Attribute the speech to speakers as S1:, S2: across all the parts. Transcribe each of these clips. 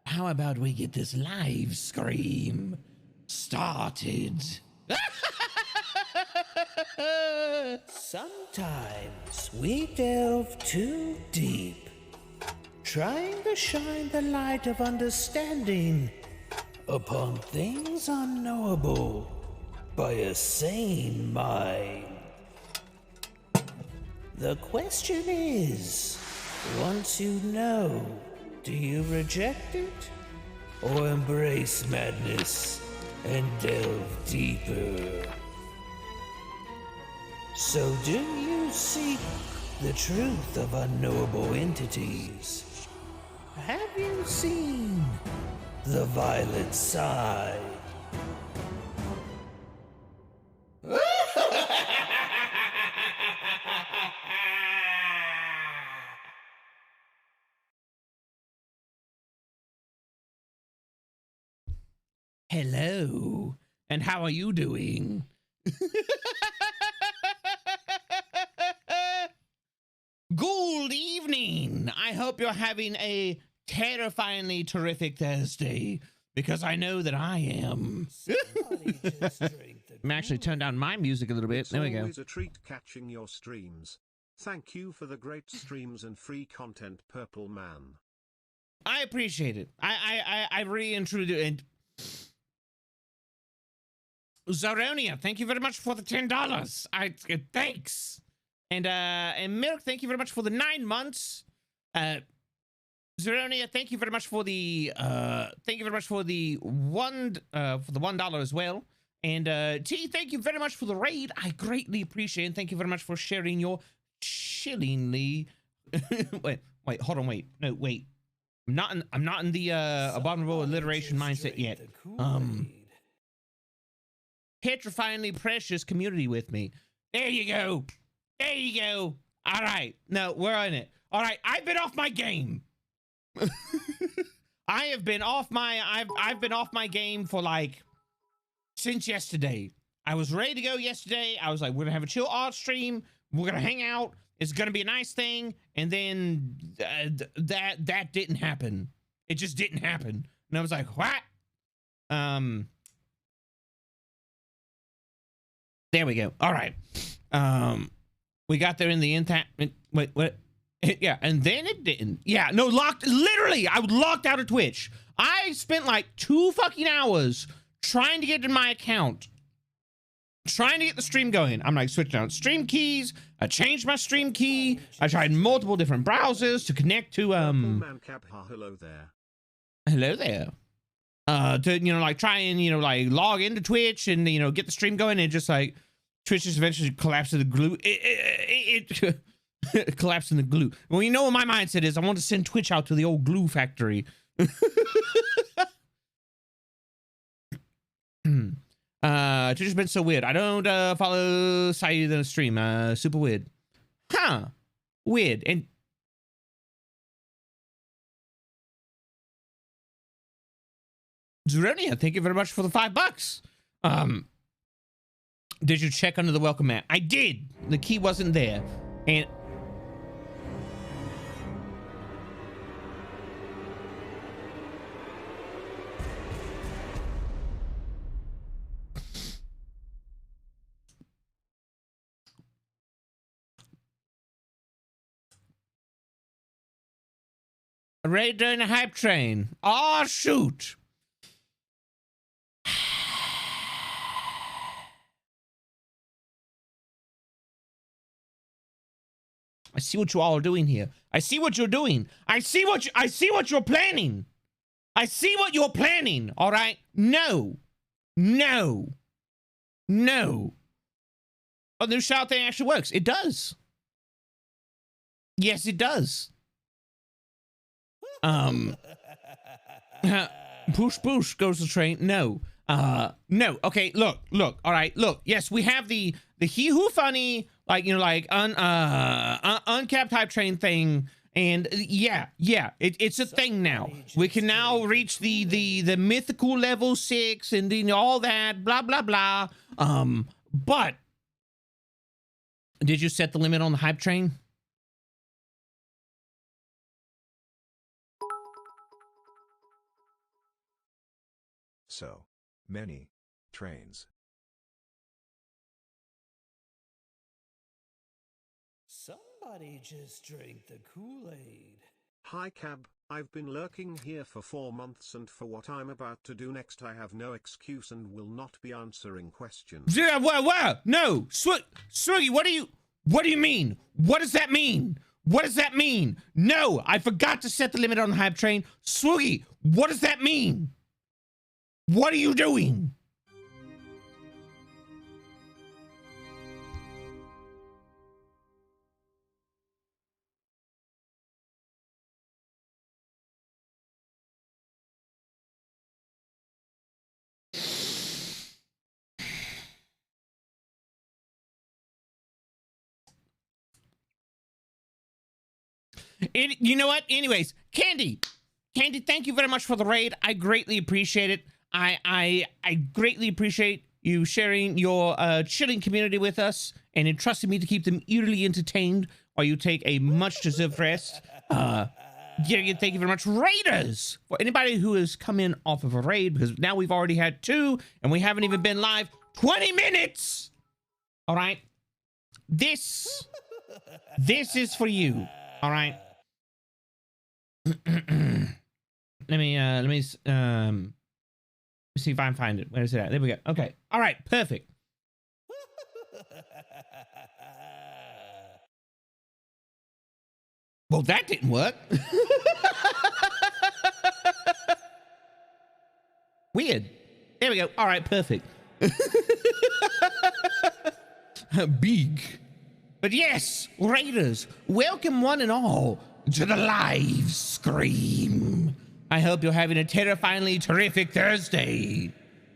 S1: How about we get this live scream started?
S2: Sometimes we delve too deep, trying to shine the light of understanding upon things unknowable by a sane mind. The question is, once you know, do you reject it or embrace madness and delve deeper? So do you seek the truth of unknowable entities? Have you seen the violet side?
S1: Hello, and how are you doing? Good evening. I hope you're having a terrifyingly terrific Thursday, because I know that I am. I'm actually turned down my music a little bit. There we go.
S3: It's always a treat catching your streams. Thank you for the great streams and free content, Purple Man.
S1: I appreciate it. I really and truly do. And Zaronia, thank you very much for the $10. Thanks. And Milk, thank you very much for the 9 months. Zaronia, thank you very much for the $1 as well. And T, thank you very much for the raid. I greatly appreciate it. Thank you very much for sharing your chillingly wait, hold on, wait. No, wait. I'm not in the abominable alliteration mindset yet. Petrifyingly precious community with me. There you go. There you go. All right. No, we're on it. All right. I've been off my game. I've been off my game for like since yesterday. I was ready to go yesterday. I was like, we're gonna have a chill art stream. We're gonna hang out. It's gonna be a nice thing. And then that didn't happen. It just didn't happen. And I was like, what? There we go. All right. We got there in the end. Wait, what? Yeah, and then it didn't. Yeah, no, literally, I was locked out of Twitch. I spent like 2 fucking hours trying to get in my account, trying to get the stream going. I'm like switching out stream keys. I changed my stream key. I tried multiple different browsers to connect to
S3: Hello there.
S1: Hello there. To like try and like log into Twitch and get the stream going, and just like Twitch just eventually collapsed in the glue. It collapsed in the glue. Well, you know what my mindset is? I want to send Twitch out to the old glue factory. Twitch has been so weird. I don't follow Saeed in the stream. Super weird. Huh. Weird. And Zeronia, thank you very much for the $5. Did you check under the welcome mat? I did. The key wasn't there. And right during the hype train. Oh, shoot. I see what you all are doing here. I see what you're doing. I see what you're planning. I see what you're planning. All right. No. No. No. Oh, the new shout thing actually works. It does. Yes, it does. Push push goes the train. No. No. Okay, look. All right, look. Yes, we have the he who funny, like uncapped hype train thing, and yeah, it's a thing now. We can now reach the mythical level 6 and all that blah blah blah. But did you set the limit on the hype train?
S4: So many trains.
S2: Somebody just drank the Kool-Aid.
S3: Hi Cab, I've been lurking here for 4 months and for what I'm about to do next I have no excuse and will not be answering questions.
S1: Yeah, what? No, Swiggy, what do you mean? What does that mean? What does that mean? No, I forgot to set the limit on the hype train. Swiggy, what does that mean? What are you doing? You know what? Anyways, Candy, thank you very much for the raid. I greatly appreciate it. I greatly appreciate you sharing your chilling community with us and entrusting me to keep them eerily entertained while you take a much-deserved rest. Yeah, thank you very much. Raiders! For anybody who has come in off of a raid, because now we've already had 2, and we haven't even been live 20 minutes! All right? This is for you. All right? let me see if I can find it. Where is it at? There we go. Okay. All right. Perfect. Well, that didn't work. Weird. There we go. All right. Perfect. Big. But yes, Raiders, welcome one and all to the live scream. I hope you're having a terrifyingly terrific Thursday.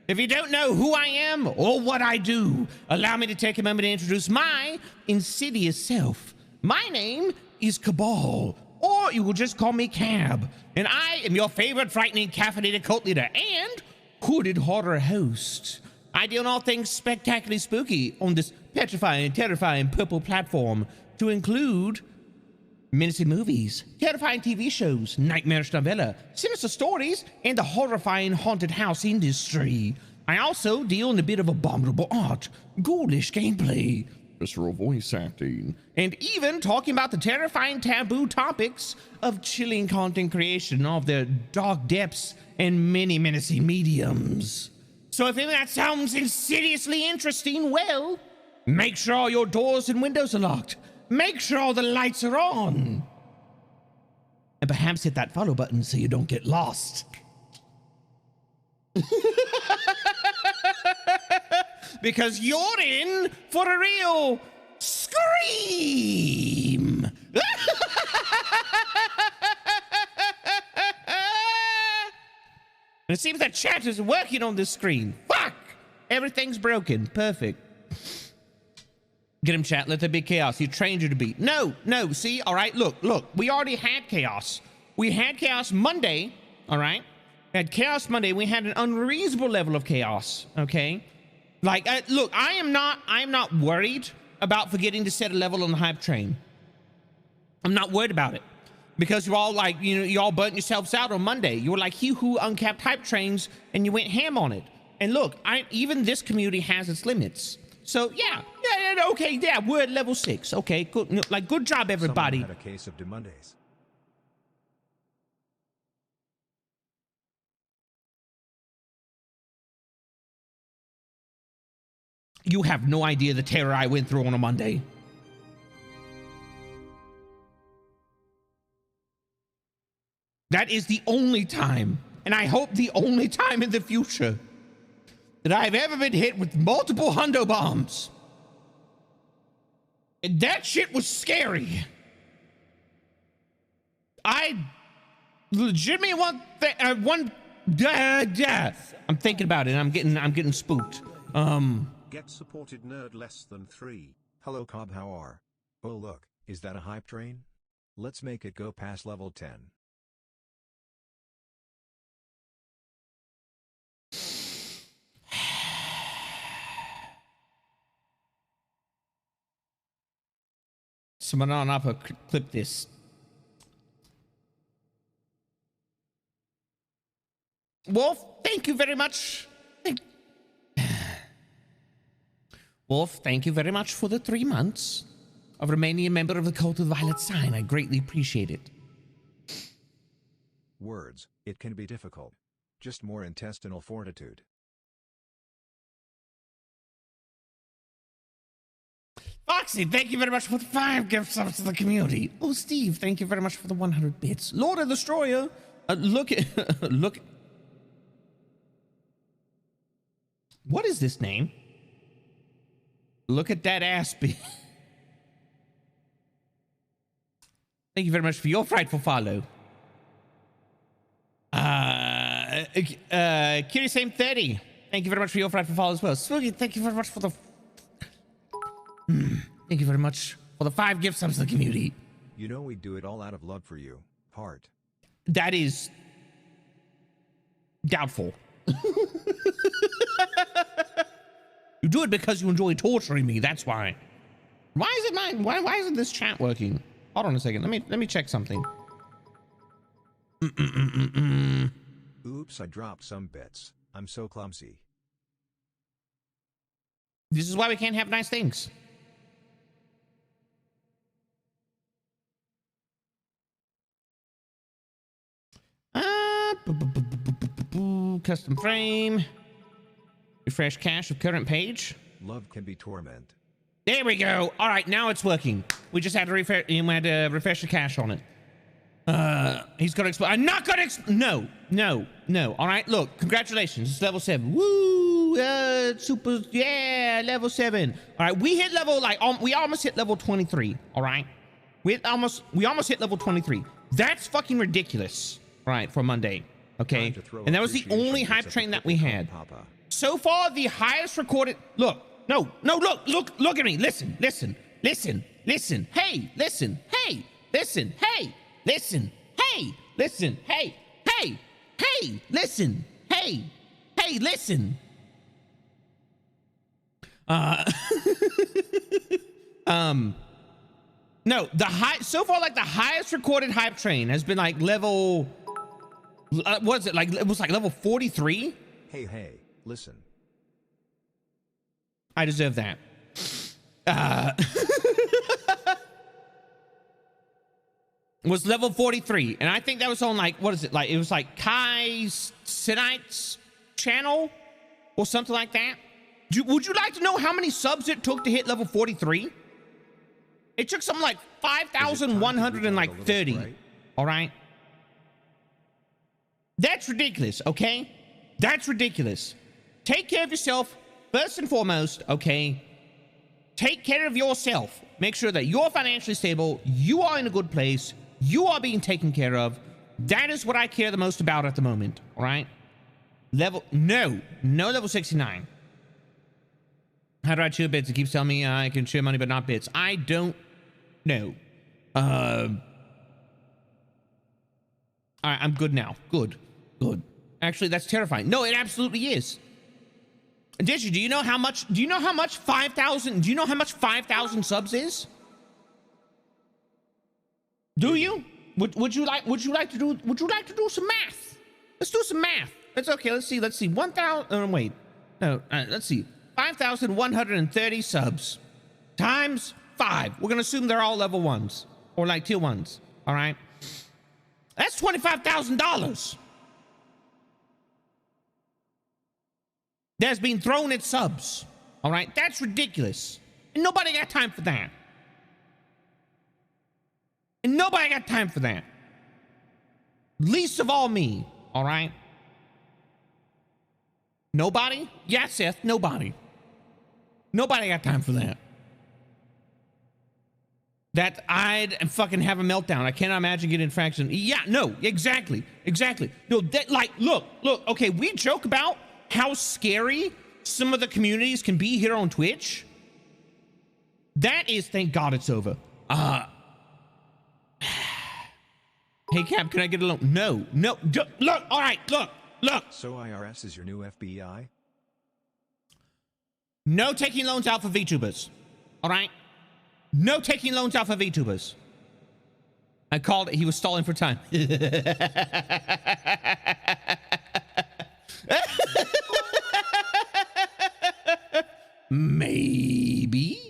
S1: If you don't know who I am or what I do, allow me to take a moment to introduce my insidious self. My name is Cabal, or you will just call me Cab, and I am your favorite frightening caffeinated cult leader and hooded horror host. I deal in all things spectacularly spooky on this petrifying, terrifying purple platform, to include menacing movies, terrifying TV shows, nightmarish novella, sinister stories, and the horrifying haunted house industry. I also deal in a bit of abominable art, ghoulish gameplay, visceral voice acting, and even talking about the terrifying taboo topics of chilling content creation of their dark depths and many menacing mediums. So if any of that sounds insidiously interesting, well, make sure all your doors and windows are locked. Make sure all the lights are on. And perhaps hit that follow button so you don't get lost. Because you're in for a real scream. And it seems that chat is working on this screen. Fuck! Everything's broken. Perfect. Get him, chat. Let there be chaos. He trained you to be. No. See? All right. Look. We already had chaos. We had chaos Monday. All right. We had chaos Monday. We had an unreasonable level of chaos. Okay. Like, look, I am not worried about forgetting to set a level on the hype train. I'm not worried about it. Because you're all like, you all burnt yourselves out on Monday. You were like, he who uncapped hype trains, and you went ham on it. And look, even this community has its limits. So yeah, okay, yeah, we're at level 6. Okay, good, like, good job, everybody.
S4: Someone had a case of Demondays.
S1: You have no idea the terror I went through on a Monday. That is the only time, and I hope the only time in the future, that I've ever been hit with multiple hundo bombs. And that shit was scary. I legitimately I'm thinking about it. I'm getting spooked.
S3: Get supported nerd less than 3.
S4: Hello Cobb, how are? Oh look, is that a hype train? Let's make it go past level 10.
S1: Someone on up clip this. Wolf, thank you very much. Wolf, thank you very much for the 3 months of remaining a member of the Cult of the Violet Sign. I greatly appreciate it.
S4: Words, it can be difficult. Just more intestinal fortitude.
S1: Foxy, thank you very much for the 5 gift subs to the community. Oh, Steve, thank you very much for the 100 bits. Lord of the Destroyer, look at... look... What is this name? Look at that ass. Thank you very much for your frightful follow. Kiri Same 30. Thank you very much for your frightful follow as well. Swoogie, thank you very much for the... Thank you very much for the 5 gift subs to the community.
S4: You know we do it all out of love for you, heart.
S1: That is... doubtful. You do it because you enjoy torturing me, that's why. Why is it mine? Why isn't this chat working? Hold on a second. Let me check something.
S4: Oops, I dropped some bits. I'm so clumsy.
S1: This is why we can't have nice things. Custom frame. Refresh cache of current page.
S4: Love can be torment.
S1: There we go. All right, now it's working. We just had to refresh the cache on it. He's gonna explode. I'm not gonna no. All right, look, congratulations. It's level 7. Woo! Super, yeah, level 7. All right, we hit level, like, we almost hit level 23. All right, we almost hit level 23. That's fucking ridiculous. All right, for Monday. Okay, and that was the only hype train that we had. So far, the highest recorded. Look, look at me. Listen. Hey, listen. Hey, listen. Hey, listen. Hey, listen. Hey, listen. Hey, listen. Hey, listen. No, so far, like, the highest recorded hype train has been like level. What is it like? It was like level 43.
S4: Hey, listen.
S1: I deserve that. Was level 43, and I think that was on, like, what is it, like, it was like Kai Sinite's channel or something like that. Would you like to know how many subs it took to hit level 43? It took something like 5,130. All right. That's ridiculous, okay? That's ridiculous. Take care of yourself first and foremost, okay? Take care of yourself. Make sure that you're financially stable, you are in a good place, you are being taken care of. That is what I care the most about at the moment, all right? No level 69. How do I chew bits? It keeps telling me I can share money but not bits. I don't know. All right, I'm good now. Good. Actually, that's terrifying. No, it absolutely is. Digi, do you know how much 5,000 subs is? Do you? Would you like to do some math? Let's do some math. That's okay. Let's see. 1,000. Wait. No. Let's see. 5,130 subs times 5. We're gonna assume they're all level 1s or like tier 1s. All right. That's $25,000. That's been thrown at subs. All right. That's ridiculous. And nobody got time for that. Least of all me. All right. Nobody? Yeah, Seth. Nobody got time for that. That I'd fucking have a meltdown. I cannot imagine getting infraction. Yeah, no, exactly. No, that, like, look, okay, we joke about how scary some of the communities can be here on Twitch. That is, thank God it's over. Hey, Cap, can I get a loan? No, look, all right, look.
S4: So IRS is your new FBI?
S1: No taking loans out for VTubers, all right? No taking loans out for VTubers. I called it. He was stalling for time. Maybe.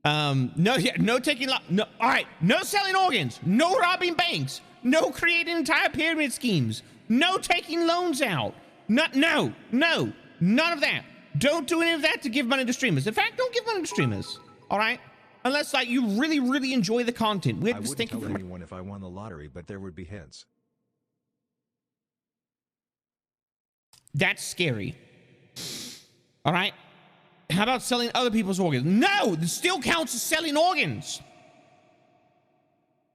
S1: No, yeah, no taking, no, all right, no selling organs, no robbing banks, no creating entire pyramid schemes, no taking loans out, no, none of that. Don't do any of that to give money to streamers. In fact, don't give money to streamers, all right? Unless, like, you really, really enjoy the content. We're
S4: I
S1: just
S4: wouldn't
S1: thinking
S4: tell anyone if I won the lottery, but there would be hints.
S1: That's scary. All right? How about selling other people's organs? No, it still counts as selling organs.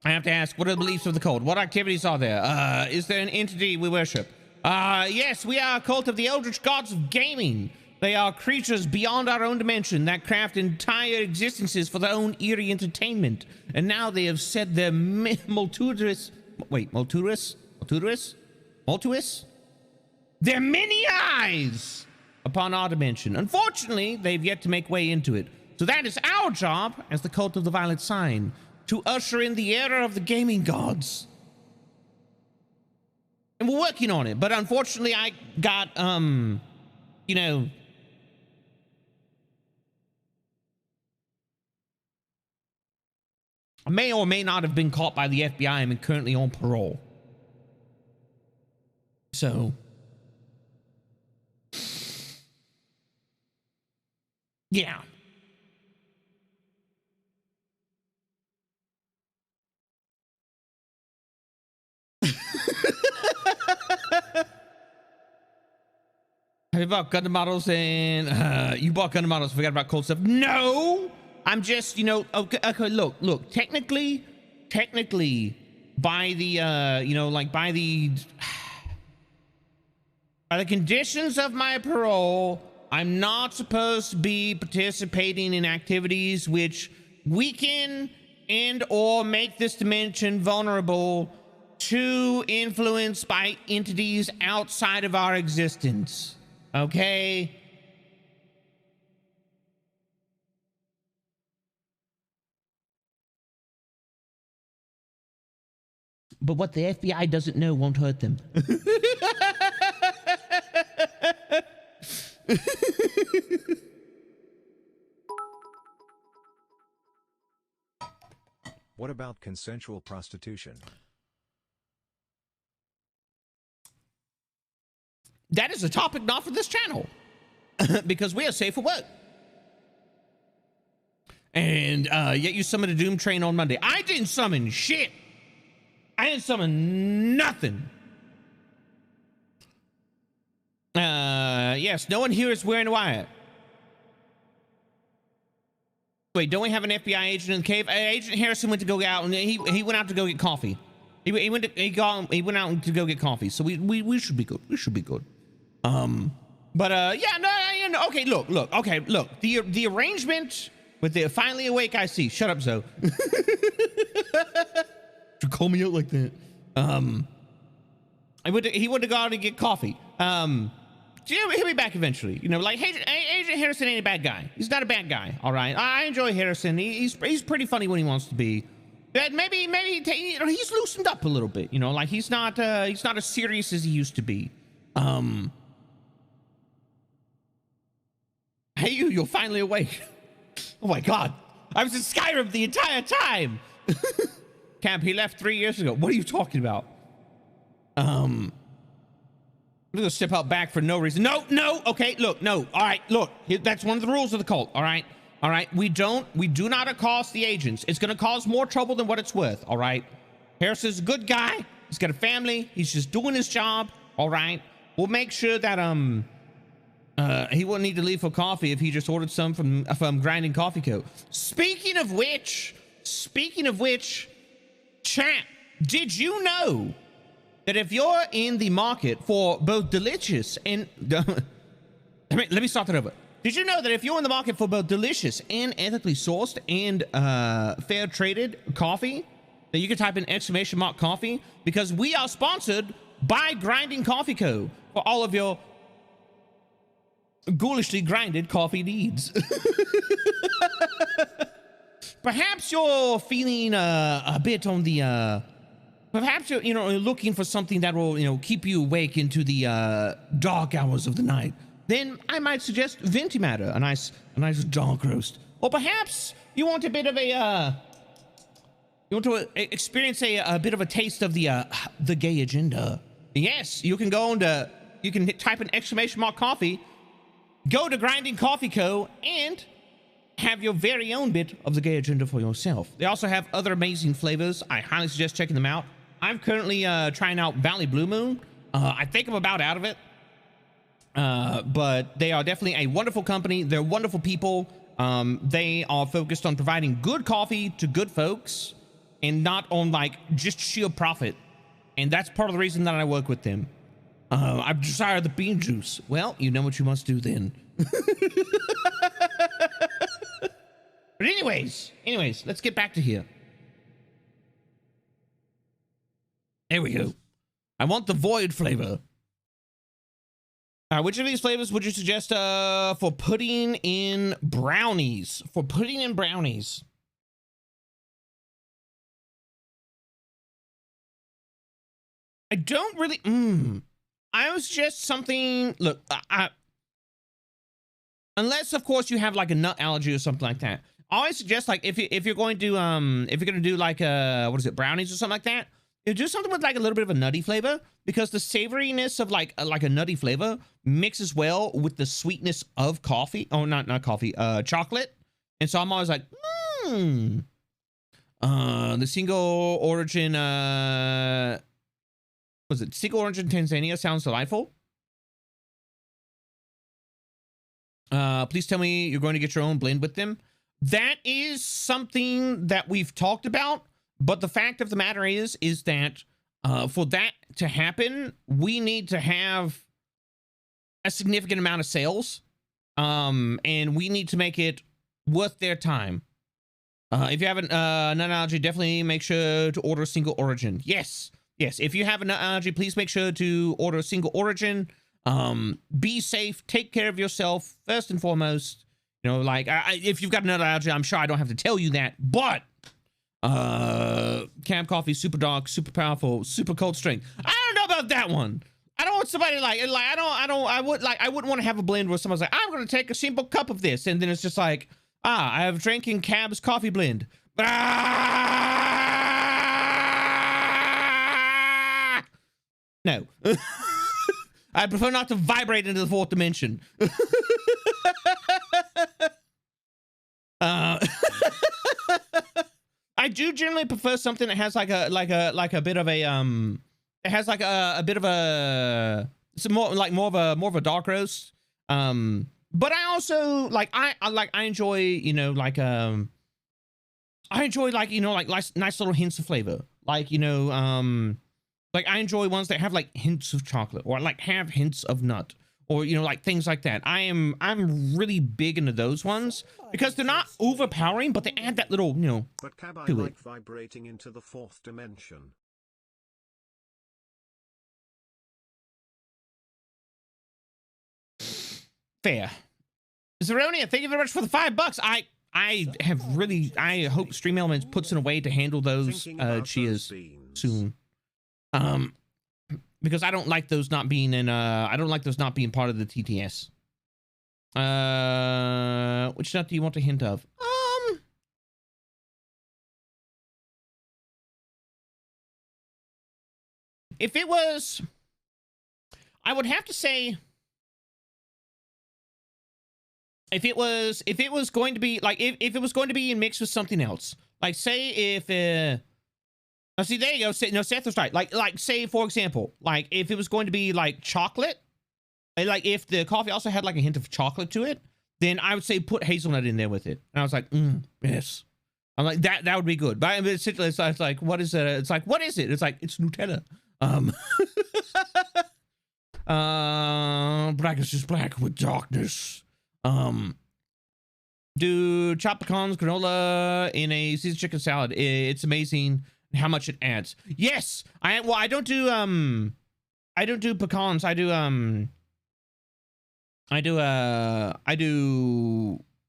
S1: I have to ask, what are the beliefs of the cult? What activities are there? Is there an entity we worship? Yes, we are a cult of the eldritch gods of gaming. They are creatures beyond our own dimension that craft entire existences for their own eerie entertainment. And now they have set their multitudinous... Wait, multitudinous? Their many eyes upon our dimension. Unfortunately, they've yet to make way into it. So that is our job as the cult of the Violet Sign, to usher in the era of the gaming gods. And we're working on it, but unfortunately I got, you know, I may or may not have been caught by the FBI and am currently on parole. So, yeah. Have you bought Gundam models and you bought Gundam models, forgot about cold stuff? No, I'm just, you know, okay, look, technically, by the, you know, like by the conditions of my parole, I'm not supposed to be participating in activities which weaken and or make this dimension vulnerable to influence by entities outside of our existence. Okay? But what the FBI doesn't know won't hurt them.
S4: What about consensual prostitution?
S1: That is a topic not for this channel. Because we are safe for work. And yet you summoned a doom train on Monday. I didn't summon shit. I didn't summon nothing. Yes, no one here is wearing a wire. Wait, don't we have an FBI agent in the cave? Agent Harrison went to go out, and he went out to go get coffee. He went out to go get coffee. So we should be good. We should be good. Yeah, no, okay, look. The arrangement with the finally awake I see. Shut up, Zoe. You call me out like that. He would have gone to get coffee. He'll be back eventually. You know, like Agent Harrison ain't a bad guy. He's not a bad guy. All right, I enjoy Harrison. He's pretty funny when he wants to be. But maybe you know, he's loosened up a little bit. You know, like he's not as serious as he used to be. Hey, you're finally awake. Oh my God, I was in Skyrim the entire time. Camp, he left 3 years ago. What are you talking about? I'm gonna step out back for no reason. No, okay, look, no. All right, look, that's one of the rules of the cult, all right? All right, we do not accost the agents. It's gonna cause more trouble than what it's worth, all right? Harrison's a good guy. He's got a family. He's just doing his job, all right? We'll make sure that, he wouldn't need to leave for coffee if he just ordered some from Grinding Coffee Co. Speaking of which, chat, did you know that if you're in the market for both delicious and let me start that over. Did you know that if you're in the market for both delicious and ethically sourced and fair traded coffee, that you can type in !coffee, because we are sponsored by Grinding Coffee Co. for all of your ghoulishly grinded coffee needs. Perhaps you're feeling a bit on the perhaps you're, looking for something that will, keep you awake into the dark hours of the night, then I might suggest Venti Matter, a nice dark roast. Or perhaps you want a bit of a, you want to experience a bit of a taste of the gay agenda. Yes, you can go into, you can type an exclamation mark coffee, go to Grinding Coffee Co., and have your very own bit of the gay agenda for yourself. They also have other amazing flavors. I highly suggest checking them out. I'm currently trying out Valley Blue Moon. I think I'm about out of it. But they are definitely a wonderful company. They're wonderful people. They are focused on providing good coffee to good folks and not on like just sheer profit. And that's part of the reason that I work with them. I've desired the bean juice. Well, you know what you must do then. But anyways, let's get back to here. There we go. I want the void flavor. Which of these flavors would you suggest for putting in brownies? For putting in brownies. I don't really. I would suggest something. Look, unless of course you have like a nut allergy or something like that. I always suggest like if you're going to do like what is it, brownies or something like that, you do something with like a little bit of a nutty flavor, because the savoriness of like a nutty flavor mixes well with the sweetness of coffee. Oh, not coffee, chocolate. And so I'm always like, the single origin was it single origin Tanzania sounds delightful. Please tell me you're going to get your own blend with them. That is something that we've talked about, but the fact of the matter is that for that to happen, we need to have a significant amount of sales, and we need to make it worth their time. If you have a nut allergy, definitely make sure to order a single origin. Yes. If you have a nut allergy, please make sure to order a single origin. Be safe. Take care of yourself first and foremost. Like if you've got a nut allergy, I'm sure I don't have to tell you that. But Camp Coffee, super dark, super powerful, super cold strength. I don't know about that one. I don't want somebody I wouldn't want to have a blend where someone's like, I'm going to take a simple cup of this, and then it's just like, I have drinking Cab's coffee blend. No. I prefer not to vibrate into the fourth dimension. I do generally prefer something that has like a bit of a it has like a bit of a, it's more of a dark roast. But I also I enjoy, I enjoy nice little hints of flavor. I enjoy ones that have like hints of chocolate, or like have hints of nut, or things like that. I'm really big into those ones because they're not overpowering, but they add that little,
S3: But Cab, I
S1: to
S3: like
S1: it.
S3: vibrating into the fourth dimension.
S1: Fair. Zeronia, thank you very much for the $5. I hope Stream Elements puts in a way to handle those
S3: Thinking about
S1: cheers
S3: those beans.
S1: soon. Because I don't like those not being in I don't like those not being part of the TTS. Which nut do you want a hint of? If it was, I would have to say, if it was going to be if it was going to be mixed with something else, like say if now see, there you go. Say, no, Seth was right. Like say, for example, like if it was going to be like chocolate, like if the coffee also had like a hint of chocolate to it, then I would say put hazelnut in there with it. And I was like, yes. I'm like, that would be good. But it's like, what is it? It's like, what is it? It's like, it's Nutella. Black is just black with darkness. Do chopped pecans, granola in a seasoned chicken salad. It's amazing how much it adds. Yes, I don't do pecans. I do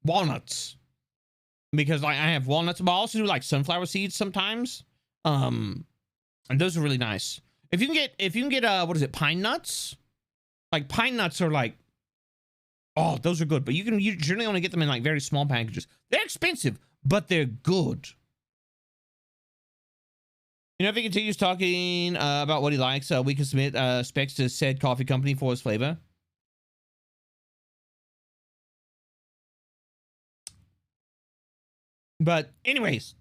S1: walnuts, because I have walnuts, but I also do like sunflower seeds sometimes. And those are really nice. If you can get what is it, pine nuts? Like pine nuts are like, oh, those are good. But you generally only get them in like very small packages. They're expensive, but they're good. You know, if he continues talking about what he likes, we can submit specs to said coffee company for his flavor. But anyways,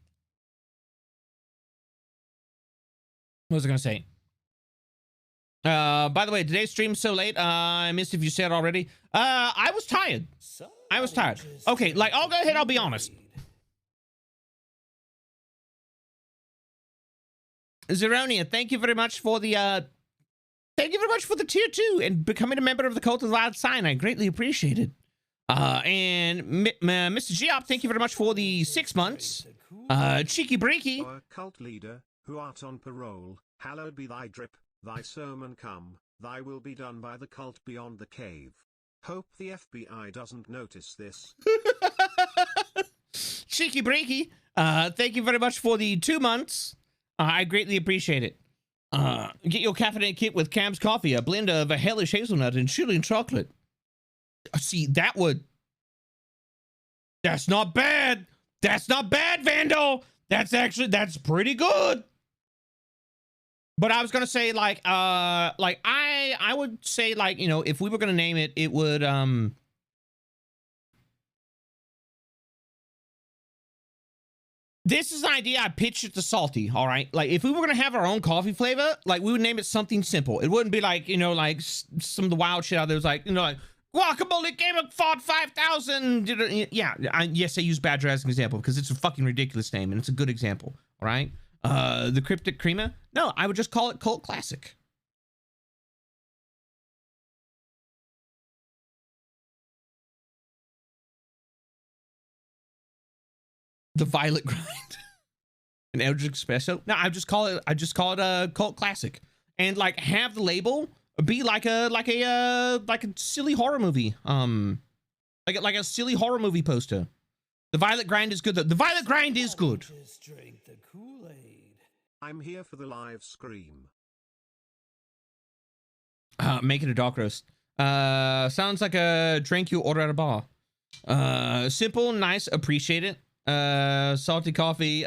S1: what was I gonna say? By the way, today's stream's so late. I missed if you said already. I was tired. I was tired. Okay, like I'll go ahead. I'll be honest. Zeronia, thank you very much for the tier 2 and becoming a member of the Cult of the Wild Sign. I greatly appreciate it. And Mr. Giop, thank you very much for the 6 months. Cheeky Breaky.
S3: Our cult leader, who art on parole, hallowed be thy drip, thy sermon come, thy will be done by the cult beyond the cave. Hope the FBI doesn't notice this.
S1: Cheeky Breaky, thank you very much for the 2 months. I greatly appreciate it. Get your caffeinated kit with Cam's coffee, a blend of a hellish hazelnut and Chilean chocolate. See, that's not bad. That's not bad, Vandal. That's pretty good. But I was gonna say, like I would say, like, you know, if we were gonna name it, it would this is an idea I pitched it to Salty, all right? Like, if we were gonna have our own coffee flavor, like, we would name it something simple. It wouldn't be like, you know, like some of the wild shit out there was like, you know, like Guacamole Game of Fought 5,000. Yeah, yes, I use Badger as an example because it's a fucking ridiculous name and it's a good example, all right? The Cryptic Creamer? No, I would just call it Cult Classic. The Violet Grind. An Eldritch Espresso? No, I just call it a Cult Classic. And like have the label be like a silly horror movie. Like a silly horror movie poster. The Violet Grind is good though. The Violet Grind is good.
S2: Just drink the Kool-Aid.
S3: I'm here for the live scream.
S1: Make it a dark roast. Sounds like a drink you order at a bar. Simple, nice, appreciate it. Salty coffee.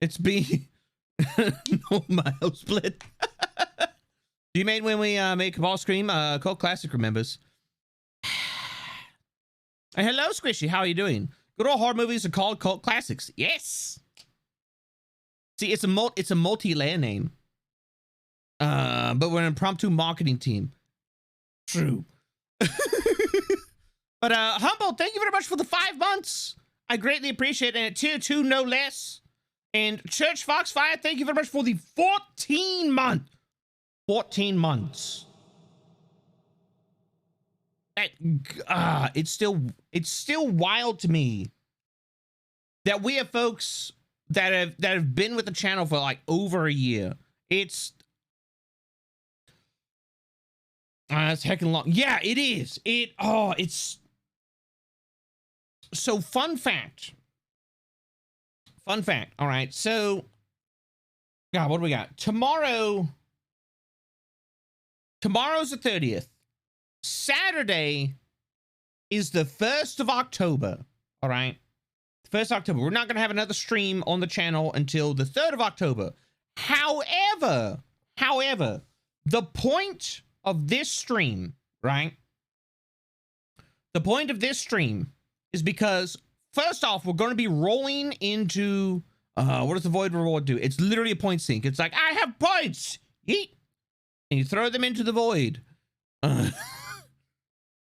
S1: It's B. No mile split. Do you mean when we make ball scream? Cult Classic remembers. Hello, Squishy. How are you doing? Good old horror movies are called cult classics. Yes. See, it's a multi-layer name. But we're an impromptu marketing team. True. But Humble, thank you very much for the 5 months. I greatly appreciate it. And at tier 2, no less. And Church Foxfire, thank you very much for the 14 months. 14 months. It's still wild to me that we have folks that have been with the channel for like over a year. It's heckin' long. Yeah, it is. It's so fun fact. All right. So, God, what do we got? Tomorrow's the 30th. Saturday is the 1st of October. All right. 1st of October. We're not going to have another stream on the channel until the 3rd of October. However, the point of this stream, right? The point of this stream is because, first off, we're going to be rolling into, what does the Void Reward do? It's literally a point sink. It's like, I have points! Yeet! And you throw them into the void.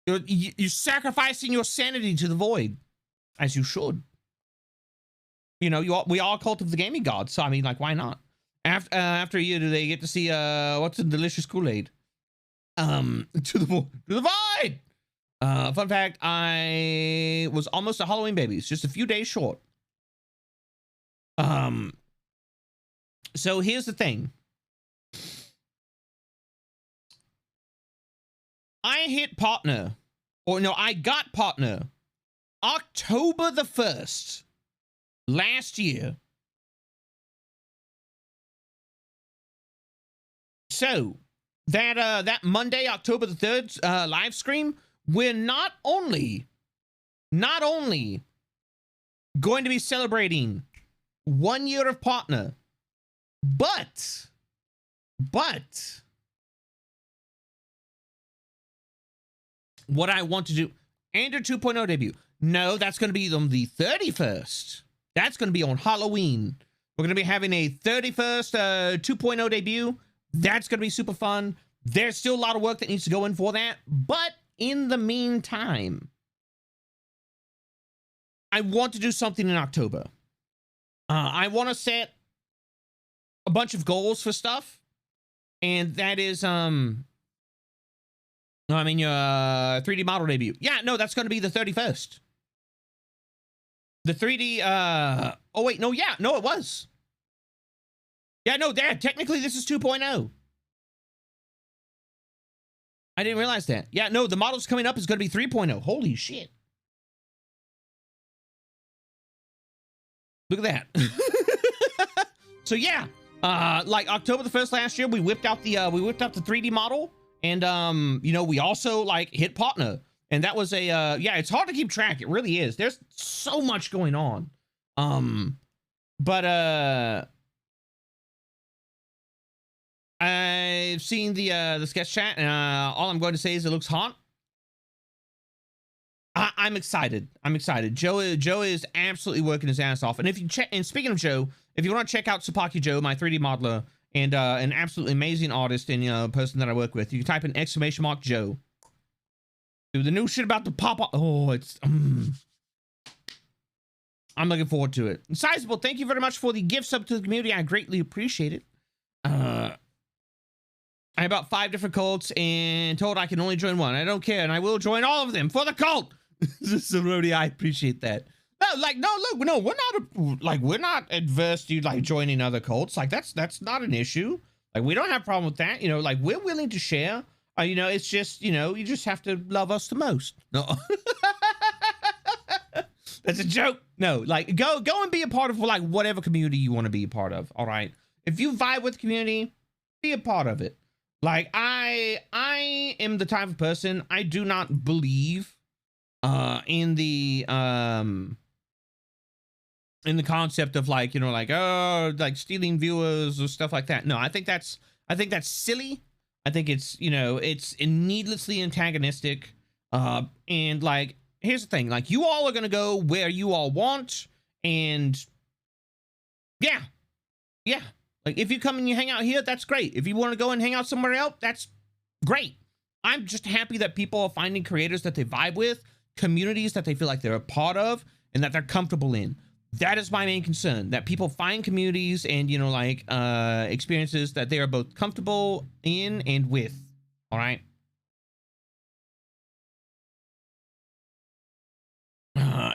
S1: You're sacrificing your sanity to the void, as you should. You know, we are Cult of the Gaming Gods, so I mean, like, why not? After a year, do they get to see what's a delicious Kool-Aid? To the void. Fun fact: I was almost a Halloween baby. It's just a few days short. So here's the thing. I hit partner, or no, I got partner October the 1st last year. So that Monday, October the 3rd, live stream, we're not only going to be celebrating 1 year of partner, but what I want to do, Android 2.0 debut. No, that's going to be on the 31st. That's going to be on Halloween. We're going to be having a 31st 2.0 debut. That's going to be super fun. There's still a lot of work that needs to go in for that. But in the meantime, I want to do something in October. I want to set a bunch of goals for stuff. And that is, your 3D model debut. Yeah, no, that's going to be the 31st. The 3D, oh wait, no, yeah, no, it was. Yeah, no, Dad, technically this is 2.0. I didn't realize that. Yeah, no, the model's coming up is going to be 3.0. Holy shit. Look at that. So yeah, like October the 1st last year, we whipped out the 3D model, and we also like hit partner. And that was a, yeah, it's hard to keep track. It really is. There's so much going on. I've seen the sketch chat, and all I'm going to say is it looks hot. I'm excited. I'm excited. Joe is absolutely working his ass off. And if you check, and speaking of Joe, if you want to check out Sapaki Joe, my 3D modeler, and an absolutely amazing artist and person that I work with, you can type in !Joe. Dude, the new shit about to pop up. Oh, it's... I'm looking forward to it. Sizable, thank you very much for the gift sub to the community. I greatly appreciate it. I have about 5 different cults and told I can only join one. I don't care, and I will join all of them for the cult. So, Rody, I appreciate that. We're not adverse to like joining other cults. Like that's not an issue. Like we don't have a problem with that. Like we're willing to share. It's just, you just have to love us the most. No. That's a joke. No, like go and be a part of like whatever community you want to be a part of. All right. If you vibe with the community, be a part of it. Like I am the type of person, I do not believe in the concept of like, like stealing viewers or stuff like that. No, I think that's silly. I think it's, it's needlessly antagonistic. And like, here's the thing, like you all are going to go where you all want. And yeah. Like if you come and you hang out here, that's great. If you want to go and hang out somewhere else, that's great. I'm just happy that people are finding creators that they vibe with, communities that they feel like they're a part of and that they're comfortable in. That is my main concern, that people find communities and, experiences that they are both comfortable in and with. All right.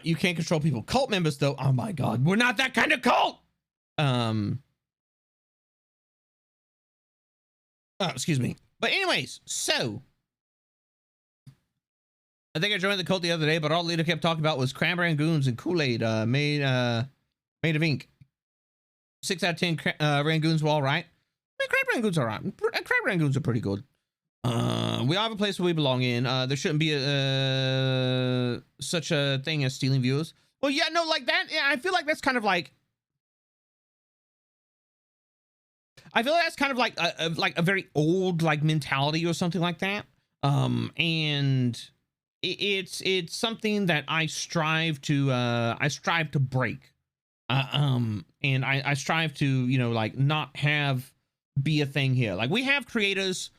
S1: You can't control people. Cult members, though. Oh, my God. We're not that kind of cult. Excuse me. But anyways, so I think I joined the cult the other day, but all the leader kept talking about was crab rangoons and Kool-Aid made of ink. 6 out of 10 rangoons were all right. I mean, crab rangoons are all right. Crab rangoons are pretty good. We all have a place where we belong in. There shouldn't be such a thing as stealing viewers. Well, yeah, no, like that. Yeah, I feel like that's kind of like. I feel like that's kind of like a very old like mentality or something like that. And it's something that I strive to break. And I strive to, like not have be a thing here. Like we have creators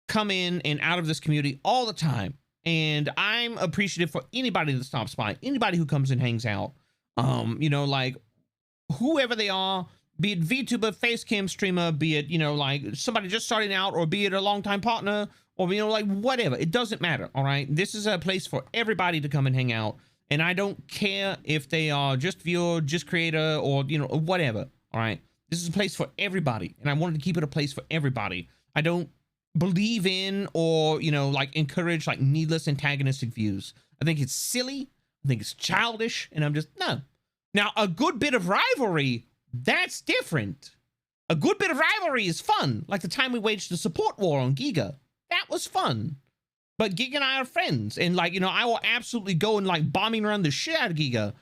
S1: come in and out of this community all the time. And I'm appreciative for anybody that stops by, anybody who comes and hangs out. Like whoever they are, be it VTuber, Facecam streamer, be it, like somebody just starting out, or be it a longtime partner, or, like whatever. It doesn't matter. All right. This is a place for everybody to come and hang out. And I don't care if they are just viewer, just creator, or, whatever. All right. This is a place for everybody. And I wanted to keep it a place for everybody. I don't believe in or, like encourage like needless antagonistic views. I think it's silly. I think it's childish. And I'm just, no. Now, a good bit of rivalry, that's different. A good bit of rivalry is fun, like the time we waged the support war on Giga. That was fun. But Giga and I are friends, and like, you know, I will absolutely go and like bombing around the shit out of Giga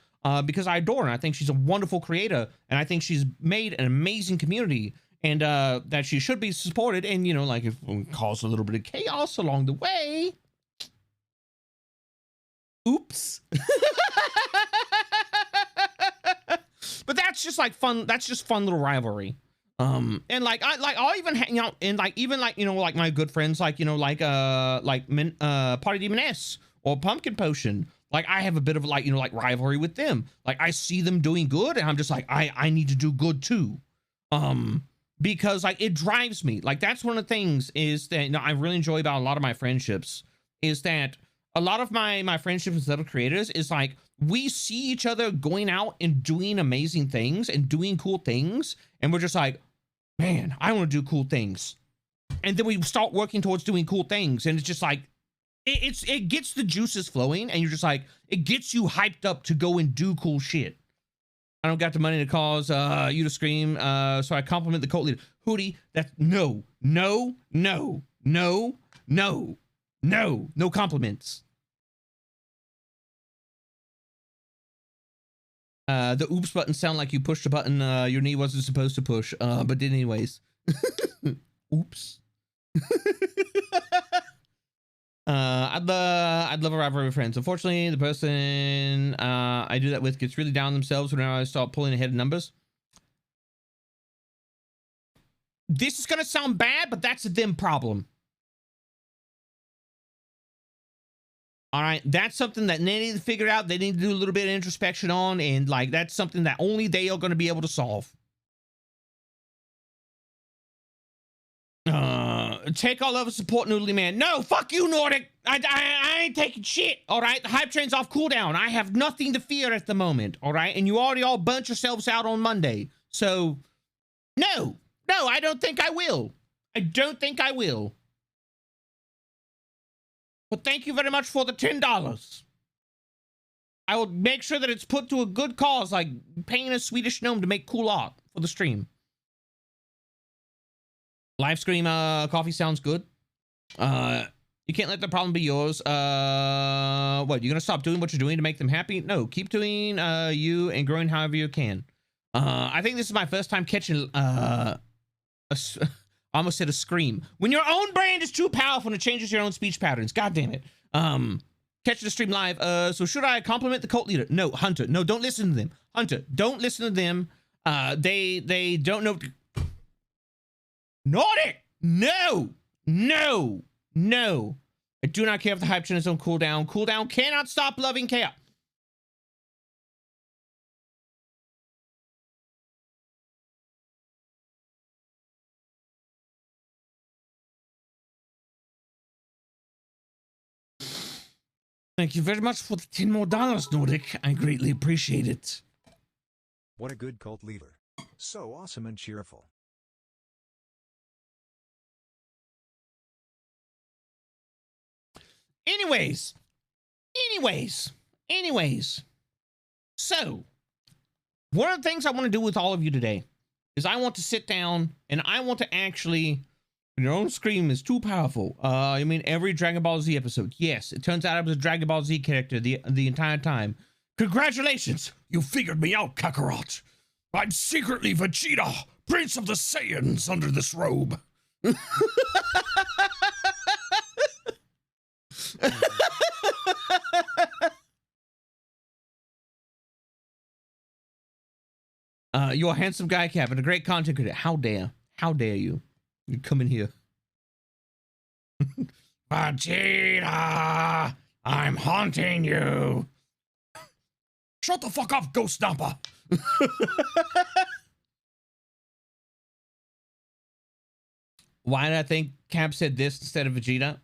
S1: because I adore her. I think she's a wonderful creator, and I think she's made an amazing community, and that she should be supported. And you know, like if it cause a little bit of chaos along the way, oops. But that's just like fun. That's just fun little rivalry. And like I'll even hang out and like even like, you know, like my good friends, like, you know, like Party Demon S or Pumpkin Potion. Like I have a bit of like, you know, like rivalry with them. Like I see them doing good and I'm just like, I need to do good too. Because like it drives me. Like that's one of the things is that, you know, I really enjoy about a lot of my friendships is that a lot of my friendships with other creators is like we see each other going out and doing amazing things and doing cool things, and we're just like, man, I want to do cool things. And then we start working towards doing cool things, and it's just like it gets the juices flowing, and you're just like, it gets you hyped up to go and do cool shit. I don't got the money to cause you to scream, so I compliment the cult leader. Hootie, that's no compliments. The oops button sound like you pushed a button your knee wasn't supposed to push, but did anyways. Oops. I'd love a rivalry with friends. Unfortunately, the person I do that with gets really down on themselves when I start pulling ahead of numbers. This is gonna sound bad, but that's a them problem. All right, that's something that they need to figure out. They need to do a little bit of introspection on, and like that's something that only they are going to be able to solve. Take all over support Noodly Man. No, fuck you, Nordic. I ain't taking shit. All right, the hype train's off cooldown. I have nothing to fear at the moment. All right, and you already all burnt yourselves out on Monday. So, no, I don't think I will. I don't think I will. But thank you very much for the $10. I will make sure that it's put to a good cause, like paying a Swedish gnome to make cool art for the stream. LiveScream coffee sounds good. You can't let the problem be yours. What, you're gonna stop doing what you're doing to make them happy? No, keep doing you and growing however you can. I think this is my first time catching I almost said a scream. When your own brand is too powerful and it changes your own speech patterns. God damn it. Catch the stream live. So should I compliment the cult leader? No, Hunter. No, don't listen to them. Hunter, don't listen to them. They don't know. Nordic! No! I do not care if the hype train is on cooldown. Cooldown cannot stop loving chaos. Thank you very much for the $10 more, Nordic. I greatly appreciate it.
S4: What a good cult leader. So awesome and cheerful.
S1: Anyways. So, one of the things I want to do with all of you today is I want to sit down and I want to actually... Your own scream is too powerful. I mean, every Dragon Ball Z episode. Yes, it turns out I was a Dragon Ball Z character the entire time. Congratulations! You figured me out, Kakarot. I'm secretly Vegeta, Prince of the Saiyans under this robe. You're a handsome guy, Cap, and a great content creator. How dare you? You come in here. Vegeta! I'm haunting you! Shut the fuck up, Ghost Nappa! Why did I think Cap said this instead of Vegeta?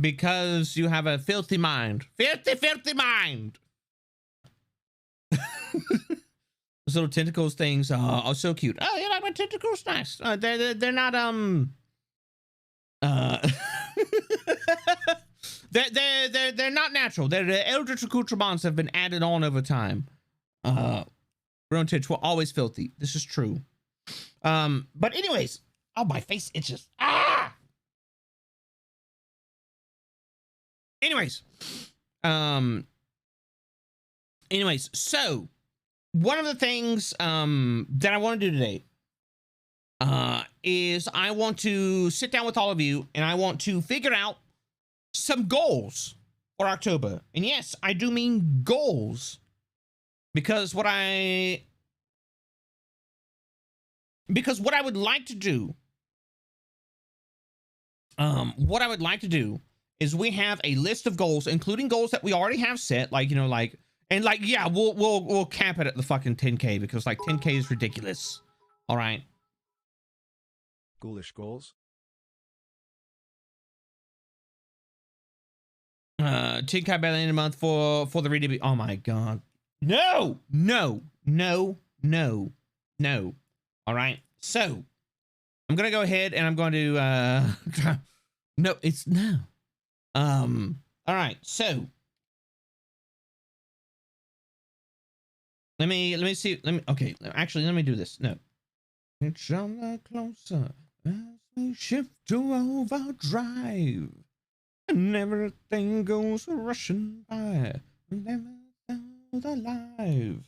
S1: Because you have a filthy mind. Filthy mind! Those little tentacles things are so cute. Oh, you like my tentacles? Nice. They're not they're not natural. They're the eldritch accoutrements have been added on over time. Grown tits were always filthy. This is true. But anyways, oh, my face itches. Ah. Anyways, so one of the things that I want to do today is I want to sit down with all of you and I want to figure out some goals for October. And yes, I do mean goals, because what I would like to do, is we have a list of goals, including goals that we already have set, like, you know, like, and like, yeah, we'll cap it at the fucking 10K, because like 10K is ridiculous. All right.
S4: Ghoulish goals?
S1: 10K by the end of the month for the read to be. Oh my god. No. All right. So I'm gonna go ahead and I'm going to no, it's no. All right. So let me see. Okay. Actually, let me do this. No. It's a lot closer as we shift to overdrive. And everything goes rushing by. Never felt alive.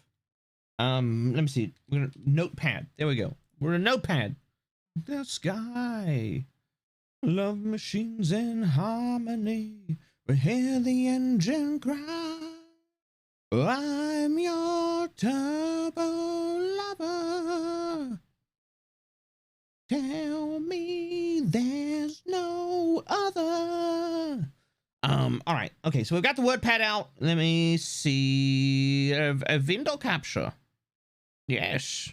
S1: Let me see. We're gonna notepad. There we go. We're a notepad. The sky. Love machines in harmony. We hear the engine cry. I'm your turbo lover. Tell me there's no other. All right. Okay, so we've got the word pad out. Let me see. A window capture. Yes.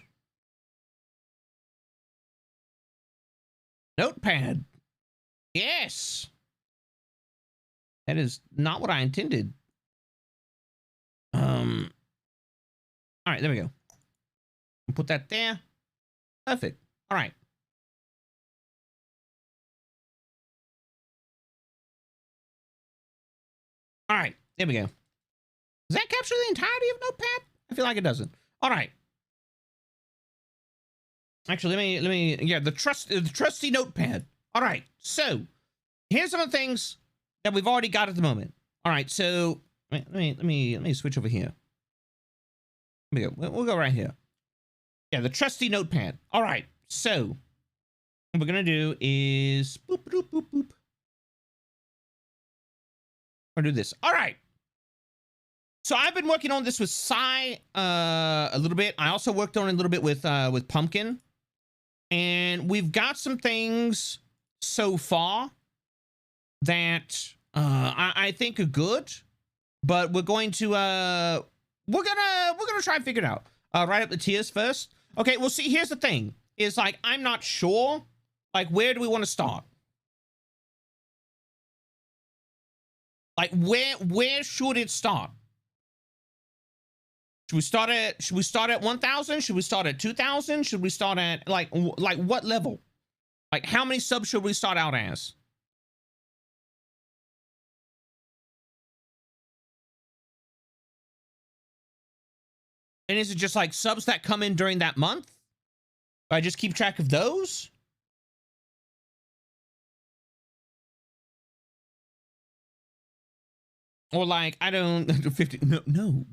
S1: Notepad. Yes. That is not what I intended. All right, there we go. Put that there. Perfect. All right. All right, there we go. Does that capture the entirety of Notepad? I feel like it doesn't. All right. Actually, let me. Yeah, the trusty Notepad. All right. So here's some of the things that we've already got at the moment. All right. So let me switch over here. There we go. We'll go right here. Yeah, the trusty Notepad. All right. So what we're gonna do is boop boop boop boop. I'll do this. All right. So I've been working on this with Sai a little bit. I also worked on it a little bit with Pumpkin, and we've got some things so far that I think are good, but we're going to we're gonna try and figure it out. Write up the tiers first. Okay. Well, see, here's the thing: is like I'm not sure. Like, where do we want to start? Like, where should it start? Should we start at 1,000? Should we start at 2,000? Should we start at like what level? Like, how many subs should we start out as? And is it just like subs that come in during that month? Do I just keep track of those? Or like, I don't 50 no.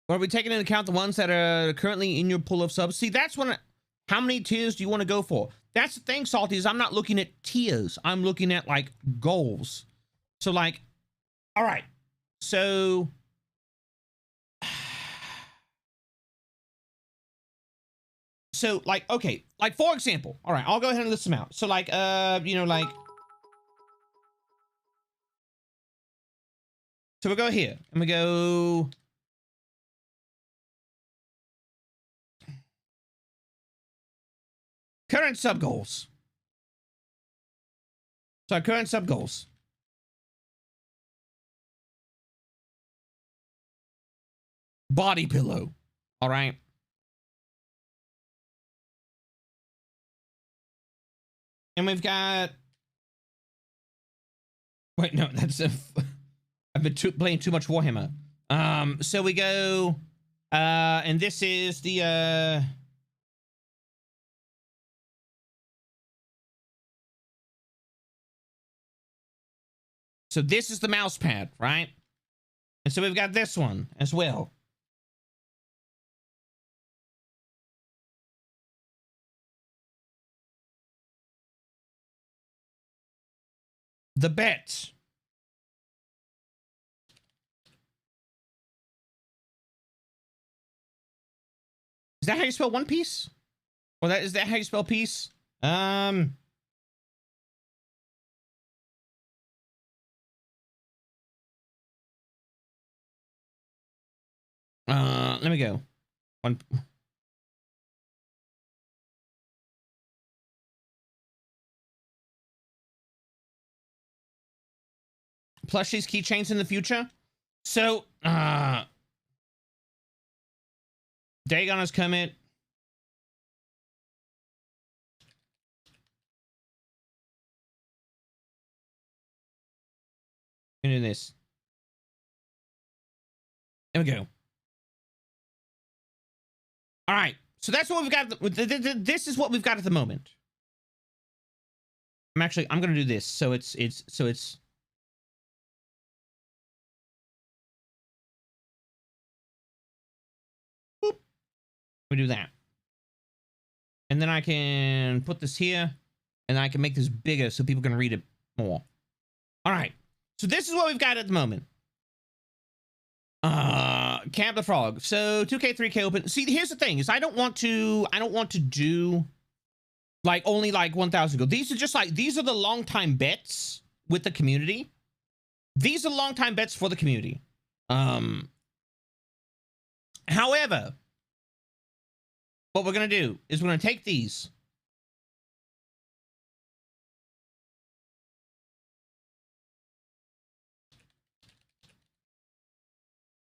S1: Or are we taking into account the ones that are currently in your pool of subs? See, that's when how many tiers do you want to go for? That's the thing, Salty, is I'm not looking at tiers. I'm looking at like goals. So like, all right. So like, okay, like for example, all right, I'll go ahead and list them out. So like, you know, like, so we'll go here and we go. Current sub goals. So our current sub goals. Body pillow. All right. And we've got. Wait, no, that's a. I've been playing too much Warhammer. So we go And this is the so this is the mouse pad, right? And so we've got this one as well. The bet. Is that how you spell One Piece? Or is that how you spell peace? Let me go. One. Plushies, keychains in the future. So, Dagon has come in. Do this. There we go. All right. So that's what we've got. This is what we've got at the moment. I'm going to do this. So it's. Boop. We do that. And then I can put this here and I can make this bigger so people can read it more. All right. So this is what we've got at the moment. Camp the Frog. So 2K, 3K open. See, here's the thing is I don't want to do like only like 1,000 gold. These are just like, these are the long time bets with the community. These are long time bets for the community. However, what we're going to do is we're going to take these.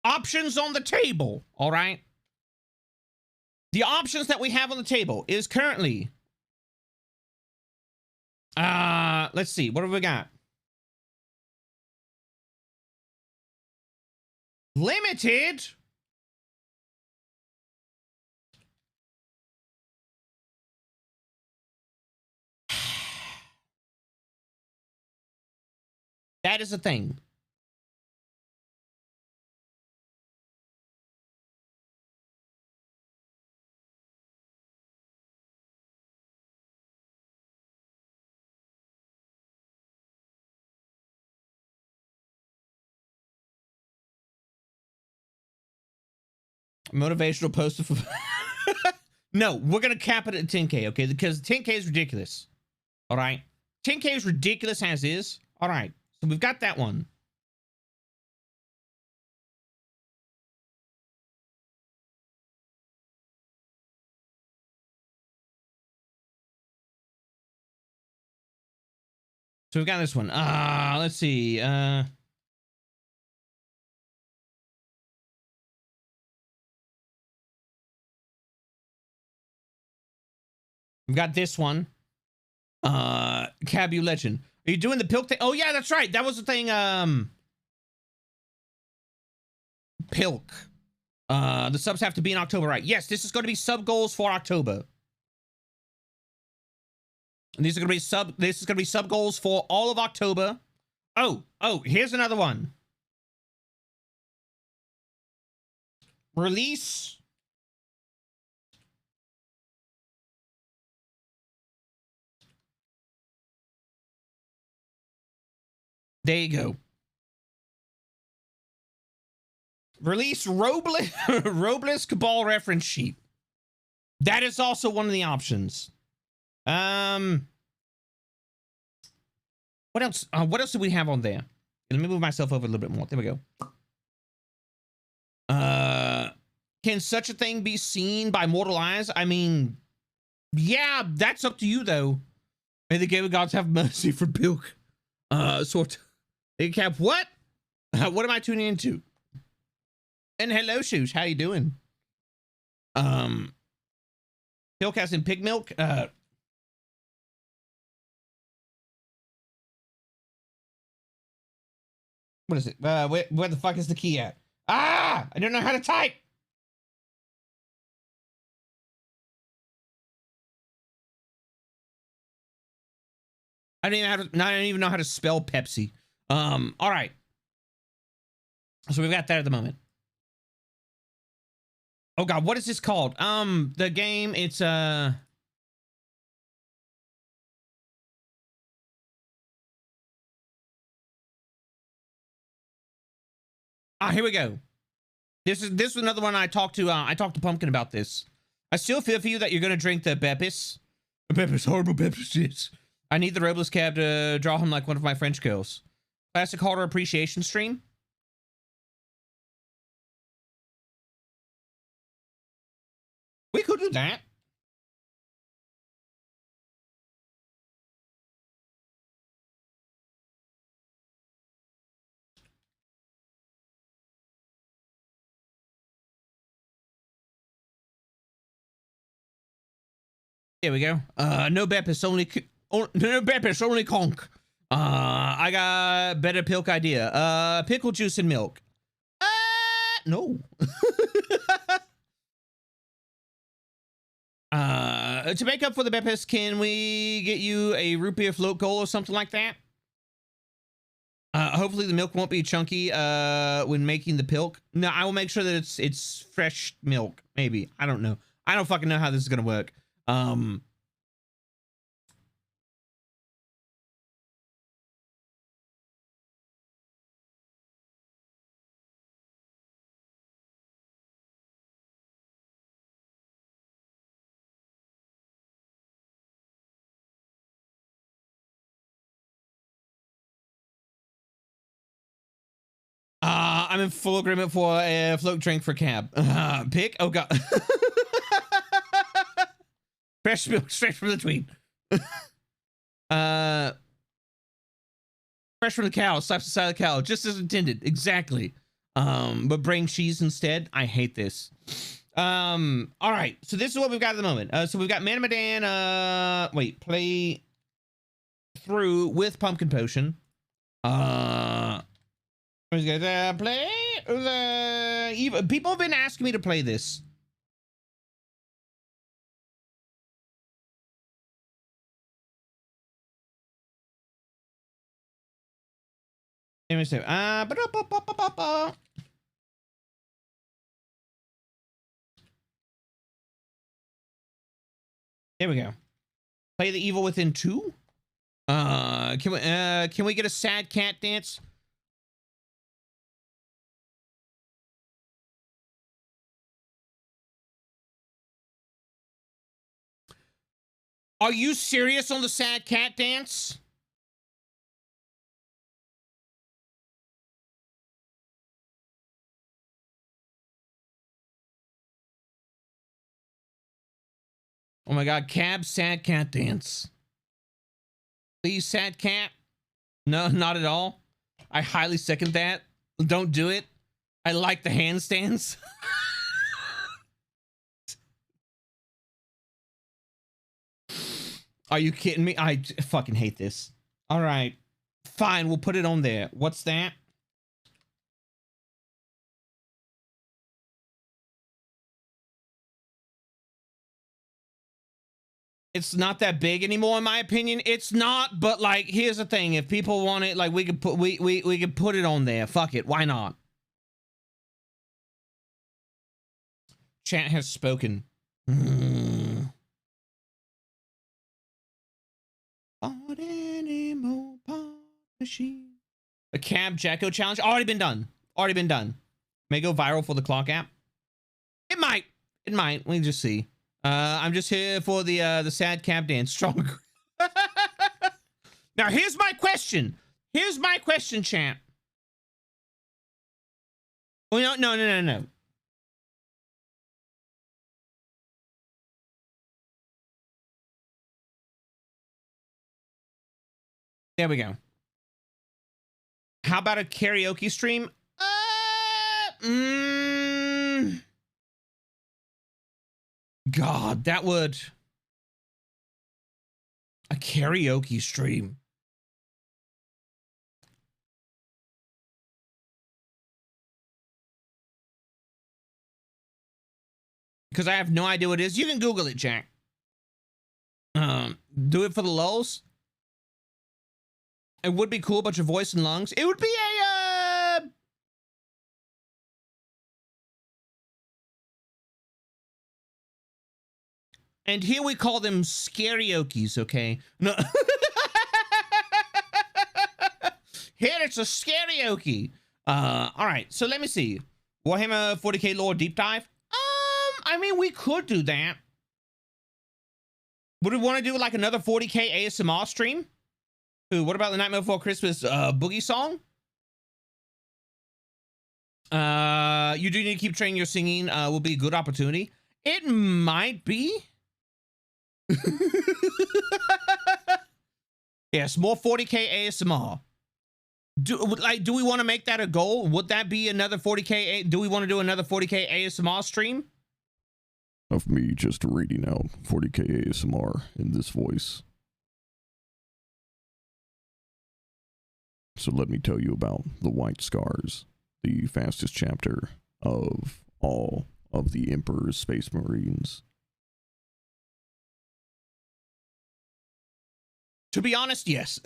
S1: Options on the table, all right? The options that we have on the table is currently, let's see, what have we got? Limited. That is a thing. Motivational poster for no, we're gonna cap it at 10K, okay? Because 10K is ridiculous. All right, 10K is ridiculous as is. All right, so we've got that one. So we've got this one. Let's see. We've got this one. Cabu Legend. Are you doing the Pilk thing? Oh yeah, that's right. That was the thing. Pilk. The subs have to be in October, right? Yes, this is going to be sub goals for October. And these are going to be this is going to be sub goals for all of October. Oh, here's another one. Release. There you go. Release Robles Cabal reference sheet. That is also one of the options. What else? What else do we have on there? Let me move myself over a little bit more. There we go. Can such a thing be seen by mortal eyes? I mean, yeah, that's up to you though. May the game of gods have mercy for Bilk. Sort. They cap what? What am I tuning into? And hello, Shoes. How you doing? Pilcast and pig milk. What is it? Where the fuck is the key at? Ah! I don't know how to type. I don't even know how to spell Pepsi. All right. So we've got that at the moment. Oh God, what is this called? The game, it's here we go. This is another one I talked to Pumpkin about this. I still feel for you that you're gonna drink the Beppis. Beppis, horrible Beppis shit. I need the Robles cab to draw him like one of my French girls. Classic Harder appreciation stream. We could do that. There we go. No Beppis, no Beppis, only conch. I got better pilk idea. Pickle juice and milk. No. To make up for the Beppis, can we get you a root beer float goal or something like that? Hopefully the milk won't be chunky when making the pilk. No, I will make sure that it's fresh milk. Maybe. I don't know. I don't fucking know how this is gonna work. I'm in full agreement for a float drink for cab. Pick? Oh God. Fresh milk straight from the tweet. Fresh from the cow, slaps the side of the cow, just as intended. Exactly. But bring cheese instead. I hate this. All right. So this is what we've got at the moment. So we've got Man Madan, wait, play through with Pumpkin Potion. Play the people have been asking me to play this. Let me see. There we go. Play the evil within 2. Can we get a sad cat dance? Are you serious on the sad cat dance? Oh my God, cab sad cat dance. Please, sad cat. No, not at all. I highly second that. Don't do it. I like the handstands. Are you kidding me? I fucking hate this. All right. Fine, we'll put it on there. What's that? It's not that big anymore, in my opinion. It's not, but like, here's the thing: if people want it, like, we could put we could put it on there. Fuck it, why not? Chat has spoken. Machine. A cab Jacko challenge already been done. Already been done. May go viral for the clock app. It might. It might. We just see. I'm just here for the sad cab dance. Strong. Now here's my question. Here's my question, champ. Oh no. There we go. How about a karaoke stream? God, that would... A karaoke stream. Because I have no idea what it is. You can Google it, Jack. Do it for the lulz. It would be cool, but your voice and lungs. It would be a and here we call them scariokies, okay? No. Here it's a scarioki. All right, so let me see. Warhammer 40k lore deep dive. I mean, we could do that. Would we want to do like another 40k ASMR stream? Ooh, what about the Nightmare Before Christmas boogie song? You do need to keep training your singing. Will be a good opportunity. It might be. Yes, more 40k ASMR. Do we want to make that a goal? Would that be another 40k? Do we want to do another 40k ASMR stream?
S5: Of me just reading out 40k ASMR in this voice. So let me tell you about the White Scars, the fastest chapter of all of the Emperor's Space Marines.
S1: To be honest, yes.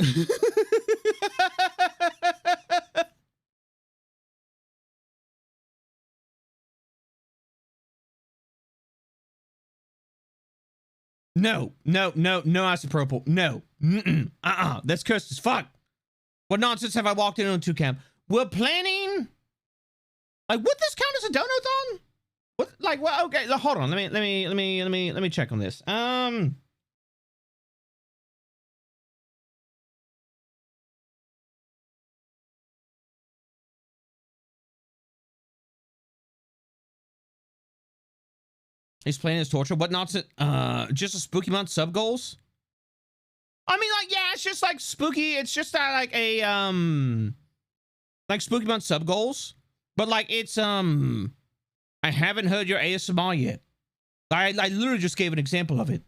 S1: No, isopropyl. No. That's cursed as fuck. What nonsense have I walked into 2cam? We're planning. Like, would this count as a donathon? What? Like, well, okay. Hold on. Let me check on this. He's playing his torture. What nonsense? Just a spooky month sub goals. I mean, like, yeah, it's just like spooky. It's just like a like spooky month sub goals. But like, it's I haven't heard your ASMR yet. I literally just gave an example of it.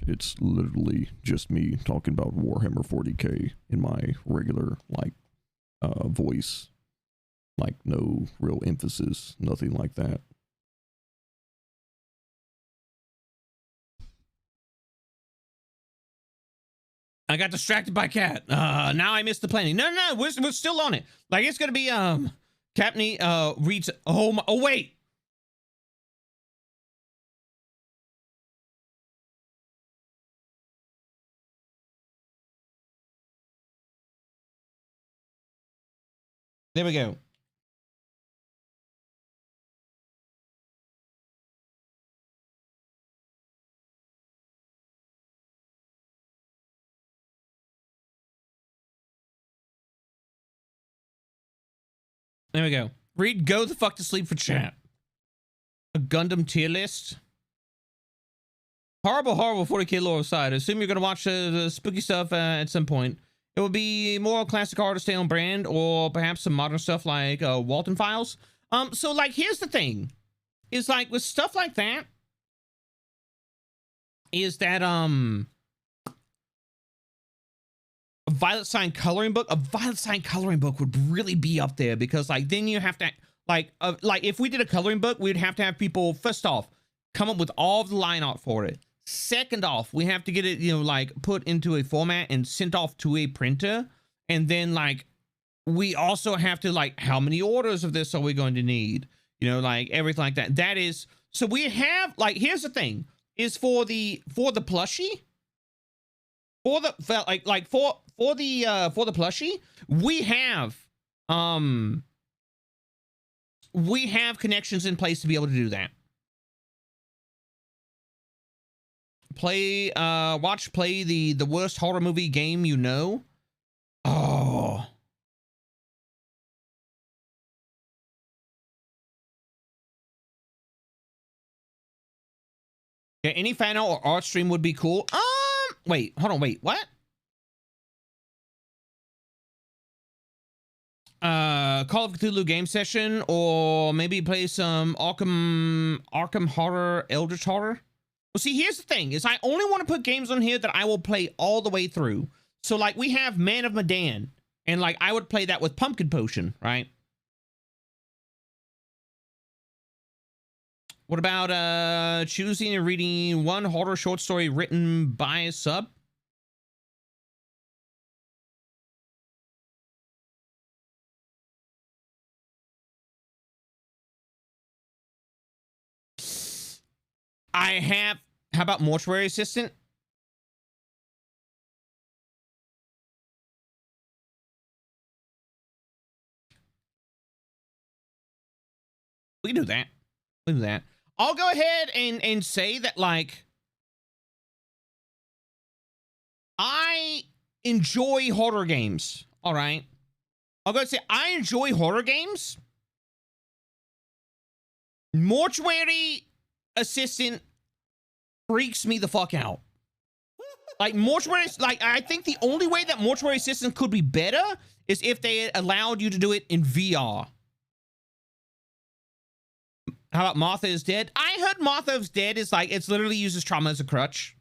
S5: It's literally just me talking about Warhammer 40k in my regular like voice, like no real emphasis, nothing like that.
S1: I got distracted by Cat. Now I missed the planning. No, we're still on it. Like, it's gonna be Capney reads. Oh wait. There we go. There we go. Read go the fuck to sleep for chat. A Gundam tier list. Horrible 40k lore aside. Assume you're gonna watch the spooky stuff at some point. It will be more classic art to stay on brand, or perhaps some modern stuff like Walton Files. So like, here's the thing. Is like with stuff like that, is that a Violet Sign coloring book. A Violet Sign coloring book would really be up there, because like then you have to like if we did a coloring book, we'd have to have people first off come up with all of the line art for it. Second off, we have to get it, you know, like put into a format and sent off to a printer. And then like we also have to like, how many orders of this are we going to need? You know, like everything like that. That is, so we have like, here's the thing, is for the plushie, for the plushie, we have connections in place to be able to do that. Play the worst horror movie game, you know. Oh, yeah, any fan art or art stream would be cool. Wait, hold on, wait, what? Call of Cthulhu game session, or maybe play some Arkham Horror, Eldritch Horror. Well, see, here's the thing, is I only want to put games on here that I will play all the way through. So like we have Man of Medan, and like I would play that with Pumpkin Potion, right? What about choosing and reading one horror short story written by a sub? I have, how about mortuary assistant? We can do that. We can do that. I'll go ahead and say that, like, I enjoy horror games. All right. I'll go and say I enjoy horror games. Mortuary assistant freaks me the fuck out. Like, mortuary, like, I think the only way that mortuary assistant could be better is if they allowed you to do it in VR. How about Martha is Dead? I heard Martha is Dead is like, it's literally uses trauma as a crutch.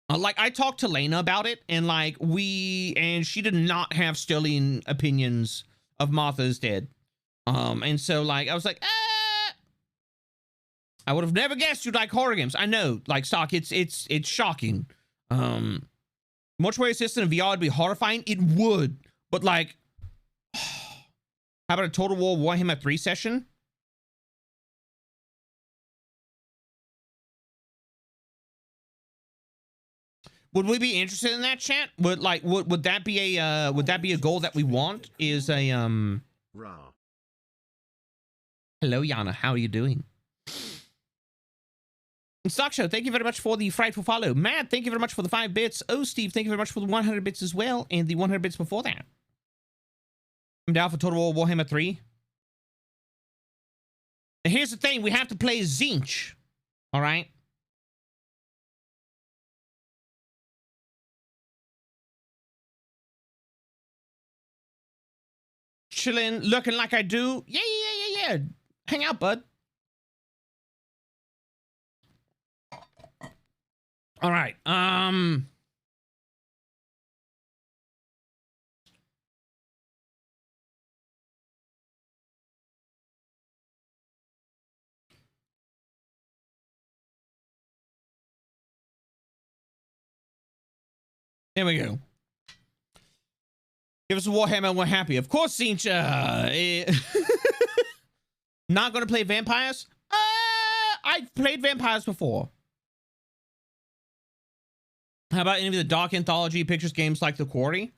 S1: Like, I talked to Lena about it, and like, and she did not have sterling opinions of Martha is Dead. And so like, I was like, I would have never guessed you'd like horror games. I know, like, Stock, it's shocking. Mortuary assistant in VR would be horrifying. It would, but like, how about a Total War Warhammer 3 session? Would we be interested in that, chat? Would that be a goal that we want? Is a
S3: Rah.
S1: Hello, Yana. How are you doing? Stock Show, thank you very much for the frightful follow. Matt, thank you very much for the 5 bits. Oh, Steve, thank you very much for the 100 bits as well, and the 100 bits before that. I'm down for Total War Warhammer 3. And here's the thing, we have to play Zinch. All right? Chilling, looking like I do. Yeah. Hang out, bud. All right. There we go. Give us a Warhammer and we're happy. Of course, Zinch, not gonna play vampires? I've played vampires before. How about any of the Dark Anthology pictures games like The Quarry?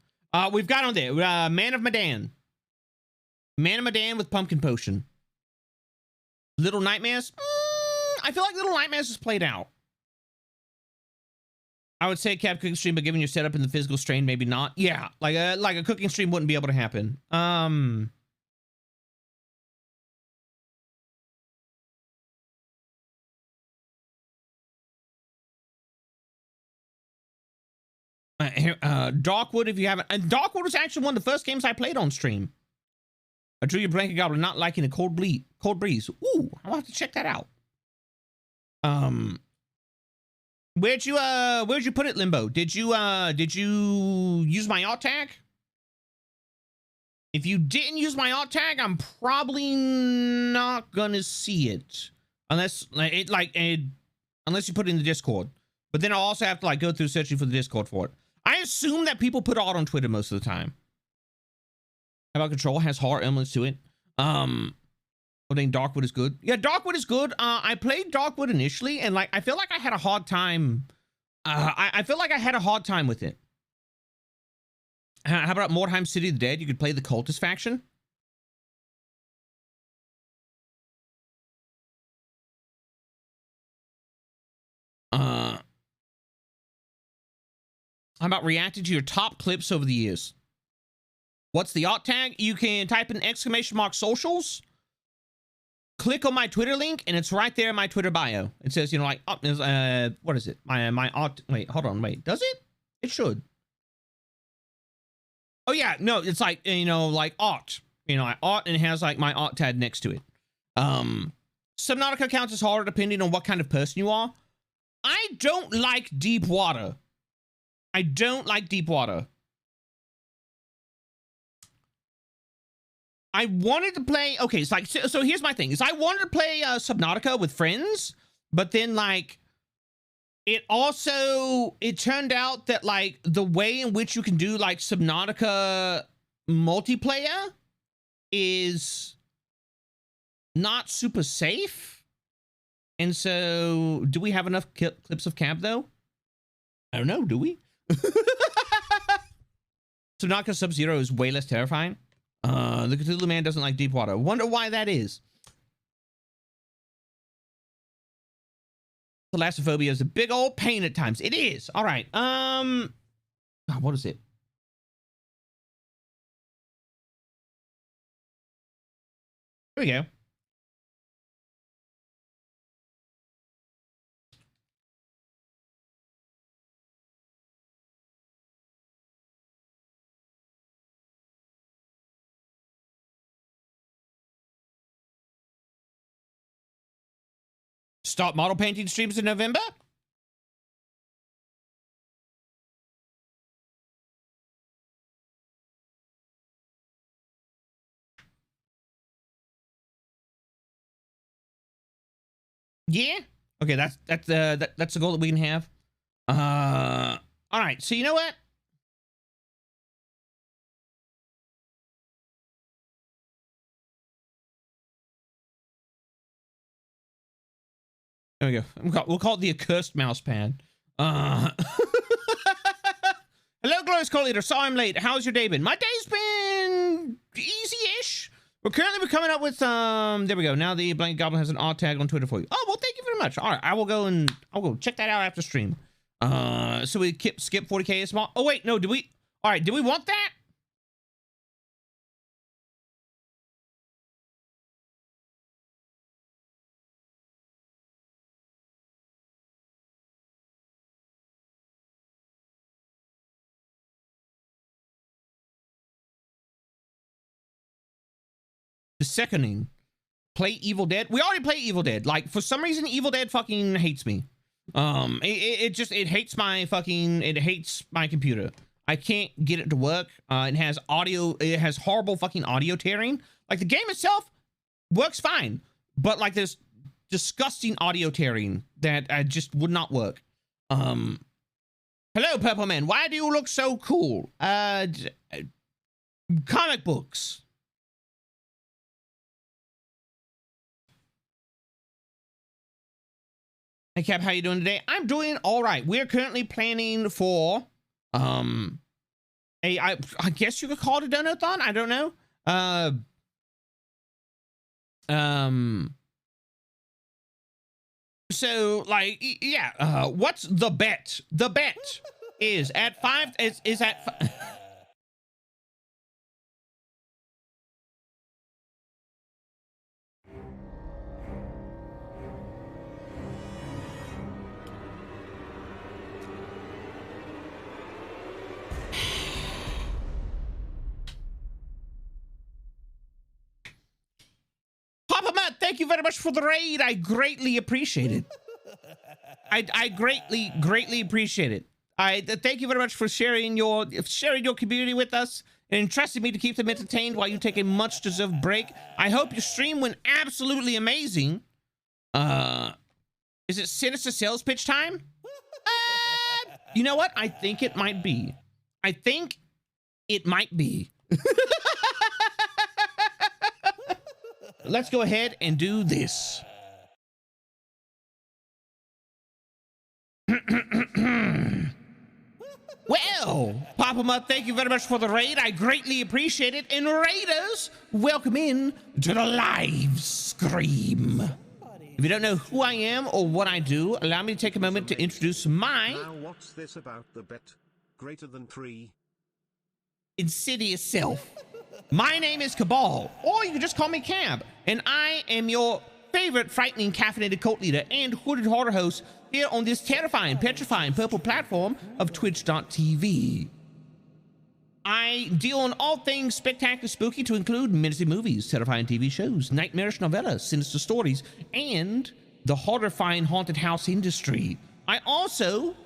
S1: We've got on there. Man of Medan. Man of Medan with Pumpkin Potion. Little Nightmares? I feel like Little Nightmares is played out. I would say Cap cooking stream, but given your setup in the physical strain, maybe not. Yeah, like a cooking stream wouldn't be able to happen. Darkwood, if you haven't. And Darkwood was actually one of the first games I played on stream. I drew your blanket goblin not liking a cold breeze. Ooh, I'll have to check that out. Where'd you put it, Limbo? Did you use my alt tag? If you didn't use my alt tag, I'm probably not gonna see it unless unless you put it in the Discord. But then I'll also have to like go through searching for the Discord for it. I assume that people put alt on Twitter most of the time. How about Control has horror elements to it? I think Darkwood is good. Yeah, Darkwood is good. I played Darkwood initially, and like I feel like I had a hard time. I feel like I had a hard time with it. How about Mordheim City of the Dead? You could play the Cultist faction. How about reacting to your top clips over the years? What's the alt tag? You can type in !socials. Click on my Twitter link, and it's right there in my Twitter bio. It says, you know, like, what is it? My alt. Wait, hold on. Wait, does it? It should. Oh yeah, no, it's like, you know, like art. You know, like art, and it has like my art tag next to it. Subnautica counts as horror depending on what kind of person you are. I don't like deep water. I don't like deep water. I wanted to play, okay, it's like, so here's my thing, is I wanted to play Subnautica with friends, but then like, it turned out that like, the way in which you can do like Subnautica multiplayer is not super safe. And so, do we have enough clips of Cab, though? I don't know, do we? So not because Sub-Zero is way less terrifying. The Cthulhu Man doesn't like deep water. Wonder why that is. Thalassophobia is a big old pain at times. It is. All right. God, what is it? Here we go. Start model painting streams in November? Yeah. Okay, that's the goal that we can have. All right. So you know what? There we go. We'll call it the accursed mouse pad. Hello, Glorious Call Leader. Saw I'm late. How's your day been? My day's been easy-ish. We're coming up with there we go. Now the Blank Goblin has an odd tag on Twitter for you. Oh, well, thank you very much. All right, I'll go check that out after stream. So we skip 40K as small. Oh wait, no, do we? All right, do we want that? The seconding. Play Evil Dead. We already play Evil Dead. Like, for some reason, Evil Dead fucking hates me. It hates my fucking, it hates my computer. I can't get it to work. It has horrible fucking audio tearing. Like, the game itself works fine, but like there's disgusting audio tearing that just would not work. Hello, Purple Man. Why do you look so cool? Comic books. Hey Cap, how you doing today? I'm doing all right. We're currently planning for I guess you could call it a donathon. I don't know. So like, yeah. What's the bet? The bet is at is at. Papa Matt, thank you very much for the raid. I greatly appreciate it. I greatly appreciate it. Thank you very much for sharing your community with us and entrusting me to keep them entertained while you take a much deserved break. I hope your stream went absolutely amazing. Is it sinister sales pitch time? You know what? I think it might be. I think it might be. Let's go ahead and do this. Well, Papa Mutt, thank you very much for the raid. I greatly appreciate it. And raiders, welcome in to the live scream. If you don't know who I am or what I do, allow me to take a moment to introduce my...
S3: Now what's this about the bet? Greater than 3?
S1: Insidious self. My name is Cabal, or you can just call me Cab, and I am your favorite frightening caffeinated cult leader and hooded horror host here on this terrifying, petrifying purple platform of Twitch.tv. I deal on all things spectacular spooky to include menacing movies, terrifying TV shows, nightmarish novellas, sinister stories, and the horrifying haunted house industry. I also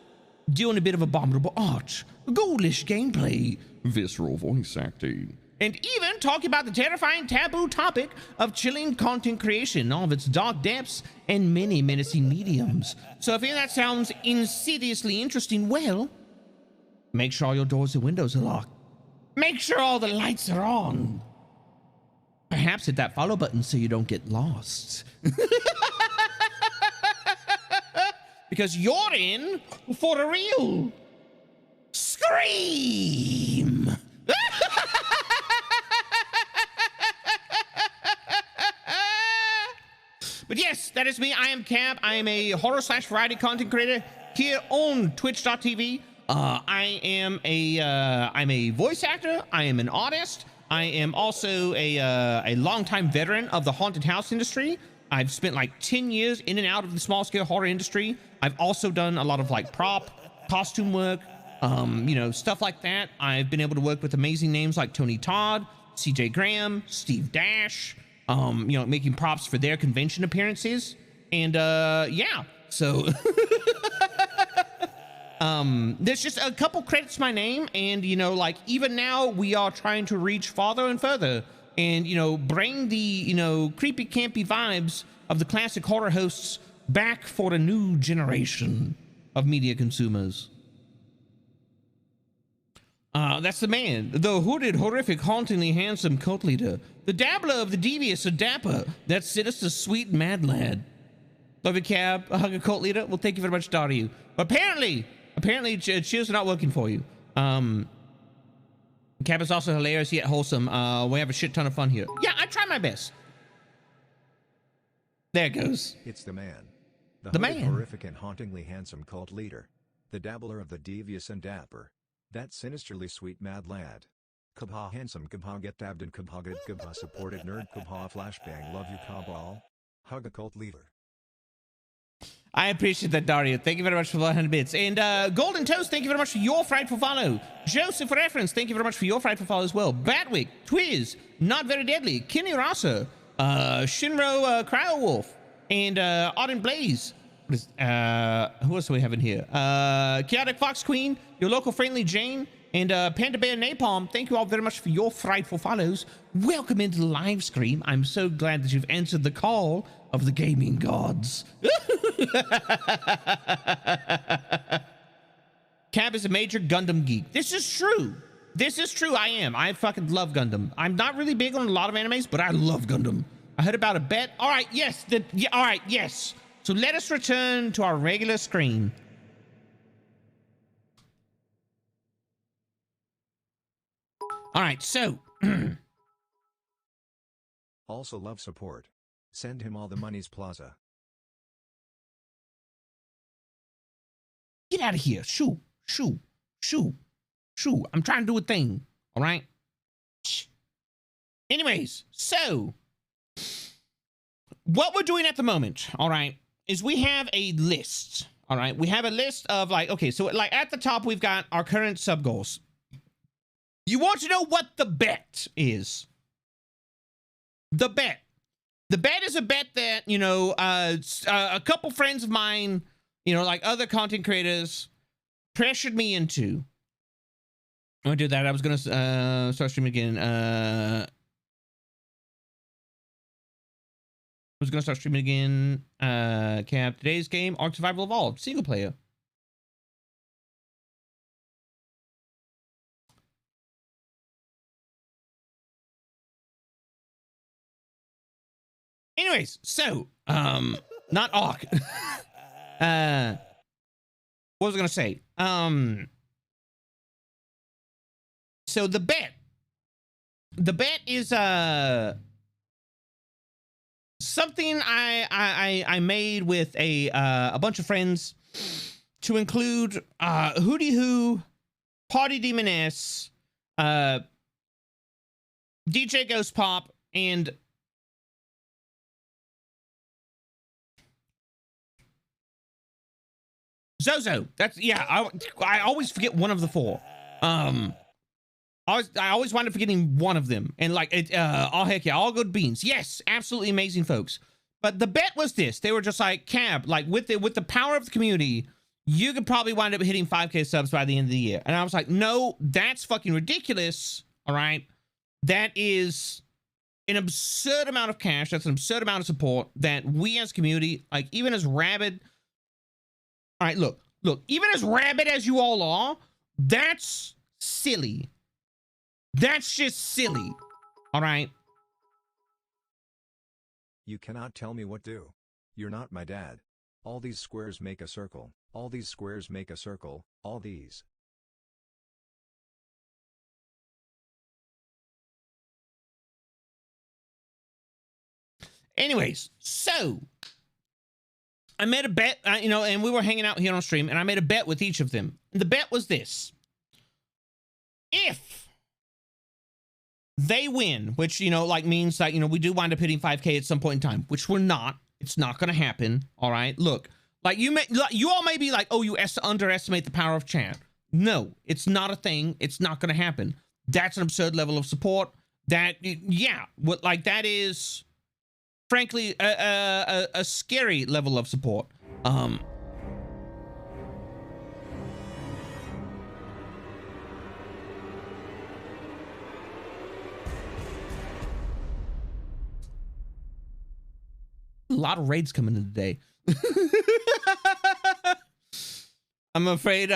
S1: deal in a bit of abominable art, ghoulish gameplay, visceral voice acting, and even talking about the terrifying taboo topic of chilling content creation, all of its dark depths and many menacing mediums. So if any of that sounds insidiously interesting, well, make sure all your doors and windows are locked. Make sure all the lights are on. Perhaps hit that follow button so you don't get lost. because you're in for a real scream. But yes, that is me. I am Cab. I am a horror/variety content creator here on Twitch.tv. I'm a voice actor. I am an artist. I am also a longtime veteran of the haunted house industry. I've spent like 10 years in and out of the small scale horror industry. I've also done a lot of like prop, costume work, you know, stuff like that. I've been able to work with amazing names like Tony Todd, CJ Graham, Steve Dash, you know, making props for their convention appearances. And yeah, so there's just a couple credits to my name, and you know, like even now we are trying to reach farther and further and, you know, bring the, you know, creepy campy vibes of the classic horror hosts back for a new generation of media consumers. That's the man, the hooded, horrific, hauntingly handsome cult leader, the dabbler of the devious and dapper, that sinister, sweet, mad lad. Love you, Cab. A hug, a cult leader. Well, thank you very much, Dario. Apparently, cheers are not working for you. Cab is also hilarious yet wholesome. We have a shit ton of fun here. Yeah, I try my best. There it goes.
S4: It's the man.
S1: The man.
S4: Horrific and hauntingly handsome cult leader. The dabbler of the devious and dapper. That sinisterly sweet mad lad. Kabha handsome, Kabha get dabbed, and Kabha good, Kabha supported nerd, Kabha flashbang, love you Kabal. Hug a cult leader.
S1: I appreciate that, Dario. Thank you very much for the 100 bits. And Golden Toast, thank you very much for your frightful follow. Joseph Reference, thank you very much for your frightful follow as well. Batwick, Twiz, Not Very Deadly, Kenny Rasa, Shinro Cryowolf, and Auden Blaze. Who else do we have in here? Chaotic Fox Queen, your local friendly Jane, and Panda Bear Napalm. Thank you all very much for your frightful follows. Welcome into the live stream. I'm so glad that you've answered the call of the gaming gods. Cab is a major Gundam geek. This is true. This is true. I am. I fucking love Gundam. I'm not really big on a lot of animes, but I love Gundam. I heard about a bet. All right. Yes. All right. Yes. So let us return to our regular screen. All right. So.
S4: Also love support. Send him all the monies plaza.
S1: Get out of here. Shoo. Shoo. Shoo. Shoo. I'm trying to do a thing. All right. Anyways, so what we're doing at the moment, all right, is we have a list. All right. We have a list of like, okay, so like at the top, we've got our current sub goals. You want to know what the bet is? The bet. The bet is a bet that, you know, a couple friends of mine, you know, like other content creators pressured me into. I'm gonna do that. I was gonna start streaming again. I was gonna start streaming again. Cap, today's game, Ark Survival Evolved, single player. Anyways, so not Ark. What was I gonna say? So the bet is something I made with a bunch of friends to include Hootie Who, Party Demon S, DJ Ghost Pop, and Zozo. That's, yeah, I always forget one of the four. I always wind up forgetting one of them. And like, oh heck yeah, all good beans. Yes, absolutely amazing folks. But the bet was this. They were just like, Cab, like with the power of the community, you could probably wind up hitting 5K subs by the end of the year. And I was like, no, that's fucking ridiculous. All right. That is an absurd amount of cash. That's an absurd amount of support that we as community, like even as rabid. All right, look, even as rabid as you all are, that's silly. That's just silly. All right.
S4: You cannot tell me what to do. You're not my dad. All these squares make a circle. All these squares make a circle. All these.
S1: Anyways, so I made a bet, you know, and we were hanging out here on stream, and I made a bet with each of them. And the bet was this. If they win, which, you know, like means that, you know, we do wind up hitting 5K at some point in time, which we're not. It's not going to happen. All right. Look, like you all may be like, oh, you underestimate the power of chat. No, it's not a thing. It's not going to happen. That's an absurd level of support. That, yeah, what like that is, frankly, a scary level of support. A lot of raids coming in today. I'm afraid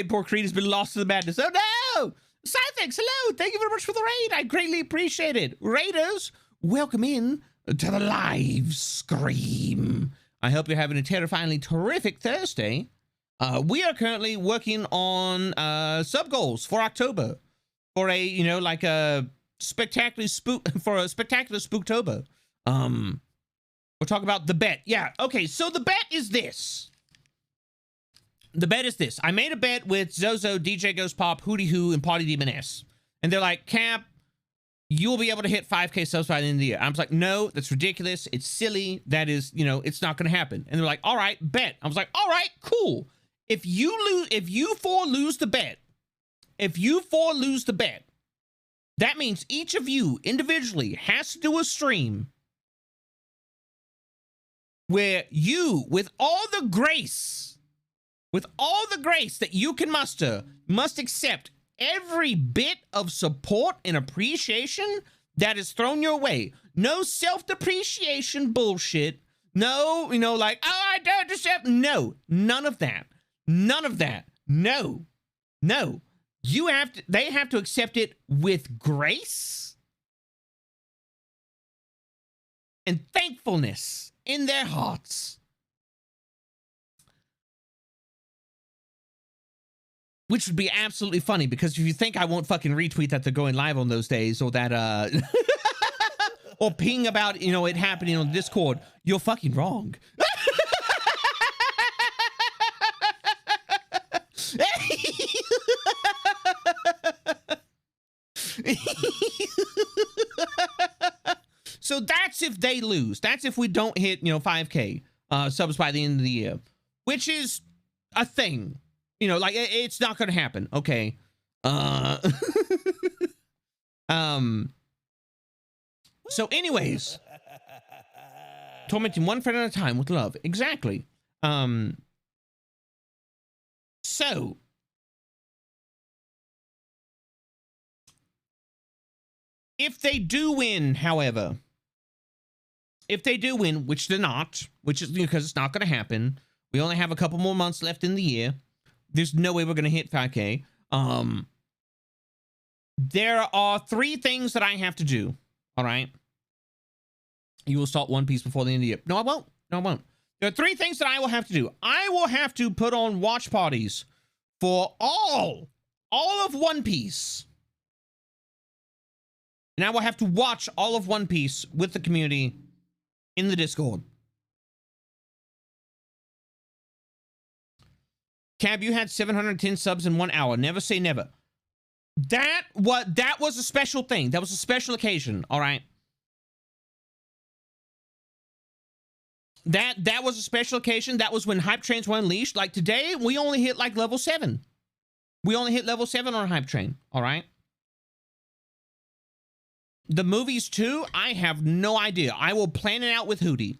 S1: poor Creed has been lost to the madness. Oh no! Cythex, hello! Thank you very much for the raid. I greatly appreciate it. Raiders, welcome in to the live scream. I hope you're having a terrifyingly terrific Thursday. We are currently working on sub goals for October for a, you know, like a spectacular Spooktober. We'll talk about the bet. Yeah, okay, so the bet is this. The bet is this. I made a bet with Zozo, DJ Ghost Pop, Hootie Hoo, and Potty Demon S. And they're like, Cap, you'll be able to hit 5K subs by the end of the year. I was like, no, that's ridiculous. It's silly. That is, you know, it's not going to happen. And they're like, all right, bet. I was like, all right, cool. If you four lose the bet, that means each of you individually has to do a stream where you, with all the grace that you can muster, must accept every bit of support and appreciation that is thrown your way. No self-depreciation bullshit. No, you know, like, oh, I don't deserve. No, none of that. None of that. No, no. They have to accept it with grace and thankfulness in their hearts. Which would be absolutely funny, because if you think I won't fucking retweet that they're going live on those days, or that, or ping about, you know, it happening on Discord, you're fucking wrong. So that's if they lose. That's if we don't hit, you know, 5K subs by the end of the year, which is a thing. You know, like, it's not going to happen. Okay. So anyways, tormenting one friend at a time with love. Exactly. So if they do win, however, if they do win, which they're not, which is because it's not going to happen. We only have a couple more months left in the year. There's no way we're going to hit 5K. There are 3 things that I have to do. All right. You will start One Piece before the end of the year. No, I won't. No, I won't. There are 3 things that I will have to do. I will have to put on watch parties for all of One Piece. And I will have to watch all of One Piece with the community in the Discord. Cab, you had 710 subs in 1 hour. Never say never. That was a special thing. That was a special occasion. All right. That was a special occasion. That was when hype trains were unleashed. Like today, we only hit like level 7. We only hit level 7 on hype train. All right. The movies too, I have no idea. I will plan it out with Hootie.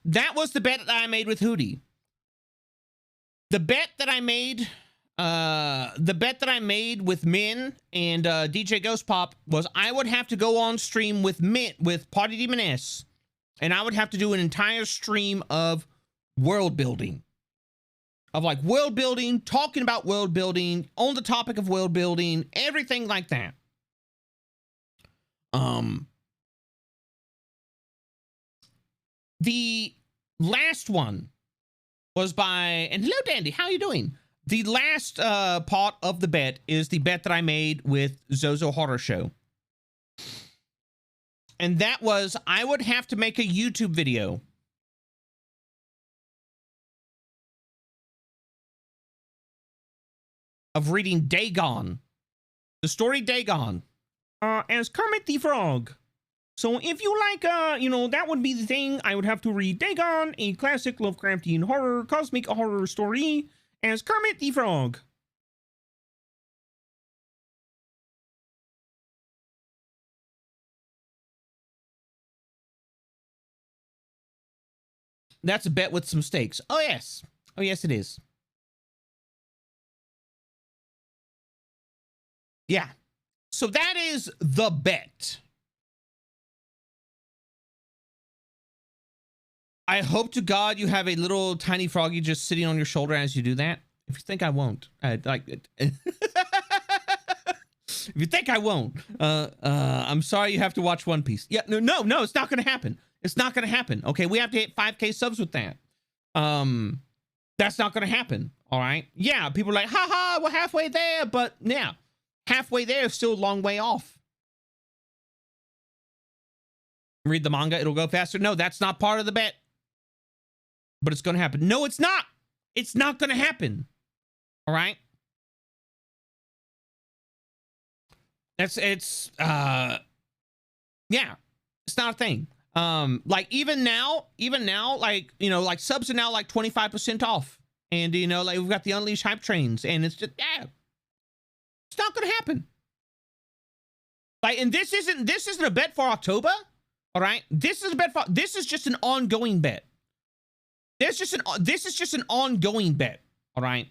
S1: That was the bet that I made with Hootie. The bet that I made with Min and DJ Ghost Pop was I would have to go on stream with Party Demon S, and I would have to do an entire stream of world building. Of like world building, talking about world building, on the topic of world building, everything like that. last one was by, and hello Dandy, how are you doing? The last part of the bet is the bet that I made with Zozo Horror Show. And that was, I would have to make a YouTube video of reading Dagon, the story Dagon, as Kermit the Frog. So if you like, you know, that would be the thing. I would have to read Dagon, a classic Lovecraftian horror, cosmic horror story, as Kermit the Frog. That's a bet with some stakes. Oh, yes. Oh, yes, it is. Yeah. So that is the bet. I hope to God you have a little tiny froggy just sitting on your shoulder as you do that. If you think I won't, like it. If you think I won't, I'm sorry you have to watch One Piece. Yeah, no, it's not going to happen. It's not going to happen. Okay, we have to hit 5K subs with that. That's not going to happen. All right. Yeah, people are like, haha, we're halfway there, but yeah, halfway there is still a long way off. Read the manga, it'll go faster. No, that's not part of the bet. But it's going to happen. No, it's not. It's not going to happen. All right. Yeah, it's not a thing. Like even now, like, you know, like subs are now like 25% off. And, you know, like we've got the Unleashed hype trains and it's just, yeah, it's not going to happen. Like, and this isn't a bet for October. All right. This is a bet for, this is just an ongoing bet. This is just an ongoing bet. All right.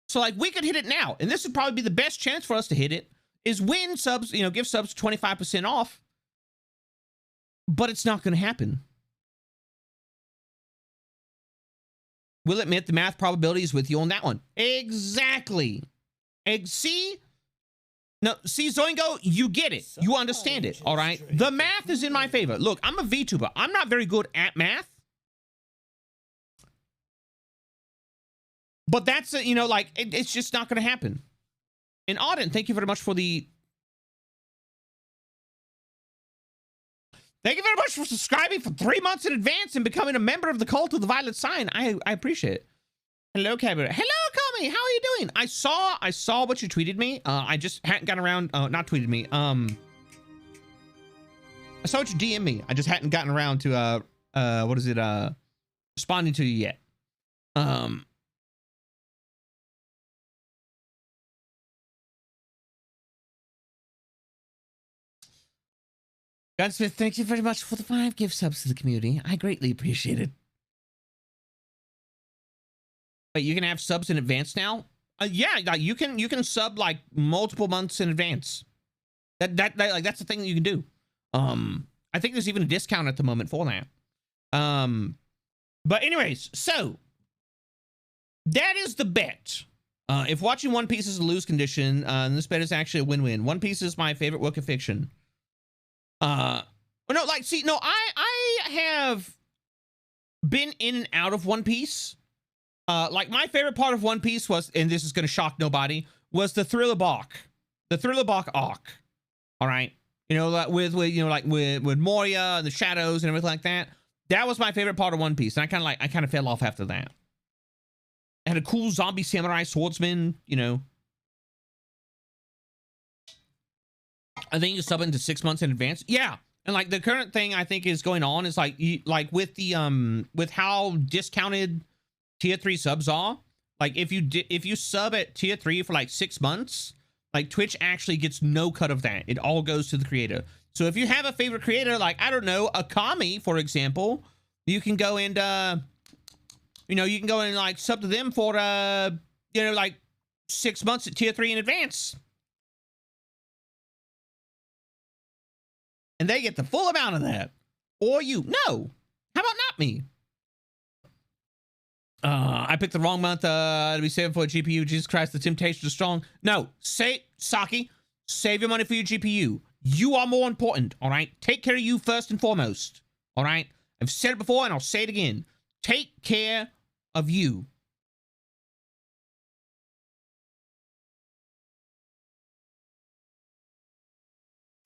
S1: So like we could hit it now. And this would probably be the best chance for us to hit it is when subs, you know, give subs 25% off. But it's not going to happen. We'll admit the math probability is with you on that one. Exactly. See? No, see, Zoingo, you get it. You understand it, all right? The math is in my favor. Look, I'm a VTuber. I'm not very good at math. But that's, you know, like, it's just not going to happen. And Auden, thank you very much for the... Thank you very much for subscribing for 3 months in advance and becoming a member of the Cult of the Violet Sign. I appreciate it. Hello, Cabot. Hello, Kami. How are you doing? I saw what you tweeted me. I just hadn't gotten around. Not tweeted me. I saw what you DM me. I just hadn't gotten around to what is it? Responding to you yet. Gunsmith, thank you very much for the 5 gift subs to the community. I greatly appreciate it. Wait, you can have subs in advance now? Yeah, like you can sub like multiple months in advance. That like that's the thing that you can do. I think there's even a discount at the moment for that. But anyways, so that is the bet. If watching One Piece is a lose condition, this bet is actually a win-win. One Piece is my favorite work of fiction. No, like, see, no, I have been in and out of One Piece. Like my favorite part of One Piece was, and this is going to shock nobody, was the Thriller Bark arc. All right. You know, like with Moria and the shadows and everything like that. That was my favorite part of One Piece. And I kind of fell off after that. I had a cool zombie samurai swordsman, you know. I think you sub into 6 months in advance. Yeah. And like the current thing I think is going on is like with the with how discounted tier 3 subs are, like if you sub at tier 3 for like 6 months, like Twitch actually gets no cut of that. It all goes to the creator. So if you have a favorite creator, like, I don't know, Akami, for example, you can go and you know, you can go and like sub to them for you know, like 6 months at tier 3 in advance. And they get the full amount of that. Or you. No. How about not me? I picked the wrong month to be saving for a GPU. Jesus Christ, the temptation is strong. No. Saki, save your money for your GPU. You are more important, all right? Take care of you first and foremost, all right? I've said it before and I'll say it again. Take care of you.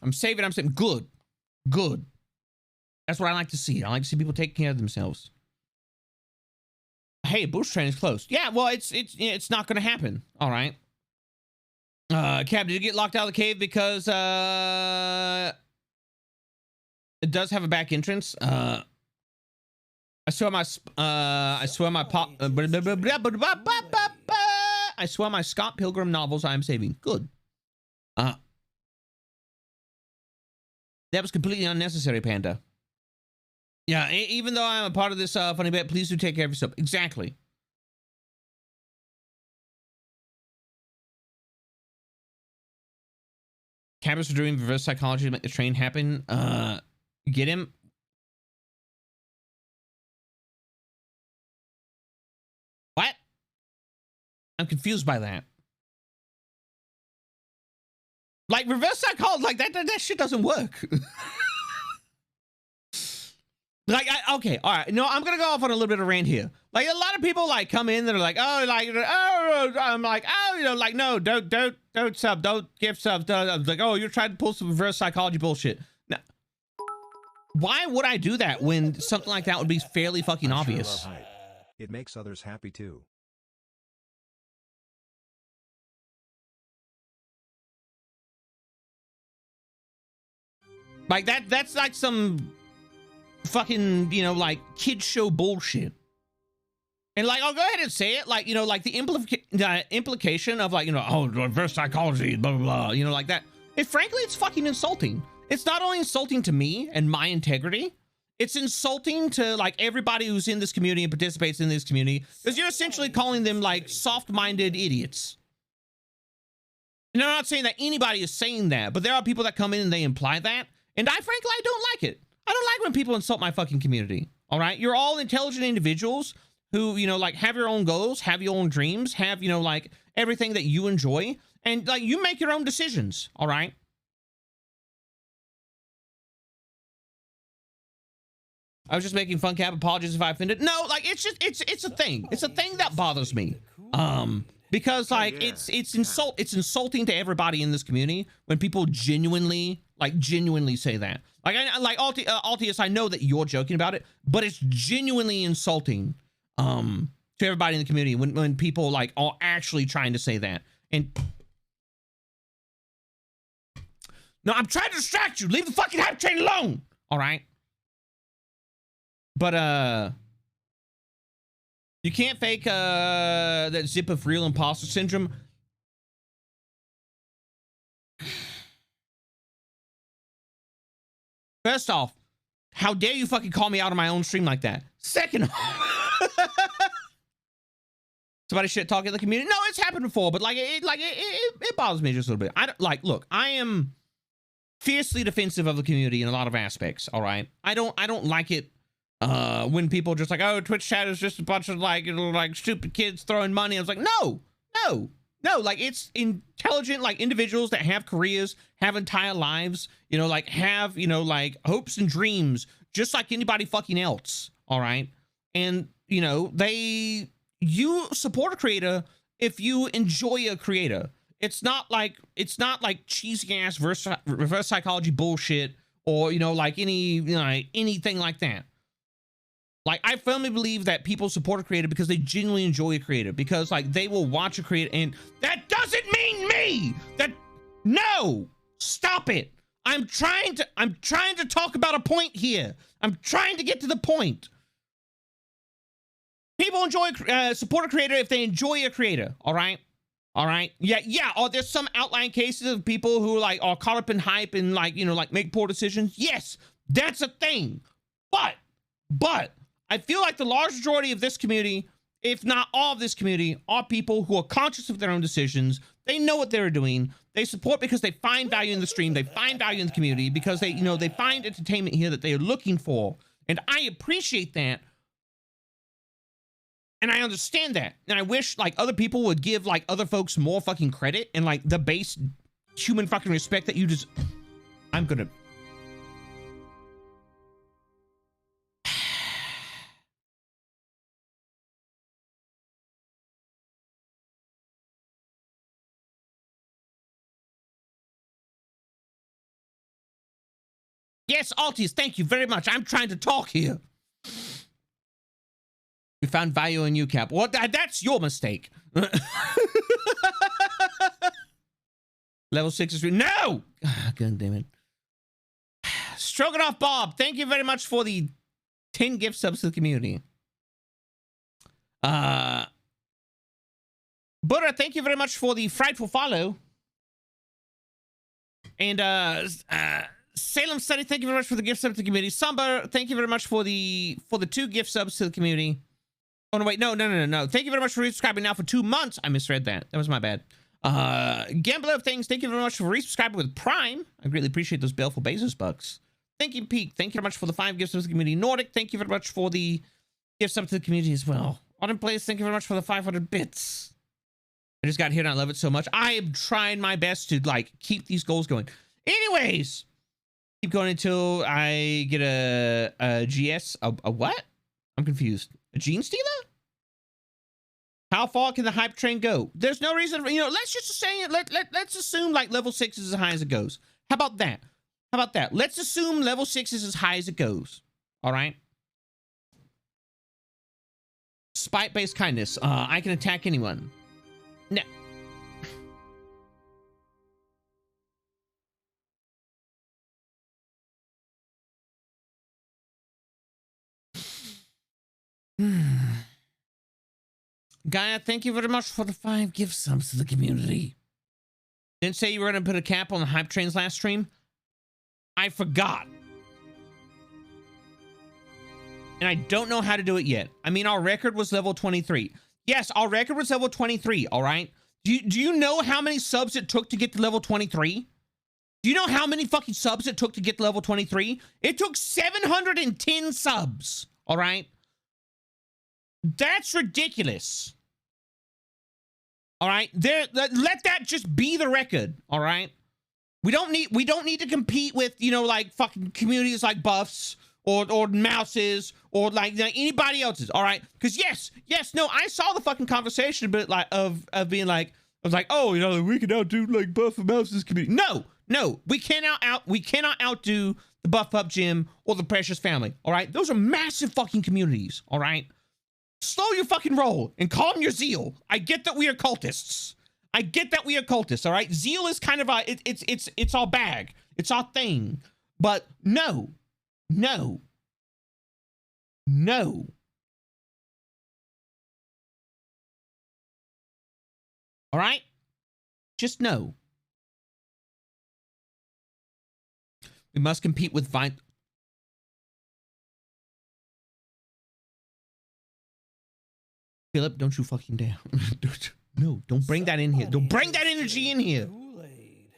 S1: I'm saying good. Good. That's what I like to see. I like to see people taking care of themselves. Hey, bush train is closed. Yeah, well, it's not going to happen. All right. Cab, did you get locked out of the cave because it does have a back entrance? I swear my Scott Pilgrim novels I am saving. Good. That was completely unnecessary, Panda. Yeah, even though I'm a part of this funny bet, please do take care of yourself. Exactly. Cabbers are doing reverse psychology to make the train happen. Get him. What? I'm confused by that. Like reverse psychology, like that shit doesn't work. Like, okay, all right. No, I'm gonna go off on a little bit of rant here. Like, a lot of people like come in that are like, oh, like, oh, I'm like, oh, you know, like, no, don't sub, don't give subs. Like, oh, you're trying to pull some reverse psychology bullshit. Now, why would I do that when something like that would be fairly fucking obvious?
S4: Sure love hype. It makes others happy too.
S1: Like that's like some fucking, you know, like kids show bullshit. And like, I'll go ahead and say it, like, you know, like the implication of like, you know, oh, reverse psychology, blah, blah, blah, you know, like that. And frankly, it's fucking insulting. It's not only insulting to me and my integrity, it's insulting to like everybody who's in this community and participates in this community, because you're essentially calling them like soft-minded idiots. And I'm not saying that anybody is saying that, but there are people that come in and they imply that. And I frankly, I don't like it. I don't like when people insult my fucking community. All right. You're all intelligent individuals who, you know, like have your own goals, have your own dreams, have, you know, like everything that you enjoy, and like you make your own decisions. All right. I was just making fun, Cap. Apologies if I offended. No, like it's just it's a thing. It's a thing that bothers me. Because like it's insulting to everybody in this community when people genuinely say that. Like Altius, I know that you're joking about it, but it's genuinely insulting to everybody in the community when people like are actually trying to say that. And no, I'm trying to distract you. Leave the fucking hype train alone. All right. But you can't fake that zip of real imposter syndrome. First off, how dare you fucking call me out on my own stream like that? Second off, somebody shit talking in the community. No, it's happened before, but like it bothers me just a little bit. I don't like. Look, I am fiercely defensive of the community in a lot of aspects. All right, I don't like it when people are just like, oh, Twitch chat is just a bunch of like, you know, like stupid kids throwing money. I was like, no, like it's intelligent, like individuals that have careers, have entire lives, you know, like have, you know, like hopes and dreams, just like anybody fucking else. All right. And, you know, you support a creator if you enjoy a creator. It's not like cheesy ass reverse psychology bullshit or, you know, like anything like that. Like, I firmly believe that people support a creator because they genuinely enjoy a creator, because like they will watch a creator, and that doesn't mean me. No, stop it. I'm trying to talk about a point here. I'm trying to get to the point. People support a creator if they enjoy a creator. All right. Yeah. Oh, there's some outlying cases of people who like are caught up in hype and like, you know, like make poor decisions. Yes, that's a thing. But I feel like the large majority of this community, if not all of this community, are people who are conscious of their own decisions. They know what they're doing. They support because they find value in the stream. They find value in the community because they, you know, they find entertainment here that they are looking for. And I appreciate that. And I understand that. And I wish like other people would give like other folks more fucking credit and like the base human fucking respect that you just, I'm gonna. Yes, Altis, thank you very much. I'm trying to talk here. We found value in you, Cap. Well, that's your mistake. Level 6 is... No! God damn it. Stroganoff Bob, thank you very much for the 10 gift subs to the community. Buddha, thank you very much for the frightful follow. And Salem Study, thank you very much for the gift sub to the community. Samba, thank you very much for the 2 gift subs to the community. Oh, no, wait, no. Thank you very much for resubscribing now for 2 months. I misread that. That was my bad. Gambler of Things, thank you very much for resubscribing with Prime. I greatly appreciate those baleful Bezos bucks. Thank you, Peak. Thank you very much for the 5 gifts to the community. Nordic, thank you very much for the gifts up to the community as well. Autumn Place, thank you very much for the 500 bits. I just got here and I love it so much. I am trying my best to, like, keep these goals going. Anyways, keep going until I get a GS. A what? I'm confused. A Gene Stealer? How far can the hype train go? There's no reason, let's just say, let's assume like level 6 is as high as it goes. How about that? How about that? Let's assume level 6 is as high as it goes. All right. Spite-based kindness. I can attack anyone. No. Gaia, thank you very much for the 5 gift subs to the community. Didn't say you were going to put a cap on the hype trains last stream. I forgot. And I don't know how to do it yet. I mean, our record was level 23. Yes, our record was level 23, all right? Do you know how many subs it took to get to level 23? Do you know how many fucking subs it took to get to level 23? It took 710 subs, all right? That's ridiculous. All right, let that just be the record. All right, we don't need to compete with like fucking communities like Buffs or Mouses or like anybody else's. All right, because yes, no, I saw the fucking conversation, but like of being like, I was like, oh, we can outdo like Buff and Mouse's community. No, we cannot outdo the Buff Up Gym or the Precious Family. All right, those are massive fucking communities. All right. Slow your fucking roll and calm your zeal. I get that we are cultists. All right. Zeal is kind of it's our bag. It's our thing. But no. All right. Just no. We must compete with Vine. Philip, don't you fucking dare. Don't bring that in here. Don't bring that energy in here.
S2: Kool-Aid.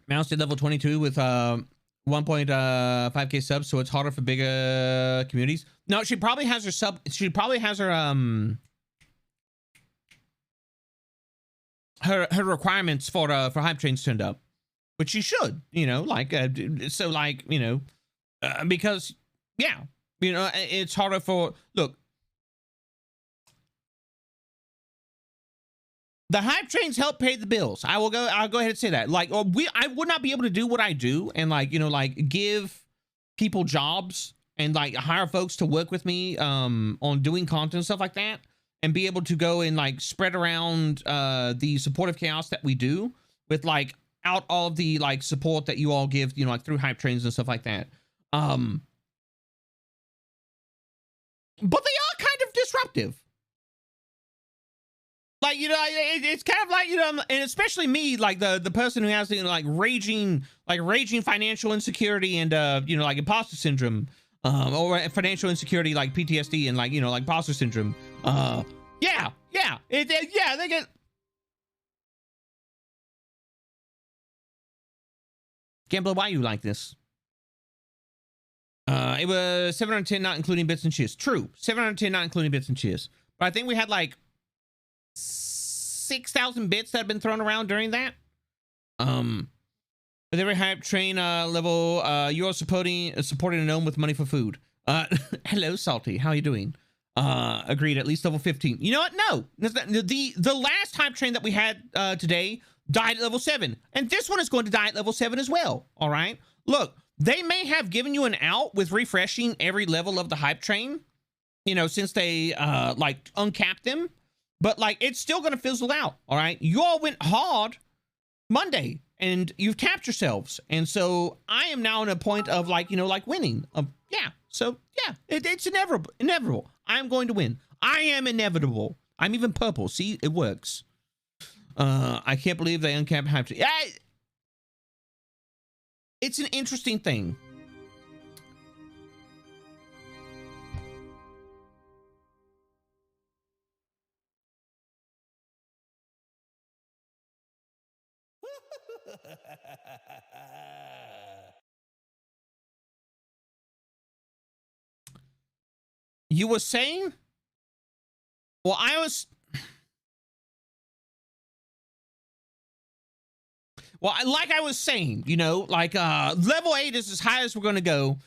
S1: Mouse did level 22 with 1.5k subs, so it's harder for bigger communities. No, she probably has her her requirements for hype trains turned up, which she should, because yeah, it's harder for, look, the hype trains help pay the bills. I'll go ahead and say that. Like, I would not be able to do what I do and give people jobs and hire folks to work with me on doing content and stuff like that, and be able to go and spread around the supportive chaos that we do with out all of the support that you all give, through hype trains and stuff like that. But they are kind of disruptive. It's kind of and especially me, the person who has raging financial insecurity and imposter syndrome, or financial insecurity PTSD and imposter syndrome. Yeah, they get. Gambler, why you like this? It was 710, not including bits and cheers. True, 710, not including bits and cheers. But I think we had 6,000 bits that have been thrown around during that. With every hype train level, you are supporting a gnome with money for food. Hello, Salty. How are you doing? Agreed. At least level 15. You know what? No. The last hype train that we had today died at level 7. And this one is going to die at level 7 as well. All right? Look, they may have given you an out with refreshing every level of the hype train, you know, since they like uncapped them. But like, it's still going to fizzle out. All right? You all went hard Monday and you've tapped yourselves. And so I am now in a point of like, you know, like winning. Yeah. So yeah, it's inevitable. I'm going to win. I am inevitable. I'm even purple. See, it works. I can't believe they uncapped hype. Yeah, it's an interesting thing. You were saying? Well, I was... Well, like I was saying, you know, like level 8 is as high as we're going to go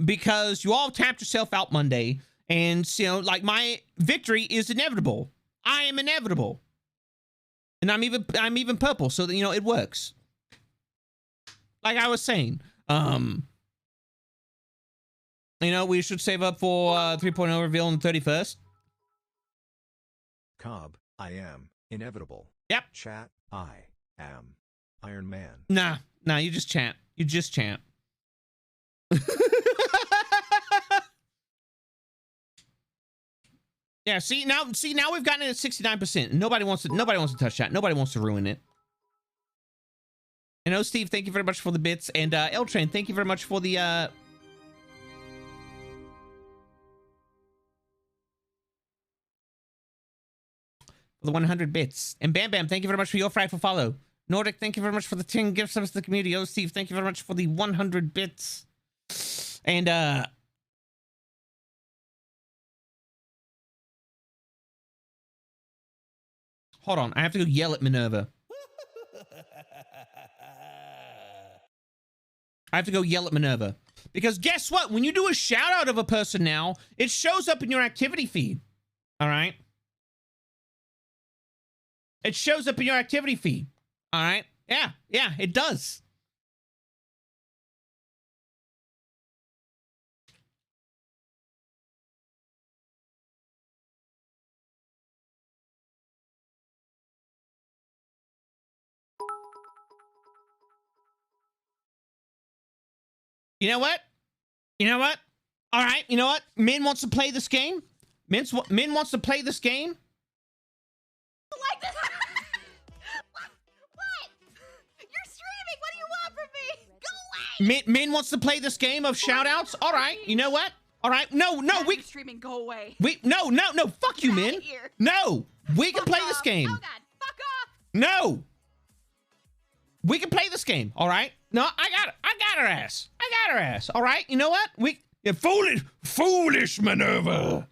S1: because you all tapped yourself out Monday. And, you know, like my victory is inevitable. I am inevitable. And I'm even purple. So, that, you know, it works. Like I was saying, you know, we should save up for 3.0 reveal on the 31st.
S4: Cobb, I am inevitable.
S1: Yep.
S4: Chat, I am Iron Man.
S1: Nah, you just chant. You just chant. Yeah, see now we've gotten it at 69%. Nobody wants to touch that. Nobody wants to ruin it. And oh, Steve, thank you very much for the bits. And L Train, thank you very much for the for the 100 bits. And Bam Bam, thank you very much for your frightful follow. Nordic, thank you very much for the 10 gift subs to the community. Oh, Steve, thank you very much for the 100 bits. And hold on, I have to go yell at Minerva. I have to go yell at Minerva. Because guess what? When you do a shout out of a person now, it shows up in your activity feed. All right? It shows up in your activity feed. All right? Yeah, it does. You know what? All right, you know what? Min wants to play this game. Min wants to play this game.
S6: Like this? What? You're streaming. What do you want from me? Go away.
S1: Min wants to play this game of shoutouts. All right, you know what? All right, no,
S6: You're streaming. Go away.
S1: No. Fuck you, Min. No, we can play this game.
S6: Oh God, fuck off.
S1: No, we can play this game. All right. No, I got her ass. All right. You know what? Foolish Minerva.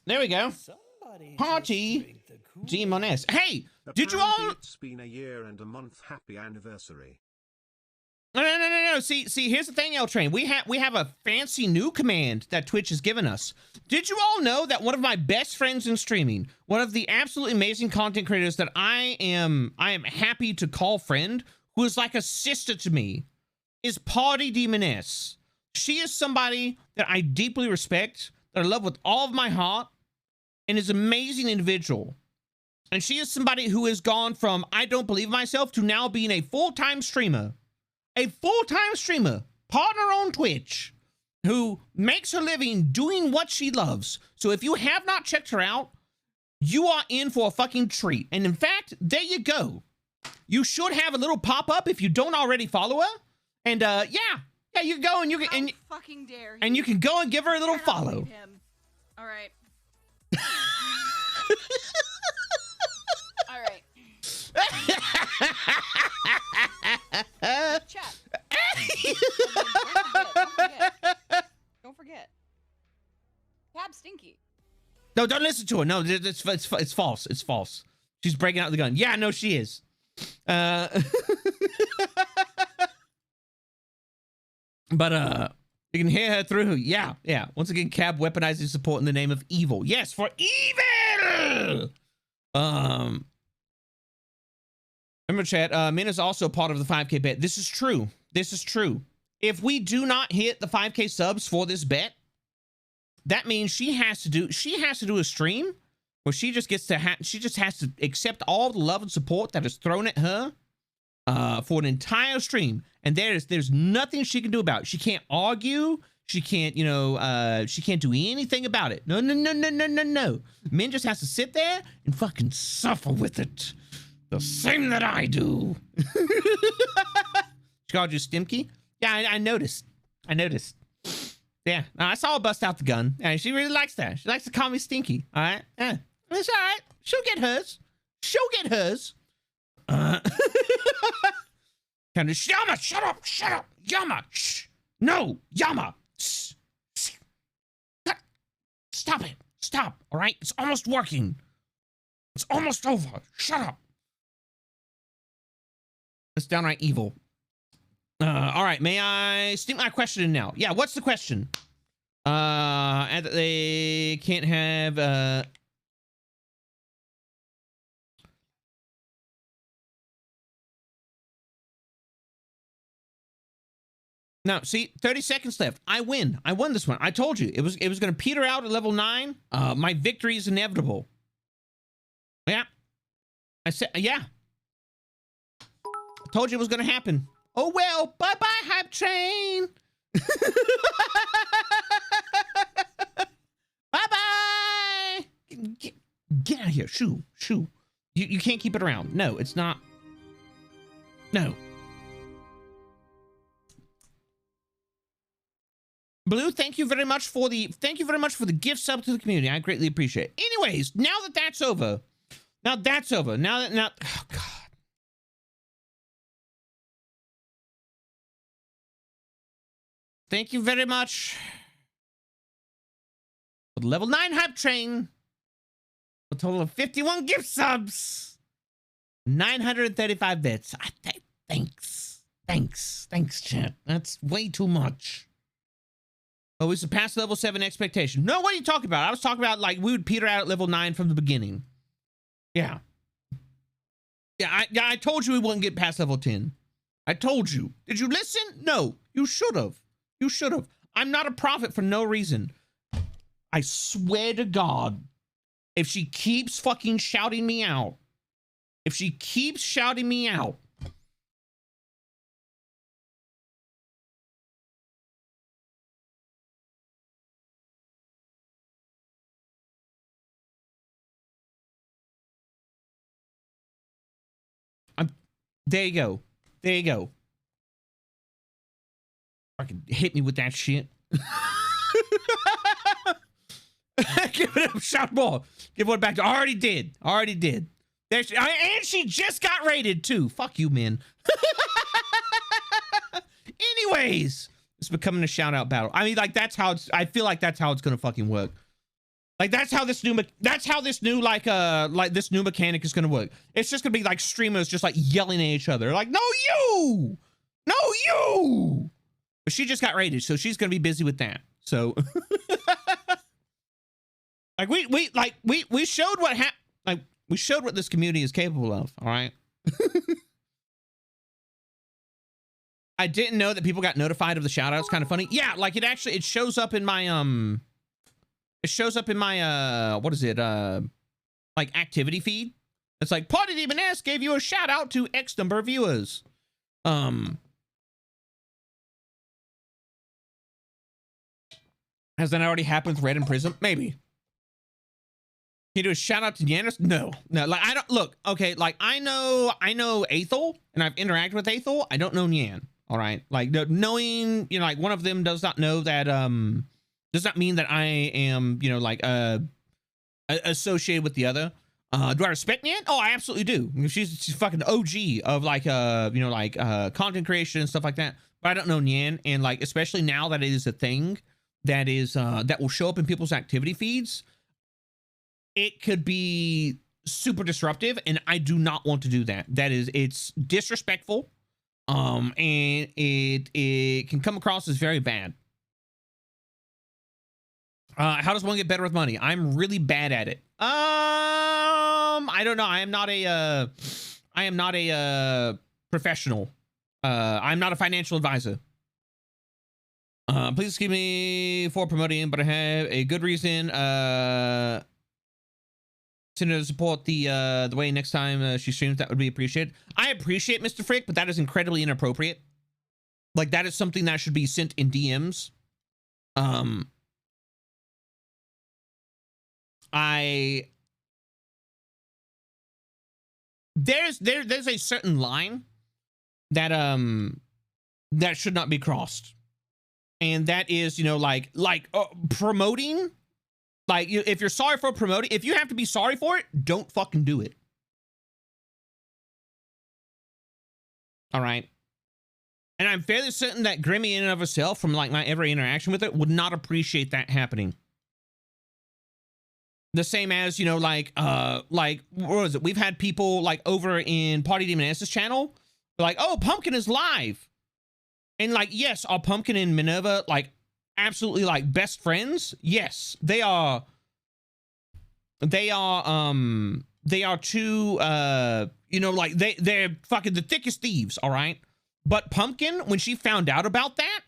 S1: There we go.
S2: Somebody
S1: Party.
S2: just drink the Kool-Aid.
S1: Demon S. Hey, did you all?
S3: Apparently It's been a year and a month. Happy anniversary.
S1: No. See, here's the thing, L Train. We have a fancy new command that Twitch has given us. Did you all know that one of my best friends in streaming, one of the absolutely amazing content creators that I am happy to call friend, who is like a sister to me, is Party Demoness. She is somebody that I deeply respect, that I love with all of my heart, and is an amazing individual. And she is somebody who has gone from I don't believe myself to now being a full-time streamer. A full-time streamer, partner on Twitch, who makes her living doing what she loves. So if you have not checked her out, you are in for a fucking treat. And in fact, there you go. You should have a little pop-up if you don't already follow her. And yeah, you can go and you can
S6: Fucking dare.
S1: and you can go and give her a little follow.
S6: Him. All right. All right. Chat. Don't forget. Tab Stinky.
S1: No, don't listen to her. No, it's false. It's false. She's breaking out the gun. Yeah, no, she is. But you can hear her through. Yeah, yeah. Once again, Cab weaponizing support in the name of evil. Yes, for evil. Remember, chat. Min is also part of the 5K bet. This is true. This is true. If we do not hit the 5K subs for this bet, that means she has to do a stream where she just gets to she just has to accept all the love and support that is thrown at her for an entire stream, and there's nothing she can do about it. She can't argue. She can't, she can't do anything about it. No. Min just has to sit there and fucking suffer with it. The same that I do. She called you Stimky? Yeah, I noticed. Yeah, I saw her bust out the gun. And she really likes that. She likes to call me Stinky. All right? Yeah, it's all right. She'll get hers. Kind of, Yama, shut up. Yama, shh. No, Yama. Stop it. Stop, all right? It's almost working. It's almost over. Shut up. It's downright evil. All right, may I sneak my question in now? Yeah, what's the question? And they can't have, Now, see, 30 seconds left. I win. I won this one. I told you. It was going to peter out at level 9. My victory is inevitable. Yeah. I said, yeah. I told you it was going to happen. Oh, well. Bye-bye, hype train. Bye-bye. Get out of here. Shoo. You can't keep it around. No, it's not. No. Blue, thank you very much for the gift sub to the community. I greatly appreciate it. Anyways, now that's over. Now, oh God. Thank you very much for the level 9 hype train. A total of 51 gift subs. 935 bits. Thanks, chat. That's way too much. Oh, we surpassed level 7 expectation. No, what are you talking about? I was talking about, like, we would peter out at level 9 from the beginning. Yeah. Yeah, I told you we wouldn't get past level 10. I told you. Did you listen? No, you should have. You should have. I'm not a prophet for no reason. I swear to God, if she keeps fucking shouting me out, there you go. Fucking hit me with that shit. Give it up, shout more. Give one back to. Already did. There and she just got raided too. Fuck you, man. Anyways, it's becoming a shout out battle. I mean, like, that's how it's. I feel like that's how it's gonna fucking work. Like, that's how this new this new mechanic is gonna work. It's just gonna be like streamers just like yelling at each other, like, no you. But she just got raided, so she's gonna be busy with that. So, like, we showed we showed what this community is capable of. All right. I didn't know that people got notified of the shout outs. Kind of funny. Yeah, like, it shows up in my what is it, like, activity feed. It's like, Party Demon S gave you a shout out to X number of viewers. Has that already happened with Red and Prism? Maybe. Can you do a shout out to Yanis? No. Like, I don't look. Okay, like, I know Aethel, and I've interacted with Aethel. I don't know Nyan. All right, like, knowing, like, one of them does not know that does not mean that I am, like, associated with the other. Do I respect Nyan? Oh, I absolutely do. She's fucking OG of, like, content creation and stuff like that. But I don't know Nyan, and, like, especially now that it is a thing that is that will show up in people's activity feeds, it could be super disruptive, and I do not want to do that. It's disrespectful And it can come across as very bad. How does one get better with money? I'm really bad at it. I don't know. I am not a professional. I'm not a financial advisor. Please excuse me for promoting, but I have a good reason. To support the way next time she streams, that would be appreciated. I appreciate Mr. Frick, but that is incredibly inappropriate. Like, that is something that should be sent in DMs. There's a certain line that that should not be crossed, and that is, you know, like promoting. Like, if you're sorry for promoting, if you have to be sorry for it, don't fucking do it. All right. And I'm fairly certain that Grimmy in and of herself, from like my every interaction with it, would not appreciate that happening. The same as, you know, like what was it? We've had people like over in Party Demon S's channel, like, oh, Pumpkin is live. And like, yes, are Pumpkin and Minerva like absolutely like best friends? Yes, they are two, you know, like they're fucking the thickest thieves. All right. But Pumpkin, when she found out about that,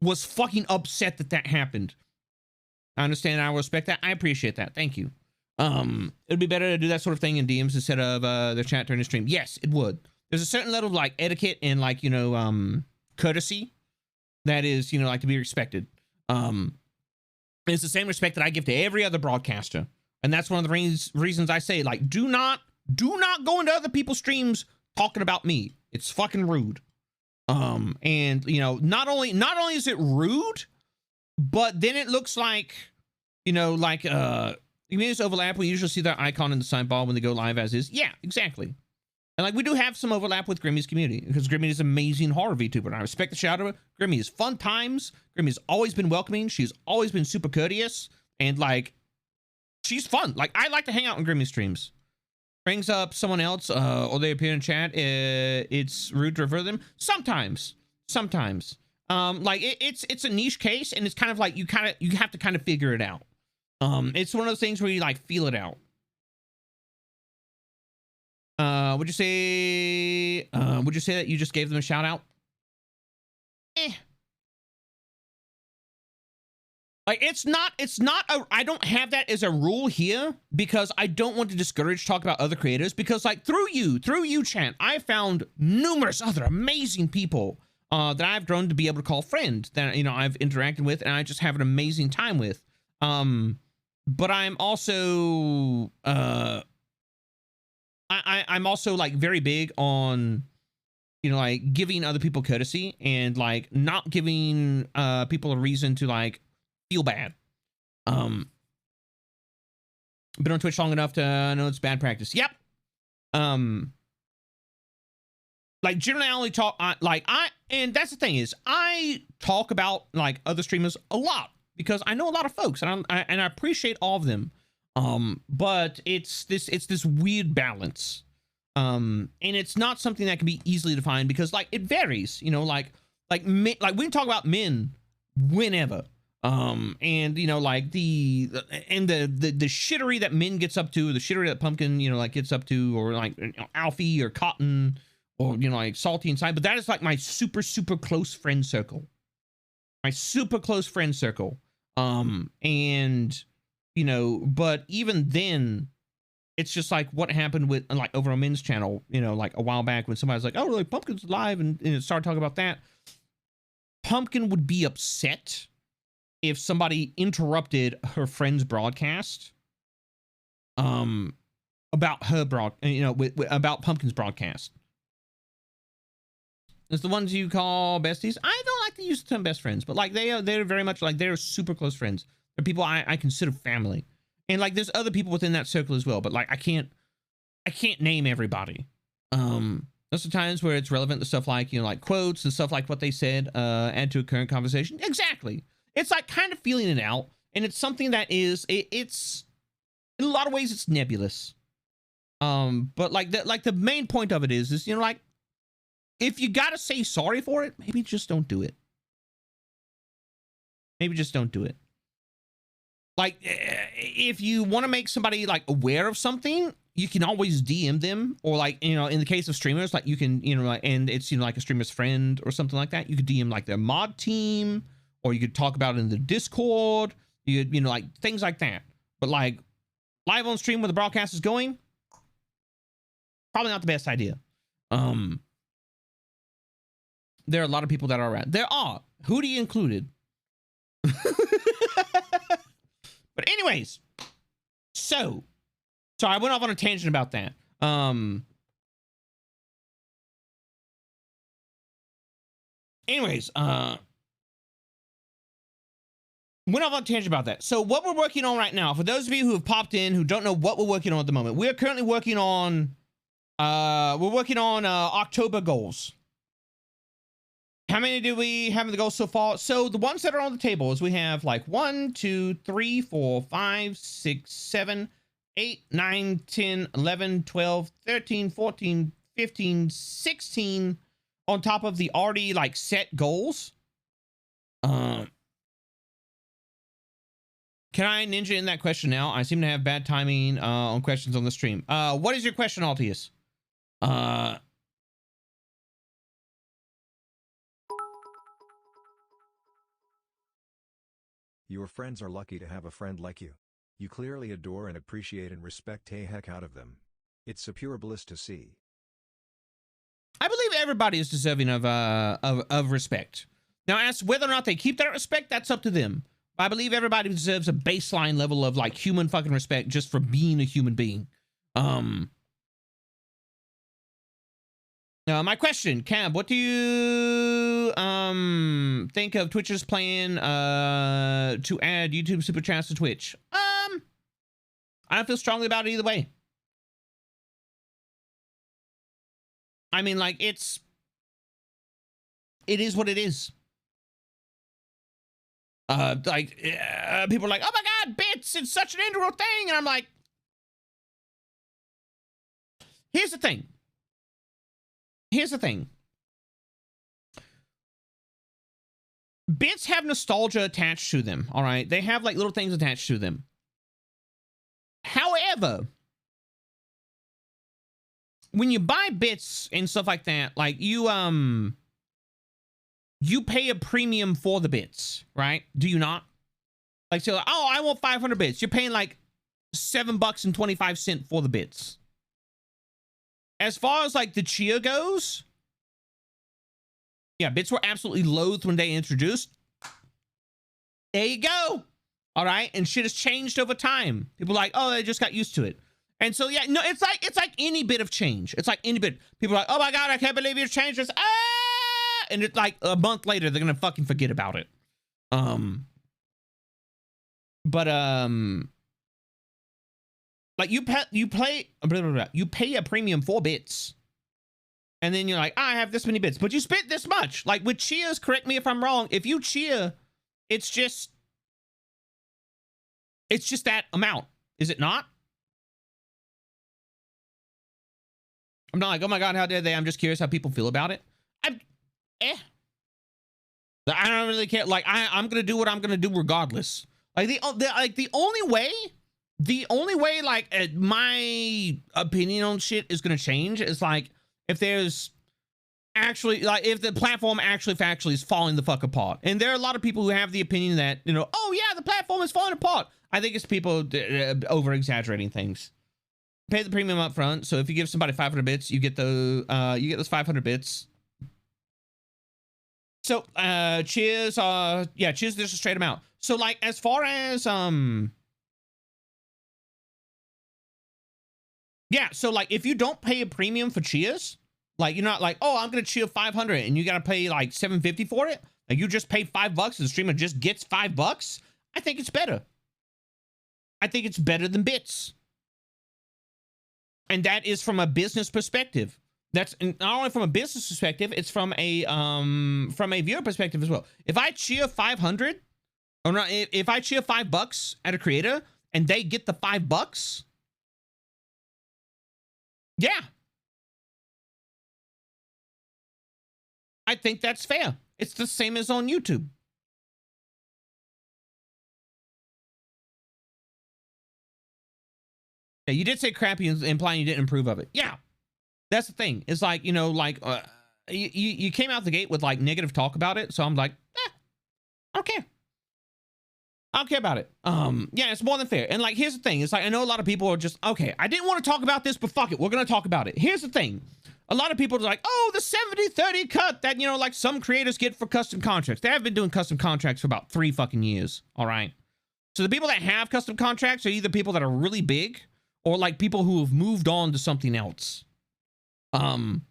S1: was fucking upset that that happened. I understand. I respect that. I appreciate that. Thank you. It'd be better to do that sort of thing in DMs instead of the chat during the stream. Yes, it would. There's a certain level of like etiquette and like, you know, courtesy that is, you know, like to be respected. It's the same respect that I give to every other broadcaster. And that's one of the reasons I say, like, do not go into other people's streams talking about me. It's fucking rude. And you know, not only is it rude, but then it looks like, you know, like communities overlap. We usually see their icon in the sidebar when they go live as is. Yeah, exactly. And like, we do have some overlap with Grimmy's community because Grimmy is an amazing horror VTuber. And I respect the shout out. Grimmy is fun times. Grimmy's always been welcoming. She's always been super courteous, and like, she's fun. Like, I like to hang out on Grimmy streams. Brings up someone else, or they appear in chat. It's rude to refer them. Sometimes. Like it's a niche case, and it's kind of like you have to kind of figure it out. It's one of those things where you like feel it out. Would you say that you just gave them a shout out? Like, I don't have that as a rule here because I don't want to discourage talk about other creators, because like through you chat, I found numerous other amazing people that I've grown to be able to call friend, that, you know, I've interacted with and I just have an amazing time with. But I'm also I'm also like very big on, you know, like giving other people courtesy and like not giving people a reason to like feel bad. Been on Twitch long enough to know it's bad practice. Yep. Like, generally I only talk and that's the thing is, I talk about like other streamers a lot because I know a lot of folks and I appreciate all of them. But it's this weird balance. And it's not something that can be easily defined because like it varies, you know, like we can talk about men whenever. And you know, like the shittery that Min gets up to, the shittery that Pumpkin, you know, like gets up to, or like, you know, Alfie or Cotton, or, you know, like Salty inside. But that is like my super close friend circle. And you know, but even then, it's just like what happened with like over on Min's channel, you know, like a while back when somebody was like, oh, really, Pumpkin's live, and started talking about that. Pumpkin would be upset if somebody interrupted her friend's broadcast about her you know, about Pumpkin's broadcast. It's the ones you call besties. I don't like to use the term best friends, but like they're very much like, they're super close friends. They're people I consider family. And like there's other people within that circle as well, but like I can't name everybody. There's the times where it's relevant to stuff like, you know, like quotes and stuff like what they said, add to a current conversation. Exactly. It's like kind of feeling it out, and it's something that is it's in a lot of ways it's nebulous. But like the main point of it is, you know, like if you gotta say sorry for it, maybe just don't do it. Maybe just don't do it. Like, if you want to make somebody like aware of something, you can always DM them, or like, you know, in the case of streamers, like you can, you know, like, and it's, you know, like a streamer's friend or something like that. You could DM like their mod team, or you could talk about it in the Discord. You know, like things like that. But like live on stream where the broadcast is going, probably not the best idea. There are a lot of people that are around. There are. Hootie included. But anyways, so I went off on a tangent about that. Anyways, went off on a tangent about that. So what we're working on right now, for those of you who have popped in who don't know what we're working on at the moment, we're currently working on October goals. How many do we have in the goals so far? So the ones that are on the table is we have like 1, 2, 3, 4, 5, 6, 7, 8, 9, 10, 11, 12, 13, 14, 15, 16 on top of the already like set goals. Can I ninja in that question now? I seem to have bad timing on questions on the stream. What is your question, Altius?
S4: Your friends are lucky to have a friend like you. You clearly adore and appreciate and respect a heck out of them. It's a pure bliss to see.
S1: I believe everybody is deserving of respect. Now, as to whether or not they keep that respect, that's up to them. I believe everybody deserves a baseline level of like human fucking respect just for being a human being. My question, Cab, what do you think of Twitch's plan to add YouTube super chats to Twitch? I don't feel strongly about it either way. I mean, like, it is what it is. People are like, oh my God, bits, it's such an integral thing. And I'm like, here's the thing. Bits have nostalgia attached to them, all right? They have like little things attached to them. However, when you buy bits and stuff like that, like you pay a premium for the bits, right? Do you not? Like, so, oh, I want 500 bits. You're paying like $7.25 for the bits. As far as like the chia goes, yeah, bits were absolutely loathed when they introduced. There you go. All right. And shit has changed over time. People are like, oh, they just got used to it. And so, yeah, no, it's like any bit of change. It's like any bit. People are like, oh my God, I can't believe you changed this. Ah! And it's like a month later, they're going to fucking forget about it. Like you pay a premium for bits. And then you're like, I have this many bits, but you spent this much. Like with cheers, correct me if I'm wrong. If you cheer, it's just that amount. Is it not? I'm not like, oh my God, how dare they? I'm just curious how people feel about it. I don't really care. Like I'm going to do what I'm going to do regardless. Like the only way like my opinion on shit is going to change is like if there's actually like if the platform actually factually is falling the fuck apart. And there are a lot of people who have the opinion that, you know, oh yeah, the platform is falling apart. I think it's people over exaggerating things. Pay the premium up front. So if you give somebody 500 bits, you get those 500 bits. So cheers, cheers, there's a straight amount. So like as far as yeah, so like if you don't pay a premium for cheers, like you're not like, oh, I'm gonna cheer 500 and you gotta pay like 750 for it. Like you just pay $5 and the streamer just gets $5. I think it's better. I think it's better than bits. And that is from a business perspective. That's not only from a business perspective, it's from a viewer perspective as well. If I cheer 500, or not, if I cheer $5 at a creator and they get the $5, yeah. I think that's fair. It's the same as on YouTube. Yeah, you did say crappy, implying you didn't approve of it. Yeah, that's the thing. It's like, you know, like you came out the gate with like negative talk about it, so I'm like, I don't care. I don't care about it. Yeah, it's more than fair. And like, here's the thing. It's like, I know a lot of people are just, okay, I didn't want to talk about this, but fuck it. We're going to talk about it. Here's the thing. A lot of people are like, oh, the 70-30 cut that, you know, like some creators get for custom contracts. They have been doing custom contracts for about 3 fucking years. All right. So the people that have custom contracts are either people that are really big or like people who have moved on to something else. And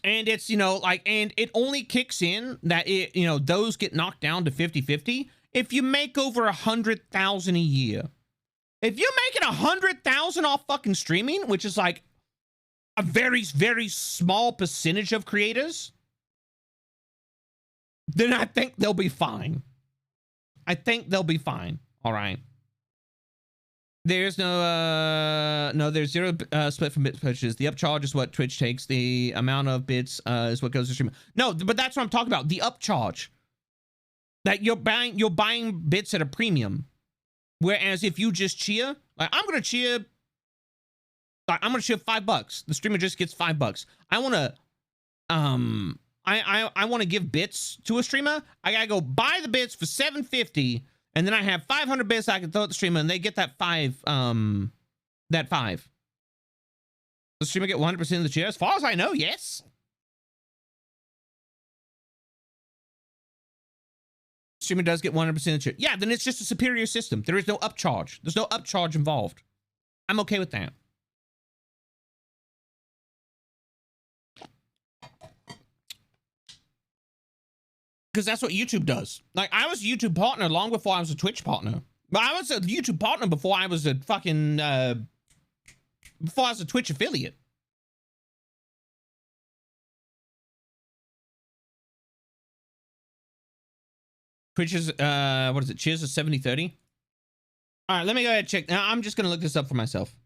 S1: it's, you know, like, and it only kicks in that it, you know, those get knocked down to 50-50 if you make over 100,000 a year. If you're making 100,000 off fucking streaming, which is like a very, very small percentage of creators, then I think they'll be fine. I think they'll be fine. All right. There's no, there's zero split from bit purchases. The upcharge is what Twitch takes. The amount of bits is what goes to stream. No, but that's what I'm talking about. The upcharge. That you're buying bits at a premium. Whereas if you just cheer, like I'm gonna cheer $5. The streamer just gets $5. I wanna I wanna give bits to a streamer. I gotta go buy the bits for $7.50. And then I have 500 bits I can throw at the streamer, and they get that 5. That 5. Does the streamer get 100% of the cheer? As far as I know, yes. Streamer does get 100% of the cheer. Yeah, then it's just a superior system. There is no upcharge. There's no upcharge involved. I'm okay with that. Because that's what YouTube does. Like, I was a YouTube partner long before I was a Twitch partner. But I was a YouTube partner before I was a fucking, before I was a Twitch affiliate. Twitch is, what is it? Cheers is 70-30. All right, let me go ahead and check. Now, I'm just going to look this up for myself.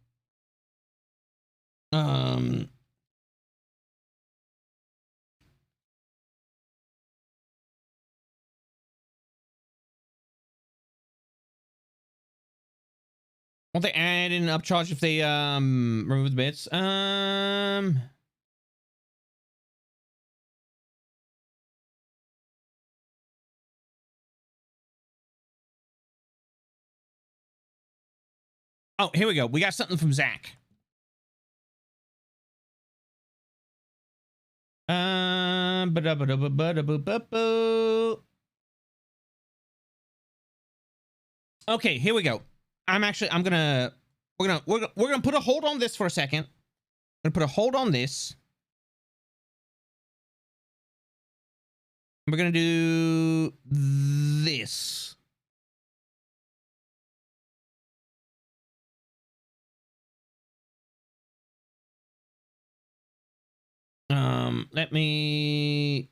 S1: Won't they add in an upcharge if they remove the bits? Oh, here we go. We got something from Zach. Okay, here we go. we're gonna put a hold on this for a second. I'm gonna put a hold on this. We're gonna do this. Let me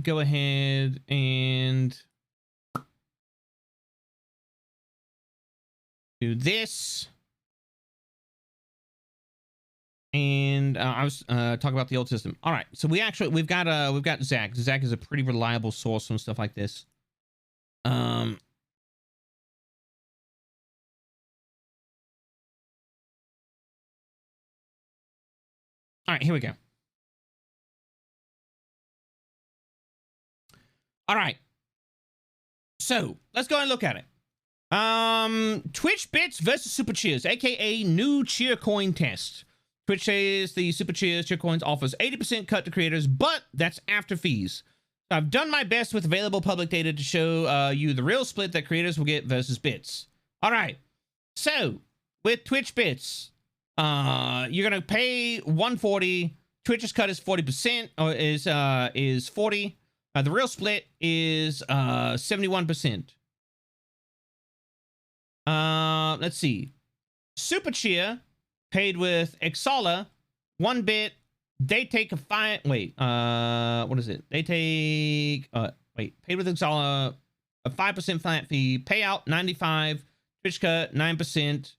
S1: go ahead and do this. And I was talking about the old system. All right, so we've got Zach. Zach is a pretty reliable source on stuff like this. All right, here we go. All right. So let's go and look at it. Twitch bits versus super cheers, aka new cheer coin test. Twitch says the super cheers cheer coins offers 80% cut to creators, but that's after fees. I've done my best with available public data to show you the real split that creators will get versus bits. All right. So with Twitch bits, you're gonna pay $140. Twitch's cut is 40%, or is 40. The real split is 71%. Let's see. Super cheer paid with Exala, 1 bit. They take a what is it? They take paid with Exala, a 5% flat fee. Payout 95. Twitch cut 9%.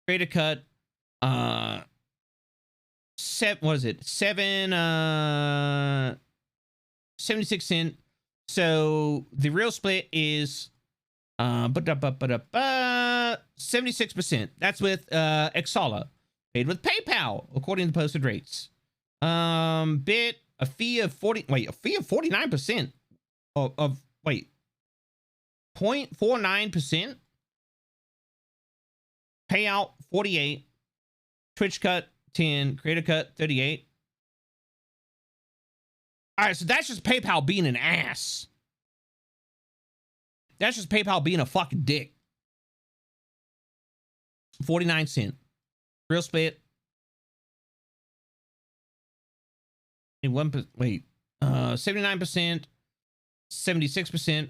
S1: Creator cut 7. What is it? 7. 76 cent. So the real split is 76%. That's with Exala. Paid with PayPal, according to posted rates. Bit, a fee of 49% of 0.49%. Payout 48. Twitch cut 10. Creator cut 38. All right, so that's just PayPal being an ass. That's just PayPal being a fucking dick. 49 cent. Real split. 79%, 76%.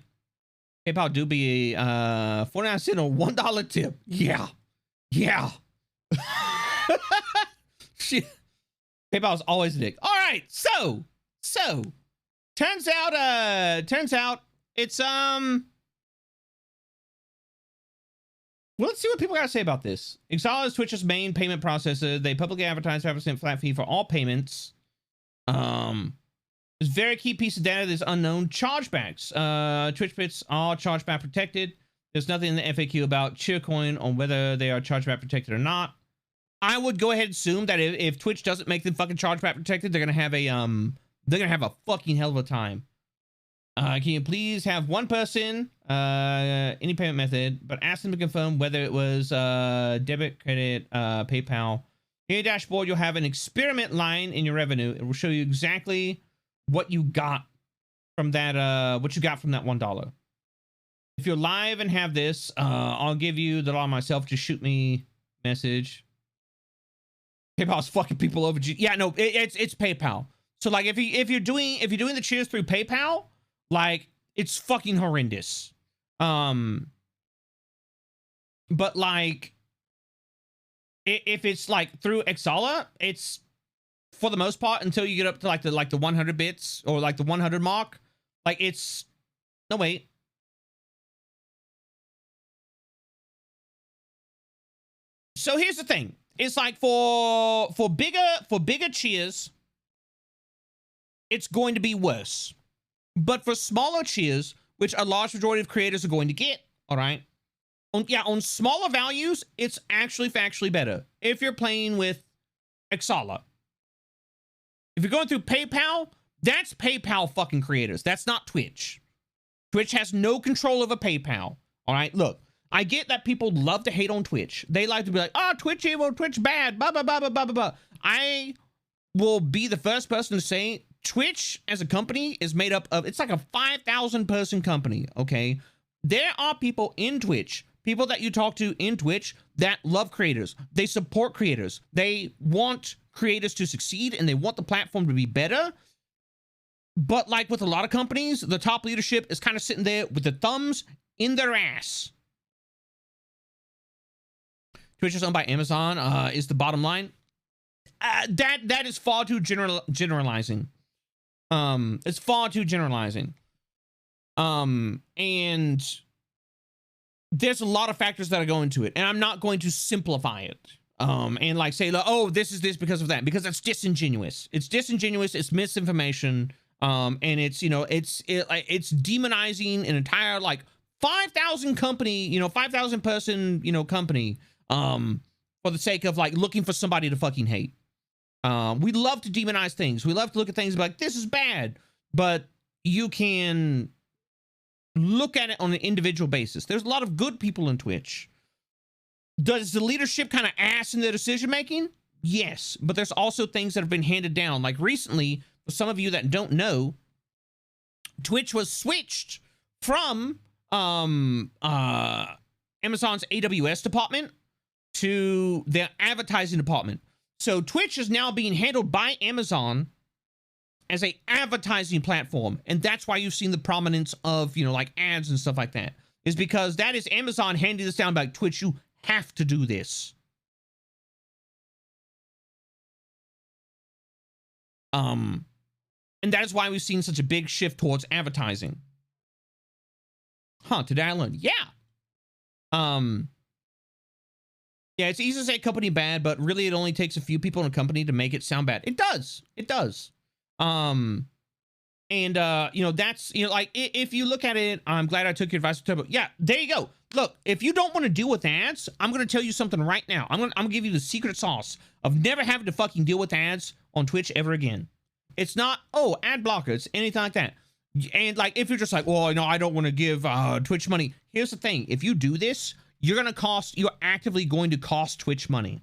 S1: PayPal do be a 49 cent or $1 tip. Yeah. Yeah. Shit. PayPal is always a dick. All right, so turns out it's well, let's see what people got to say about this. Exala is Twitch's main payment processor. They publicly advertise 5% flat fee for all payments. There's a very key piece of data that's unknown. Chargebacks. Twitch bits are chargeback protected. There's nothing in the FAQ about Cheercoin on whether they are chargeback protected or not. I would go ahead and assume that if Twitch doesn't make them fucking chargeback protected, they're gonna have a fucking hell of a time. Can you please have one person, any payment method, but ask them to confirm whether it was debit, credit, PayPal. In your dashboard, you'll have an experiment line in your revenue. It will show you exactly what you got from that, $1. If you're live and have this, I'll give you the law myself. Just shoot me a message. PayPal's fucking people over. Yeah, no, it's PayPal. So like, if you're doing the cheers through PayPal, like, it's fucking horrendous. But like, if it's like through Exala, it's for the most part until you get up to like the 100 bits or like the 100 mark. Like, it's no wait. So here's the thing. It's like for bigger cheers, it's going to be worse. But for smaller cheers, which a large majority of creators are going to get, all right? On smaller values, it's actually factually better if you're playing with Exala. If you're going through PayPal, that's PayPal fucking creators. That's not Twitch. Twitch has no control over PayPal. All right, look, I get that people love to hate on Twitch. They like to be like, oh, Twitch evil, Twitch bad, blah, blah, blah, blah, blah, blah. I will be the first person to say Twitch as a company is made up of, it's like a 5,000 person company, okay? There are people in Twitch, people that you talk to in Twitch that love creators. They support creators. They want creators to succeed and they want the platform to be better. But like with a lot of companies, the top leadership is kind of sitting there with the thumbs in their ass. Twitch is owned by Amazon, is the bottom line. That is far too generalizing. It's far too generalizing. And there's a lot of factors that go into it, and I'm not going to simplify it. And like say, oh, this is this because of that, because that's disingenuous. It's disingenuous. It's misinformation. And it's, you know, it's demonizing an entire like 5,000 company, 5,000 person, company, for the sake of like looking for somebody to fucking hate. We love to demonize things. We love to look at things like this is bad, but you can look at it on an individual basis. There's a lot of good people in Twitch. Does the leadership kind of ass in their decision making? Yes, but there's also things that have been handed down. Like recently, for some of you that don't know, Twitch was switched from Amazon's AWS department to their advertising department. So Twitch is now being handled by Amazon as a advertising platform. And that's why you've seen the prominence of, like ads and stuff like that, is because that is Amazon handing this down by Twitch. You have to do this. And that is why we've seen such a big shift towards advertising. Huh, today I learned. Yeah. Yeah, it's easy to say company bad, but really it only takes a few people in a company to make it sound bad. It does. It does. And, you know, that's, you know, like, if you look at it, I'm glad I took your advice, Turbo. Yeah, there you go. Look, if you don't want to deal with ads, I'm going to tell you something right now. I'm going to give you the secret sauce of never having to fucking deal with ads on Twitch ever again. It's not, oh, ad blockers, anything like that. And, like, if you're just like, well, no, I don't want to give Twitch money. Here's the thing. If you do this, you're actively going to cost Twitch money.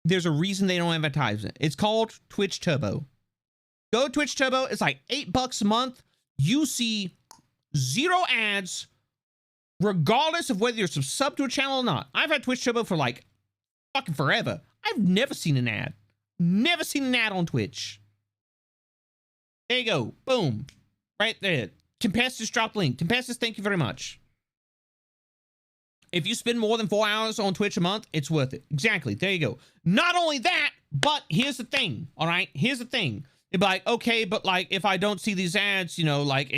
S1: There's a reason they don't advertise it. It's called Twitch Turbo. Go to Twitch Turbo. It's like $8 a month. You see 0 ads, regardless of whether you're sub to a channel or not. I've had Twitch Turbo for like fucking forever. I've never seen an ad. Never seen an ad on Twitch. There you go. Boom. Right there. Tempestus dropped link. Tempestus, thank you very much. If you spend more than 4 hours on Twitch a month, it's worth it. Exactly. There you go. Not only that, but here's the thing. All right. Here's the thing. It'd be like, okay, but like if I don't see these ads, you know, like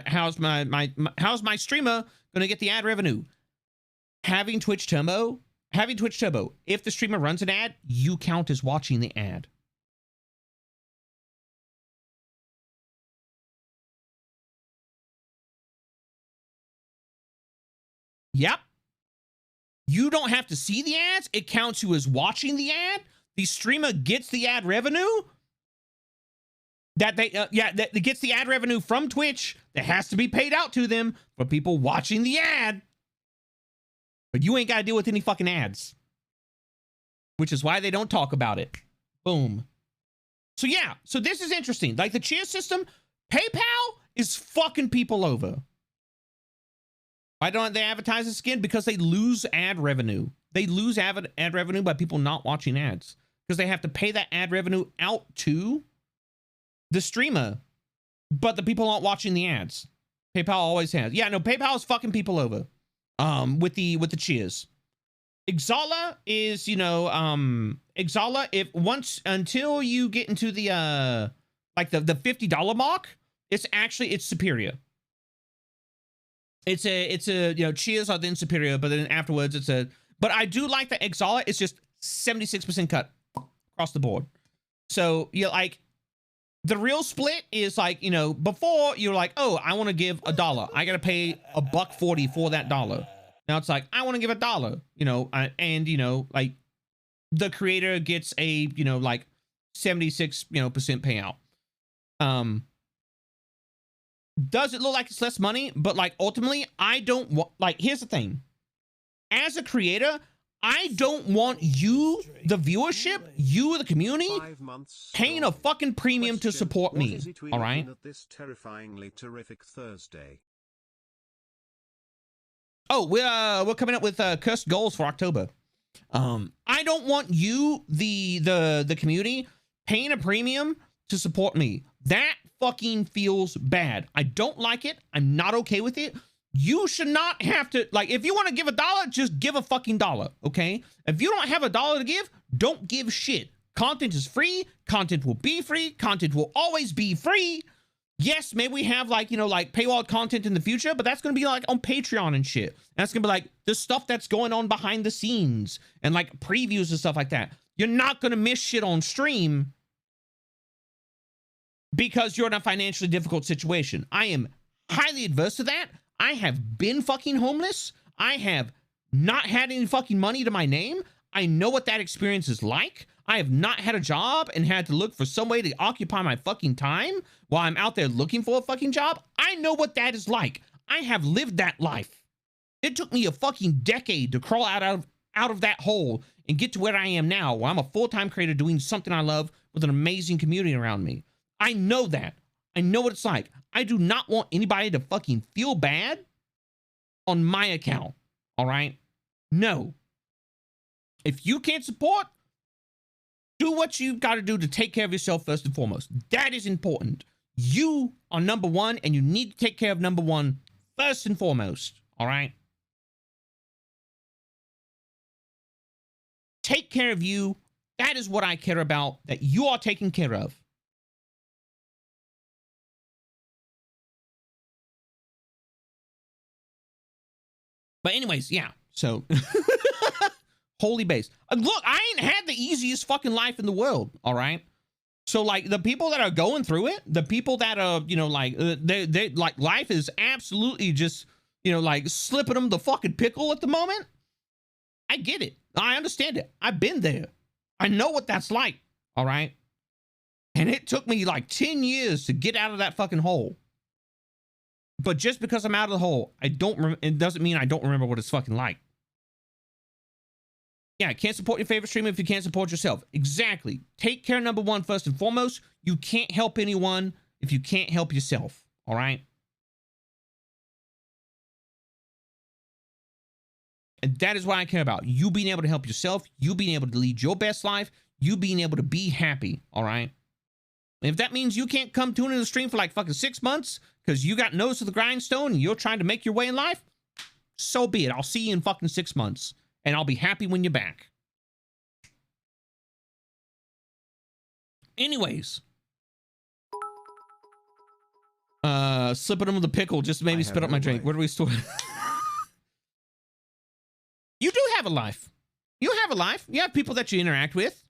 S1: how's my streamer gonna get the ad revenue? Having Twitch Turbo, if the streamer runs an ad, you count as watching the ad. Yep. You don't have to see the ads. It counts you as watching the ad. The streamer gets the ad revenue. That gets the ad revenue from Twitch that has to be paid out to them for people watching the ad. But you ain't got to deal with any fucking ads. Which is why they don't talk about it. Boom. So yeah, so this is interesting. Like the cheer system, PayPal is fucking people over. Why don't they advertise this again? Because they lose ad revenue. They lose ad revenue by people not watching ads. Because they have to pay that ad revenue out to the streamer, but the people aren't watching the ads. PayPal always has. Yeah, no, PayPal is fucking people over. With the cheers. Xala is, you know, Xala, until you get into the like the $50 mark, it's superior. It's a you know, cheers are then superior, but then afterwards but I do like that Xala is just 76% cut across the board. So yeah, like the real split is like, you know, before you're like, oh, I want to give $1. I got to pay $1.40 for that $1. Now it's like, I want to give $1, you know, and, you know, like the creator gets a, you know, like 76%, you know, payout. Does it look like it's less money? But like, ultimately, I don't want, like, here's the thing. As a creator, I don't want you, the viewership, you, the community, paying a fucking premium to support me. All right.
S3: This terrifyingly terrific Thursday.
S1: Oh, we're coming up with cursed goals for October. I don't want you, the community, paying a premium to support me. That fucking feels bad. I don't like it. I'm not okay with it. You should not have to, like, if you want to give $1, just give a fucking $1, okay? If you don't have $1 to give, don't give shit. Content is free. Content will be free. Content will always be free. Yes, maybe we have, like, you know, like paywall content in the future, but that's going to be like on Patreon and shit. And that's going to be like the stuff that's going on behind the scenes and like previews and stuff like that. You're not going to miss shit on stream because you're in a financially difficult situation. I am highly adverse to that. I have been fucking homeless. I have not had any fucking money to my name. I know what that experience is like. I have not had a job and had to look for some way to occupy my fucking time while I'm out there looking for a fucking job. I know what that is like. I have lived that life. It took me a fucking decade to crawl out of that hole and get to where I am now, where I'm a full-time creator doing something I love with an amazing community around me. I know that. I know what it's like. I do not want anybody to fucking feel bad on my account. All right? No. If you can't support, do what you've got to do to take care of yourself first and foremost. That is important. You are number one, and you need to take care of number one first and foremost. All right? Take care of you. That is what I care about, that you are taken care of. But anyways, yeah. So, holy base. Look, I ain't had the easiest fucking life in the world, all right? So like the people that are going through it, the people that are, you know, like they like life is absolutely just, you know, like slipping them the fucking pickle at the moment. I get it. I understand it. I've been there. I know what that's like. All right. And it took me like 10 years to get out of that fucking hole. But just because I'm out of the hole, it doesn't mean I don't remember what it's fucking like. Yeah, can't support your favorite streamer if you can't support yourself. Exactly. Take care, number one, first and foremost. You can't help anyone if you can't help yourself. All right? And that is what I care about. You being able to help yourself. You being able to lead your best life. You being able to be happy. All right? And if that means you can't come tune in the stream for like fucking 6 months because you got nose to the grindstone and you're trying to make your way in life, so be it. I'll see you in fucking 6 months. And I'll be happy when you're back. Anyways. Slipping them with the pickle just made me spit up my drink. Where do we store it? You do have a life. You have a life. You have people that you interact with.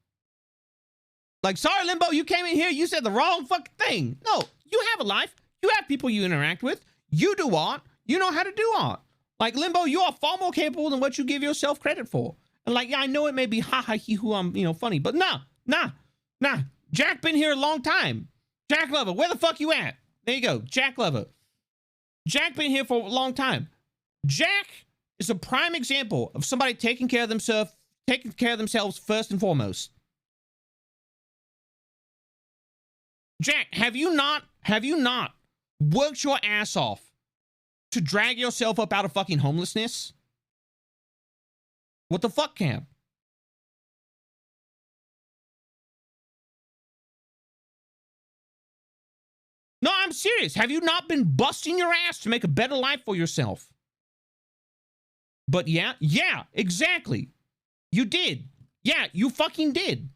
S1: Like, sorry, Limbo, you came in here, you said the wrong fucking thing. No, you have a life. You have people you interact with. You do art. You know how to do art. Like, Limbo, you are far more capable than what you give yourself credit for. And like, yeah, I know it may be ha-ha, he-hoo, I'm, you know, funny. But nah. Jack been here a long time. Jack Lover, where the fuck you at? There you go, Jack Lover. Jack been here for a long time. Jack is a prime example of somebody taking care of themselves first and foremost. Jack, have you not worked your ass off to drag yourself up out of fucking homelessness? What the fuck, Cam? No, I'm serious. Have you not been busting your ass to make a better life for yourself? But yeah, exactly. You did. Yeah, you fucking did.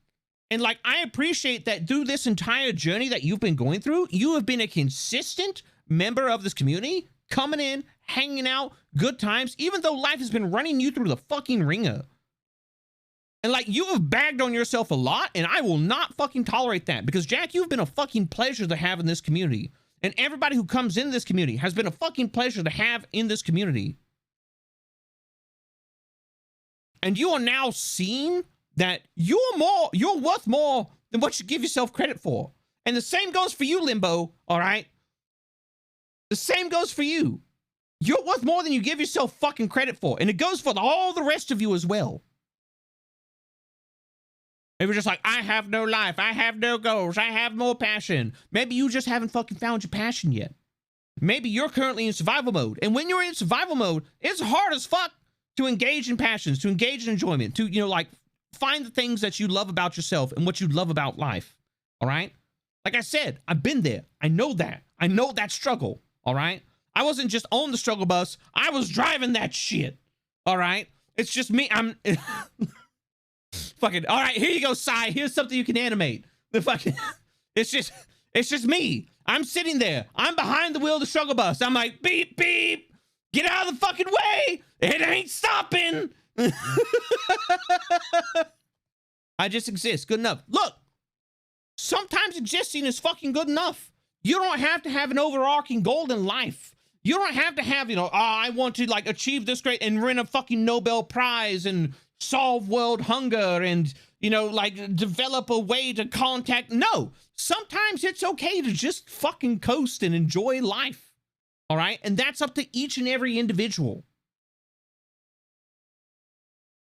S1: And like, I appreciate that through this entire journey that you've been going through, you have been a consistent member of this community, coming in, hanging out, good times, even though life has been running you through the fucking ringer. And like, you have bagged on yourself a lot, and I will not fucking tolerate that, because Jack, you've been a fucking pleasure to have in this community. And everybody who comes in this community has been a fucking pleasure to have in this community. And you are now seeing that you're worth more than what you give yourself credit for. And the same goes for you, Limbo, all right? The same goes for you. You're worth more than you give yourself fucking credit for. And it goes for all the rest of you as well. They were just like, I have no life. I have no goals. I have more passion. Maybe you just haven't fucking found your passion yet. Maybe you're currently in survival mode. And when you're in survival mode, it's hard as fuck to engage in passions, to engage in enjoyment, to, you know, like, find the things that you love about yourself and what you love about life. All right? Like I said, I've been there. I know that. I know that struggle. All right? I wasn't just on the struggle bus. I was driving that shit. All right? It's just me. I'm fucking, all right, here you go, Sai. Here's something you can animate. The fucking, it's just me. I'm sitting there. I'm behind the wheel of the struggle bus. I'm like, beep, beep. Get out of the fucking way. It ain't stopping. I just exist. Good enough. Look, sometimes existing is fucking good enough. You don't have to have an overarching goal in life. You don't have to have, you know, I want to like achieve this great and win a fucking Nobel Prize and solve world hunger and, you know, like develop a way to contact. No, sometimes it's okay to just fucking coast and enjoy life. All right. And that's up to each and every individual.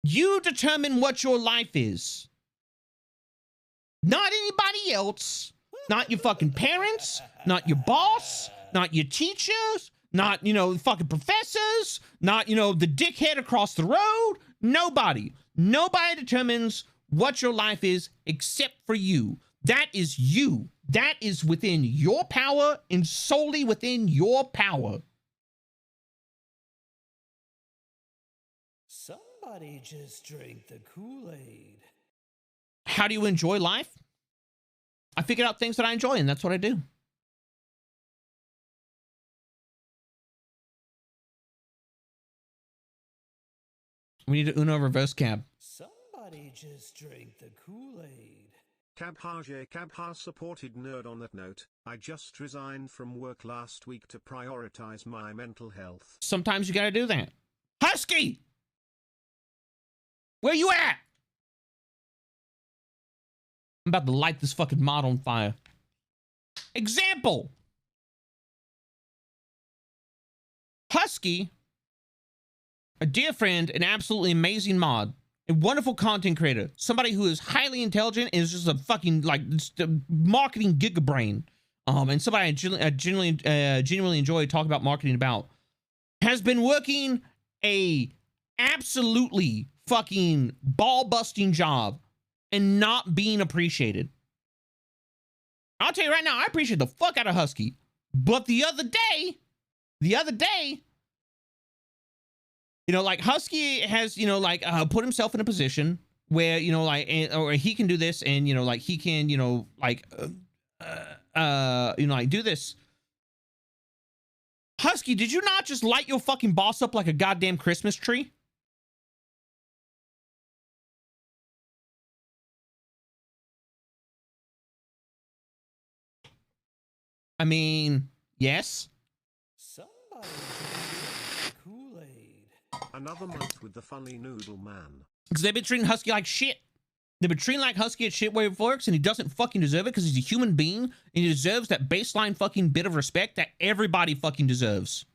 S1: You determine what your life is. Not anybody else. Not your fucking parents. Not your boss. Not your teachers. Not, you know, fucking professors. Not, you know, the dickhead across the road. Nobody. Nobody determines what your life is except for you. That is you. That is within your power and solely within your power.
S2: Somebody just drank the Kool-Aid.
S1: How do you enjoy life? I figured out things that I enjoy, and that's what I do. We need to Uno reverse cab.
S2: Somebody just drank the Kool-Aid.
S3: Cabha supported nerd. On that note, I just resigned from work last week to prioritize my mental health.
S1: Sometimes you gotta do that. Husky! Where you at? I'm about to light this fucking mod on fire. Example. Husky, a dear friend, an absolutely amazing mod, a wonderful content creator, somebody who is highly intelligent and is just a fucking, like, just a marketing gigabrain, and somebody I genuinely enjoy talking about marketing about, has been working a absolutely fucking ball-busting job and not being appreciated. I'll tell you right now, I appreciate the fuck out of Husky. But the other day, you know, like Husky has, you know, like put himself in a position where, you know, like, or he can do this, and, you know, like he can, you know, like, like do this. Husky, did you not just light your fucking boss up like a goddamn Christmas tree? I mean, yes.
S2: Somebody drink the Kool-Aid.
S3: Another month with the funny noodle man.
S1: Because they've been treating Husky like shit. They've been treating like Husky at shit where it works, and he doesn't fucking deserve it because he's a human being, and he deserves that baseline fucking bit of respect that everybody fucking deserves.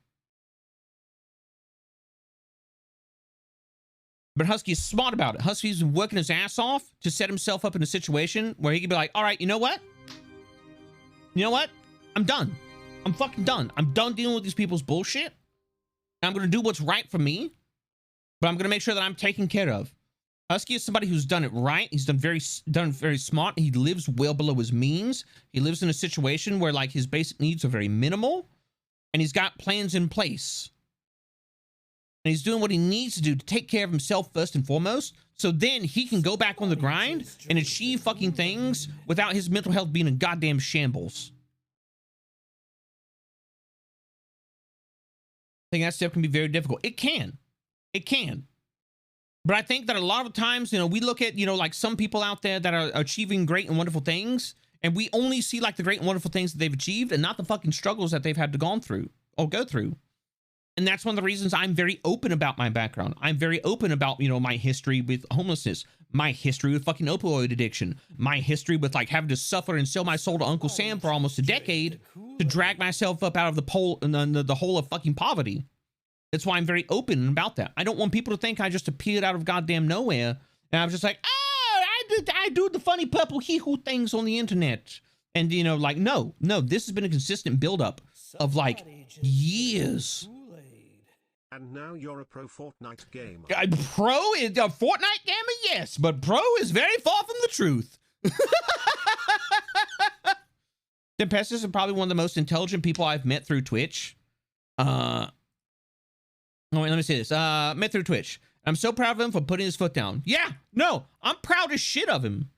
S1: But Husky's smart about it. Husky's been working his ass off to set himself up in a situation where he can be like, all right, you know what? You know what? I'm done. I'm fucking done. I'm done dealing with these people's bullshit. I'm going to do what's right for me, but I'm going to make sure that I'm taken care of. Husky is somebody who's done it right. He's done very smart. He lives well below his means. He lives in a situation where, like, his basic needs are very minimal, and he's got plans in place. And he's doing what he needs to do to take care of himself first and foremost, so then he can go back on the grind and achieve fucking things without his mental health being in goddamn shambles. I think that step can be very difficult. It can. It can. But I think that a lot of times, you know, we look at, you know, like some people out there that are achieving great and wonderful things, and we only see like the great and wonderful things that they've achieved and not the fucking struggles that they've had to go through. And that's one of the reasons I'm very open about my background. I'm very open about, you know, my history with homelessness, my history with fucking opioid addiction, my history with like having to suffer and sell my soul to Uncle Sam for almost a decade to drag myself up out of the hole of fucking poverty. That's why I'm very open about that. I don't want people to think I just appeared out of goddamn nowhere and I was just like, oh, I do the funny purple hee-hoo things on the internet. And, you know, like, no, this has been a consistent buildup of like years.
S3: And now you're a pro Fortnite gamer.
S1: Pro is a Fortnite gamer, yes, but pro is very far from the truth. Tempestus is probably one of the most intelligent people I've met through Twitch. Oh, wait, let me say this. Met through Twitch. I'm so proud of him for putting his foot down. Yeah, no, I'm proud as shit of him.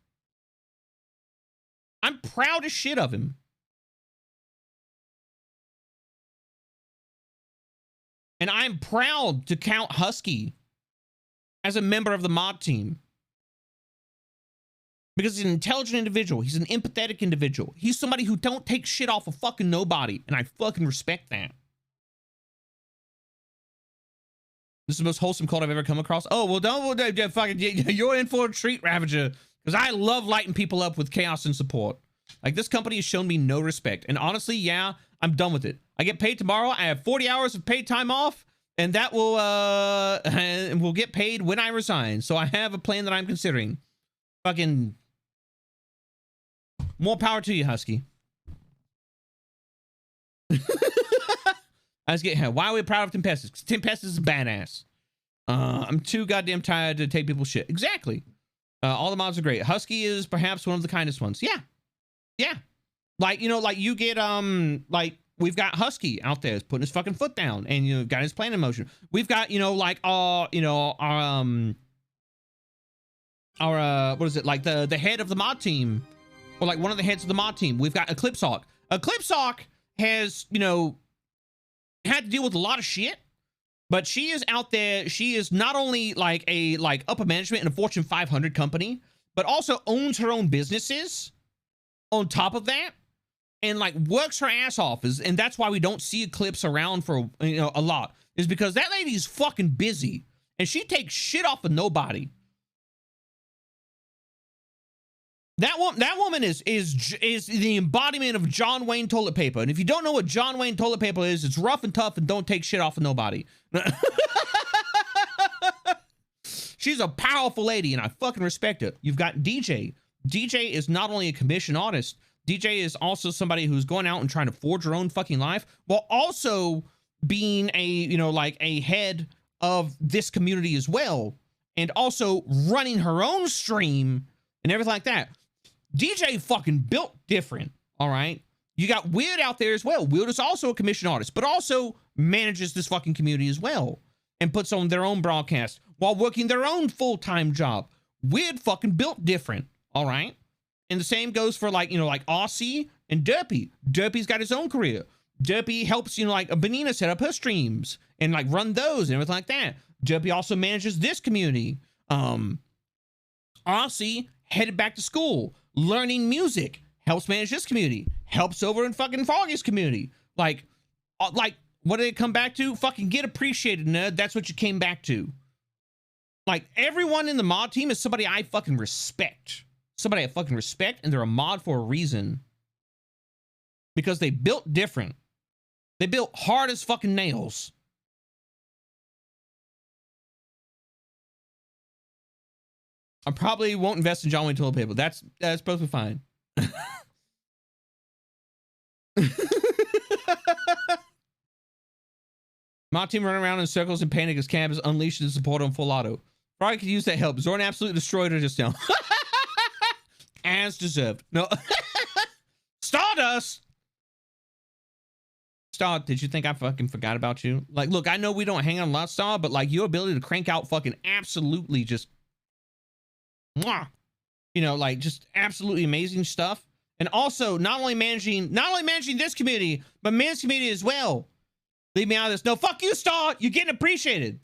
S1: I'm proud as shit of him. And I'm proud to count Husky as a member of the mod team. Because he's an intelligent individual. He's an empathetic individual. He's somebody who don't take shit off of fucking nobody. And I fucking respect that. This is the most wholesome cult I've ever come across. Oh, well, don't fucking, you're in for a treat, Ravager. Because I love lighting people up with chaos and support. Like, this company has shown me no respect. And honestly, yeah, I'm done with it. I get paid tomorrow. I have 40 hours of paid time off. And that will get paid when I resign. So I have a plan that I'm considering. Fucking more power to you, Husky. Why are we proud of Tempestus? Because Tempestus is a badass. I'm too goddamn tired to take people's shit. Exactly. All the mods are great. Husky is perhaps one of the kindest ones. Yeah. Yeah. Like, you know, like you get, like, we've got Husky out there putting his fucking foot down and, you know, got his plan in motion. We've got, you know, like, you know, our what is it? Like the head of the mod team, or like one of the heads of the mod team. We've got Eclipse Hawk. Eclipse Hawk has, you know, had to deal with a lot of shit, but she is out there. She is not only like a upper management in a Fortune 500 company, but also owns her own businesses on top of that, and like works her ass off. And that's why we don't see clips around for, you know, a lot, is because that lady's fucking busy and she takes shit off of nobody. That woman is the embodiment of John Wayne toilet paper. And if you don't know what John Wayne toilet paper is, it's rough and tough and don't take shit off of nobody. She's a powerful lady and I fucking respect her. You've got DJ. DJ is not only a commissioned artist, DJ is also somebody who's going out and trying to forge her own fucking life while also being a, you know, like a head of this community as well. And also running her own stream and everything like that. DJ fucking built different, all right? You got Weird out there as well. Weird is also a commissioned artist, but also manages this fucking community as well and puts on their own broadcast while working their own full-time job. Weird fucking built different, all right? And the same goes for like, you know, like Aussie and Derpy. Derpy's got his own career. Derpy helps, you know, like Benina set up her streams and like run those and everything like that. Derpy also manages this community. Aussie headed back to school, learning music, helps manage this community, helps over in fucking Foggy's community. Like, what did it come back to? Fucking get appreciated, nerd. That's what you came back to. Like, everyone in the mod team is somebody I fucking respect. Somebody I fucking respect, and they're a mod for a reason. Because they built different. They built hard as fucking nails. I probably won't invest in John Wayne toilet paper. That's perfectly fine. My team running around in circles and panic as Cam is unleashed and support on full auto. Probably could use that help. Zorn absolutely destroyed her just now. As deserved. No. Stardust! Star, did you think I fucking forgot about you? Like, look, I know we don't hang on a lot, Star, but like your ability to crank out fucking absolutely just... Mwah, you know, like just absolutely amazing stuff. And also not only managing this community, but men's community as well. Leave me out of this. No, fuck you, Star. You're getting appreciated.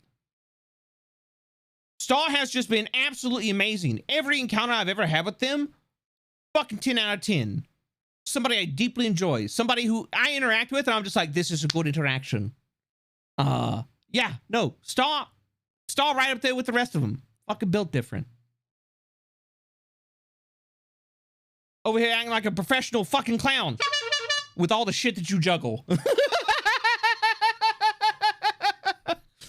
S1: Star has just been absolutely amazing. Every encounter I've ever had with them, fucking 10 out of 10. Somebody I deeply enjoy. Somebody who I interact with, and I'm just like, this is a good interaction. Yeah, no, Star right up there with the rest of them. Fucking built different. Over here acting like a professional fucking clown with all the shit that you juggle.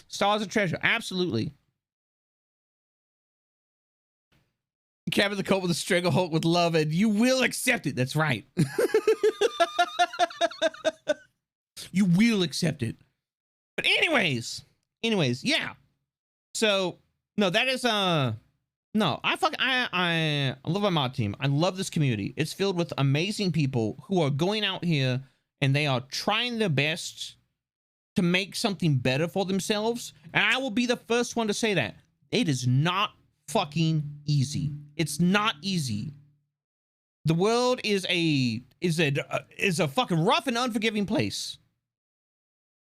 S1: Star's a treasure. Absolutely. Kevin the Colt with a stranglehold with love, and you will accept it. That's right. You will accept it. But anyways, yeah. So, no, that is, no, I love my mod team. I love this community. It's filled with amazing people who are going out here and they are trying their best to make something better for themselves. And I will be the first one to say that. It is not fucking easy. It's not easy. The world is a fucking rough and unforgiving place.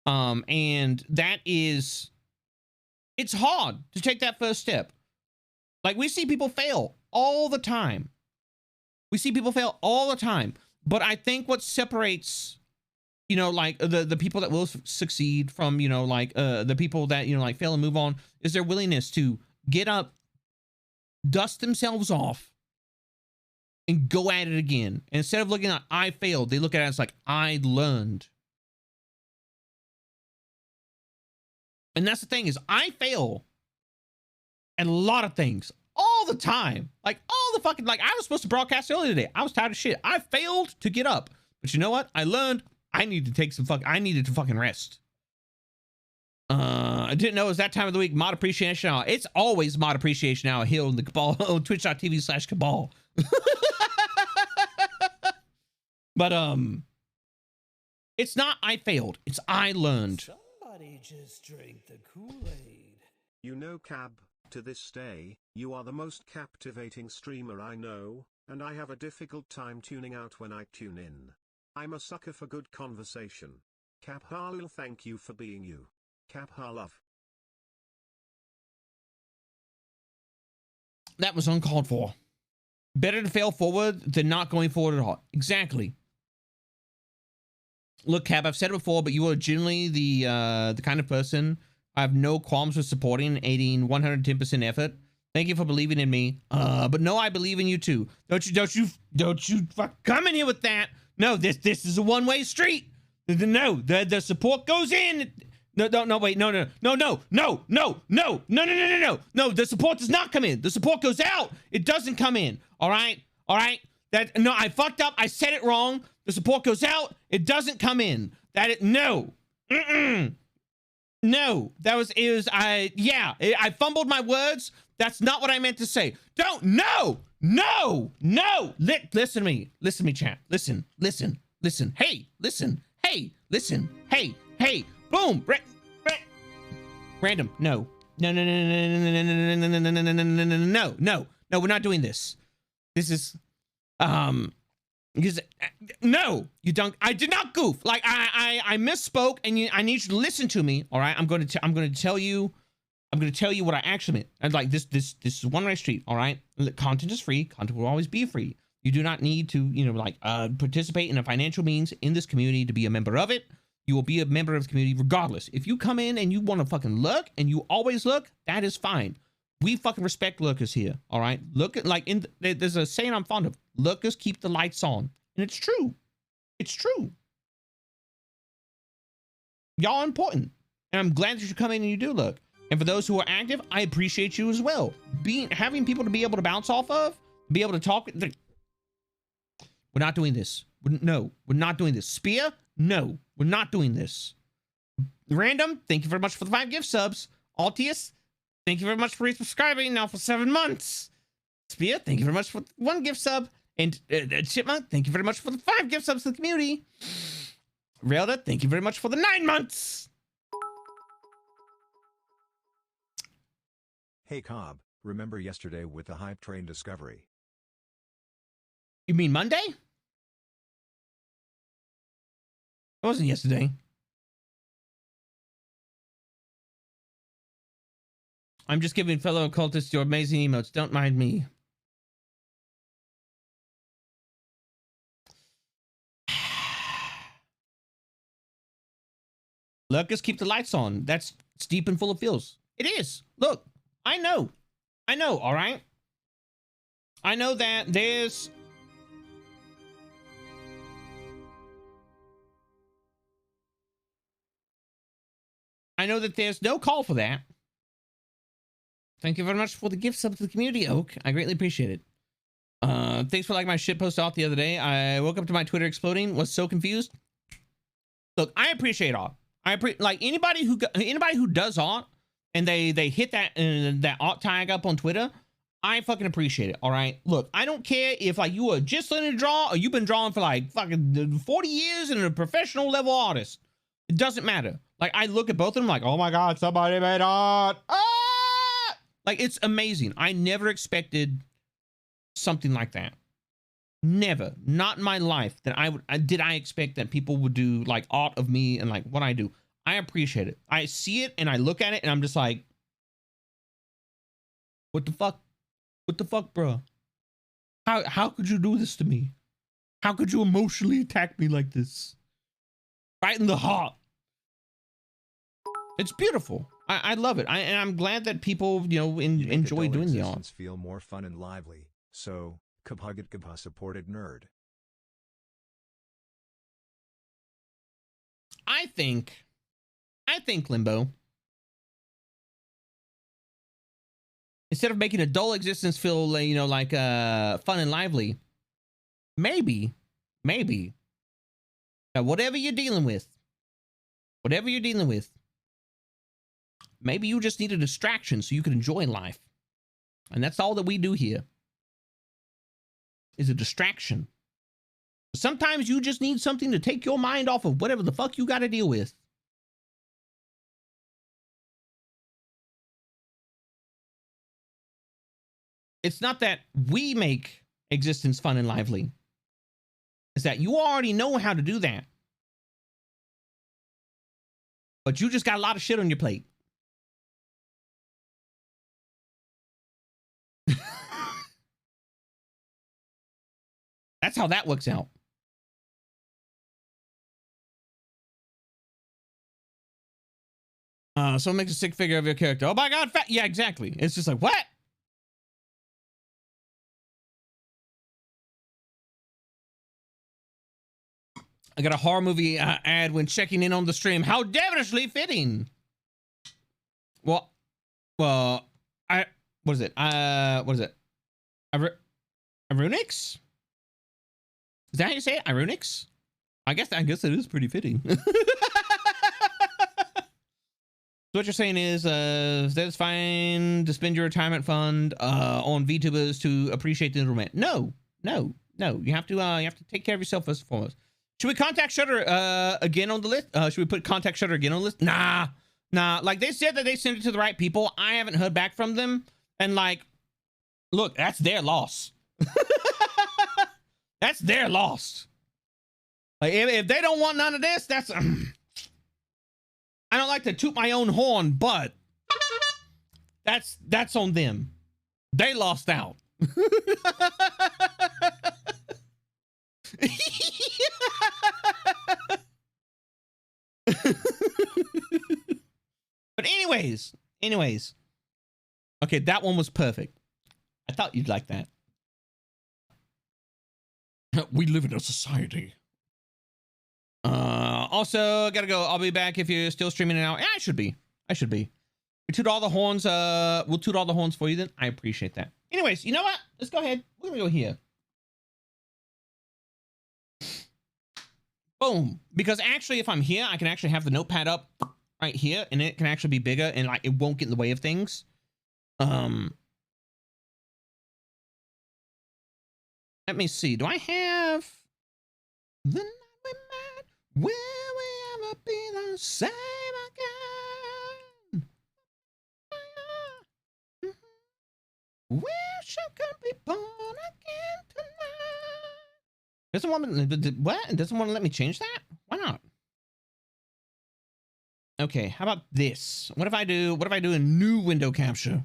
S1: And that is, it's hard to take that first step. Like, we see people fail all the time. We see people fail all the time. But I think what separates, you know, like the people that will succeed from, you know, like the people that, you know, like fail and move on is their willingness to get up, dust themselves off, and go at it again. And instead of looking at I failed, they look at it as like I learned. And that's the thing is I fail at a lot of things all the time. Like all the fucking, like I was supposed to broadcast earlier today. I was tired of shit. I failed to get up. But you know what? I learned I need to take some I needed to fucking rest. I didn't know it was that time of the week. Mod appreciation hour. It's always mod appreciation hour here on the Cabal on twitch.tv/Cabal. But it's not I failed. It's I learned.
S2: Somebody just drank the Kool-Aid.
S3: You know, Cab, to this day, you are the most captivating streamer I know, and I have a difficult time tuning out when I tune in. I'm a sucker for good conversation. Cap Harlil, thank you for being you. Cap Harlove.
S1: That was uncalled for. Better to fail forward than not going forward at all. Exactly. Look, Cab, I've said it before, but you are genuinely the kind of person I have no qualms with supporting and aiding 110% effort. Thank you for believing in me. But no, I believe in you too. Don't you fuck come in here with that. No, this is a one-way street. No, the support goes in. No, wait, no. The support does not come in. The support goes out. It doesn't come in. All right. No, I fucked up. I said it wrong. The support goes out. It doesn't come in. No. No, I fumbled my words. That's not what I meant to say. No. Listen to me, chat. Listen. Hey, listen. Hey. Boom. Random. No, we're not doing this. This is, because no, you don't. I did not goof. Like I misspoke, and I need you to listen to me. All right, I'm going to tell you what I actually meant. And like this is one-way street. All right, content is free. Content will always be free. You do not need to participate in a financial means in this community to be a member of it. You will be a member of the community regardless. If you come in and you want to fucking look and you always look, that is fine. We fucking respect lurkers here. All right, look at there's a saying I'm fond of. Lurkers keep the lights on, and it's true. Y'all are important, and I'm glad that you come in and you do look. And for those who are active, I appreciate you as well. Having people to be able to bounce off of, be able to talk. We're not doing this. No, we're not doing this. Spear, no, we're not doing this. Random, thank you very much for the 5 gift subs. Altius, thank you very much for resubscribing now for 7 months. Spear, thank you very much for 1 gift sub. And Chipmunk, thank you very much for the 5 gift subs to the community. Railda, thank you very much for the 9 months.
S4: Hey Cobb, remember yesterday with the hype train discovery?
S1: You mean Monday? It wasn't yesterday. I'm just giving fellow occultists your amazing emotes. Don't mind me. Lurkers keep the lights on. It's deep and full of feels. It is. Look, I know, all right? I know that there's... I know that there's no call for that. Thank you very much for the gift sub to the community, Oak. I greatly appreciate it. Thanks for like my shit post off the other day. I woke up to my Twitter exploding, was so confused. Look, I appreciate all. Like anybody who does art and they hit that art tag up on Twitter, I fucking appreciate it. All right. Look, I don't care if like you are just learning to draw or you've been drawing for like fucking 40 years and a professional level artist. It doesn't matter. Like I look at both of them like, oh my God, somebody made art. Ah! Like it's amazing. I never expected something like that. Never, not in my life that I expect that people would do like art of me and like what I do. I appreciate it. I see it and I look at it and I'm just like, what the fuck, bro? How could you do this to me? How could you emotionally attack me like this? Right in the heart. It's beautiful. I love it. And I'm glad that people, enjoy doing the art.
S4: Feel more fun and lively. So, Kabha supported nerd.
S1: I think Limbo, instead of making a dull existence feel, like fun and lively, maybe that whatever you're dealing with, maybe you just need a distraction so you can enjoy life. And that's all that we do here, is a distraction. Sometimes you just need something to take your mind off of whatever the fuck you got to deal with. It's not that we make existence fun and lively. It's that you already know how to do that. But you just got a lot of shit on your plate. That's how that works out. Someone makes a sick figure of your character. Oh my god, fat. Yeah, exactly. It's just like, what? I got a horror movie ad when checking in on the stream. How devilishly fitting. Well, what is it? What is it? Irunix? Is that how you say it? Irunix? I guess it is pretty fitting. So what you're saying is, that's fine to spend your retirement fund on VTubers to appreciate the middleman. No. You have to take care of yourself first and foremost. Should we contact Shutter again on the list? Should we put contact Shutter again on the list? Nah. Like they said that they sent it to the right people. I haven't heard back from them, and like, look, that's their loss. That's their loss. Like if they don't want none of this, that's. I don't like to toot my own horn, but that's on them. They lost out. But anyways. Okay, that one was perfect. I thought you'd like that. We live in a society. Also, gotta go. I'll be back if you're still streaming now. Yeah, I should be. We toot all the horns. We'll toot all the horns for you then. I appreciate that. Anyways, you know what? Let's go ahead. We're gonna go here. Boom. Because actually, if I'm here, I can actually have the notepad up right here, and it can actually be bigger, and like it won't get in the way of things. Let me see. Do I have the night we met? Will we ever be the same again? Wish I could be born again tonight. Doesn't want what? Doesn't want to let me change that? Why not? Okay, how about this? What if I do a new window capture?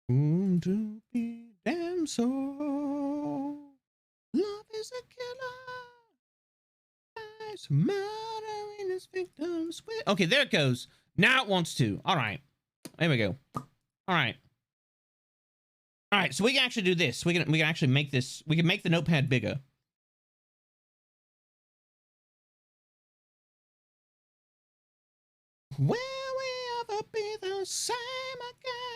S1: To be damn so. Love is a killer. Dies murdering his victims with. Okay, there it goes. Now it wants to. All right. There we go. All right. All right, so we can actually do this. We can actually make this. We can make the notepad bigger. Will we ever be the same again?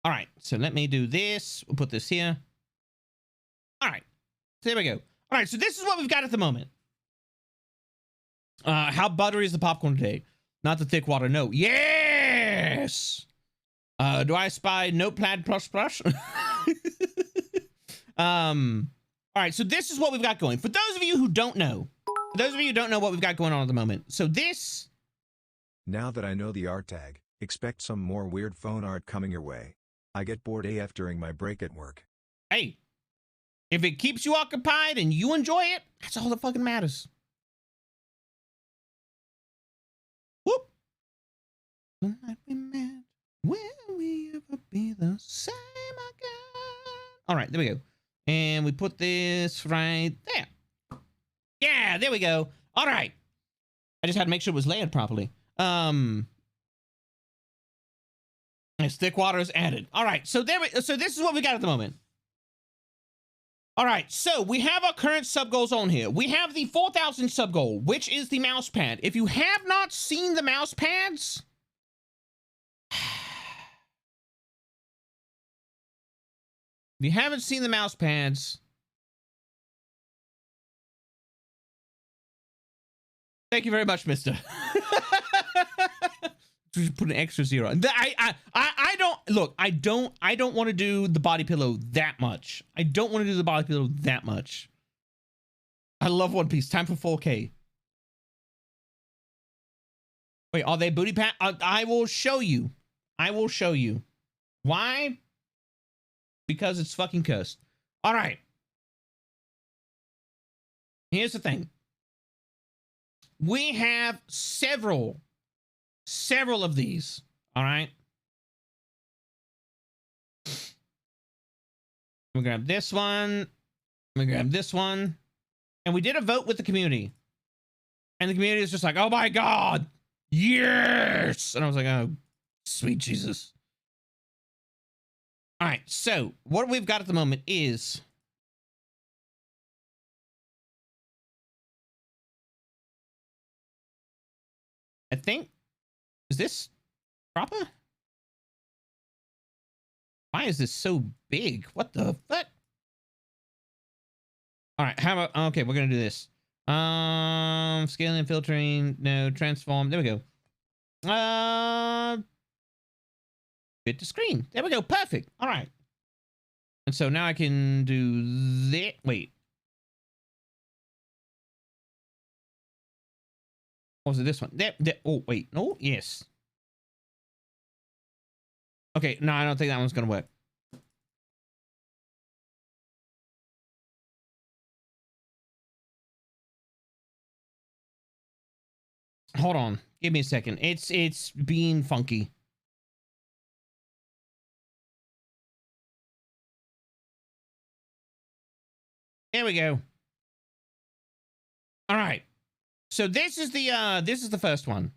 S1: All right, so let me do this. We'll put this here. All right, so there we go. All right, so this is what we've got at the moment. How buttery is the popcorn today? Not the thick water, no. Yes! Do I spy Notepad plus plus? All right, so this is what we've got going. For those of you who don't know, what we've got going on at the moment. So this...
S4: Now that I know the art tag, expect some more weird phone art coming your way. I get bored AF during my break at work.
S1: Hey, if it keeps you occupied and you enjoy it, that's all that fucking matters. Whoop. The night we met, will we ever be the same again? All right, there we go. And we put this right there. Yeah, there we go. All right. I just had to make sure it was layered properly. As thick water is added. All right, so so this is what we got at the moment. All right, so we have our current sub goals on here. We have the 4,000 sub goal, which is the mouse pad. If you have not seen the mouse pads, if you haven't seen the mouse pads, thank you very much, mister. Just put an extra zero. I don't look. I don't want to do the body pillow that much. I don't want to do the body pillow that much. I love One Piece. Time for 4K. Wait, are they booty pat? I will show you. I will show you. Why? Because it's fucking cursed. All right. Here's the thing. We have several of these. All right. We grab this one. We grab this one. And we did a vote with the community. And the community is just like, oh my God, yes. And I was like, oh, sweet Jesus. All right. So what we've got at the moment is I think, is this proper? Why is this so big? What the fuck? All right, how about, okay, we're gonna do this. Scaling, filtering, no, transform. There we go. Fit to screen. There we go. Perfect. All right. And so now I can do that. Wait. What was it? This one? There. Oh, wait. No. Yes. Okay. No, I don't think that one's gonna work. Hold on. Give me a second. It's being funky. There we go. All right. So this is the first one.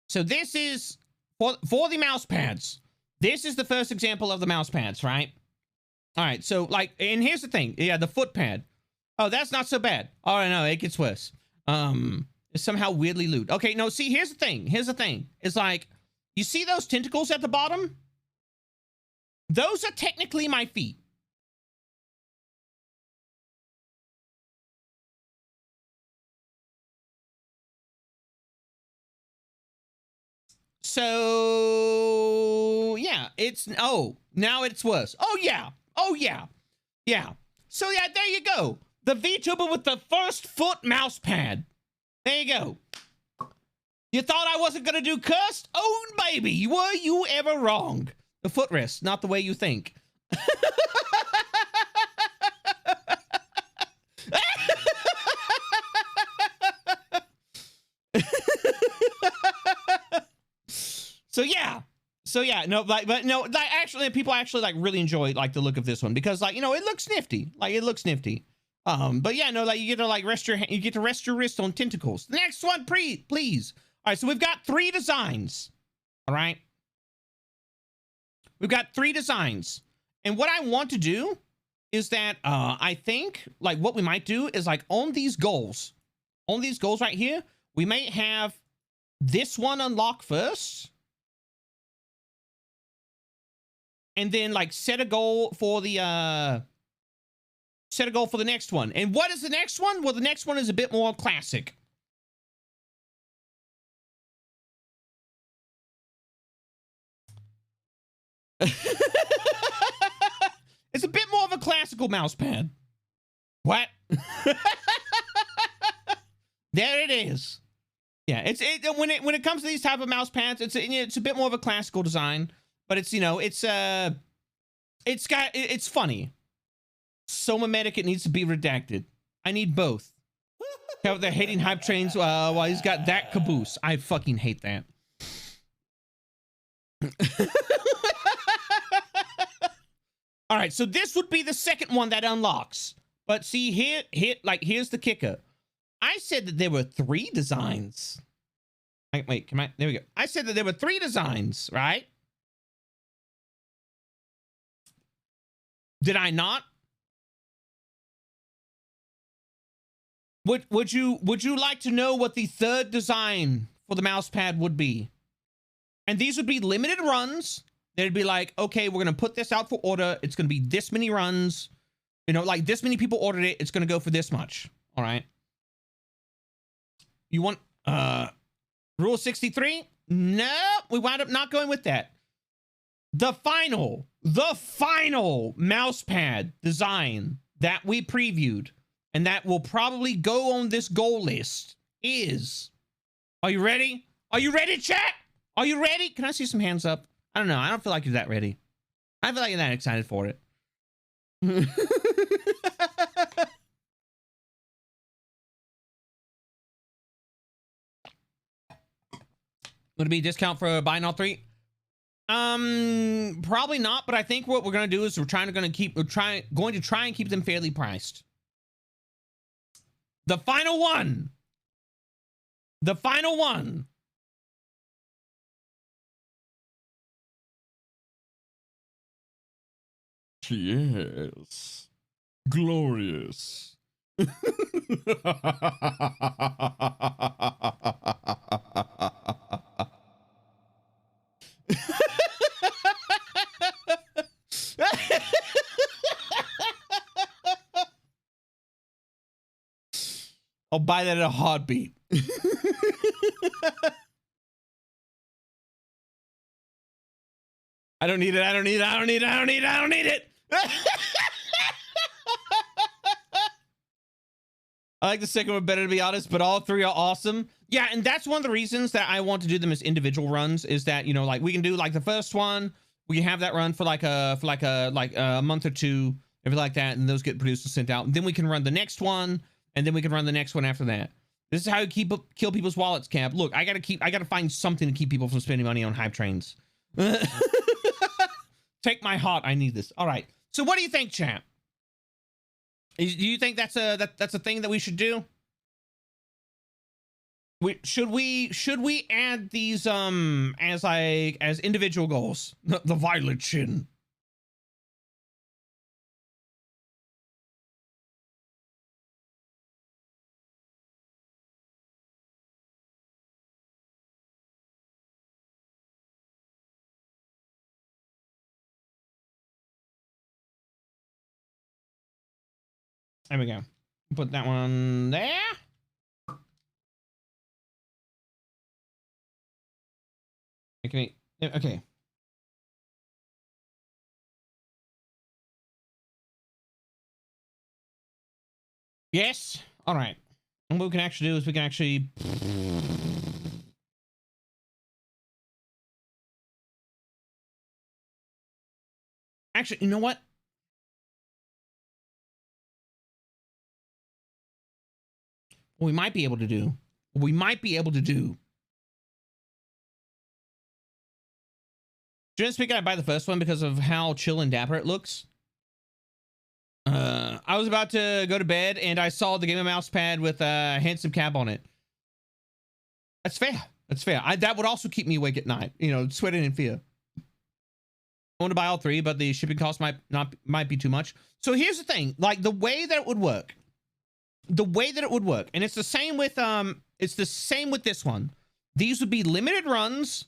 S1: So this is for the mouse pads. This is the first example of the mouse pads, right? All right. So like, and here's the thing. Yeah, the foot pad. Oh, that's not so bad. All right, no, it gets worse. It's somehow weirdly lewd. Okay, no, see, here's the thing. Here's the thing. It's like, you see those tentacles at the bottom? Those are technically my feet. So yeah, it's, oh, now it's worse. Oh yeah. Oh yeah. Yeah. So yeah, there you go. The VTuber with the first foot mouse pad. There you go. You thought I wasn't gonna do cursed? Oh baby, were you ever wrong? The footrest, not the way you think. So yeah, no, like, but no, like, actually, people actually like really enjoy like the look of this one because, like, you know, it looks nifty. Like, it looks nifty. But yeah, no, like, you get to like rest your hand, you get to rest your wrist on tentacles. The next one, please. All right, so we've got 3 designs. All right, we've got 3 designs, and what I want to do is that I think like what we might do is like on these goals right here, we may have this one unlock first. And then like set a goal for the next one. And what is the next one? Well, the next one is a bit more classic. It's a bit more of a classical mouse pad. What? There it is. Yeah, when it comes to these type of mouse pads, it's a bit more of a classical design. But it's, you know, it's funny. So mimetic it needs to be redacted. I need both. How they're hating hype trains while he's got that caboose. I fucking hate that. All right, so this would be the second one that unlocks. But see, here's the kicker. I said that there were 3 designs. Wait, come on. There we go. I said that there were 3 designs, right? Did I not? Would you like to know what the 3rd design for the mouse pad would be? And these would be limited runs. They'd be like, okay, we're gonna put this out for order. It's gonna be this many runs. You know, like this many people ordered it. It's gonna go for this much. All right. You want rule 63? No, we wound up not going with that. The final mouse pad design that we previewed and that will probably go on this goal list is, are you ready? Are you ready, chat? Are you ready? Can I see some hands up? I don't know. I don't feel like you're that ready. I feel like you're that excited for it. Would it be a discount for buying all three? Probably not, but I think what we're gonna do is we're going to try and keep them fairly priced. The final one. The final one.
S5: Yes. Glorious.
S1: I'll buy that in a heartbeat. I don't need it. I don't need it. I don't need it. I don't need it. I don't need it. I like the second one better, to be honest, but all three are awesome. Yeah, and that's one of the reasons that I want to do them as individual runs, is that, you know, like we can do like the first one, we can have that run for like a month or two, everything like that, and those get produced and sent out. And then we can run the next one, and then we can run the next one after that. This is how you kill people's wallets, Cap. Look, I gotta find something to keep people from spending money on hype trains. Take my heart, I need this. All right. So what do you think, champ? Do you think that's a thing that we should do? Should we add these as individual goals? The violet chin. There we go. Put that one there. Okay. Yes. All right. And what we can actually do is we can actually. Actually, you know what? What we might be able to do. Generally speaking, I buy the first one because of how chill and dapper it looks. I was about to go to bed and I saw the Game of Mouse pad with a handsome cap on it. That's fair. That's fair. That would also keep me awake at night, you know, sweating in fear. I want to buy all three, but the shipping cost might be too much. So here's the thing, like the way that it would work, and it's the same with this one. These would be limited runs.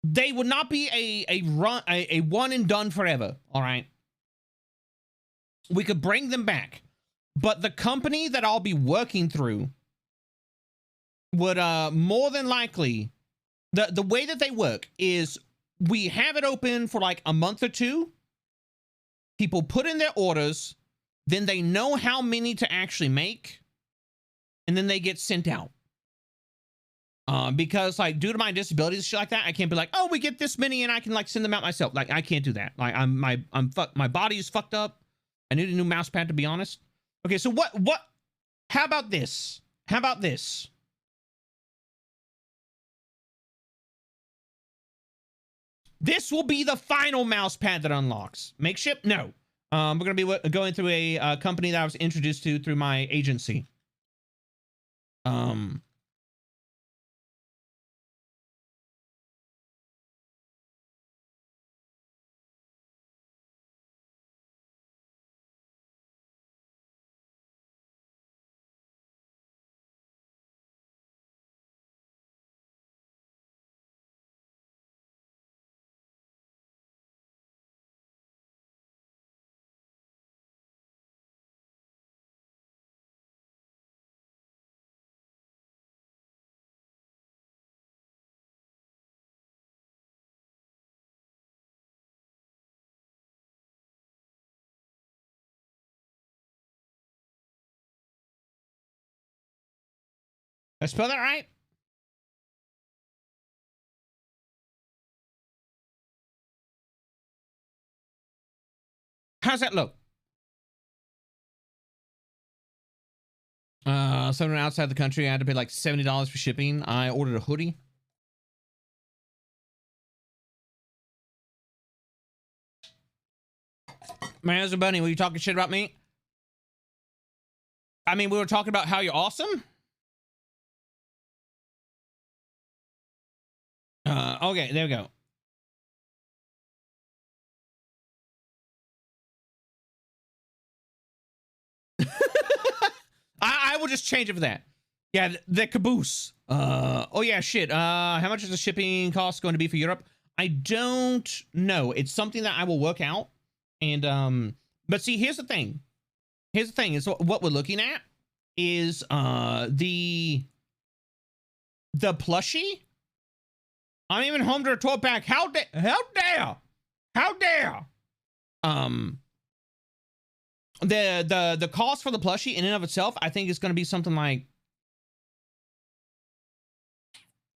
S1: They would not be a one and done forever. All right. We could bring them back, but the company that I'll be working through would more than likely, the way that they work is we have it open for like a month or two. People put in their orders, then they know how many to actually make, and then they get sent out. Because like due to my disabilities and shit like that, I can't be like, oh, we get this many and I can like send them out myself. Like I can't do that. Like my body is fucked up. I need a new mouse pad, to be honest. Okay, so how about this? This will be the final mouse pad that unlocks. Makeshift? No. We're going to be going through a company that I was introduced to through my agency. Did I spell that right? How's that look? Someone outside the country, I had to pay like $70 for shipping. I ordered a hoodie. Man, as a bunny, were you talking shit about me? I mean, we were talking about how you're awesome. Okay, there we go. I will just change it for that. Yeah, the caboose. Oh yeah, shit. How much is the shipping cost going to be for Europe? I don't know. It's something that I will work out. And but see, here's the thing. Here's the thing is what we're looking at is the plushie. I'm even home to a 12-pack. How dare! The cost for the plushie in and of itself, I think is going to be something like,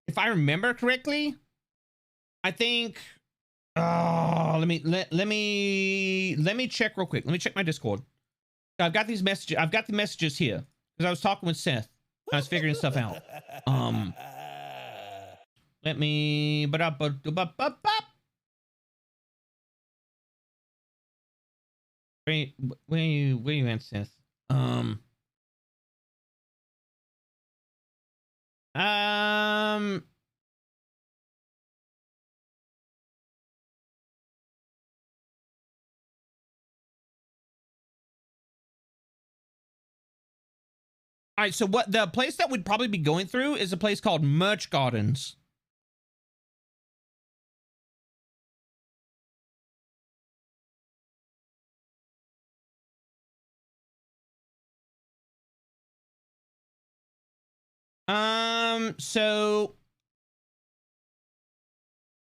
S1: if I remember correctly, I think. Oh, let me check real quick. Let me check my Discord. I've got these messages. I've got the messages here because I was talking with Seth. I was figuring stuff out. Let me. Where you at, Seth? All right, so what the place that we'd probably be going through is a place called Merch Gardens. So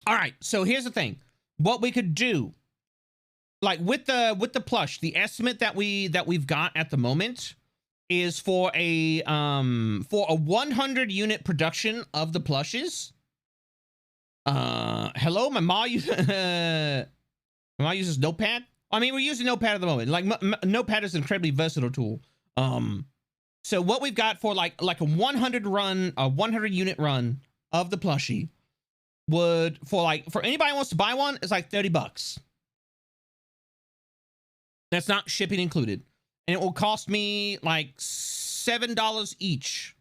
S1: all right, so here's the thing. What we could do, like with the plush, the estimate that we've got at the moment is for a 100 unit production of the plushes. Hello, my mom uses Notepad. I mean, we're using Notepad at the moment. Like Notepad is an incredibly versatile tool. So what we've got for like a 100 unit run of the plushie would, for anybody who wants to buy one, it's like $30. That's not shipping included. And it will cost me like $7 each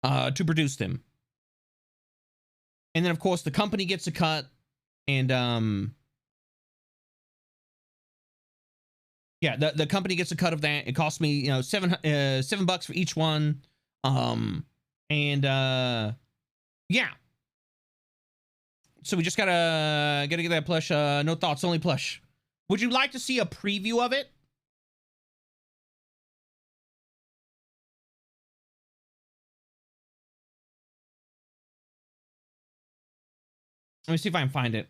S1: to produce them. And then of course the company gets a cut, and yeah, the company gets a cut of that. It costs me, you know, $7 for each one. Yeah. So we just gotta get that plush. No thoughts, only plush. Would you like to see a preview of it? Let me see if I can find it.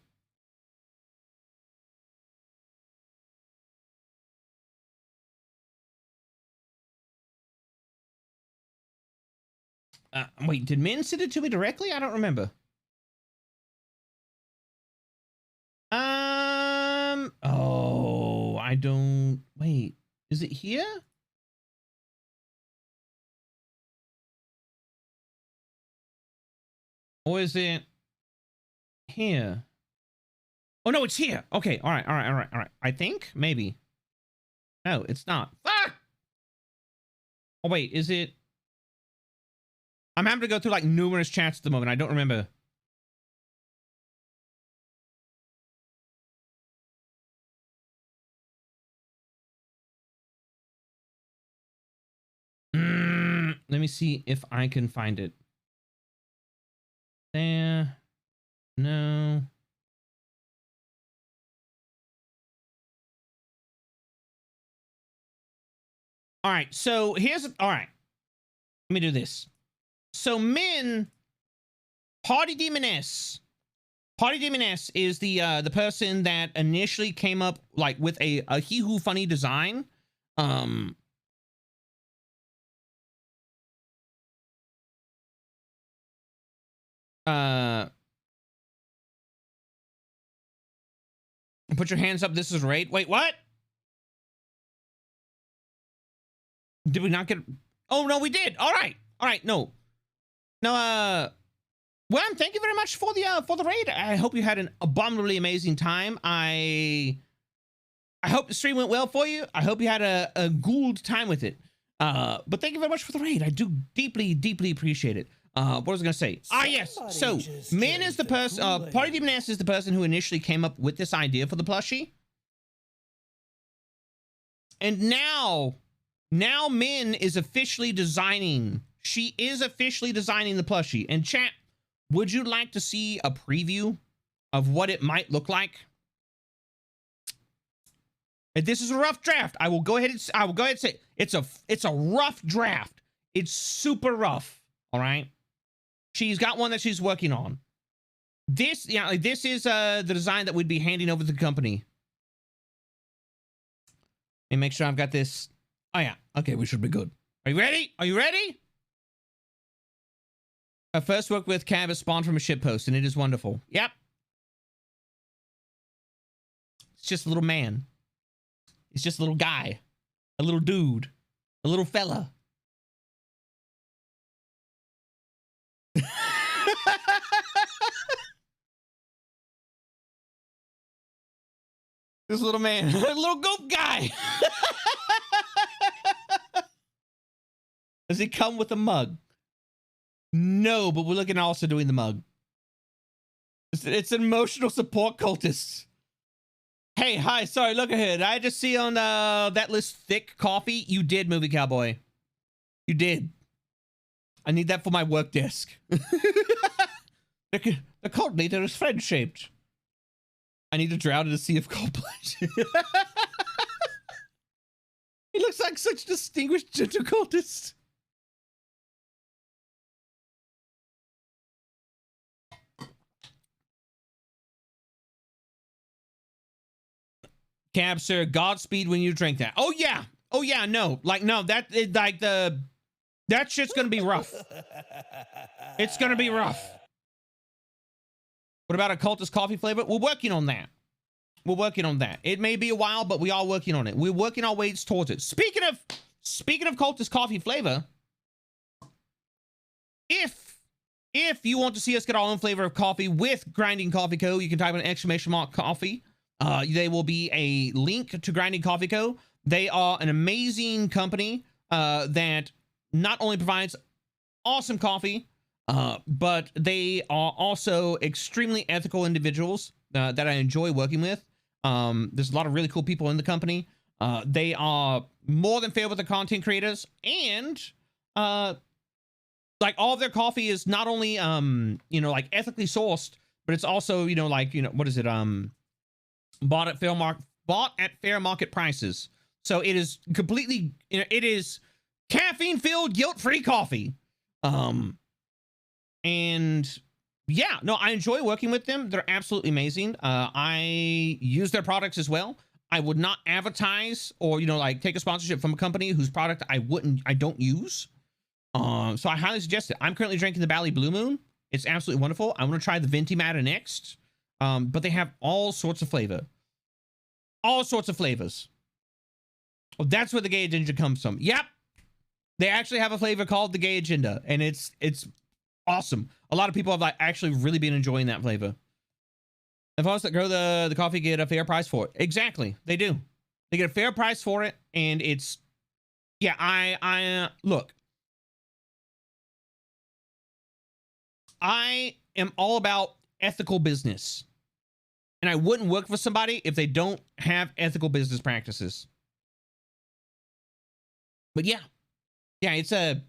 S1: Wait, did Min send it to me directly? I don't remember. Oh, I don't. Wait, is it here? Or is it here? Oh no, it's here. Okay, all right. I think maybe. No, it's not. Fuck! Oh wait, is it? I'm having to go through like numerous chats at the moment. I don't remember. Let me see if I can find it. There. No. All right, so here's, all right. Let me do this. So Min, Party Demon S is the person that initially came up like with a He Who Funny design. Put your hands up. This is raid. Wait, what? Did we not get? Oh no, we did. All right. No. No. Well, thank you very much for the raid. I hope you had an abominably amazing time. I hope the stream went well for you. I hope you had a good time with it. But thank you very much for the raid. I do deeply, deeply appreciate it. What was I gonna say? Yes. So, Min is the person. Party Demon S is the person who initially came up with this idea for the plushie. And now Min is officially designing. She is officially designing the plushie. And chat, would you like to see a preview of what it might look like? And this is a rough draft. I will go ahead and say it's a rough draft. It's super rough. All right. She's got one that she's working on. This is the design that we'd be handing over to the company. And make sure I've got this. Oh yeah. Okay, we should be good. Are you ready? Are you ready? I first worked with Cav as spawned from a shitpost, and it is wonderful. Yep. It's just a little man. It's just a little guy. A little dude. A little fella. This little man. A little goat guy. Does he come with a mug? No, but we're looking at also doing the mug. It's an emotional support cultist. Hey, hi, sorry, look ahead. I just see on that list thick coffee. You did, Movie Cowboy. You did. I need that for my work desk. The cult leader is friend-shaped. I need to drown in a sea of Coldplay. He looks like such a distinguished gentle cultist. Cab, sir, Godspeed when you drink that. Oh yeah. Oh yeah, no. Like, no, that shit's gonna be rough. It's gonna be rough. What about a cultist coffee flavor? We're working on that. We're working on that. It may be a while, but we are working on it. We're working our ways towards it. Speaking of cultist coffee flavor, if you want to see us get our own flavor of coffee with Grinding Coffee Co., you can type in !coffee. There will be a link to Grinding Coffee Co. They are an amazing company that not only provides awesome coffee, but they are also extremely ethical individuals that I enjoy working with. There's a lot of really cool people in the company. They are more than fair with the content creators, and like all of their coffee is not only like ethically sourced, but it's also what is it bought at fair market prices. So it is completely it is caffeine filled guilt-free coffee. And yeah, no, I enjoy working with them. They're absolutely amazing. I use their products as well. I would not advertise or take a sponsorship from a company whose product I don't use. So I highly suggest it. I'm currently drinking the Bali Blue Moon. It's absolutely wonderful. I want to try the Venti Matter next. But they have all sorts of flavor. All sorts of flavors. Oh, that's where the gay agenda comes from. Yep. They actually have a flavor called the gay agenda, and it's awesome. A lot of people have actually really been enjoying that flavor. The folks that grow the coffee get a fair price for it. Exactly. They do. They get a fair price for it, and it's yeah, I look. I am all about ethical business. And I wouldn't work for somebody if they don't have ethical business practices. But yeah, it's I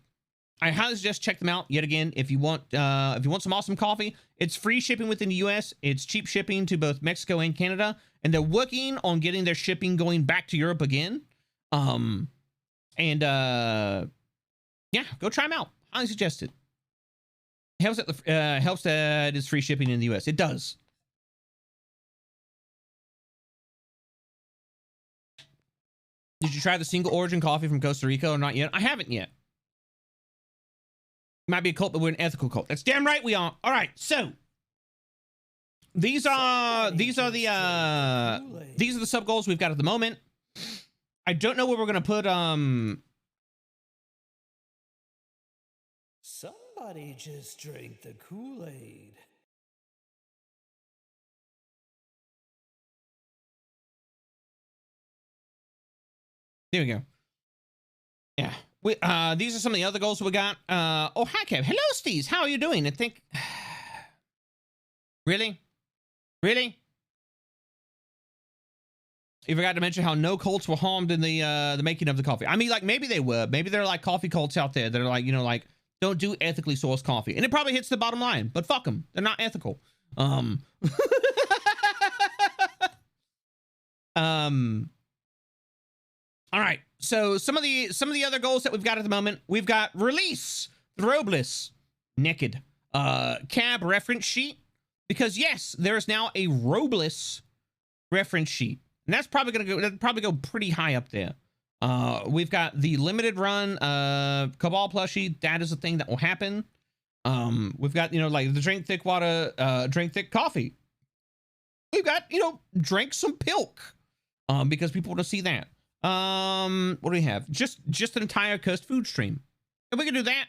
S1: highly suggest check them out yet again. If you want some awesome coffee, it's free shipping within the US. It's cheap shipping to both Mexico and Canada. And they're working on getting their shipping going back to Europe again. Yeah, go try them out. Highly suggest it. Helps that it is free shipping in the US. It does. Did you try the single origin coffee from Costa Rica or not yet? I haven't yet. Might be a cult, but we're an ethical cult. That's damn right we are. All right, so these are the sub goals we've got at the moment. I don't know where we're gonna put
S2: Somebody just drank the Kool-Aid.
S1: There we go. Yeah. These are some of the other goals we got. Oh, hi, Kev. Hello, Steez. How are you doing? I think... Really? Really? You forgot to mention how no cults were harmed in the making of the coffee. I mean, like, maybe they were. Maybe there are, like, coffee cults out there that are, like, you know, like, don't do ethically sourced coffee. And it probably hits the bottom line. But fuck them. They're not ethical. All right, so some of the other goals that we've got at the moment, we've got release the Robles naked cab reference sheet, because yes, there is now a Robles reference sheet, and that's probably gonna go pretty high up there. We've got the limited run Cabal plushie. That is a thing that will happen. We've got, you know, like the drink thick water, drink thick coffee. We've got, you know, drink some pilk, because people want to see that. What do we have? Just an entire cursed food stream. And we can do that.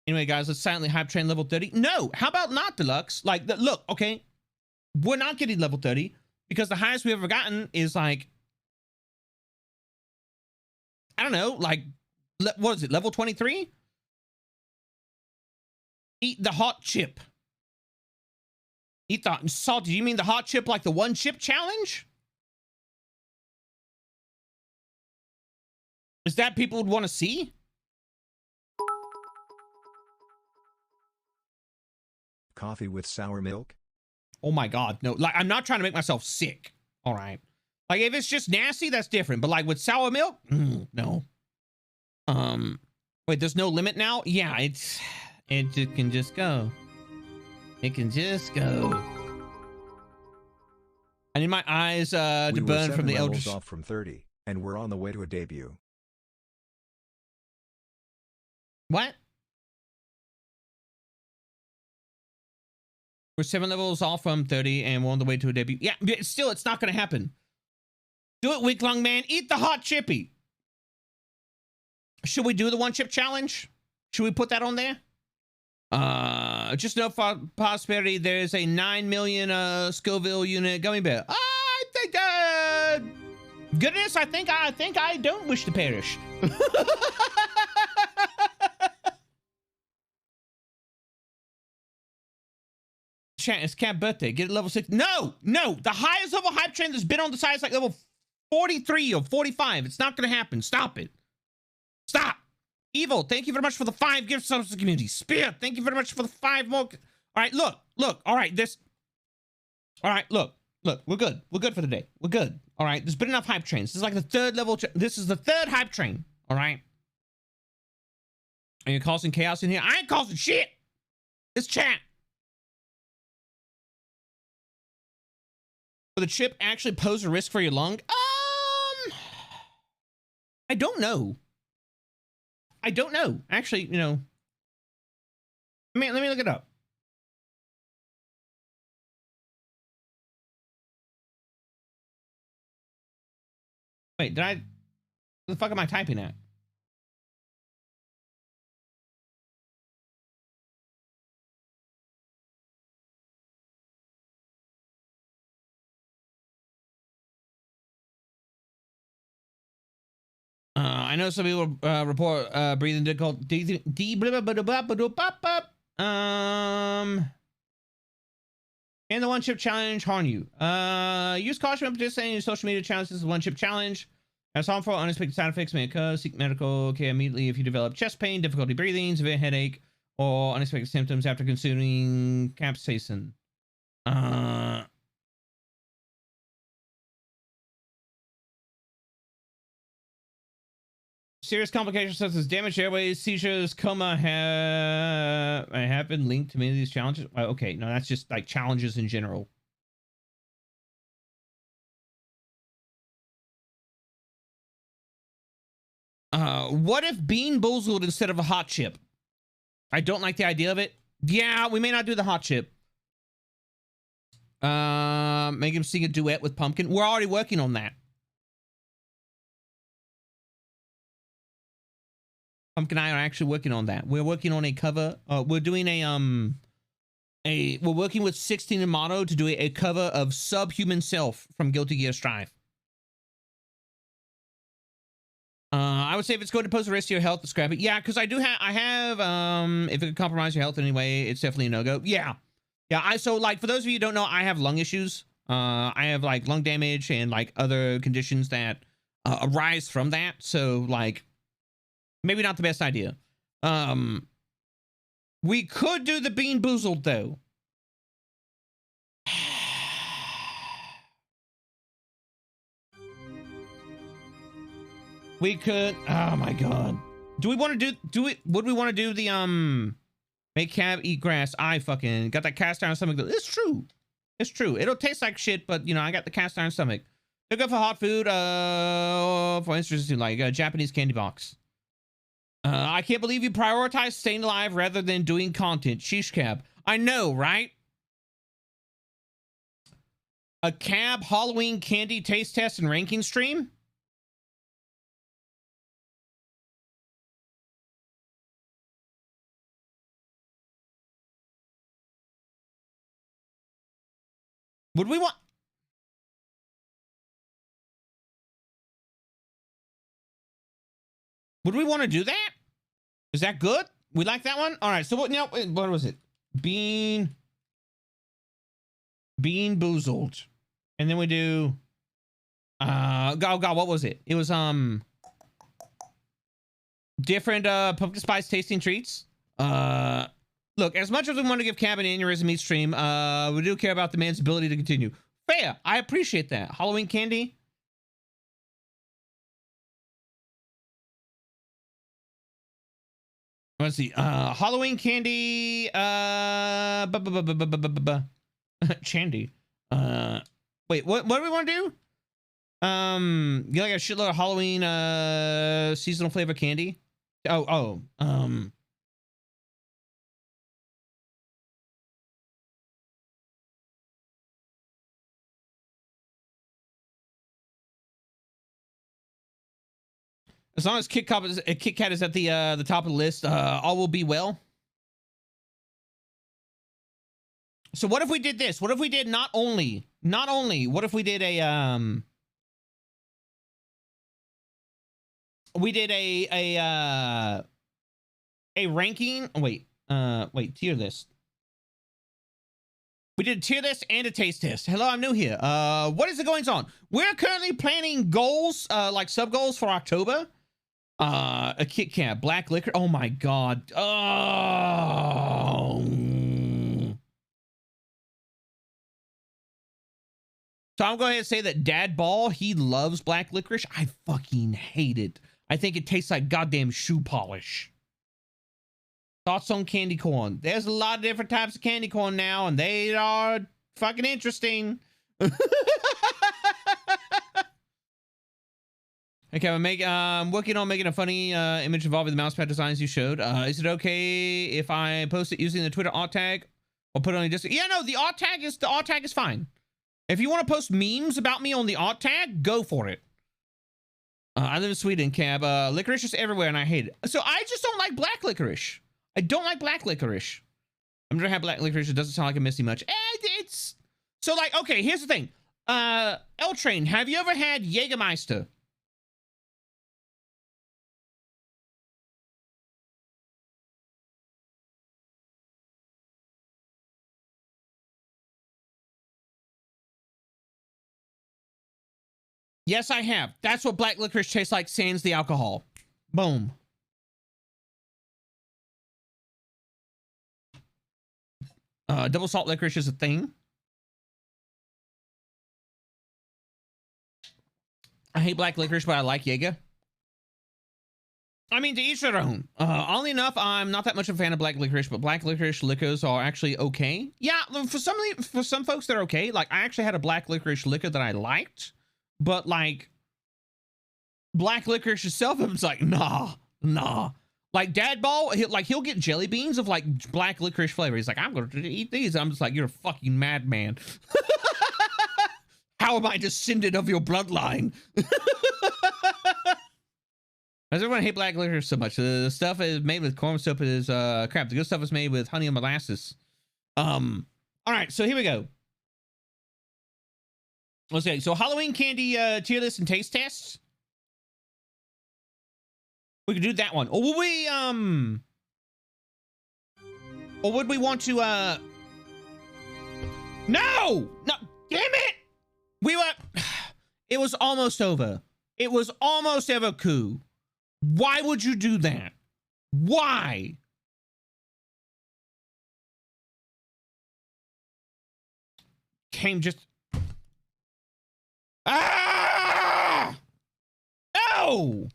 S1: Anyway, guys, let's silently hype train level 30. No, how about not, Deluxe? Like, look, okay, we're not getting level 30 because the highest we've ever gotten is like, I don't know, like, what is it, level 23? Eat the hot chip. Eat the salt. Do you mean the hot chip like the one chip challenge? Is that people would want to see?
S4: Coffee with sour milk?
S1: Oh my God, no. Like, I'm not trying to make myself sick. All right. Like, if it's just nasty, that's different. But like with sour milk, no. Wait, there's no limit now? Yeah, it can just go. It can just go. I need my eyes to burn from the elders.
S4: Off from 30, and we're on the way to a debut.
S1: What? We're 7 levels off from 30 and we're on the way to a debut. Yeah, still, it's not going to happen. Do it, week long man. Eat the hot chippy. Should we do the one chip challenge? Should we put that on there? Just know for prosperity, there's a 9 million Scoville unit gummy bear. I think, goodness, I think I don't wish to perish. Chat, it's Cat birthday. Get it level 6. No, the highest level hype train that's been on the side is like level 43 or 45. It's not gonna happen. Stop it. Stop. Evil, thank you very much for the 5 gift subs to the community. Spear, thank you very much for the 5 more. All right, look. All right, all right, look. We're good. We're good for the day. We're good. All right, there's been enough hype trains. This is like the 3rd level. This is the 3rd hype train. All right. Are you causing chaos in here? I ain't causing shit. It's chat. Will the chip actually pose a risk for your lung? I don't know. Actually, you know, let me look it up. Wait, what the fuck am I typing at? I know some people report breathing difficulty. And the one chip challenge harm you. Use caution when participating in social media challenges. This is one chip challenge. As harmful, unexpected side effects may occur. Seek medical care immediately if you develop chest pain, difficulty breathing, severe headache, or unexpected symptoms after consuming capsaicin. Serious complications such as damaged airways, seizures, coma have been linked to many of these challenges. Okay, no, that's just like challenges in general. What if bean boozled instead of a hot chip? I don't like the idea of it. Yeah, we may not do the hot chip. Make him sing a duet with Pumpkin. We're already working on that. Pumpkin and I are actually working on that. We're working on a cover. We're doing we're working with 16 and Motto to do a cover of Subhuman Self from Guilty Gear Strive. I would say if it's going to pose a risk to your health, scrap it. Yeah, because I have, if it could compromise your health in any way, it's definitely a no-go. Yeah. Yeah, so, like, for those of you who don't know, I have lung issues. I have, like, lung damage and, like, other conditions that arise from that. So, like, maybe not the best idea. We could do the Bean Boozled, though. We could, oh my god. Do we want to would we want to do the, make cab eat grass? I fucking got that cast iron stomach. It's true. It's true. It'll taste like shit, but, you know, I got the cast iron stomach. They're good for hot food, for instance, like a Japanese candy box. I can't believe you prioritize staying alive rather than doing content. Sheesh cab. I know, right? A cab Halloween candy taste test and ranking stream? Would we want... Would we want to do that? Is that good? We like that one? All right, so what, what was it? Bean Boozled. And then we do... oh god, what was it? It was, different, pumpkin spice tasting treats. Look, as much as we want to give Cab an aneurysm each stream, we do care about the man's ability to continue. Fair. I appreciate that. Halloween candy. Let's see. Halloween candy. Chandy. Wait, what do we want to do? You like a shitload of Halloween seasonal flavor candy? As long as Kit Kat is at the top of the list, all will be well. So what if we did this? What if we did not only, what if we did a, ranking, tier list. We did a tier list and a taste test. Hello, I'm new here. What is it going on? We're currently planning goals, like sub goals for October. A Kit Kat, black liquor. Oh my god. Oh. So I'm going to say that Dad Ball, he loves black licorice. I fucking hate it. I think it tastes like goddamn shoe polish. Thoughts on candy corn? There's a lot of different types of candy corn now, and they are fucking interesting. Okay, I'm working on making a funny image involving the mousepad designs you showed. Is it okay if I post it using the Twitter alt tag or put it on a Discord? Yeah, no, the alt tag is fine. If you want to post memes about me on the alt tag, go for it. I live in Sweden, Cab. Licorice is everywhere, and I hate it. So I just don't like black licorice. I don't like black licorice. I'm gonna have black licorice. It doesn't sound like a Misty much. It's so like, okay, here's the thing. L Train, have you ever had Jägermeister? Yes, I have. That's what black licorice tastes like, sans the alcohol. Boom. Double salt licorice is a thing. I hate black licorice, but I like Jaeger. I mean, to each their own. Oddly enough, I'm not that much of a fan of black licorice, but black licorice liquors are actually okay. Yeah, for some folks, they're okay. Like, I actually had a black licorice liquor that I liked, but like, black licorice itself, it's like, nah. Like Dad Ball, he'll get jelly beans of like black licorice flavor. He's like, I'm going to eat these. I'm just like, you're a fucking madman. How am I descended of your bloodline? Does everyone hate black licorice so much? The stuff is made with corn syrup is crap. The good stuff is made with honey and molasses. All right, so here we go. Let's see. So Halloween candy tier list and taste tests. We could do that one. Or will we or would we want to No! No, damn it! We were it was almost over. It was almost ever coup. Why would you do that? Why? Came just ah! No!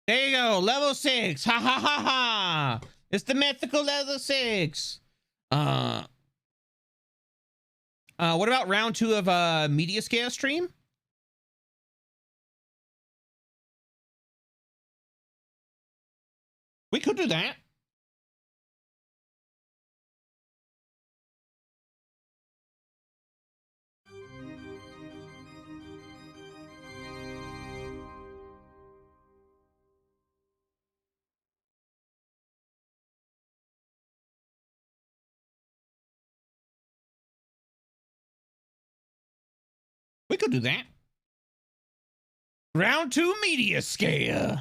S1: There you go, level 6. Ha ha ha ha. It's the mythical level 6. What about round 2 of media scale stream? We could do that. We could do that. Round 2 media scale.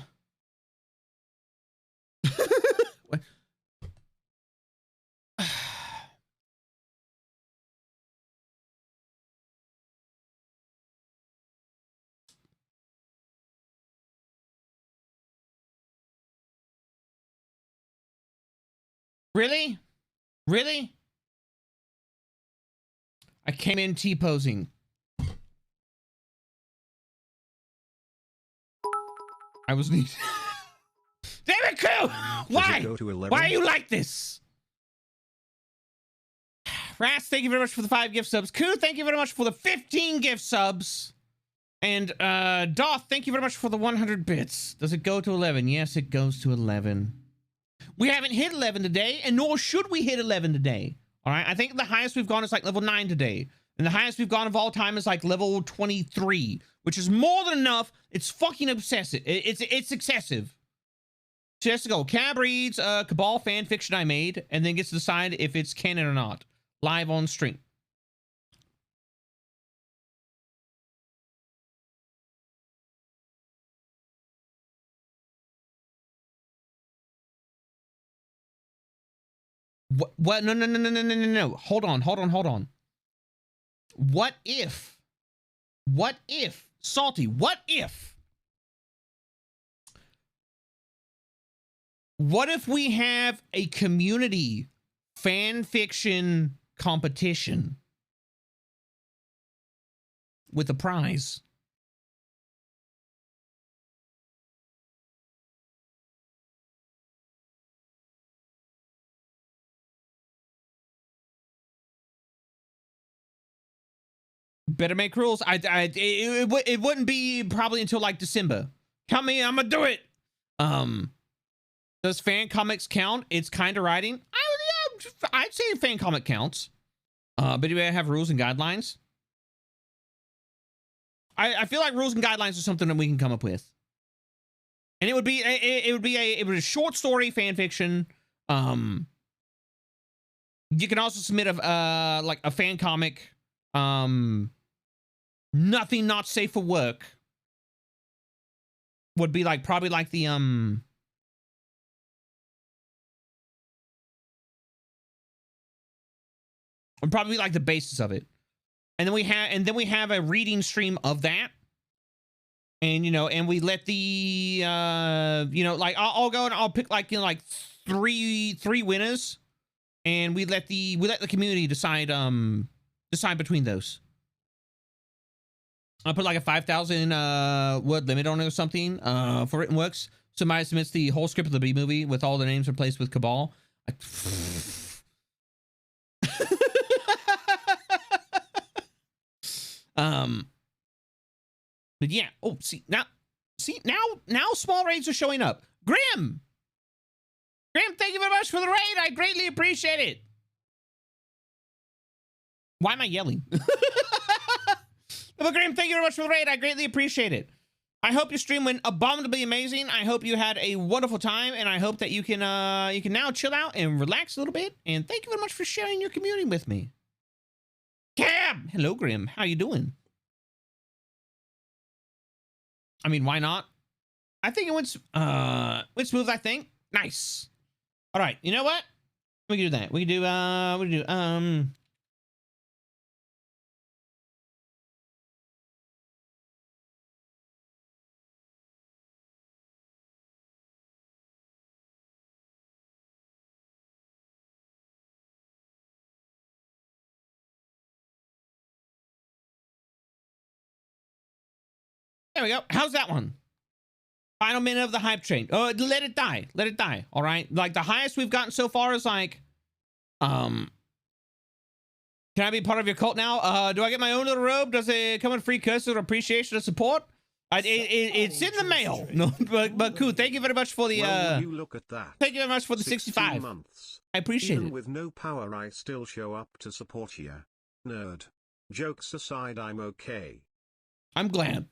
S1: Really? Really? I came in T-posing. I was neat. Damn it, Crew! Why? Why are you like this? Ras, thank you very much for the 5 gift subs. Koo, thank you very much for the 15 gift subs. And Doth, thank you very much for the 100 bits. Does it go to 11? Yes, it goes to 11. We haven't hit 11 today, and nor should we hit 11 today. All right, I think the highest we've gone is like level 9 today. And the highest we've gone of all time is like level 23, which is more than enough. It's fucking obsessive. It's excessive. So has to go. Cab reads Cabal fan fiction I made, and then gets to decide if it's canon or not. Live on stream. What? No. Hold on. What if, Salty, what if we have a community fan fiction competition with a prize? Better make rules. It wouldn't be probably until like December. Come in, I'm gonna do it. Does fan comics count? It's kind of writing. I'd say fan comic counts. But do we have rules and guidelines? I feel like rules and guidelines are something that we can come up with. And it would be a short story fan fiction. You can also submit a like a fan comic. Nothing not safe for work would be like probably like the would probably be like the basis of it. And then we have a reading stream of that. And you know, and we let the you know, like I'll go and I'll pick like, you know, like three winners, and we let the community decide between those. I'll put like a 5,000 word limit on it or something for written works. Somebody submits the whole script of the B movie with all the names replaced with Cabal. But yeah. Oh, see now small raids are showing up. Grim, thank you very much for the raid. I greatly appreciate it. Why am I yelling? LIVESCREAM, thank you very much for the raid. I greatly appreciate it. I hope your stream went abominably amazing. I hope you had a wonderful time, and I hope that you can now chill out and relax a little bit. And thank you very much for sharing your community with me. Cam! Hello, Grim. How you doing? I mean, why not? I think it went smooth, I think. Nice. All right, you know what? We can do that. We can do, there we go. How's that one? Final minute of the hype train. Oh, let it die. Let it die. All right. Like the highest we've gotten so far is like, can I be part of your cult now? Do I get my own little robe? Does it come with free curses or appreciation or support? It's in the mail. No, but cool. Thank you very much for the,
S3: Well, you look at that.
S1: thank you very much for the 65.
S3: Months.
S1: I appreciate
S3: Even
S1: it.
S3: with no power, I still show up to support you. Nerd. Jokes aside, I'm okay.
S1: I'm glad.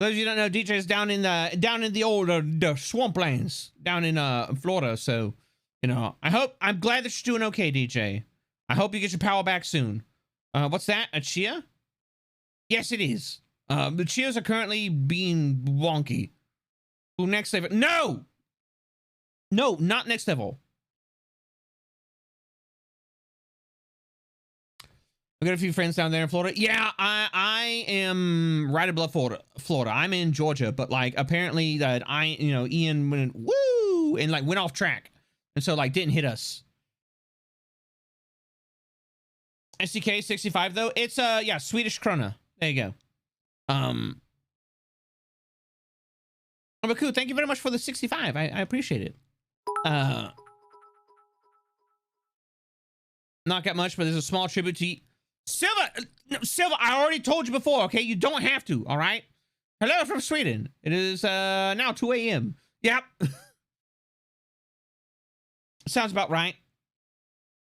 S1: Those of you who don't know, DJ's down in the old the swamplands down in Florida. So, you know, I'm glad that you're doing okay, DJ. I hope you get your power back soon. What's that? A chia? Yes, it is. The chias are currently being wonky. Ooh, next level. No! No, not next level. I got a few friends down there in Florida. Yeah, I am right above Florida. I'm in Georgia, but like apparently that Ian went woo and like went off track, and so like didn't hit us. SDK 65 though. It's yeah, Swedish krona. There you go. Oh, but cool. Thank you very much for the 65. I appreciate it. Not that much, but there's a small tribute to Silva. No, Silva, I already told you before, okay? You don't have to, all right? Hello from Sweden. It is now 2 a.m. Yep. Sounds about right.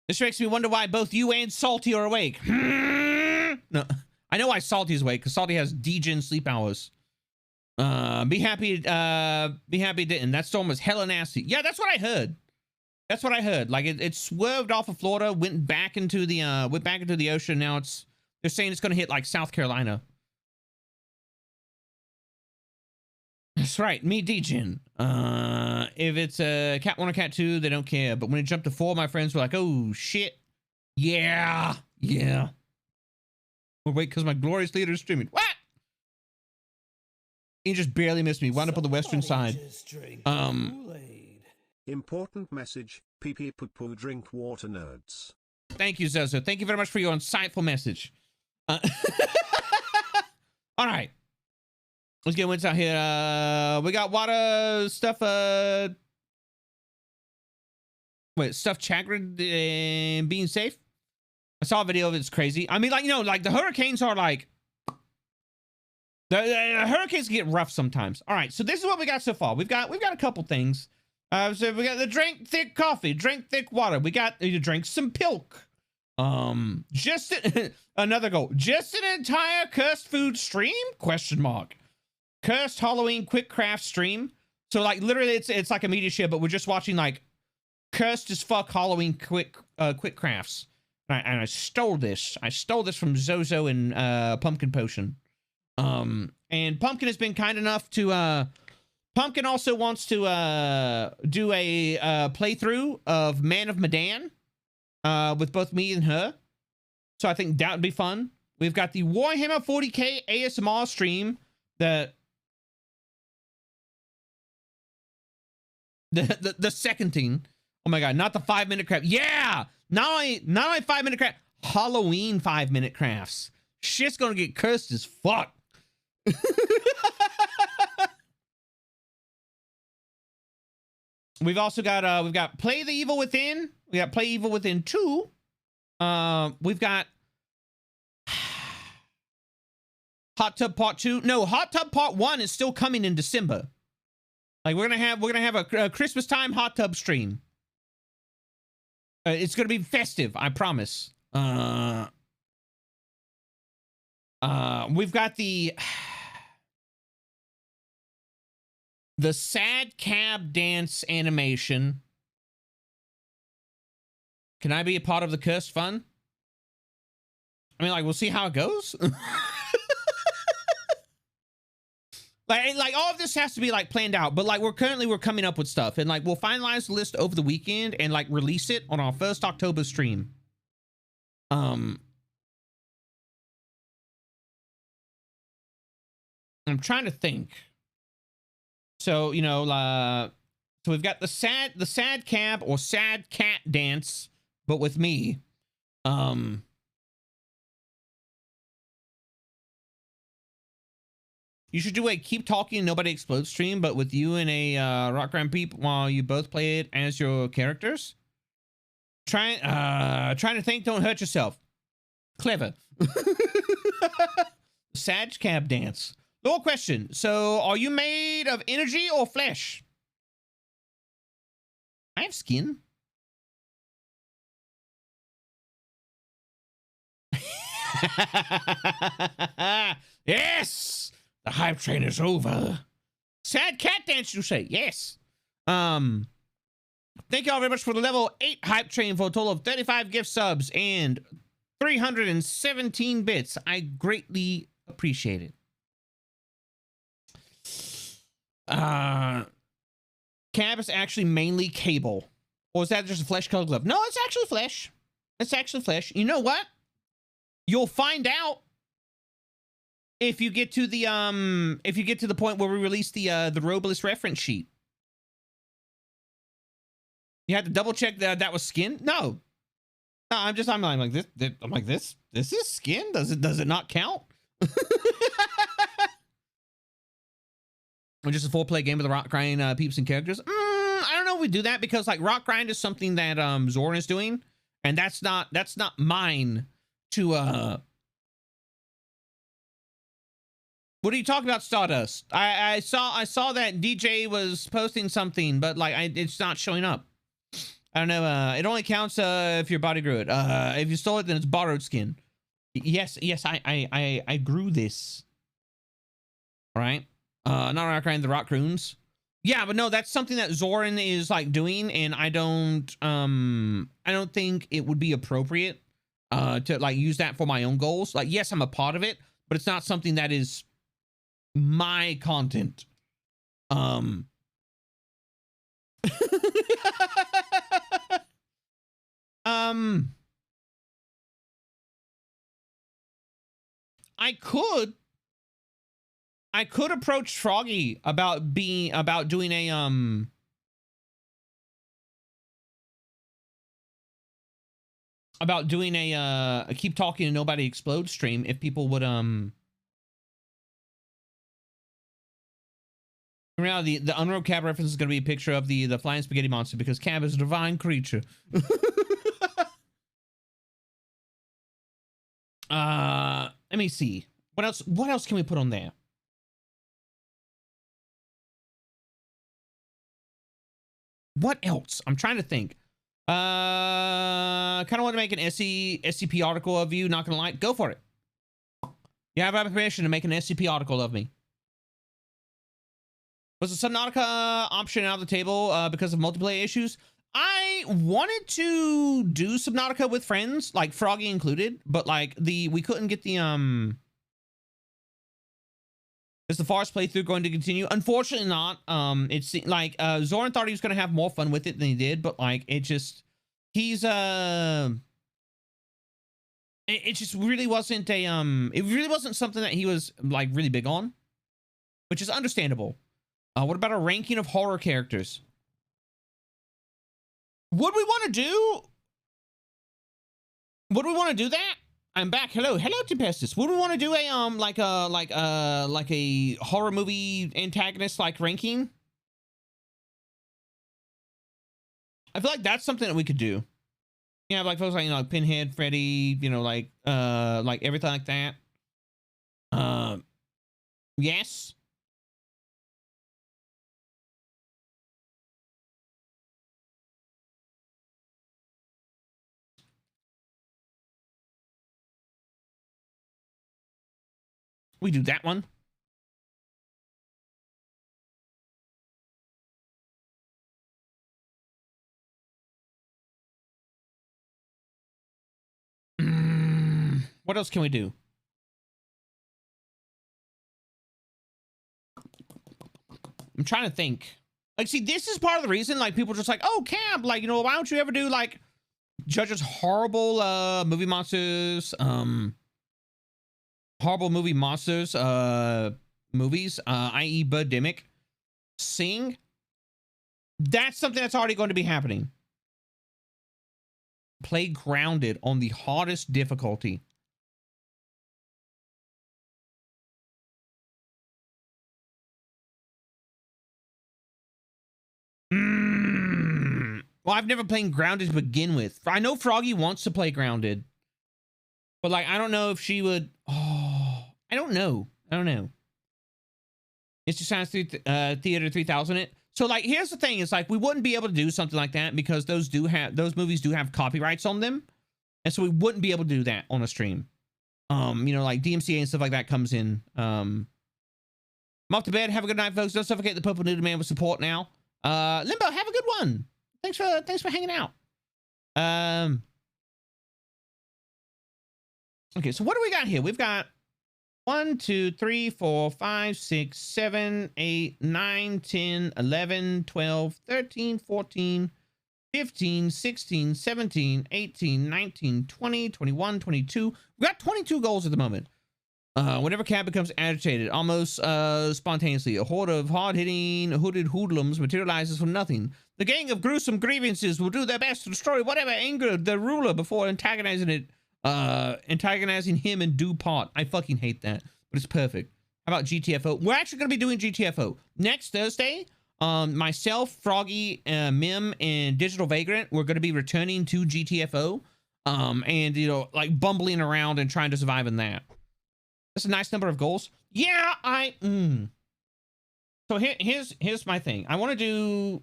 S1: This makes me wonder why both you and Salty are awake. No, I know why Salty's awake, because Salty has degen sleep hours. Be happy it didn't. That storm was hella nasty. Yeah, that's what I heard. That's what I heard. Like it swerved off of Florida, went back into the ocean. Now they're saying it's gonna hit like South Carolina. That's right, me degen. If it's a cat 1 or cat 2, they don't care. But when it jumped to 4, my friends were like, "Oh shit, yeah." Oh wait, because my glorious leader is streaming. What? He just barely missed me. Wound up on the western side.
S3: Important message, pee poo poo, drink water, nerds.
S1: Thank you, Zozo. Thank you very much for your insightful message. All right. Let's get what's out here. We got water stuff. Stuff chagrin and being safe. I saw a video of it. It's crazy. I mean, like, like the hurricanes are like, the hurricanes get rough sometimes. All right. So this is what we got so far. We've got a couple things. So we got the drink thick coffee, drink thick water. We got you drink some pilk. Just another goal. Just an entire cursed food stream? Question mark. Cursed Halloween quick craft stream. So like literally it's like a media share, but we're just watching like cursed as fuck Halloween quick crafts. And I stole this. I stole this from Zozo and Pumpkin Potion. And Pumpkin has been kind enough to Pumpkin also wants to do a playthrough of Man of Medan with both me and her. So I think that would be fun. We've got the Warhammer 40k ASMR stream that the second thing. Oh my god, not the 5-minute craft. Yeah! Not only 5-minute craft, Halloween 5-minute crafts. Shit's gonna get cursed as fuck. We've also got we've got Play the Evil Within. We got Play Evil Within 2. We've got Hot Tub Part 2. No, Hot Tub Part 1 is still coming in December. Like we're gonna have a Christmas time hot tub stream. It's gonna be festive, I promise. We've got the sad cab dance animation. Can I be a part of the cursed fun? I mean, like, we'll see how it goes. Like all of this has to be like planned out, but like we're coming up with stuff, and like we'll finalize the list over the weekend and like release it on our 1st October stream. I'm trying to think. So, you know, so we've got the sad cab or sad cat dance, but with me. You should do a keep talking and nobody explodes stream, but with you and a rock grind peep while you both play it as your characters. Trying to think, don't hurt yourself. Clever. Sad cab dance. Little question. So are you made of energy or flesh? I have skin. Yes! The hype train is over. Sad cat dance, you say? Yes. Thank you all very much for the level 8 hype train for a total of 35 gift subs and 317 bits. I greatly appreciate it. Cab is actually mainly cable. Or is that just a flesh colored glove? No, it's actually flesh. It's actually flesh. You know what? You'll find out if you get to the point where we release the Robolus reference sheet. You had to double check that was skin? No. No, I'm like this is skin? Does it not count? Or just a 4-play game of the rock grind peeps and characters? I don't know if we do that, because like rock grind is something that Zoran is doing, and that's not mine to What are you talking about, Stardust? I saw that DJ was posting something, but like it's not showing up. I don't know. It only counts if your body grew it. If you stole it, then it's borrowed skin. Yes, I grew this. All right. Not rock grind, the rock runes. Yeah, but no, that's something that Zoran is like doing, and I don't think it would be appropriate to like use that for my own goals. Like, yes, I'm a part of it, but it's not something that is my content. I could approach Froggy about doing a keep talking and nobody explodes stream if people would In reality, the Unreal Cab reference is going to be a picture of the flying spaghetti monster, because Cab is a divine creature. Let me see. What else can we put on there? What else? I'm trying to think. Kind of want to make an SCP article of you, not gonna lie. Go for it. You have permission to make an SCP article of me. Was the Subnautica option out of the table because of multiplayer issues? I wanted to do Subnautica with friends, like Froggy included, but like we couldn't get the Is the Forest playthrough going to continue? Unfortunately not. It's like Zoran thought he was gonna have more fun with it than he did, but like it just it just really wasn't it really wasn't something that he was like really big on, which is understandable. What about a ranking of horror characters? Would we want to do that? I'm back. Hello, Tempestus. Would we want to do a like a horror movie antagonist like ranking? I feel like that's something that we could do. Yeah, like folks like, you know, like Pinhead, Freddy, you know, like everything like that. Yes. We do that one. What else can we do? I'm trying to think. Like, see, this is part of the reason, like, people are just like, oh, Camp, like, you know, why don't you ever do, like, Judge's horrible movie monsters, horrible movie monsters, movies, i.e. Birdemic, Sing. That's something that's already going to be happening. Play Grounded on the hardest difficulty. Well, I've never played Grounded to begin with. I know Froggy wants to play Grounded, but like, I don't know if she would. Oh, I don't know. It's just Science Theater 3000 it. So like, here's the thing: it's like we wouldn't be able to do something like that because those movies do have copyrights on them, and so we wouldn't be able to do that on a stream. You know, like DMCA and stuff like that comes in. I'm off to bed. Have a good night, folks. Don't suffocate the Purple Noodle Man with support now. Limbo, have a good one. Thanks for hanging out. Okay, so what do we got here? We've got 1, 2, 3, 4, 5, 6, 7, 8, 9, 10, 11, 12, 13, 14, 15, 16, 17, 18, 19, 20, 21, 22. We got 22 goals at the moment. Whenever Cat becomes agitated, almost spontaneously, a horde of hard-hitting hooded hoodlums materializes from nothing. The gang of gruesome grievances will do their best to destroy whatever angered the ruler before antagonizing him in due part. I fucking hate that, but it's perfect. How about GTFO? We're actually going to be doing GTFO next Thursday. Myself, Froggy, Mim, and Digital Vagrant, we're going to be returning to GTFO. And, you know, like bumbling around and trying to survive in that. That's a nice number of goals. Yeah, So here's my thing. I want to do...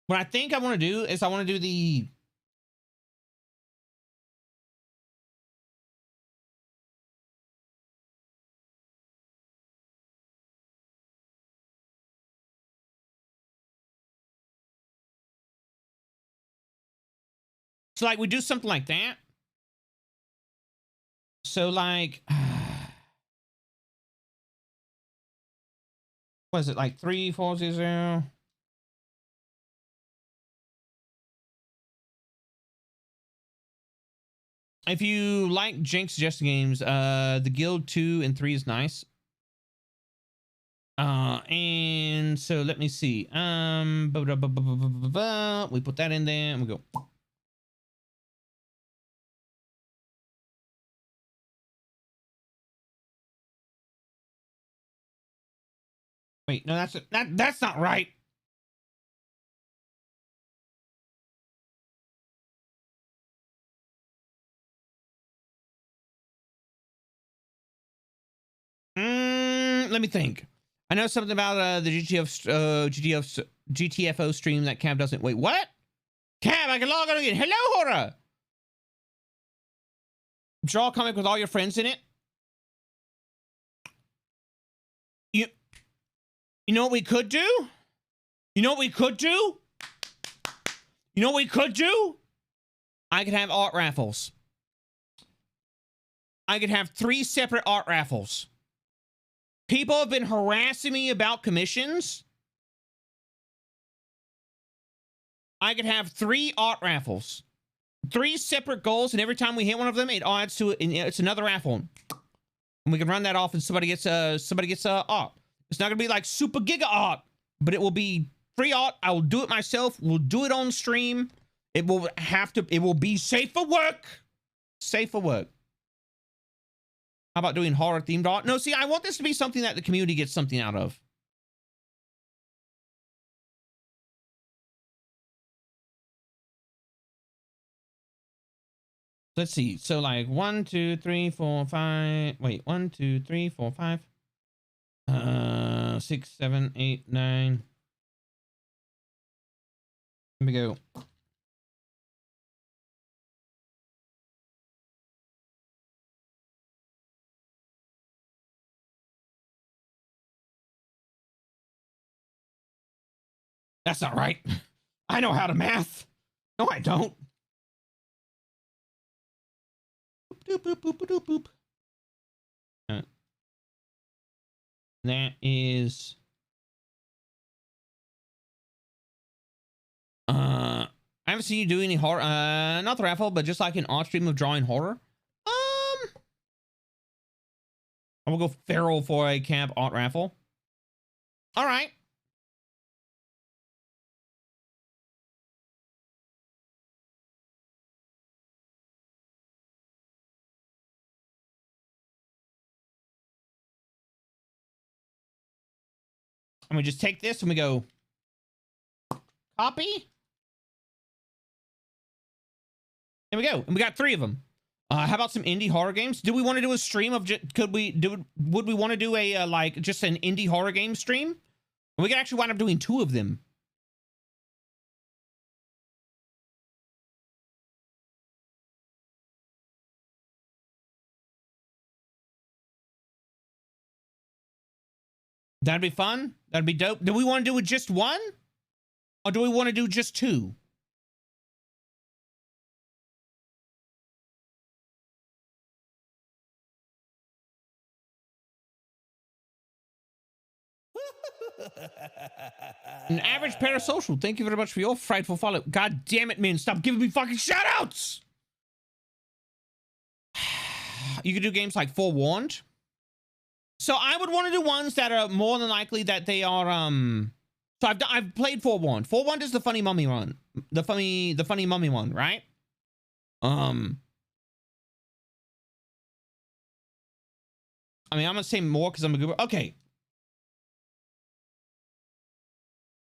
S1: What I think I want to do is I want to do the... So like we do something like that. So like... What is it, like 3, 4, 0? If you like Jenk suggested games, the Guild 2 and 3 is nice. And so let me see. We put that in there and we go. Wait, no, that's not right. Let me think. I know something about the GTFO stream that Cam doesn't. Wait, what? Cam, I can log on again. Hello, Hora. Draw a comic with all your friends in it. You know what we could do? You know what we could do? You know what we could do? I could have art raffles. I could have 3 separate art raffles. People have been harassing me about commissions. I could have 3 art raffles. 3 separate goals, and every time we hit one of them, it adds to it. It's another raffle. And we can run that off, and somebody gets art. It's not gonna be like super giga art, but it will be free art. I will do it myself. We'll do it on stream. It will be safe for work. Safe for work. How about doing horror themed art? No, see, I want this to be something that the community gets something out of. Let's see. So like 1, 2, 3, 4, 5. Wait, 1, 2, 3, 4, 5. 6, 7, 8, 9. Let me go. That's not right. I know how to math. No, I don't. Boop, boop, boop, boop, boop, boop. That is... I haven't seen you do any horror, not the raffle, but just like an odd stream of drawing horror. I will go feral for a camp art raffle. All right. And we just take this and we go copy. There we go. And we got 3 of them. How about some indie horror games? Do we want to do a stream of would we want to do a like just an indie horror game stream? We could actually wind up doing 2 of them. That'd be fun. That'd be dope. Do we want to do it just 1? Or do we want to do just 2? An average parasocial. Thank you very much for your frightful follow. God damn it, man. Stop giving me fucking shoutouts. You could do games like Forewarned. So I would want to do ones that are more than likely that they are so I've played Forewarned. Forewarned is the funny mummy one. The funny mummy one, right? I mean, I'm gonna say more because I'm a goober. Okay.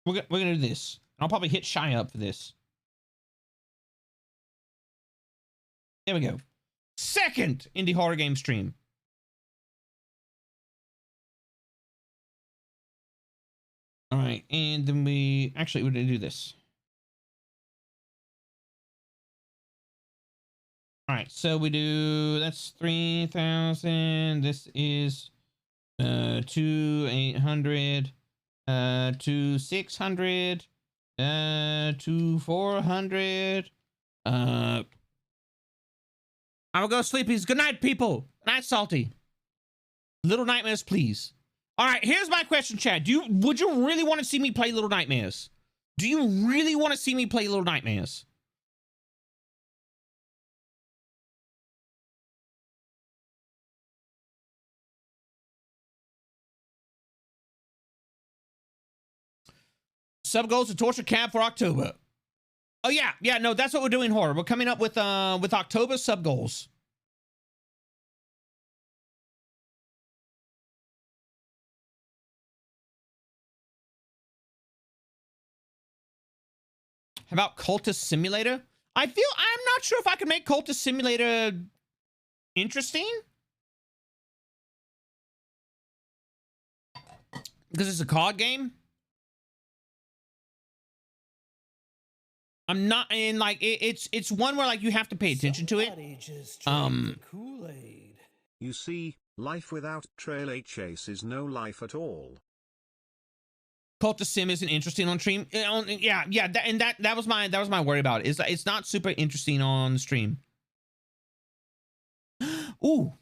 S1: We're gonna do this. I'll probably hit Shy up for this. There we go. Second indie horror game stream. All right, and then we're gonna do this. All right, so we do, that's 3,000. This is 2,800. 2,600, 2,400. I will go sleepies. Good night, people. Good night, Salty. Little Nightmares, please. All right, here's my question, Chad. Would you really want to see me play Little Nightmares? Do you really want to see me play Little Nightmares? Sub goals to Torture Cab for October. Oh yeah, no, that's what we're doing, horror. We're coming up with October sub goals. How about Cultist Simulator? I'm not sure if I can make Cultist Simulator interesting. Because it's a card game. I'm not in like it's one where like you have to pay attention to it.
S2: Just drank the Kool-Aid.
S3: You see, life without Trail Chase is no life at all.
S1: Cultist Sim isn't interesting on stream. Yeah, that was my worry about it. Is that it's not super interesting on stream. Ooh,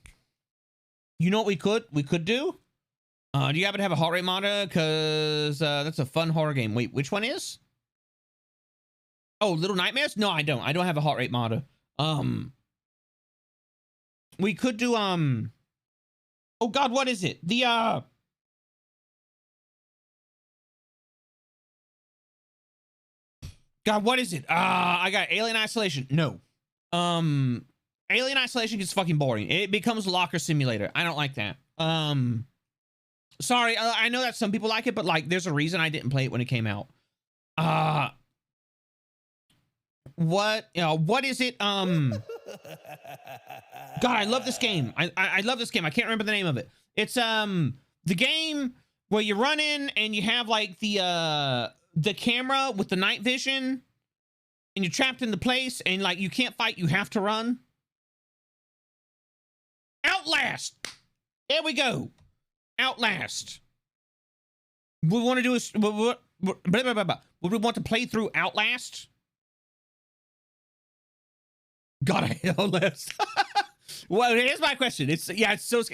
S1: you know what we could do? Do you happen to have a heart rate monitor? Cause that's a fun horror game. Wait, which one is? Oh, Little Nightmares? No, I don't. I don't have a heart rate monitor. We could do oh God, what is it? The God, what is it? I got Alien Isolation. No. Alien Isolation gets fucking boring. It becomes Locker Simulator. I don't like that. Sorry, I know that some people like it, but like there's a reason I didn't play it when it came out. What is it? God, I love this game. I love this game. I can't remember the name of it. It's the game where you run in and you have like the camera with the night vision and you're trapped in the place and like you can't fight, you have to run. Outlast. There we go. Outlast. We want to do Would we want to play through Outlast? God, I hate Outlast. Well, here's my question. It's so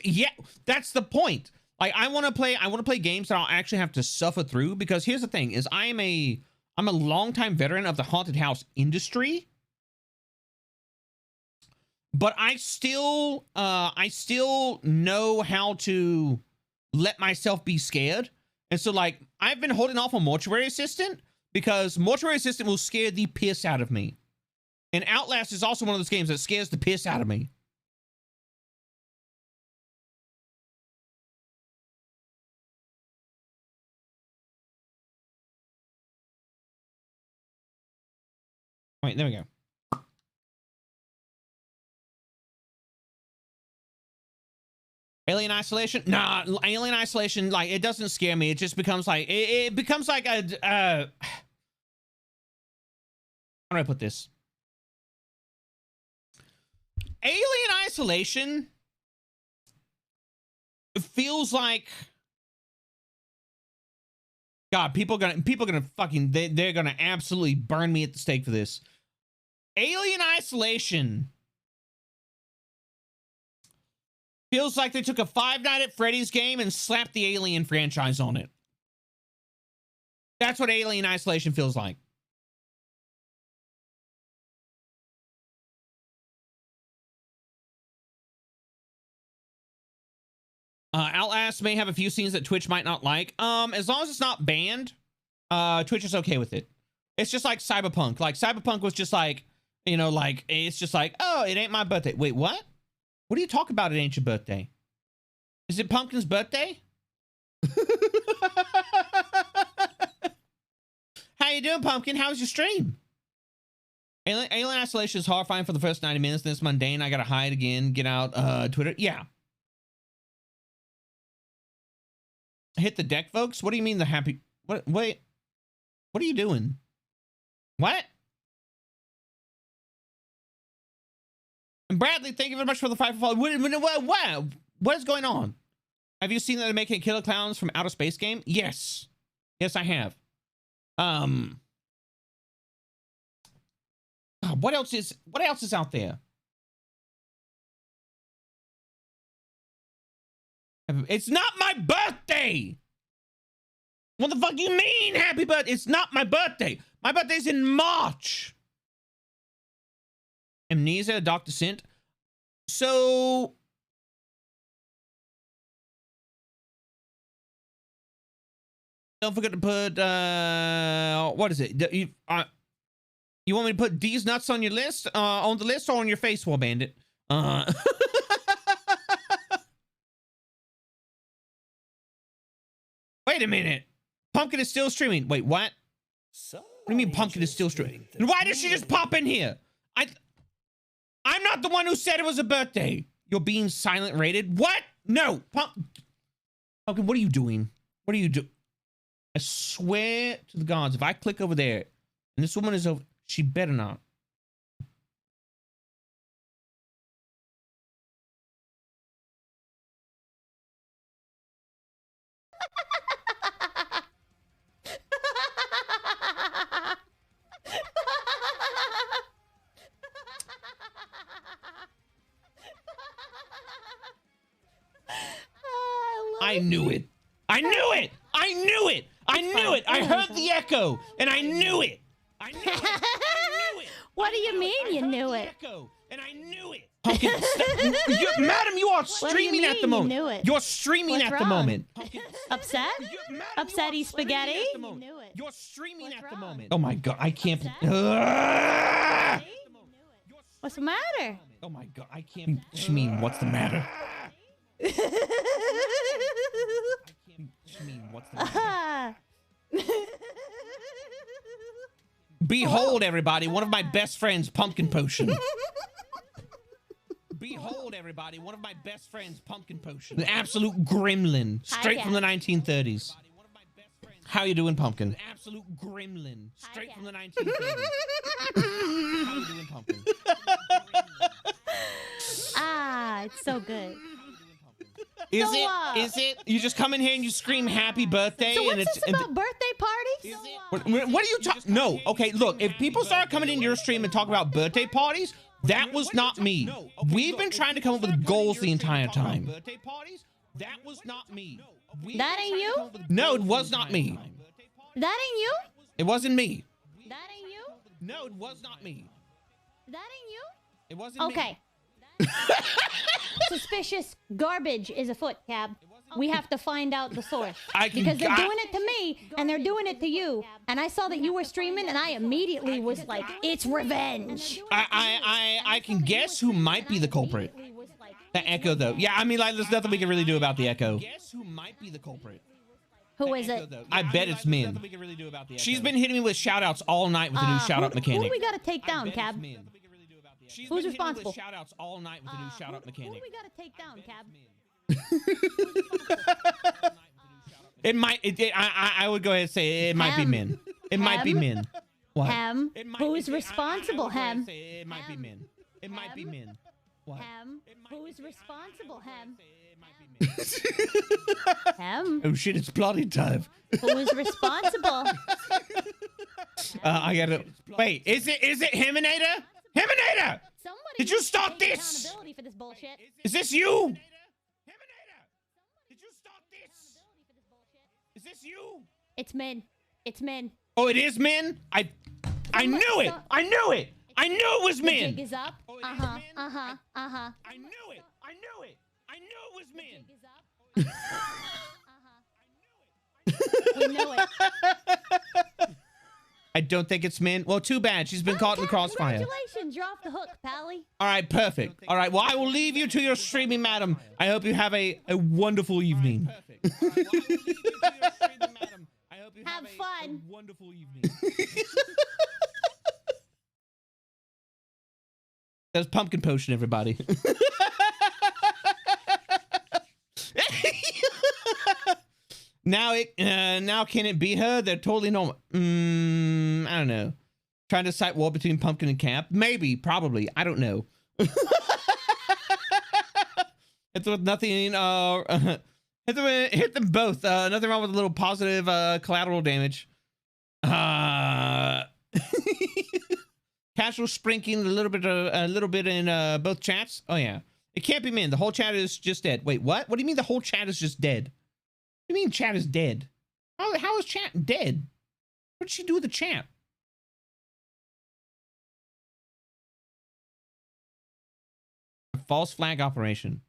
S1: yeah, that's the point. Like I want to play games that I'll actually have to suffer through, because here's the thing is I'm a longtime veteran of the haunted house industry. But I still know how to let myself be scared. And so like I've been holding off on Mortuary Assistant because Mortuary Assistant will scare the piss out of me. And Outlast is also one of those games that scares the piss out of me. Wait, there we go. Alien Isolation? Nah, Alien Isolation, like, it doesn't scare me. It just becomes like, it becomes like a, how do I put this? Alien Isolation feels like, God, people gonna fucking, they're gonna absolutely burn me at the stake for this. Alien Isolation feels like they took a Five Nights at Freddy's game and slapped the Alien franchise on it. That's what Alien Isolation feels like. Outlast may have a few scenes that Twitch might not like. As long as it's not banned, Twitch is okay with it. It's just like Cyberpunk. Like Cyberpunk was just like, you know, like it's just like, oh, it ain't my birthday. Wait, what? What do you talk about? It ain't your birthday. Is it Pumpkin's birthday? How you doing, Pumpkin? How was your stream? Alien Isolation is horrifying for the first 90 minutes. Then it's mundane. I gotta hide again. Get out. Twitter. Yeah. Hit the deck, folks. What do you mean the happy? What? Wait. What are you doing? What? And Bradley, thank you very much for the 5 for follow. What is going on? Have you seen that they're making Killer Clowns from Outer Space game? Yes. Yes, I have. What else is out there? It's not my birthday. What the fuck do you mean, happy birthday? It's not my birthday. My birthday's in March. Amnesia, Dr. Sint. So don't forget to put what is it? You want me to put these nuts on your list? On the list or on your face, War Bandit? Wait a minute. Pumpkin is still streaming. Wait, what? What do you mean Pumpkin is still streaming? And why did she just pop in here? I'm not the one who said it was a birthday. You're being silent rated. What? No. Pumpkin, what are you doing? What are you doing? I swear to the gods, if I click over there and this woman is over, she better not. I knew it. I knew it. I knew it. I knew it. I heard the echo and I knew it. I knew it. I knew it.
S6: What do you mean you knew it?
S1: And I knew it. Pumpkin, madam, you are streaming at the moment.
S6: You knew it?
S1: You're streaming
S6: What's
S1: at the
S6: wrong?
S1: moment.
S6: Upset? Upsetty spaghetti?
S1: You're streaming
S6: What's
S1: at the
S6: wrong?
S1: moment. Oh my god, I can't.
S6: What's the matter?
S1: Oh my god, I can't. She mean, what's the matter? She mean, what's the matter? Behold, everybody, one of my best friends, Pumpkin Potion. Behold, everybody, one of my best friends, Pumpkin Potion. An absolute gremlin, straight from the 1930s. How you doing, Pumpkin? An absolute gremlin, straight from the 1930s. How you doing, Pumpkin?
S6: Ah, it's so good.
S1: Is
S6: So,
S1: it? You just come in here and you scream happy birthday
S6: So
S1: and
S6: what's
S1: it's
S6: this about birthday parties?
S1: what are you talking? No, okay, look, if people start coming into your stream and talk about birthday parties, that was not me. We've been trying to come up with goals the entire time. Birthday parties? That was not me.
S6: That ain't you?
S1: No, it was not me.
S6: That ain't you?
S1: It wasn't me.
S6: That ain't you?
S1: No, it was not me.
S6: That ain't you?
S1: It wasn't me.
S6: Okay. Suspicious garbage is afoot, Cab. We have to find out the source. Because they're doing it to me, and they're doing it to you. And I saw that you were streaming, and I immediately was like, it's revenge.
S1: I can guess who might be the culprit. The Echo, though. Yeah, I mean, like, there's nothing we can really do about the Echo. Guess who might be the culprit?
S6: Who is it?
S1: I bet it's Min. She's been hitting me with shout-outs all night with the new shout-out mechanic.
S6: Who do we gotta take down, Cab? Who's responsible?
S1: Shout-outs all night with the new shout-out mechanic.
S6: Who do we gotta take down, Cab?
S1: It might. I would go ahead and say it might be Min. It might be Min. What?
S6: Hem. Who's responsible, Hem?
S1: It might be Min. It might be Min. What?
S6: Hem. Who's responsible, Hem? Hem.
S1: Oh shit! It's plotting time.
S6: Who's responsible?
S1: I gotta wait. Is it Himinator? Himinator!
S6: Somebody
S1: Did you
S6: needs to
S1: start
S6: take
S1: this?
S6: accountability for this bullshit.
S1: Is this you? Did you start this? Is this you?
S6: It's Min. It's Min.
S1: Oh, it is Min? I knew it! I knew it! I knew it was
S6: The
S1: Min!
S6: jig is up.
S1: Oh, it is
S6: Uh-huh.
S1: Min?
S6: Uh-huh. Uh-huh.
S1: I knew it! I knew it! I knew it was Min!
S6: Jig is up. Uh-huh. We knew it.
S1: I don't think it's Min. Well, too bad. She's been caught in the crossfire.
S6: Congratulations, you're off the hook, Pally.
S1: All right, perfect. All right, well, I will leave you to your streaming, madam. I hope you have a wonderful evening.
S6: Have fun.
S1: Wonderful evening. That's pumpkin potion, everybody. Now can it be her? They're totally normal. I don't know. Trying to cite war between Pumpkin and Cap? Maybe, probably. I don't know. It's with nothing. Hit them both. Nothing wrong with a little positive collateral damage. Casual sprinkling a little bit in both chats. Oh yeah, it can't be Min. The whole chat is just dead. Wait, what? What do you mean the whole chat is just dead? What do you mean chat is dead? How is chat dead? What did she do with the chat? A false flag operation.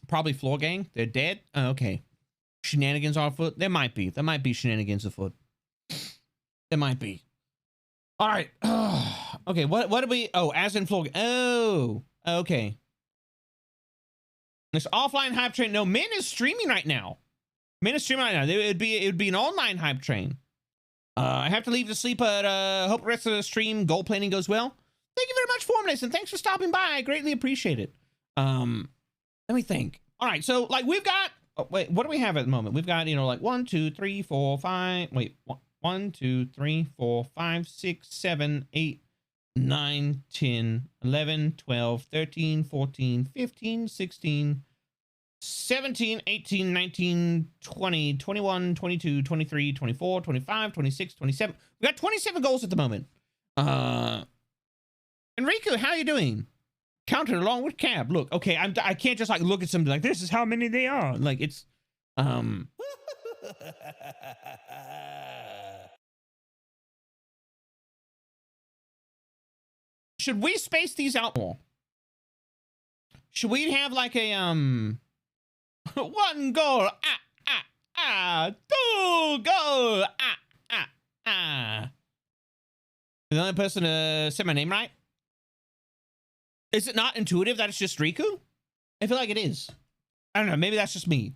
S1: Probably floor gang. They're dead. Oh, okay. Shenanigans are afoot. There might be. There might be shenanigans afoot. There might be. All right. Okay. What do we? Oh, as in floor. Oh. Okay. This offline hype train. No, Min is streaming right now. Min is streaming right now. It would be an online hype train. I have to leave to sleep, but hope the rest of the stream goal planning goes well. Thank you very much, Formless, and thanks for stopping by. I greatly appreciate it. Let me think. All right, so like we've got. Oh, wait, what do we have at the moment? We've got, you know, like 1, 2, 3, 4, 5. Wait, 1, 2, 3, 4, 5, 6, 7, 8, 9, 10, 11, 12, 13, 14, 15, 16, 17, 18, 19, 20, 21, 22, 23, 24, 25, 26, 27. We got 27 goals at the moment. Enrico, how are you doing? Counted along with Cab. Look, okay, I can't just like look at something like this is how many they are. Like it's should we space these out more? Should we have like a 1 goal, 2 goal, the only person to say my name right? Is it not intuitive that it's just Riku? I feel like it is. I don't know. Maybe that's just me.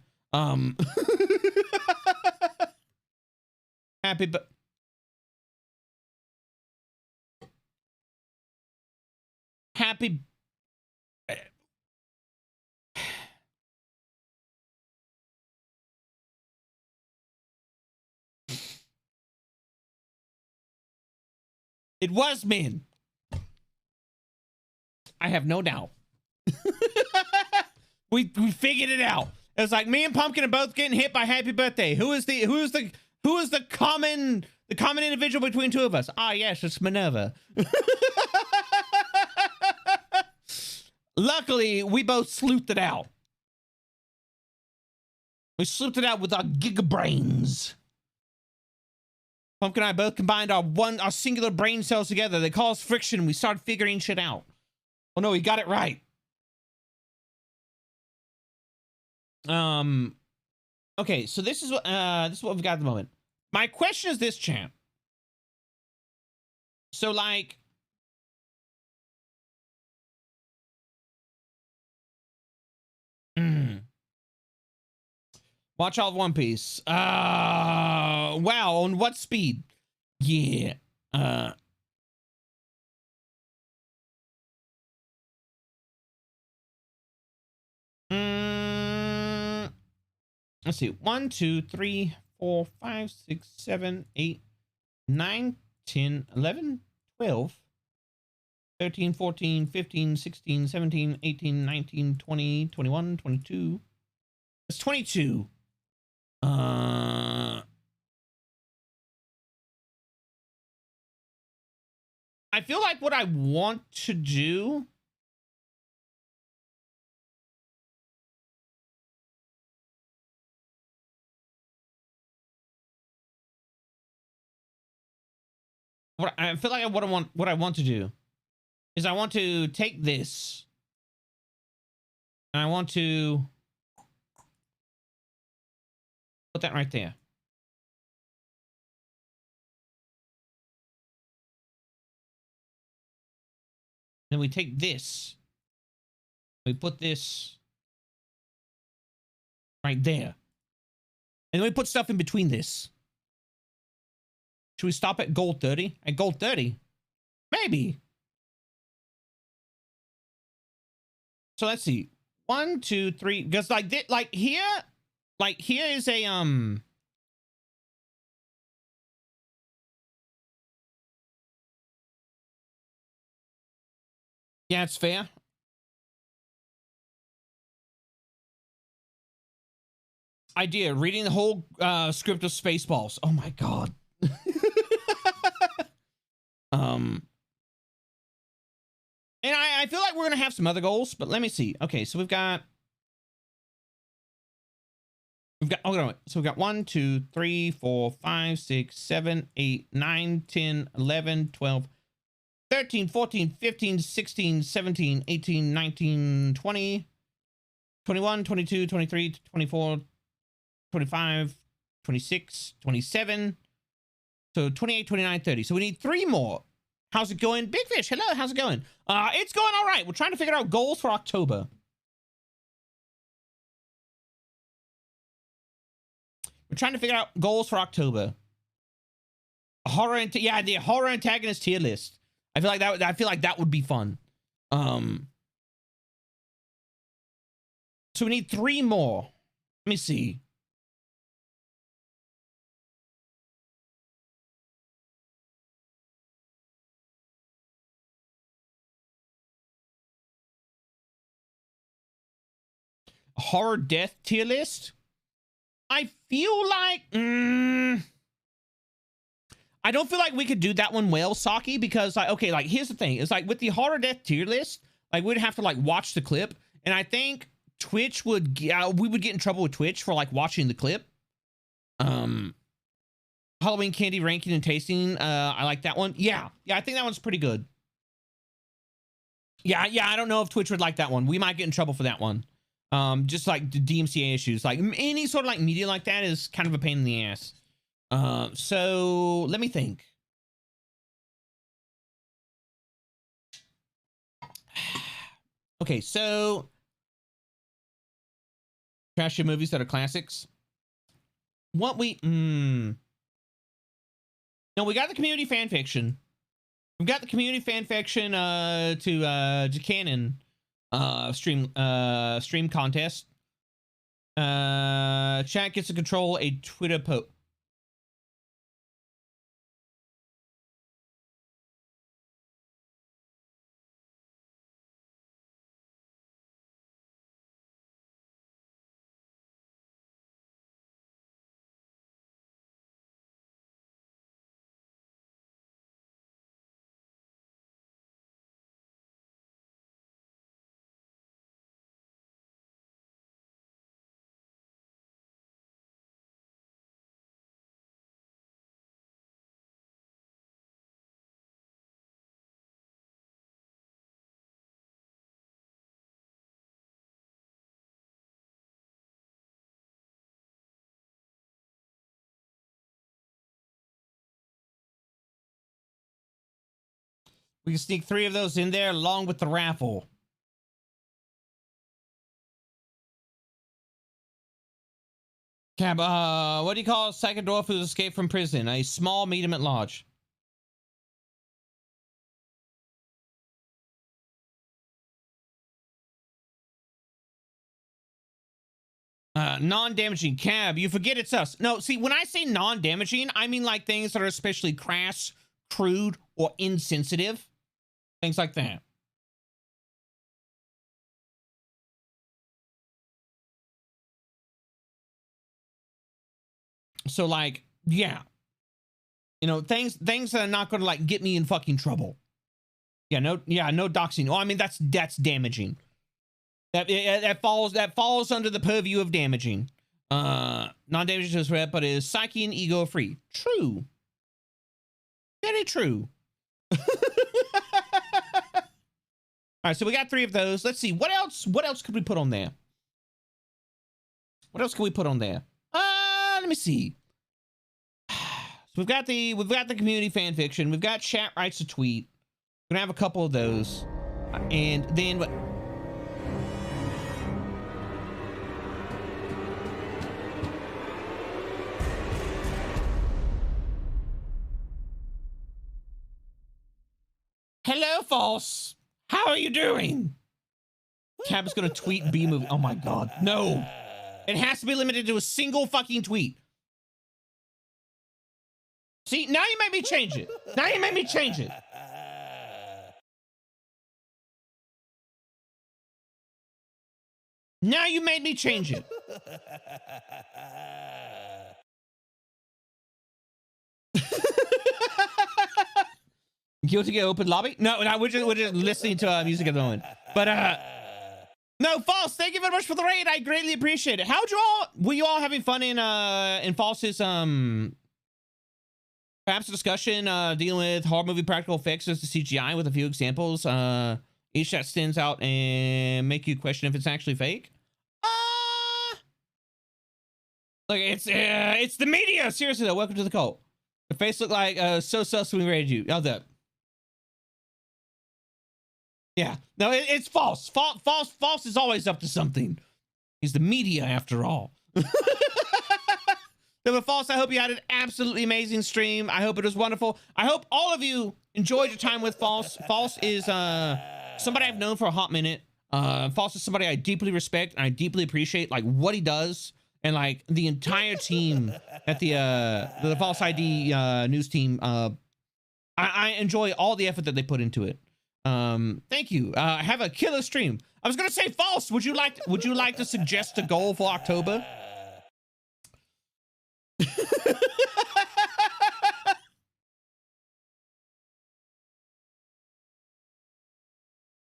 S1: Happy, but happy. It was Min. I have no doubt. we figured it out. It was like me and Pumpkin are both getting hit by Happy Birthday. Who is the common individual between two of us? Ah, yes, it's Minerva. Luckily, we both sleuthed it out. We sleuthed it out with our gigabrains. Pumpkin and I both combined our singular brain cells together. They caused friction. We started figuring shit out. Oh no, we got it right. Okay, so this is what we've got at the moment. My question is this, champ. So like, watch all of One Piece. Wow, on what speed? Yeah. Let's see. 1, 2, 3, 4, 5, 6, 7, 8, 9, 10, 11, 12, 13, 14, 15, 16, 17, 18, 19, 20, 21, 22. It's 22. I feel like what I want to do what I want to do is I want to take this and I want to put that right there. Then we take this. We put this right there. And then we put stuff in between this. Should we stop at gold 30? At gold 30? Maybe. So let's see. 1, 2, 3. Because like here is a yeah, it's fair. Idea, reading the whole script of Spaceballs. Oh my god. And I feel like we're gonna have some other goals, but let me see. Okay, so we've got so we've got 1, 2, 3, 4, 5, 6, 7, 8, 9, 10, 11, 12, 13, 14, 15, 16, 17, 18, 19, 20, 21, 22, 23, 24, 25, 26, 27. So 28, 29, 30. So we need 3 more. How's it going? Big Fish, hello, how's it going? It's going all right. We're trying to figure out goals for October. We're trying to figure out goals for October. Yeah, the horror antagonist tier list. I feel like that would be fun. So we need 3 more. Let me see. Horror death tier list. I feel like I don't feel like we could do that one well, Saki, because like, okay, like here's the thing. It's like with the horror death tier list, like we'd have to like watch the clip, and I think Twitch would we would get in trouble with Twitch for like watching the clip. Halloween candy ranking and tasting. I like that one. Yeah, I think that one's pretty good. Yeah, I don't know if Twitch would like that one. We might get in trouble for that one. Just like the DMCA issues, like any sort of like media like that is kind of a pain in the ass. So let me think. Okay, so trashy movies that are classics. What we no, we got the community fan fiction. We've got the community fan fiction to canon stream contest. Chat gets to control a Twitter post. We can sneak 3 of those in there along with the raffle. Cab, what do you call a second dwarf who's escaped from prison? A small, medium at large. Non-damaging. Cab, you forget it's us. No, see, when I say non-damaging, I mean like things that are especially crass, crude, or insensitive. Things like that. So like, yeah. You know, things that are not gonna like get me in fucking trouble. Yeah, no doxing. Oh, I mean that's damaging. That falls under the purview of damaging. Non-damaging to his threat, but is psyche and ego free. True. Very true. All right, so we got 3 of those. Let's see what else could we put on there. What else can we put on there? Let me see. So we've got the community fan fiction. We've got chat writes a tweet. We're gonna have a couple of those, and then what? Hello, False. How are you doing? Cab is gonna tweet B movie. Oh my god, no! It has to be limited to a single fucking tweet. See, now you made me change it. Now you made me change it. Now you made me change it. Guilty Gear open lobby? No, we're just listening to music at the moment. But no, False, thank you very much for the raid. I greatly appreciate it. Were you all having fun in False's perhaps a discussion dealing with horror movie practical effects as the CGI with a few examples, each that stands out and make you question if it's actually fake? Look, it's the media. Seriously though, welcome to the cult. The face looked like so sus when we rated you. How's that? Yeah, no, it's False. False is always up to something. He's the media after all. So with False, I hope you had an absolutely amazing stream. I hope it was wonderful. I hope all of you enjoyed your time with False. False is somebody I've known for a hot minute. False is somebody I deeply respect and I deeply appreciate like what he does, and like the entire team at the False ID news team. I enjoy all the effort that they put into it. Thank you. Have a killer stream. I was gonna say, False, would you like to suggest a goal for October?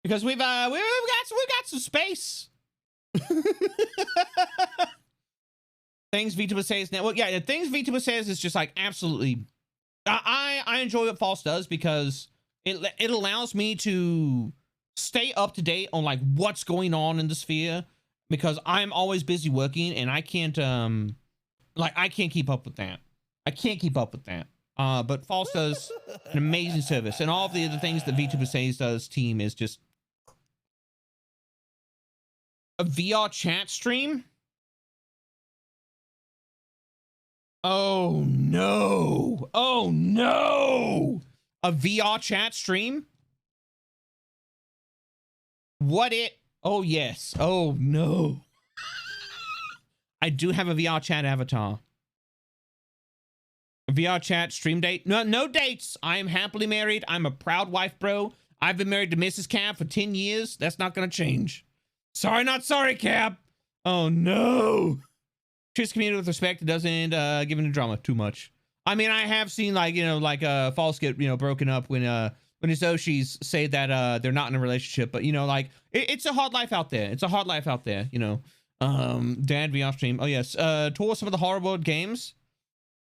S1: Because we've got some space. Things VTuber says now. Well, yeah, the things VTuber says is just like absolutely. I enjoy what False does because it allows me to stay up to date on like what's going on in the sphere, because I'm always busy working and I can't I can't keep up with that. I can't keep up with that. But False does an amazing service, and all of the other things that VTuber says does team is just a VR chat stream. Oh no! Oh no! A VR chat stream? What it? Oh yes. Oh no. I do have a VR chat avatar. A VR chat stream date? No dates. I am happily married. I'm a proud wife, bro. I've been married to Mrs. Cab for 10 years. That's not gonna change. Sorry, not sorry, Cab. Oh no. Treats community with respect. It doesn't give into drama too much. I mean, I have seen like, False get, broken up when his Oshis say that they're not in a relationship, but it's a hard life out there. It's a hard life out there, Dad VR stream. Oh yes. Tour some of the Horror World games.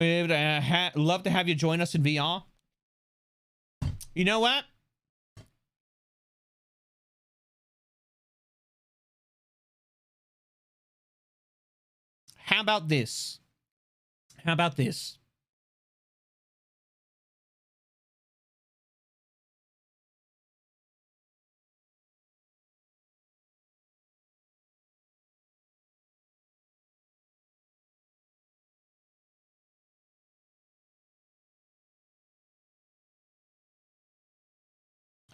S1: We'd love to have you join us in VR. You know what? How about this? How about this?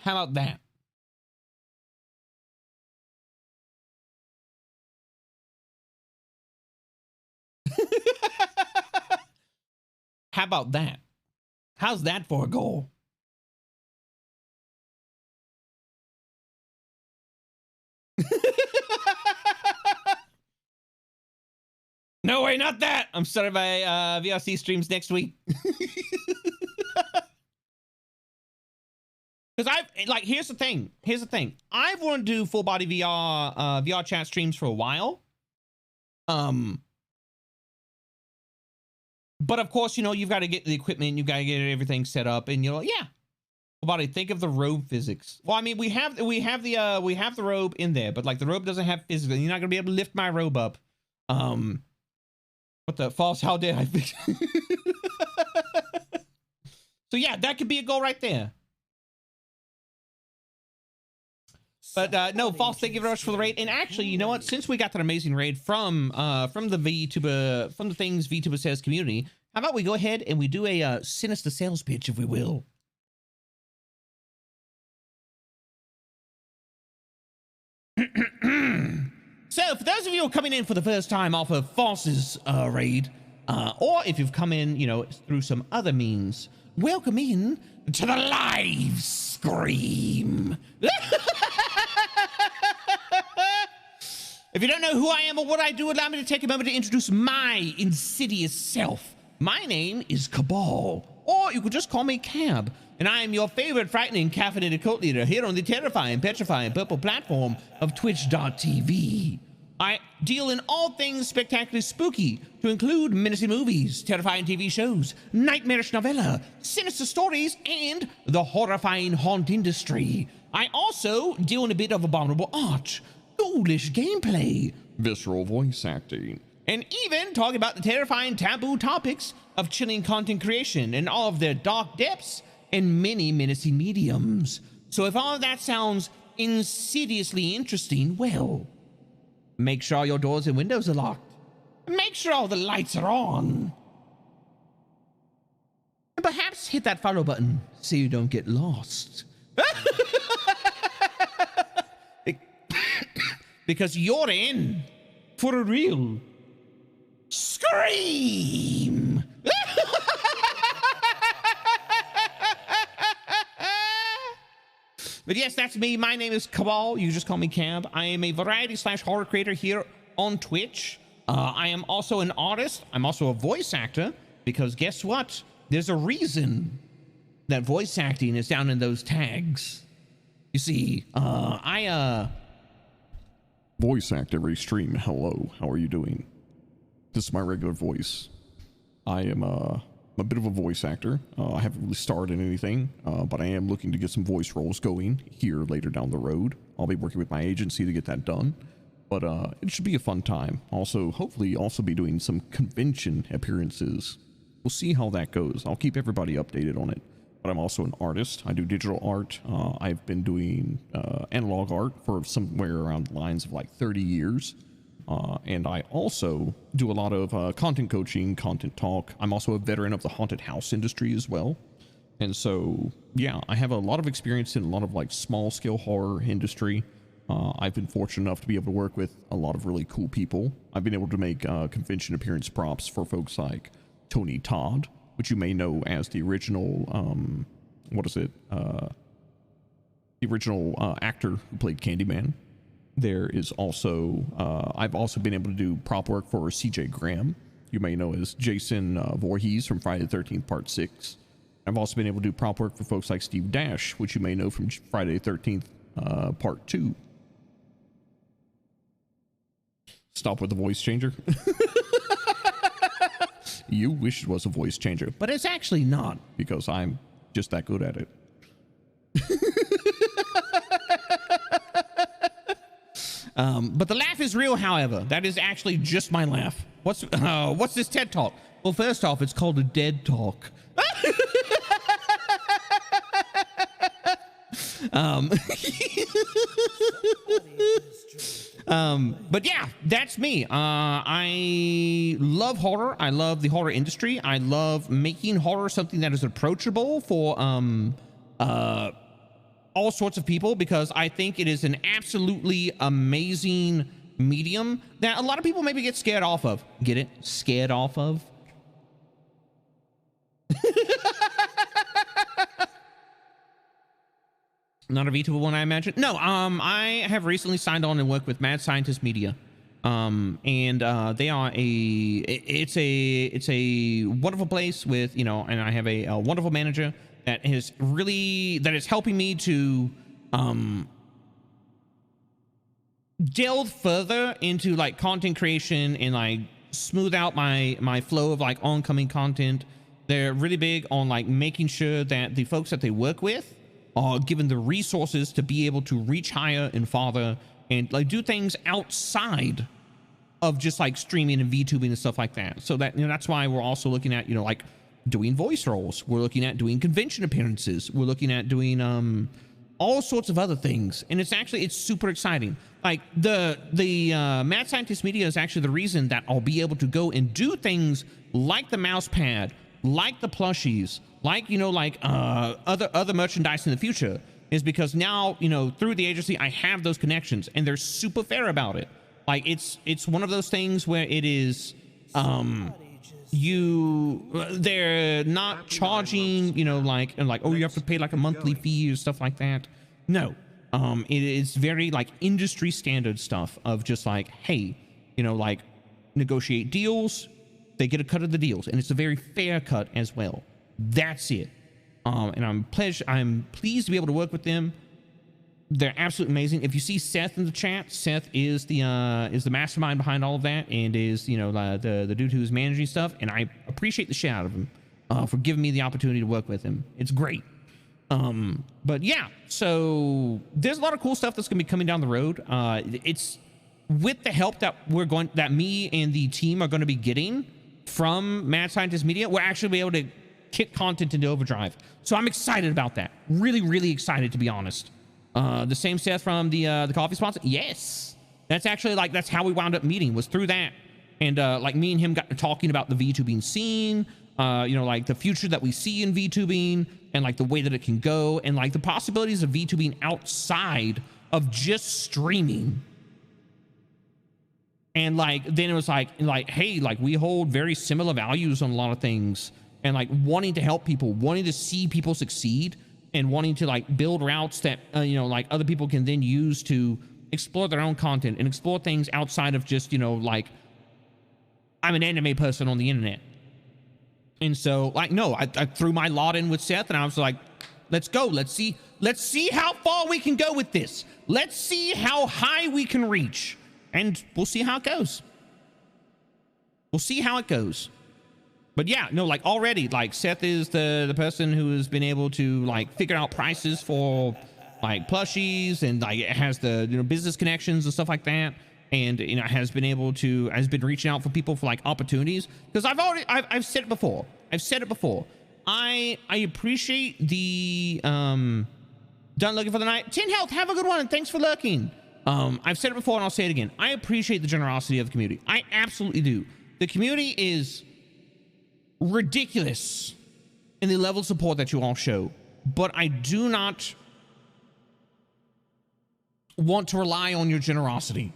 S1: How about that? How about that? How's that for a goal? No way, not that. I'm starting my VRC streams next week. Because here's the thing. I've wanted to do full body VR chat streams for a while. But of course, you know, you've got to get the equipment, you've got to get everything set up, and you're like, yeah. Full body, think of the robe physics. Well, I mean, we have the robe in there, but like the robe doesn't have physics. You're not gonna be able to lift my robe up. What the false? How dare I fix? So yeah, that could be a goal right there. But no, false. Thank you very much for the raid. And actually, you know what? Since we got that amazing raid from the VTuber, from the Things VTuber Says community, how about we go ahead and we do a sinister sales pitch, if we will. So, for those of you who are coming in for the first time off of False's raid, or if you've come in, you know, through some other means, welcome in to the live scream. If you don't know who I am or what I do, allow me to take a moment to introduce my insidious self. My name is Cabal, or you could just call me Cab, and I am your favorite frightening caffeinated cult leader here on the terrifying, petrifying purple platform of Twitch.tv. I deal in all things spectacularly spooky, to include menacing movies, terrifying TV shows, nightmarish novella, sinister stories, and the horrifying haunt industry. I also deal in a bit of abominable art, ghoulish gameplay, visceral voice acting, and even talk about the terrifying taboo topics of chilling content creation and all of their dark depths and many menacing mediums. So if all of that sounds insidiously interesting, well, make sure your doors and windows are locked. Make sure all the lights are on. And perhaps hit that follow button so you don't get lost. Because you're in for a real scream. But yes, that's me. My name is Cabal. You just call me Cab. I am a variety/horror creator here on Twitch. I am also an artist. I'm also a voice actor, because guess what? There's a reason that voice acting is down in those tags. You see,
S5: voice act every stream. Hello, how are you doing? This is my regular voice. I am a bit of a voice actor. I haven't really starred in anything, but I am looking to get some voice roles going here later down the road. I'll be working with my agency to get that done, but it should be a fun time. Also, hopefully also be doing some convention appearances. We'll see how that goes. I'll keep everybody updated on it. But I'm also an artist. I do digital art. I've been doing analog art for somewhere around the lines of like 30 years. And I also do a lot of content coaching, content talk. I'm also a veteran of the haunted house industry as well. And so, yeah, I have a lot of experience in a lot of like small scale horror industry. I've been fortunate enough to be able to work with a lot of really cool people. I've been able to make convention appearance props for folks like Tony Todd, which you may know as the original, the original actor who played Candyman. There is also, I've also been able to do prop work for CJ Graham, you may know as Jason Voorhees from Friday the 13th Part 6. I've also been able to do prop work for folks like Steve Dash, which you may know from Friday the 13th Part 2. Stop with the voice changer. You wish it was a voice changer, but it's actually not, because I'm just that good at it. But the laugh is real, however. That is actually just my laugh. What's this TED Talk? Well, first off, it's called a dead talk. But yeah, that's me. I love horror. I love the horror industry. I love making horror something that is approachable for
S1: all sorts of people, because I think it is an absolutely amazing medium that a lot of people maybe get scared off of. Get it? Scared off of? Not a VTuber one, I imagine. No, I have recently signed on and worked with Mad Scientist Media. They are it's a wonderful place with, you know, and I have a wonderful manager that is helping me to delve further into like content creation and like smooth out my flow of like oncoming content. They're really big on like making sure that the folks that they work with are given the resources to be able to reach higher and farther and like do things outside of just like streaming and VTubing and stuff like that. So that, you know, that's why we're also looking at, you know, like doing voice roles. We're looking at doing convention appearances. We're looking at doing all sorts of other things. And it's super exciting. Like the Mad Scientist Media is actually the reason that I'll be able to go and do things like the mouse pad, like the plushies, like, you know, like other merchandise in the future, is because now, you know, through the agency, I have those connections and they're super fair about it. Like it's one of those things where it is, they're not charging, you know, like oh, you have to pay like a monthly fee or stuff like that. No, it is very like industry standard stuff of just like, hey, you know, like negotiate deals, they get a cut of the deals, and it's a very fair cut as well. That's it. And I'm pleased to be able to work with them. They're absolutely amazing. If you see Seth in the chat, Seth is the mastermind behind all of that, and is, you know, the dude who's managing stuff. And I appreciate the shit out of him for giving me the opportunity to work with him. It's great. But yeah, so there's a lot of cool stuff that's gonna be coming down the road. It's with the help that me and the team are going to be getting from Mad Scientist Media. We're actually be able to kick content into overdrive. So I'm excited about that. Really, really excited, to be honest. The same Seth from the coffee sponsor. Yes, that's actually like, that's how we wound up meeting, was through that. And like me and him got to talking about the VTubing scene, you know, like the future that we see in VTubing and like the way that it can go and like the possibilities of VTubing outside of just streaming. And like, then it was like, hey, like we hold very similar values on a lot of things, and like wanting to help people, wanting to see people succeed, and wanting to like build routes that, you know, like other people can then use to explore their own content and explore things outside of just, you know, like I'm an anime person on the internet. And so like, no, I threw my lot in with Seth, and I was like, let's go. Let's see how far we can go with this. Let's see how high we can reach. And we'll see how it goes. We'll see how it goes. But yeah, no, like already, like Seth is the person who has been able to like figure out prices for like plushies, and like it has the, you know, business connections and stuff like that. And, you know, has been reaching out for people for like opportunities. Because I've said it before. I appreciate the, done looking for the night. 10 health, have a good one, and thanks for lurking. I've said it before and I'll say it again. I appreciate the generosity of the community. I absolutely do. The community is ridiculous in the level of support that you all show, but I do not want to rely on your generosity.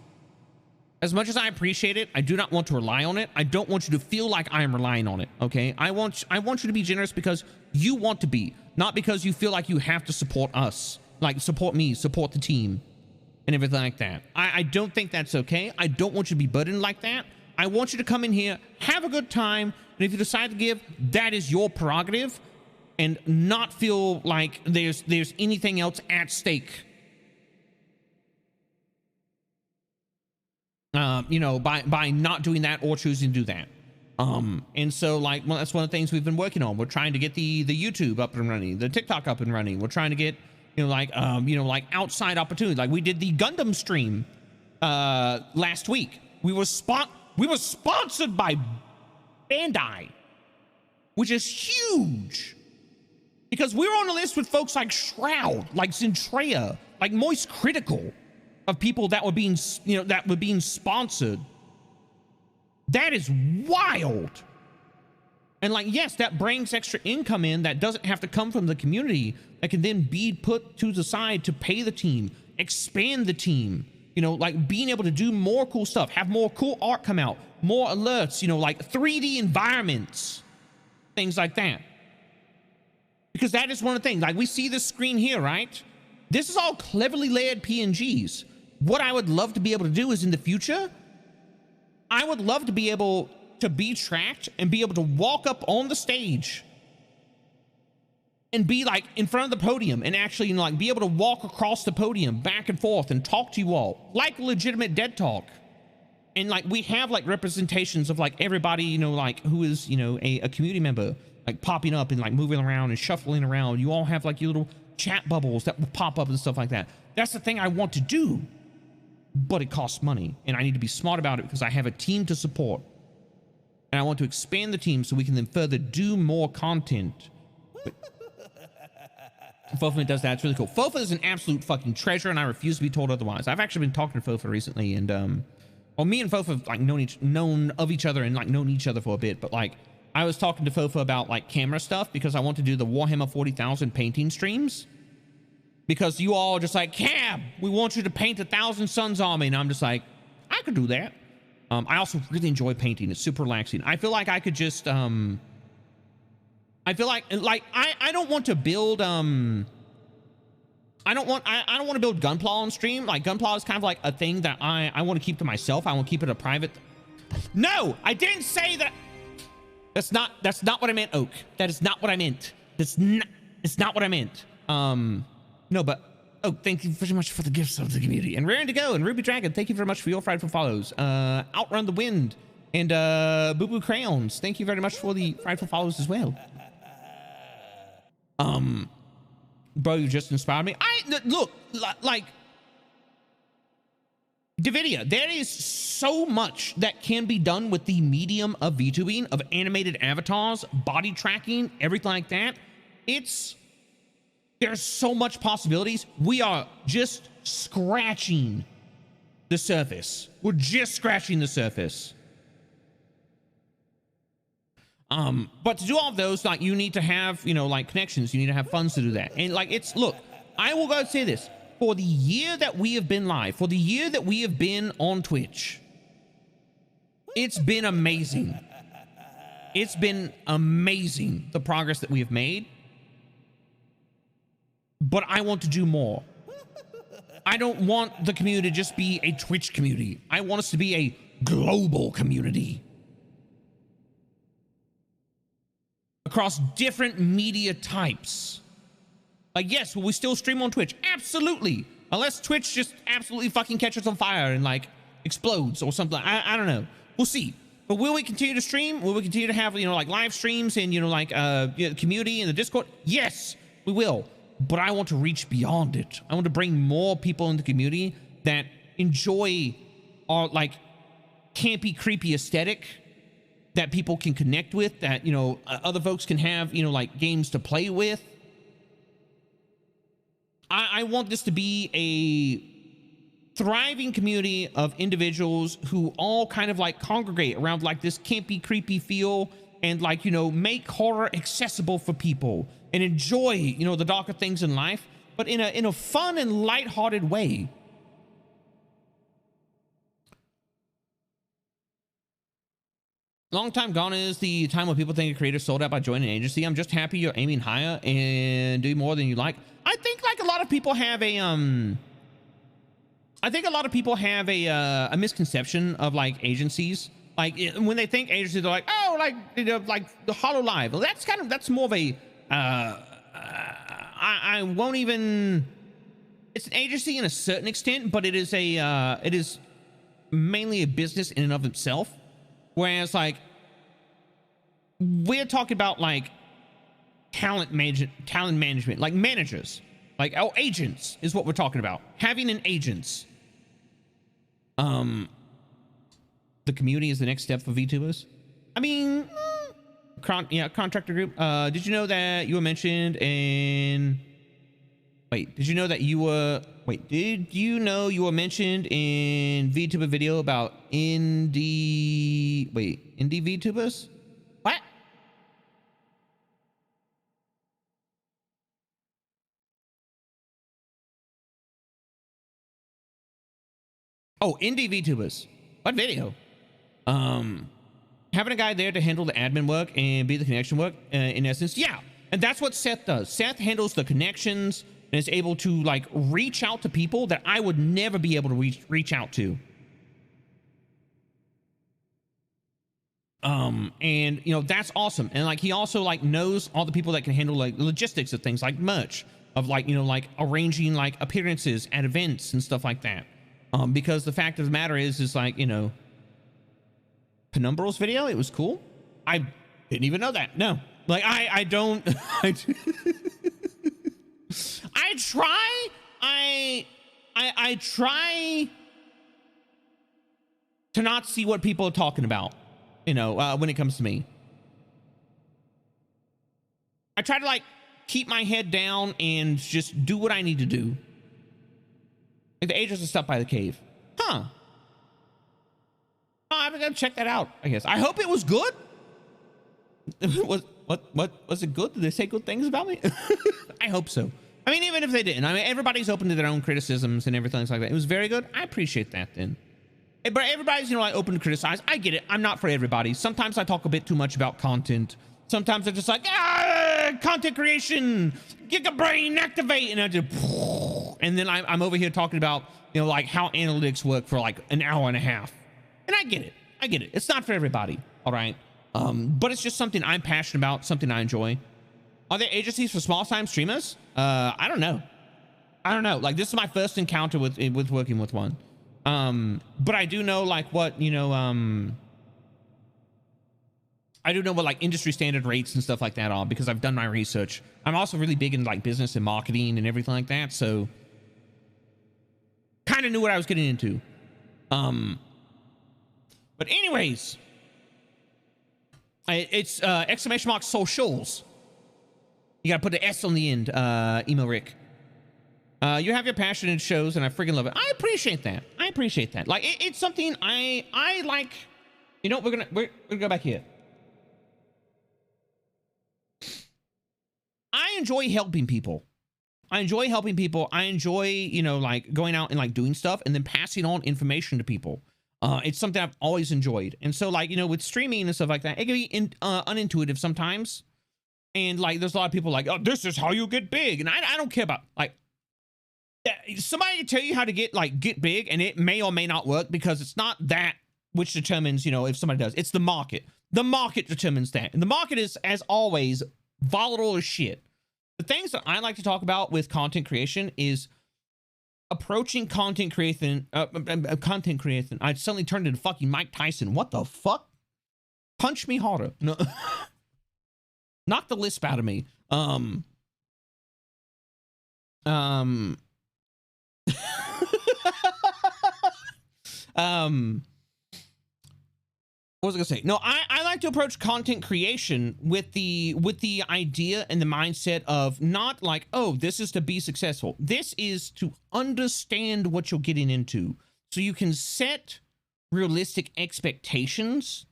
S1: As much as I appreciate it, I do not want to rely on it. I don't want you to feel like I am relying on it, okay? I want you to be generous because you want to be, not because you feel like you have to support us, like support me, support the team, and everything like that. I don't think that's okay. I don't want you to be burdened like that. I want you to come in here, have a good time, and if you decide to give, that is your prerogative, and not feel like there's anything else at stake. You know, by not doing that or choosing to do that. And so like, well, that's one of the things we've been working on. We're trying to get the YouTube up and running, the TikTok up and running. We're trying to get, you know, like outside opportunities. Like we did the Gundam stream last week. We were sponsored by Bandai, which is huge, because we're on a list with folks like Shroud, like Zentrea, like Moist Critical, of people that were being, you know, that were being sponsored. That is wild. And like, yes, that brings extra income in that doesn't have to come from the community, that can then be put to the side to pay the team, expand the team, you know, like being able to do more cool stuff, have more cool art come out, more alerts, you know, like 3D environments, things like that. Because that is one of the things, like we see this screen here, right? This is all cleverly layered PNGs. What I would love to be able to do is in the future, I would love to be able to be tracked and be able to walk up on the stage and be like in front of the podium and actually, you know, like be able to walk across the podium back and forth and talk to you all like legitimate dead talk. And like we have like representations of like everybody, you know, like who is, you know, a community member, like popping up and like moving around and shuffling around. You all have like your little chat bubbles that will pop up and stuff like that. That's the thing I want to do, but it costs money and I need to be smart about it because I have a team to support. And I want to expand the team so we can then further do more content. Fofa does that. It's really cool. Fofa is an absolute fucking treasure, and I refuse to be told otherwise. I've actually been talking to Fofa recently, and well, me and Fofa have like known of each other and like known each other for a bit. But like, I was talking to Fofa about like camera stuff because I want to do the Warhammer 40,000 painting streams. Because you all are just like, Cab, we want you to paint 1,000 Suns Army, and I'm just like, I could do that. I also really enjoy painting. It's super relaxing. I feel like I could just, I feel like I don't want to build, I don't want to build Gunpla on stream. Like Gunpla is kind of like a thing that I want to keep to myself. I want to keep it a private. No, I didn't say that. That's not what I meant, Oak. That is not what I meant. It's not what I meant. No, but oh, thank you very much for the gifts of the community. And Raring to Go and Ruby Dragon, thank you very much for your frightful follows. Outrun the Wind and Boo Boo Crayons, thank you very much for the frightful follows as well. Bro, you just inspired me. Look, like Davidia, there is so much that can be done with the medium of VTubing, of animated avatars, body tracking, everything like that. There's so much possibilities. We are just scratching the surface. We're just scratching the surface. But to do all of those, like you need to have, you know, like connections. You need to have funds to do that. And like look, I will go and say this. For the year that we have been live, for the year that we have been on Twitch, it's been amazing. It's been amazing, the progress that we have made. But I want to do more. I don't want the community to just be a Twitch community. I want us to be a global community. Across different media types. Like, yes, will we still stream on Twitch? Absolutely. Unless Twitch just absolutely fucking catches on fire and like explodes or something. I don't know. We'll see. But will we continue to stream? Will we continue to have, you know, like live streams and, you know, like community in the Discord? Yes, we will. But I want to reach beyond it. I want to bring more people in the community that enjoy our like campy, creepy aesthetic that people can connect with, that, you know, other folks can have, you know, like games to play with. I want this to be a thriving community of individuals who all kind of like congregate around like this campy, creepy feel and like, you know, make horror accessible for people and enjoy, you know, the darker things in life, but in a fun and lighthearted way. Long time gone is the time when people think a creator sold out by joining an agency. I'm just happy you're aiming higher and doing more than you like. I think like a lot of people have a a misconception of like agencies. Like when they think agencies, they're like, oh, like, you know, like the HoloLive. Well, that's more of a I won't even. It's an agency in a certain extent, but it is mainly a business in and of itself. Whereas like we're talking about like talent management, like managers, like our agents is what we're talking about. Having an agents. The community is the next step for VTubers. I mean, contractor group. Did you know that you were mentioned in? Wait, did you know that you were? Wait, did you know you were mentioned in VTuber video about indie VTubers? What? Oh, indie VTubers. What video? Having a guy there to handle the admin work and be the connection work, in essence, yeah. And that's what Seth does. Seth handles the connections and is able to like reach out to people that I would never be able to reach out to. And you know, that's awesome. And like, he also like knows all the people that can handle like logistics of things like merch, of like, you know, like arranging like appearances at events and stuff like that. Because the fact of the matter is like, you know, Penumbral's video, it was cool. I didn't even know that. No, like I don't, I try to not see what people are talking about, you know, when it comes to me. I try to like keep my head down and just do what I need to do. Like the Ages of Stuff by the Cave. Huh. Oh, I'm gonna check that out, I guess. I hope it was good. What was it good? Did they say good things about me? I hope so. I mean, even if they didn't, I mean, everybody's open to their own criticisms and everything like that. It was very good. I appreciate that then. But everybody's, you know, like open to criticize. I get it. I'm not for everybody. Sometimes I talk a bit too much about content. Sometimes I'm just like, content creation, gigabrain, activate, and I just, and then I'm over here talking about, you know, like how analytics work for like an hour and a half. And I get it. I get it. It's not for everybody. All right. But it's just something I'm passionate about, something I enjoy. Are there agencies for small time streamers? I don't know. I don't know. Like, this is my first encounter with working with one. But I do know like what, you know, I do know what like industry standard rates and stuff like that are because I've done my research. I'm also really big in like business and marketing and everything like that. So kind of knew what I was getting into. But anyways, it's exclamation mark socials. You gotta put the S on the end, email Rick. You have your passion in shows and I freaking love it. I appreciate that. I appreciate that. Like it's something I like. You know, we're gonna go back here. I enjoy helping people. I enjoy helping people. I enjoy, you know, like going out and like doing stuff and then passing on information to people. It's something I've always enjoyed. And so like, you know, with streaming and stuff like that, it can be unintuitive sometimes. And like, there's a lot of people like, oh, this is how you get big. And I don't care about like, somebody can tell you how to get big and it may or may not work because it's not that which determines, you know, if somebody does. It's the market. The market determines that. And the market is, as always, volatile as shit. The things that I like to talk about with content creation is approaching content creation. I suddenly turned into fucking Mike Tyson. What the fuck? Punch me harder. No. Knock the lisp out of me. What was I gonna say? No, I like to approach content creation with the idea and the mindset of not like, oh, this is to be successful. This is to understand what you're getting into so you can set realistic expectations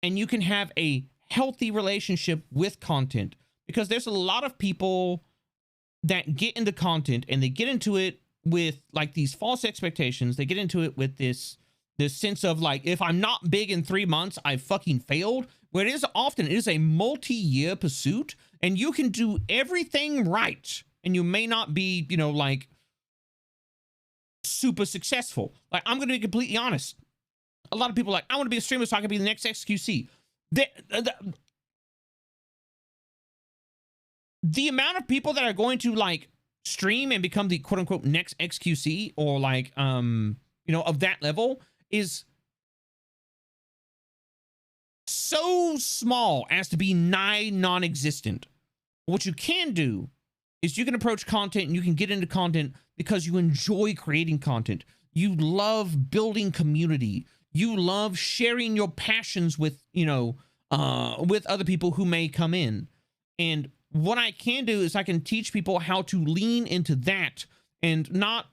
S1: and you can have a healthy relationship with content, because there's a lot of people that get into content and they get into it with like these false expectations. They get into it with this sense of like, if I'm not big in 3 months, I fucking failed. Where it is a multi-year pursuit and you can do everything right. And you may not be, you know, like super successful. Like, I'm going to be completely honest. A lot of people are like, I want to be a streamer so I can be the next XQC. The amount of people that are going to like stream and become the quote unquote next XQC or like, you know, of that level is so small as to be nigh non-existent. What you can do is you can approach content and you can get into content because you enjoy creating content. You love building community. You love sharing your passions with, you know, with other people who may come in. And what I can do is I can teach people how to lean into that and not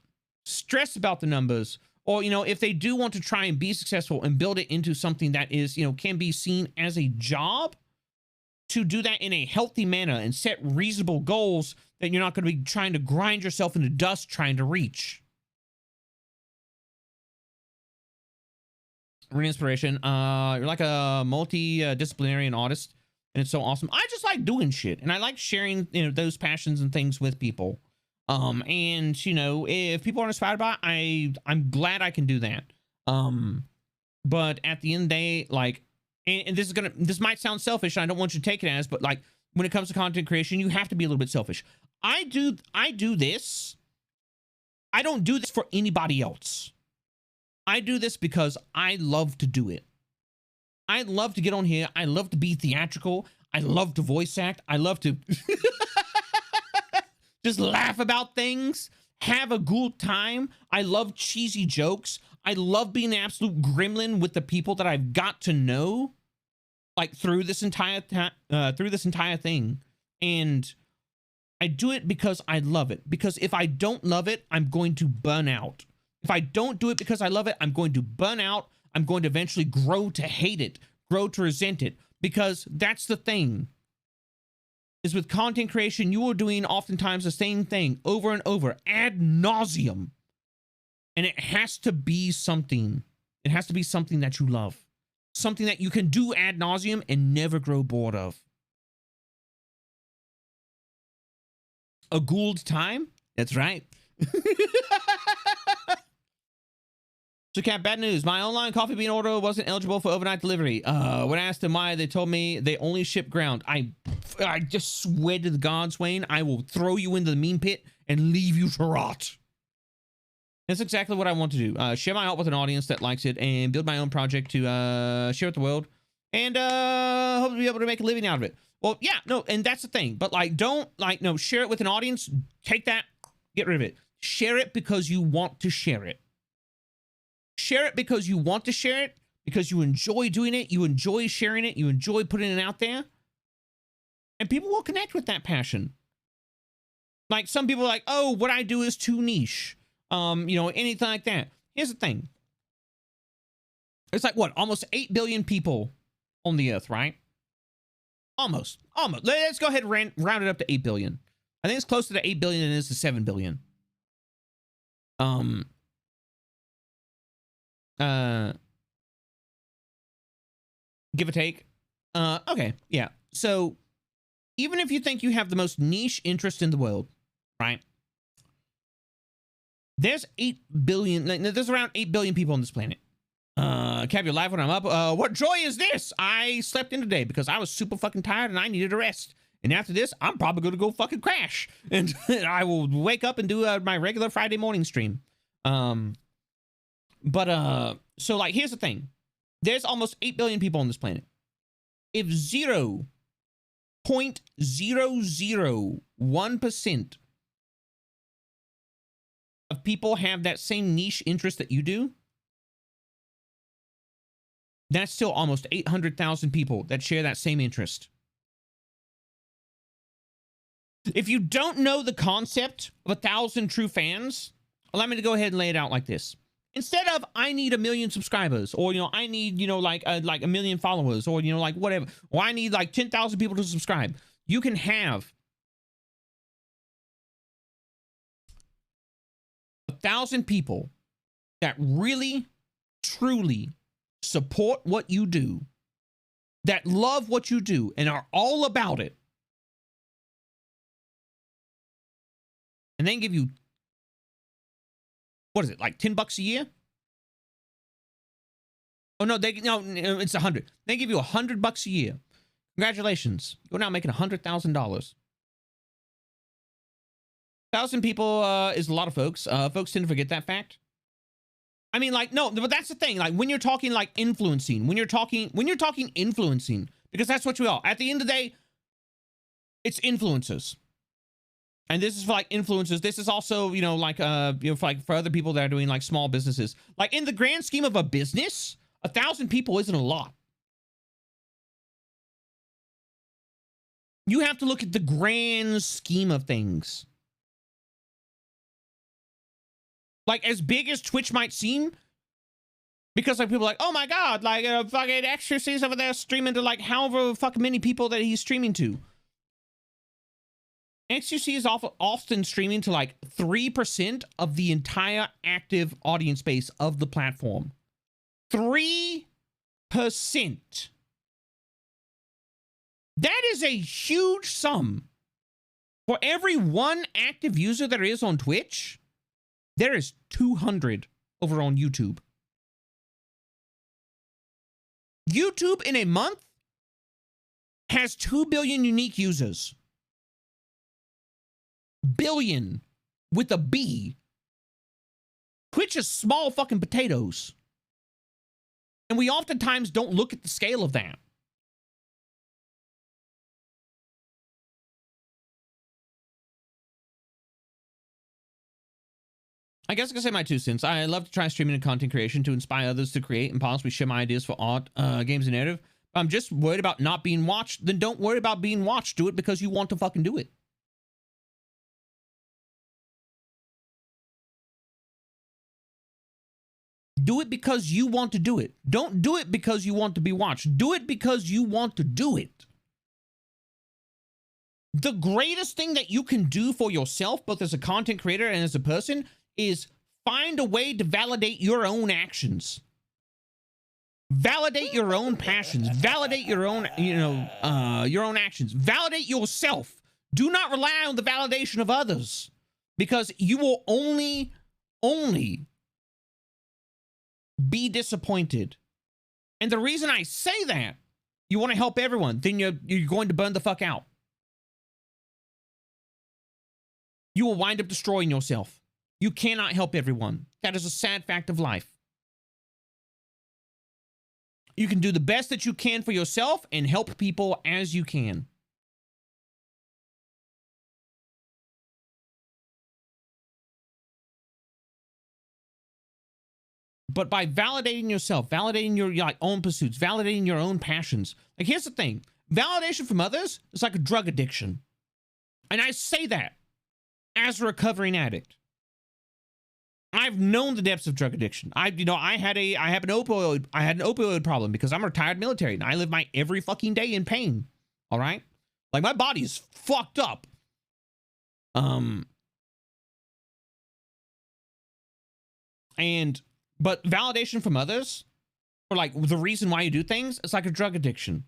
S1: stress about the numbers. Or, you know, if they do want to try and be successful and build it into something that is, you know, can be seen as a job, to do that in a healthy manner and set reasonable goals that you're not going to be trying to grind yourself into dust trying to reach. Real inspiration. You're like a multi-disciplinary artist, and it's so awesome. I just like doing shit, and I like sharing, you know, those passions and things with people. And you know, if people are inspired by it, I'm glad I can do that. But at the end of the day, like, and this might sound selfish, and I don't want you to take it as, but like, when it comes to content creation, you have to be a little bit selfish. I do this. I don't do this for anybody else. I do this because I love to do it. I love to get on here. I love to be theatrical. I love to voice act. I love to just laugh about things, have a good time. I love cheesy jokes. I love being an absolute gremlin with the people that I've got to know, like through this entire thing. And I do it because I love it. Because if I don't love it, I'm going to burn out. If I don't do it because I love it, I'm going to burn out. I'm going to eventually grow to hate it, grow to resent it. Because that's the thing. Is with content creation, you are doing oftentimes the same thing over and over, ad nauseum. And it has to be something. It has to be something that you love. Something that you can do ad nauseum and never grow bored of. A Gould time? That's right. So, Cat, bad news. My online coffee bean order wasn't eligible for overnight delivery. When I asked them why, they told me they only ship ground. I just swear to the gods, Wayne, I will throw you into the meme pit and leave you to rot. That's exactly what I want to do. Share my art with an audience that likes it and build my own project to share with the world and hope to be able to make a living out of it. Well, yeah, no, and that's the thing. But like, don't like, no, share it with an audience. Take that, get rid of it. Share it because you want to share it. Share it because you want to share it, because you enjoy doing it, you enjoy sharing it, you enjoy putting it out there. And people will connect with that passion. Like some people are like, oh, what I do is too niche. You know, anything like that. Here's the thing. It's like what, almost 8 billion people on the earth, right? Almost. Let's go ahead and round it up to 8 billion. I think it's closer to 8 billion than it is to 7 billion. Give or take. Okay, yeah. So even if you think you have the most niche interest in the world, right? There's 8 billion, there's around 8 billion people on this planet. Cap, you're live when I'm up. What joy is this? I slept in today because I was super fucking tired and I needed a rest. And after this, I'm probably going to go fucking crash. And I will wake up and do my regular Friday morning stream. So like, here's the thing. There's almost 8 billion people on this planet. If 0.001% of people have that same niche interest that you do, that's still almost 800,000 people that share that same interest. If you don't know the concept of 1,000 true fans, allow me to go ahead and lay it out like this. Instead of, I need 1 million subscribers, or, you know, I need, you know, like 1 million followers, or, you know, like whatever, or I need like 10,000 people to subscribe. You can have 1,000 people that really, truly support what you do, that love what you do, and are all about it. And then give you, what is it, like $10 a year? Oh no, it's 100. They give you $100 a year. Congratulations, you're now making $100,000. 1,000 people is a lot of folks. Folks tend to forget that fact. I mean, like, no, but that's the thing. Like, when you're talking like influencing, when you're talking influencing, because that's what we are. At the end of the day, it's influencers. And this is for like influencers. This is also, you know, like, you know, for other people that are doing like small businesses. Like in the grand scheme of a business, 1,000 people isn't a lot. You have to look at the grand scheme of things. Like, as big as Twitch might seem, because like people are like, oh my god, like fucking Exorcist over there streaming to like however fucking many people that he's streaming to. XQC is often streaming to like 3% of the entire active audience base of the platform. 3%. That is a huge sum. For every one active user there is on Twitch, there is 200 over on YouTube. YouTube in a month has 2 billion unique users. Billion with a B. Twitch is small fucking potatoes. And we oftentimes don't look at the scale of that. I guess I can say my 2 cents. I love to try streaming and content creation to inspire others to create and possibly share my ideas for art, games, and narrative. I'm just worried about not being watched. Then don't worry about being watched. Do it because you want to fucking do it. Do it because you want to do it. Don't do it because you want to be watched. Do it because you want to do it. The greatest thing that you can do for yourself, both as a content creator and as a person, is find a way to validate your own actions. Validate your own passions. Validate your own, your own actions. Validate yourself. Do not rely on the validation of others, because you will only be disappointed. And the reason I say that, you want to help everyone, then you're going to burn the fuck out. You will wind up destroying yourself. You cannot help everyone. That is a sad fact of life. You can do the best that you can for yourself and help people as you can. But by validating yourself, validating your own pursuits, validating your own passions. Like, here's the thing. Validation from others is like a drug addiction. And I say that as a recovering addict. I've known the depths of drug addiction. I had an opioid problem because I'm a retired military and I live my every fucking day in pain. All right? Like, my body is fucked up. But validation from others, or like the reason why you do things, it's like a drug addiction.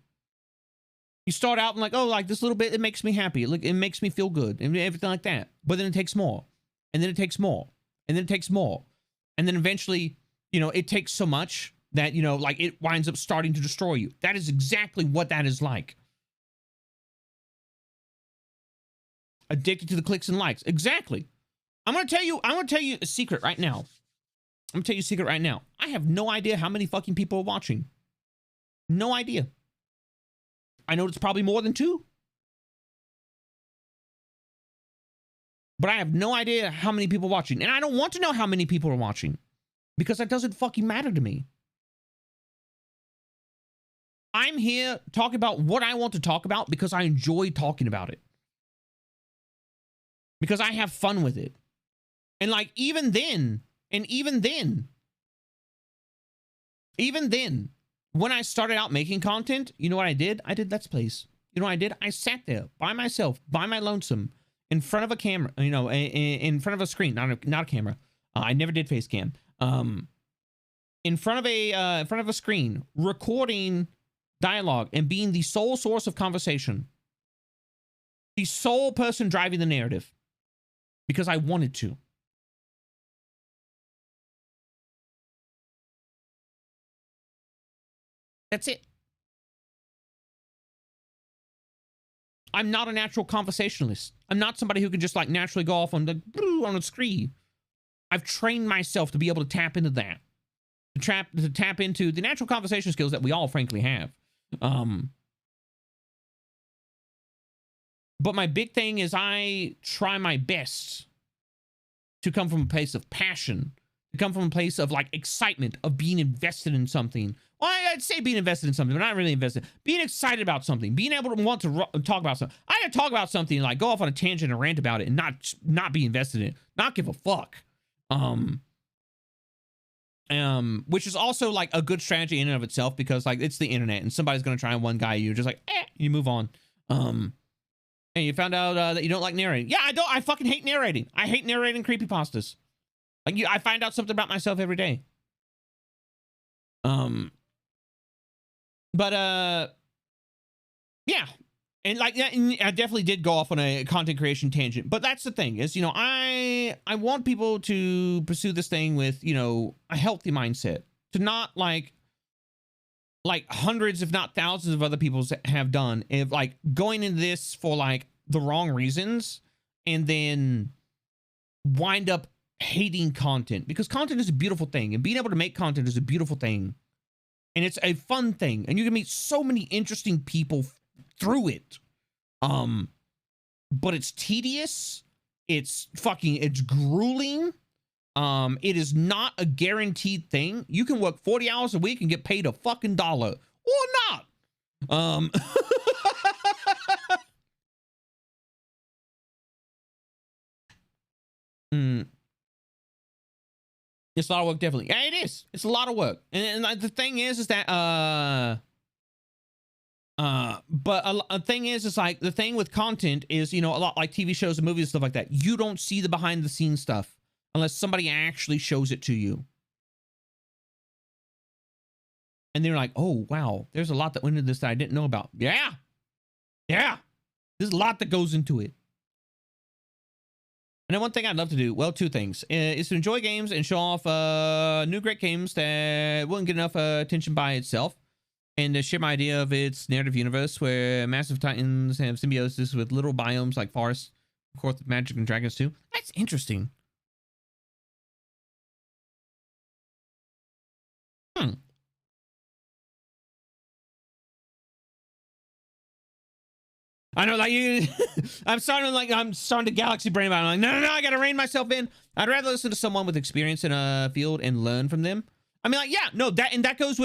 S1: You start out and like, oh, like this little bit, it makes me happy. Like, it makes me feel good and everything like that. But then it takes more, and then it takes more, and then it takes more. And then eventually, it takes so much that, like it winds up starting to destroy you. That is exactly what that is like. Addicted to the clicks and likes. Exactly. I'm going to tell you a secret right now. I have no idea how many fucking people are watching. No idea. I know it's probably more than 2. But I have no idea how many people are watching. And I don't want to know how many people are watching, because that doesn't fucking matter to me. I'm here talking about what I want to talk about because I enjoy talking about it. Because I have fun with it. And like, even then, when I started out making content, you know what I did? I did Let's Plays. You know what I did? I sat there by myself, by my lonesome, in front of a camera, in front of a screen, not a camera. I never did face cam. In front of a screen, recording dialogue and being the sole source of conversation. The sole person driving the narrative. Because I wanted to. That's it. I'm not a natural conversationalist. I'm not somebody who can just like naturally go off on a screen. I've trained myself to be able to tap into that. To tap into the natural conversation skills that we all frankly have. But my big thing is I try my best to come from a place of passion, to come from a place of like excitement, of being invested in something. Well, I'd say being invested in something, but not really invested. Being excited about something, being able to want to talk about something. I had to talk about something, like go off on a tangent and rant about it, and not be invested in it, not give a fuck. Which is also like a good strategy in and of itself, because like it's the internet, and somebody's gonna try and one guy you, just like you move on. And you found out that you don't like narrating. Yeah, I don't. I fucking hate narrating. I hate narrating creepypastas. Like I find out something about myself every day. But yeah. And like that, I definitely did go off on a content creation tangent, but that's the thing is, you know, I want people to pursue this thing with, you know, a healthy mindset, to not like hundreds, if not thousands of other people have done, if like going into this for like the wrong reasons and then wind up hating content, because content is a beautiful thing and being able to make content is a beautiful thing. And it's a fun thing and you can meet so many interesting people through it. But it's tedious. It's grueling. It is not a guaranteed thing. You can work 40 hours a week and get paid a fucking dollar or not. It's a lot of work, definitely. Yeah, it is. It's a lot of work. And the thing is that, but a thing is like the thing with content is, you know, a lot like TV shows and movies and stuff like that. You don't see the behind the scenes stuff unless somebody actually shows it to you. And they're like, oh, wow, there's a lot that went into this that I didn't know about. Yeah. Yeah. There's a lot that goes into it. And then one thing I'd love to do, well, two things, is to enjoy games and show off new great games that wouldn't get enough attention by itself. And to share my idea of its narrative universe where massive titans have symbiosis with little biomes like forests, of course, with magic and dragons too. That's interesting. I know, like you, I'm starting to galaxy brain about it. I'm like, no, I gotta rein myself in. I'd rather listen to someone with experience in a field and learn from them. I mean, like, yeah, no, that goes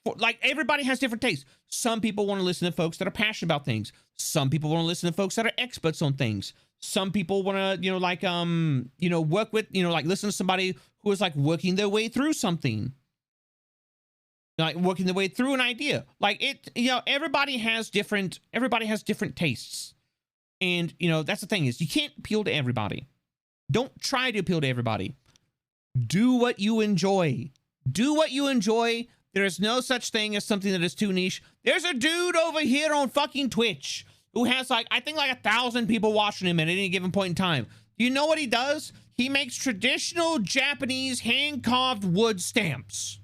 S1: for, like, everybody has different tastes. Some people want to listen to folks that are passionate about things. Some people want to listen to folks that are experts on things. Some people want to, you know, like, you know, work with, you know, like listen to somebody who is like working their way through something. Like working their way through an idea. Like it, you know, everybody has different tastes. And, you know, that's the thing is you can't appeal to everybody. Don't try to appeal to everybody. Do what you enjoy. Do what you enjoy. There is no such thing as something that is too niche. There's a dude over here on fucking Twitch who has like, I think like 1,000 people watching him at any given point in time. You know what he does? He makes traditional Japanese hand-carved wood stamps.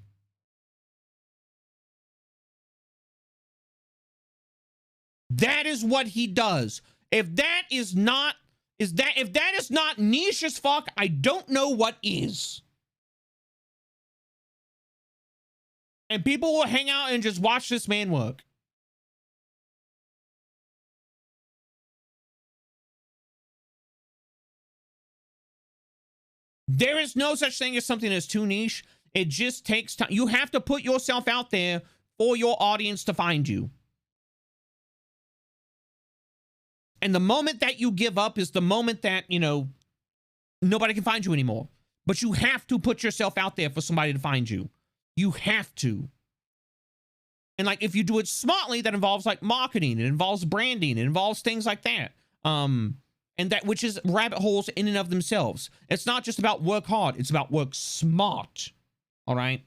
S1: That is what he does. If that is not niche as fuck, I don't know what is. And people will hang out and just watch this man work. There is no such thing as something that's too niche. It just takes time. You have to put yourself out there for your audience to find you. And the moment that you give up is the moment that, you know, nobody can find you anymore. But you have to put yourself out there for somebody to find you. You have to. And like, if you do it smartly, that involves like marketing, it involves branding, it involves things like that. And that, which is rabbit holes in and of themselves. It's not just about work hard, it's about work smart. All right.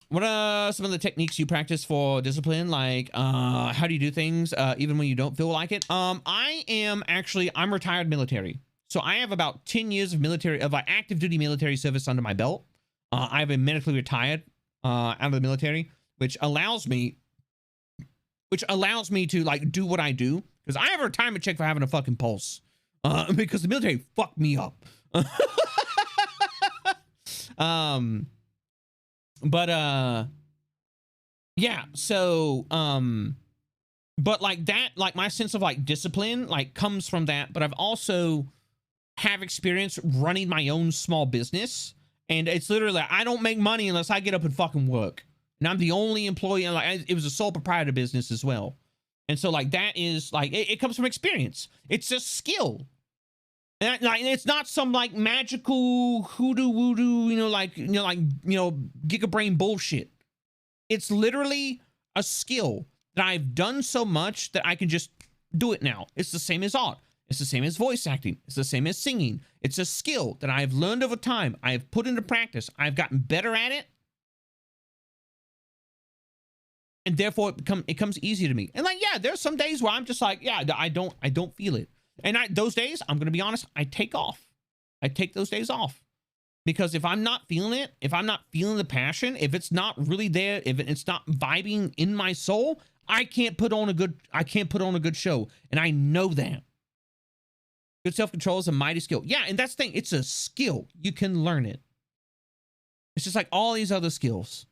S1: What are some of the techniques you practice for discipline? Like, how do you do things even when you don't feel like it? I'm retired military. So I have about 10 years of active duty military service under my belt. I've been medically retired out of the military, which allows me to like do what I do. Because I have a retirement check for having a fucking pulse. Because the military fucked me up. Yeah, so but like that, like my sense of like discipline like comes from that, but I've also have experience running my own small business, and it's literally I don't make money unless I get up and fucking work, and I'm the only employee, and like it was a sole proprietor business as well. And so like that is like it comes from experience. It's a skill. And like it's not some like magical hoodoo woodoo, giga brain bullshit. It's literally a skill that I've done so much that I can just do it now. It's the same as art. It's the same as voice acting. It's the same as singing. It's a skill that I've learned over time. I've put into practice. I've gotten better at it. And therefore it comes easy to me. And like, yeah, there's some days where I'm just like, yeah, I don't feel it. And those days, I'm going to be honest, I take off. I take those days off. Because if I'm not feeling it, if I'm not feeling the passion, if it's not really there, if it's not vibing in my soul, I can't put on a good show. And I know that. Good self-control is a mighty skill. Yeah, and that's the thing. It's a skill. You can learn it. It's just like all these other skills.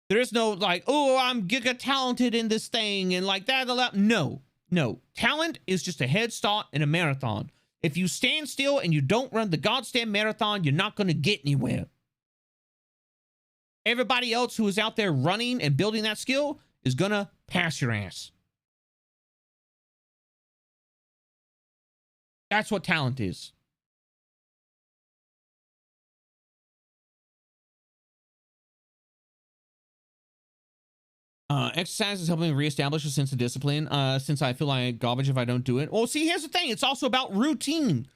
S1: There is no like, oh, I'm giga talented in this thing and like that. No. Talent is just a head start in a marathon. If you stand still and you don't run the goddamn marathon, you're not going to get anywhere. Everybody else who is out there running and building that skill is going to pass your ass. That's what talent is. Exercise is helping me reestablish a sense of discipline, since I feel like garbage if I don't do it. Well, see, here's the thing. It's also about routine.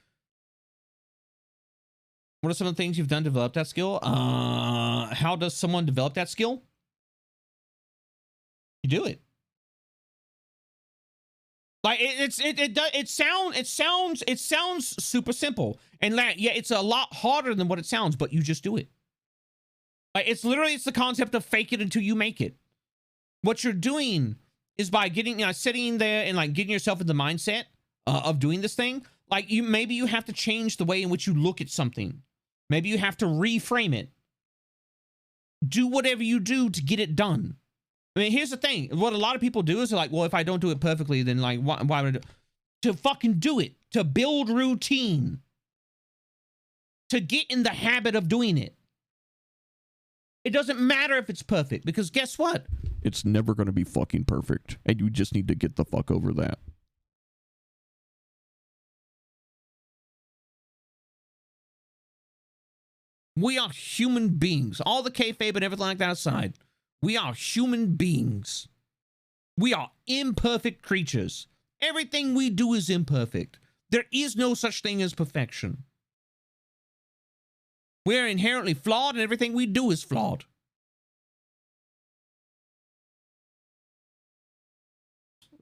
S1: What are some of the things you've done to develop that skill? How does someone develop that skill? You do it. Like it sounds super simple. And yeah, it's a lot harder than what it sounds, but you just do it. Like it's the concept of fake it until you make it. What you're doing is by getting, sitting there and like getting yourself in the mindset of doing this thing. Like maybe you have to change the way in which you look at something. Maybe you have to reframe it. Do whatever you do to get it done. I mean, here's the thing. What a lot of people do is they're like, well, if I don't do it perfectly, then like, why would I do it? To fucking do it. To build routine. To get in the habit of doing it. It doesn't matter if it's perfect, because guess what?
S5: It's never going to be fucking perfect, and you just need to get the fuck over that.
S1: We are human beings. All the kayfabe and everything like that aside, we are human beings. We are imperfect creatures. Everything we do is imperfect. There is no such thing as perfection. We're inherently flawed, and everything we do is flawed.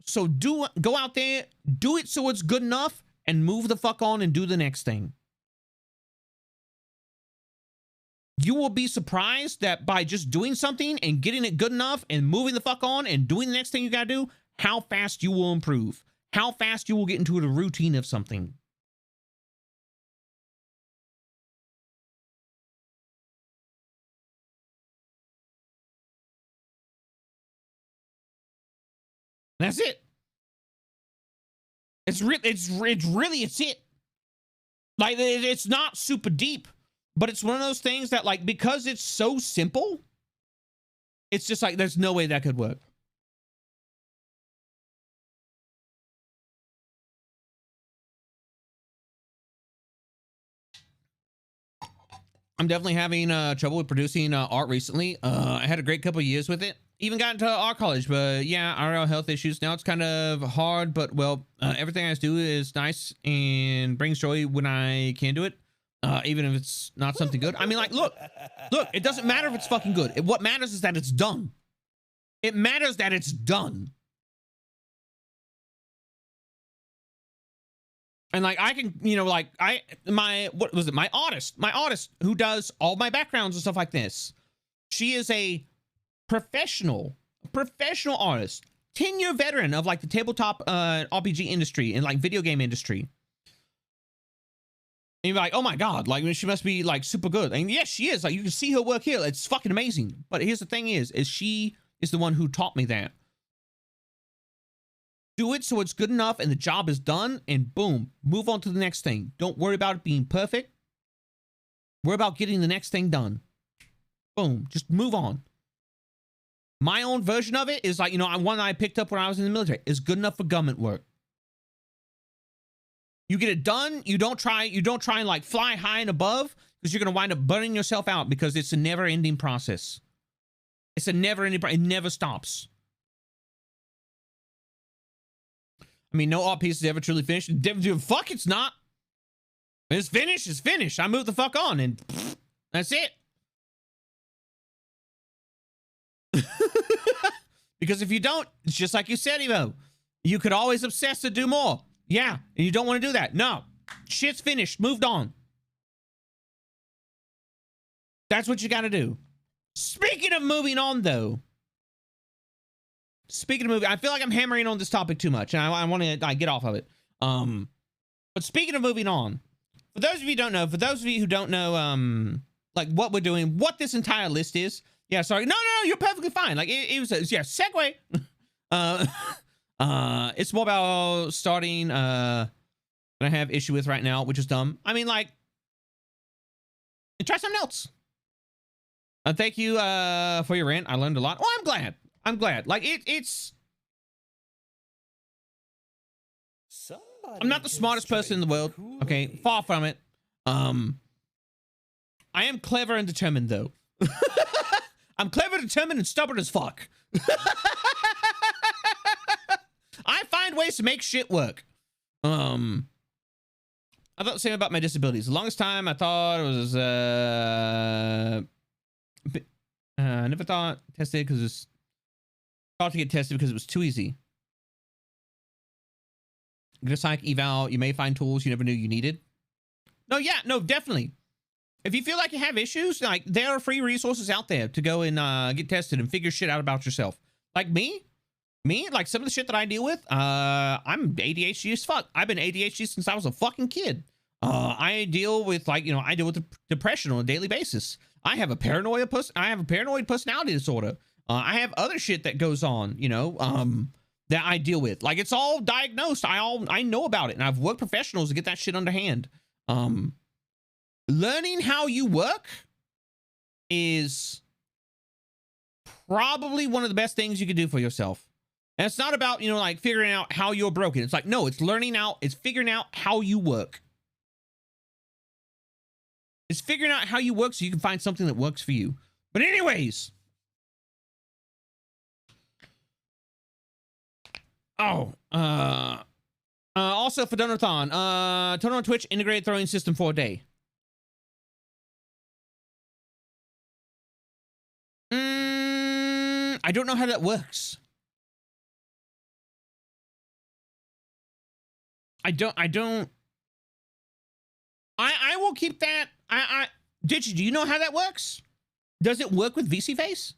S1: So go out there, do it so it's good enough, and move the fuck on and do the next thing. You will be surprised that by just doing something and getting it good enough and moving the fuck on and doing the next thing you gotta do, how fast you will improve. How fast you will get into the routine of something. That's it. It's it. Like, it's not super deep, but it's one of those things that, like, because it's so simple, it's just like, there's no way that could work. I'm definitely having trouble with producing art recently. I had a great couple of years with it. Even got into art college, but yeah, RL health issues. Now it's kind of hard, but well, everything I do is nice and brings joy when I can do it, even if it's not something good. I mean, like, look, it doesn't matter if it's fucking good. What matters is that it's done. It matters that it's done. And like, I can, you know, like my artist who does all my backgrounds and stuff like this. She is a professional artist, 10-year veteran of like the tabletop RPG industry and like video game industry. And you're like, oh my God, like she must be like super good. And yes, she is. Like, you can see her work here. It's fucking amazing. But here's the thing is she is the one who taught me that. Do it so it's good enough and the job is done, and boom, move on to the next thing. Don't worry about it being perfect. Worry about getting the next thing done. Boom, just move on. My own version of it is like, you know, one I picked up when I was in the military. Is good enough for government work. You get it done. You don't try and like fly high and above, because you're going to wind up burning yourself out, because it's a never ending process. It's a never ending, it never stops. I mean, no art piece is ever truly finished. Fuck, it's not. It's finished. It's finished. I move the fuck on, and that's it. Because if you don't, it's just like you said, Evo. You could always obsess to do more. Yeah, and you don't want to do that. No. Shit's finished. Moved on. That's what you got to do. Speaking of moving on, though. Speaking of moving, I feel like I'm hammering on this topic too much, and I want to get off of it. But speaking of moving on, for those of you who don't know, like what we're doing, what this entire list is. Yeah, sorry. No, you're perfectly fine. Like it was segue. It's more about starting that I have issue with right now, which is dumb. I mean, like, try something else. Thank you for your rant. I learned a lot. Oh, I'm glad. Like it's. I'm not the smartest person in the world. Okay, far from it. I am clever and determined, though. I'm clever, determined, and stubborn as fuck. I find ways to make shit work. I thought the same about my disabilities. The longest time I thought it was I never thought tested because it's thought to get tested because it was too easy. Get a psych eval, you may find tools you never knew you needed. No, definitely. If you feel like you have issues, like there are free resources out there to go and get tested and figure shit out about yourself. Like me, like some of the shit that I deal with, I'm ADHD as fuck. I've been ADHD since I was a fucking kid. I deal with I deal with depression on a daily basis. I have a paranoid personality disorder. I have other shit that goes on, that I deal with. Like it's all diagnosed. I know about it, and I've worked professionals to get that shit underhand. Learning how you work is probably one of the best things you can do for yourself. And it's not about, like figuring out how you're broken. It's like, no, it's figuring out how you work. It's figuring out how you work so you can find something that works for you. But anyways. Also for Donathon, turn on Twitch, integrated throwing system for a day. I don't know how that works. I will keep that. Ditchy, do you know how that works? Does it work with VC Face?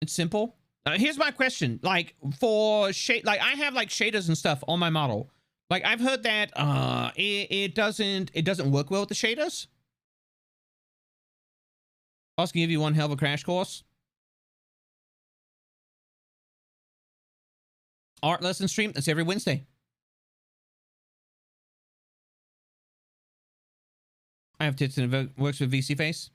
S1: It's simple. Here's my question. Like for shade, like I have like shaders and stuff on my model. Like I've heard that it doesn't work well with the shaders. I was gonna give you one hell of a crash course. Art lesson stream. That's every Wednesday. I have tits and it works with VC Face.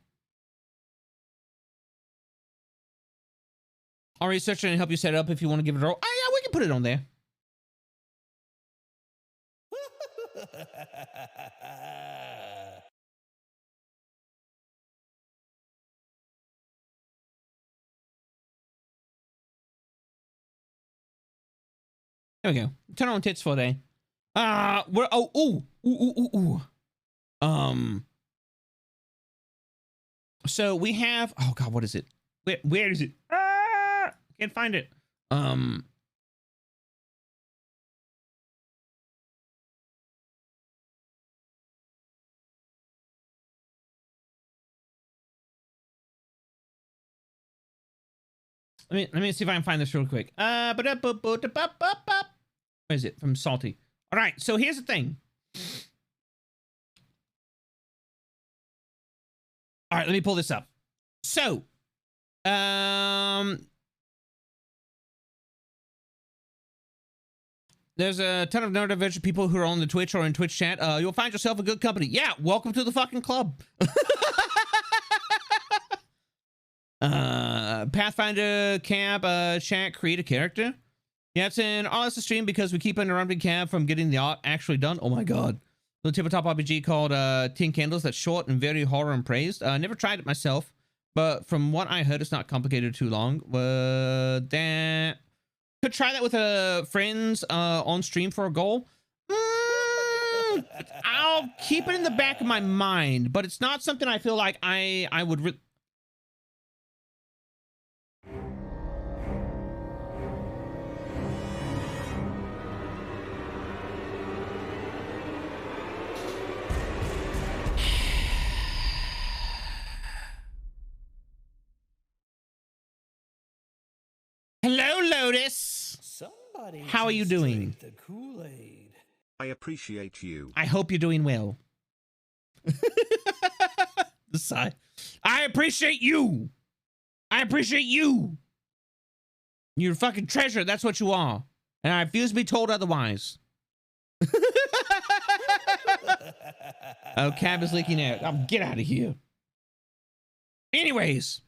S1: I'll research it and help you set it up if you want to give it a roll. Oh, yeah, we can put it on there. There we go. Turn on tits for a day. So we have, oh God, what is it? Where is it? Can't find it. Let me see if I can find this real quick. Where is it? From Salty. All right, so here's the thing. All right, let me pull this up. So, there's a ton of neurodivergent people who are on the Twitch or in Twitch chat. You'll find yourself a good company. Yeah, welcome to the fucking club. Pathfinder camp chat, create a character. Yeah, it's an honest stream because we keep interrupting Cam from getting the art actually done. Oh my God. The tabletop RPG called 10 Candles that's short and very horror and praised. Never tried it myself, but from what I heard, it's not complicated too long. That could try that with friends on stream for a goal. I'll keep it in the back of my mind, but it's not something I feel like I would. Hello, Lotus.
S2: Somebody
S1: How are you doing?
S2: The Kool-Aid.
S3: I appreciate you.
S1: I hope you're doing well. The sigh. I appreciate you. I appreciate you. You're a fucking treasure. That's what you are. And I refuse to be told otherwise. Oh, cab is leaking out. Oh, get out of here. Anyways.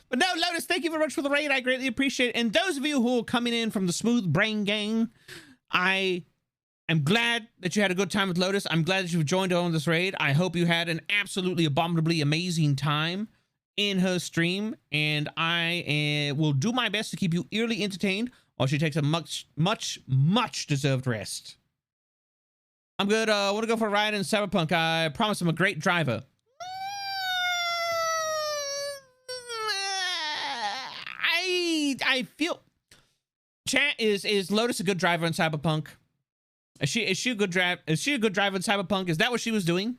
S1: But no, Lotus, thank you very much for the raid. I greatly appreciate it. And those of you who are coming in from the Smooth Brain Gang, I am glad that you had a good time with Lotus. I'm glad that you've joined on this raid. I hope you had an absolutely abominably amazing time in her stream. And I will do my best to keep you early entertained while she takes a much deserved rest. I'm good. I want to go for a ride in Cyberpunk. I promise I'm a great driver. I feel chat is Lotus a good driver in Cyberpunk? Is she a good driver in Cyberpunk? Is that what she was doing?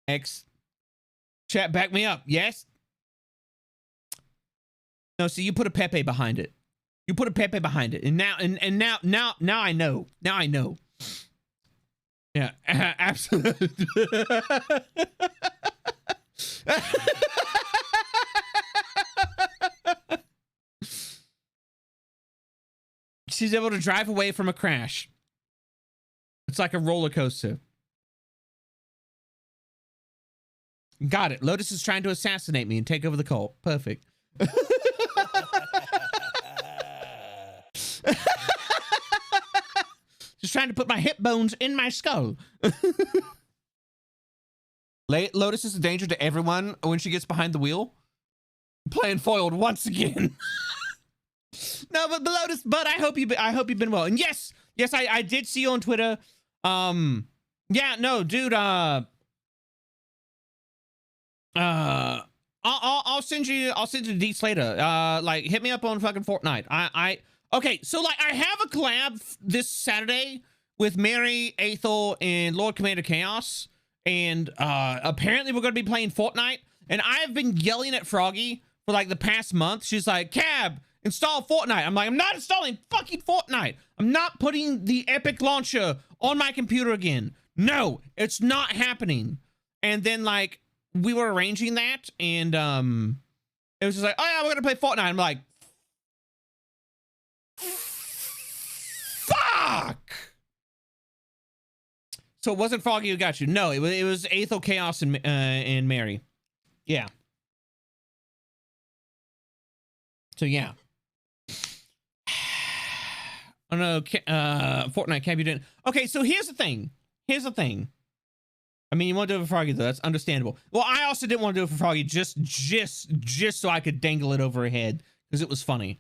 S1: X chat, back me up. Yes. No, see, you put a Pepe behind it. You put a Pepe behind it, and now I know. Now I know. Yeah, absolutely. She's able to drive away from a crash. It's like a roller coaster. Got it. Lotus is trying to assassinate me and take over the cult. Perfect. Just trying to put my hip bones in my skull. Lotus is a danger to everyone when she gets behind the wheel. Playing foiled once again. No, but Lotus, but I hope you've been well. And yes, I did see you on Twitter. Yeah, no, dude, I'll send you the deets later. Like, hit me up on fucking Fortnite. Okay, so like I have a collab this Saturday with Mary, Aethel, and Lord Commander Chaos. And apparently we're gonna be playing Fortnite. And I've been yelling at Froggy for like the past month. She's like, Cab, install Fortnite. I'm like, I'm not installing fucking Fortnite. I'm not putting the Epic launcher on my computer again. No, it's not happening. And then like we were arranging that, and it was just like, oh yeah, we're gonna play Fortnite. I'm like, fuck. So it wasn't Froggy who got you. No, it was Aethel, Chaos, and Mary. Yeah. So yeah. Oh no, Fortnite can't be doing. Okay, so here's the thing. I mean, you want to do it for Froggy though. That's understandable. Well, I also didn't want to do it for Froggy just so I could dangle it over her head because it was funny.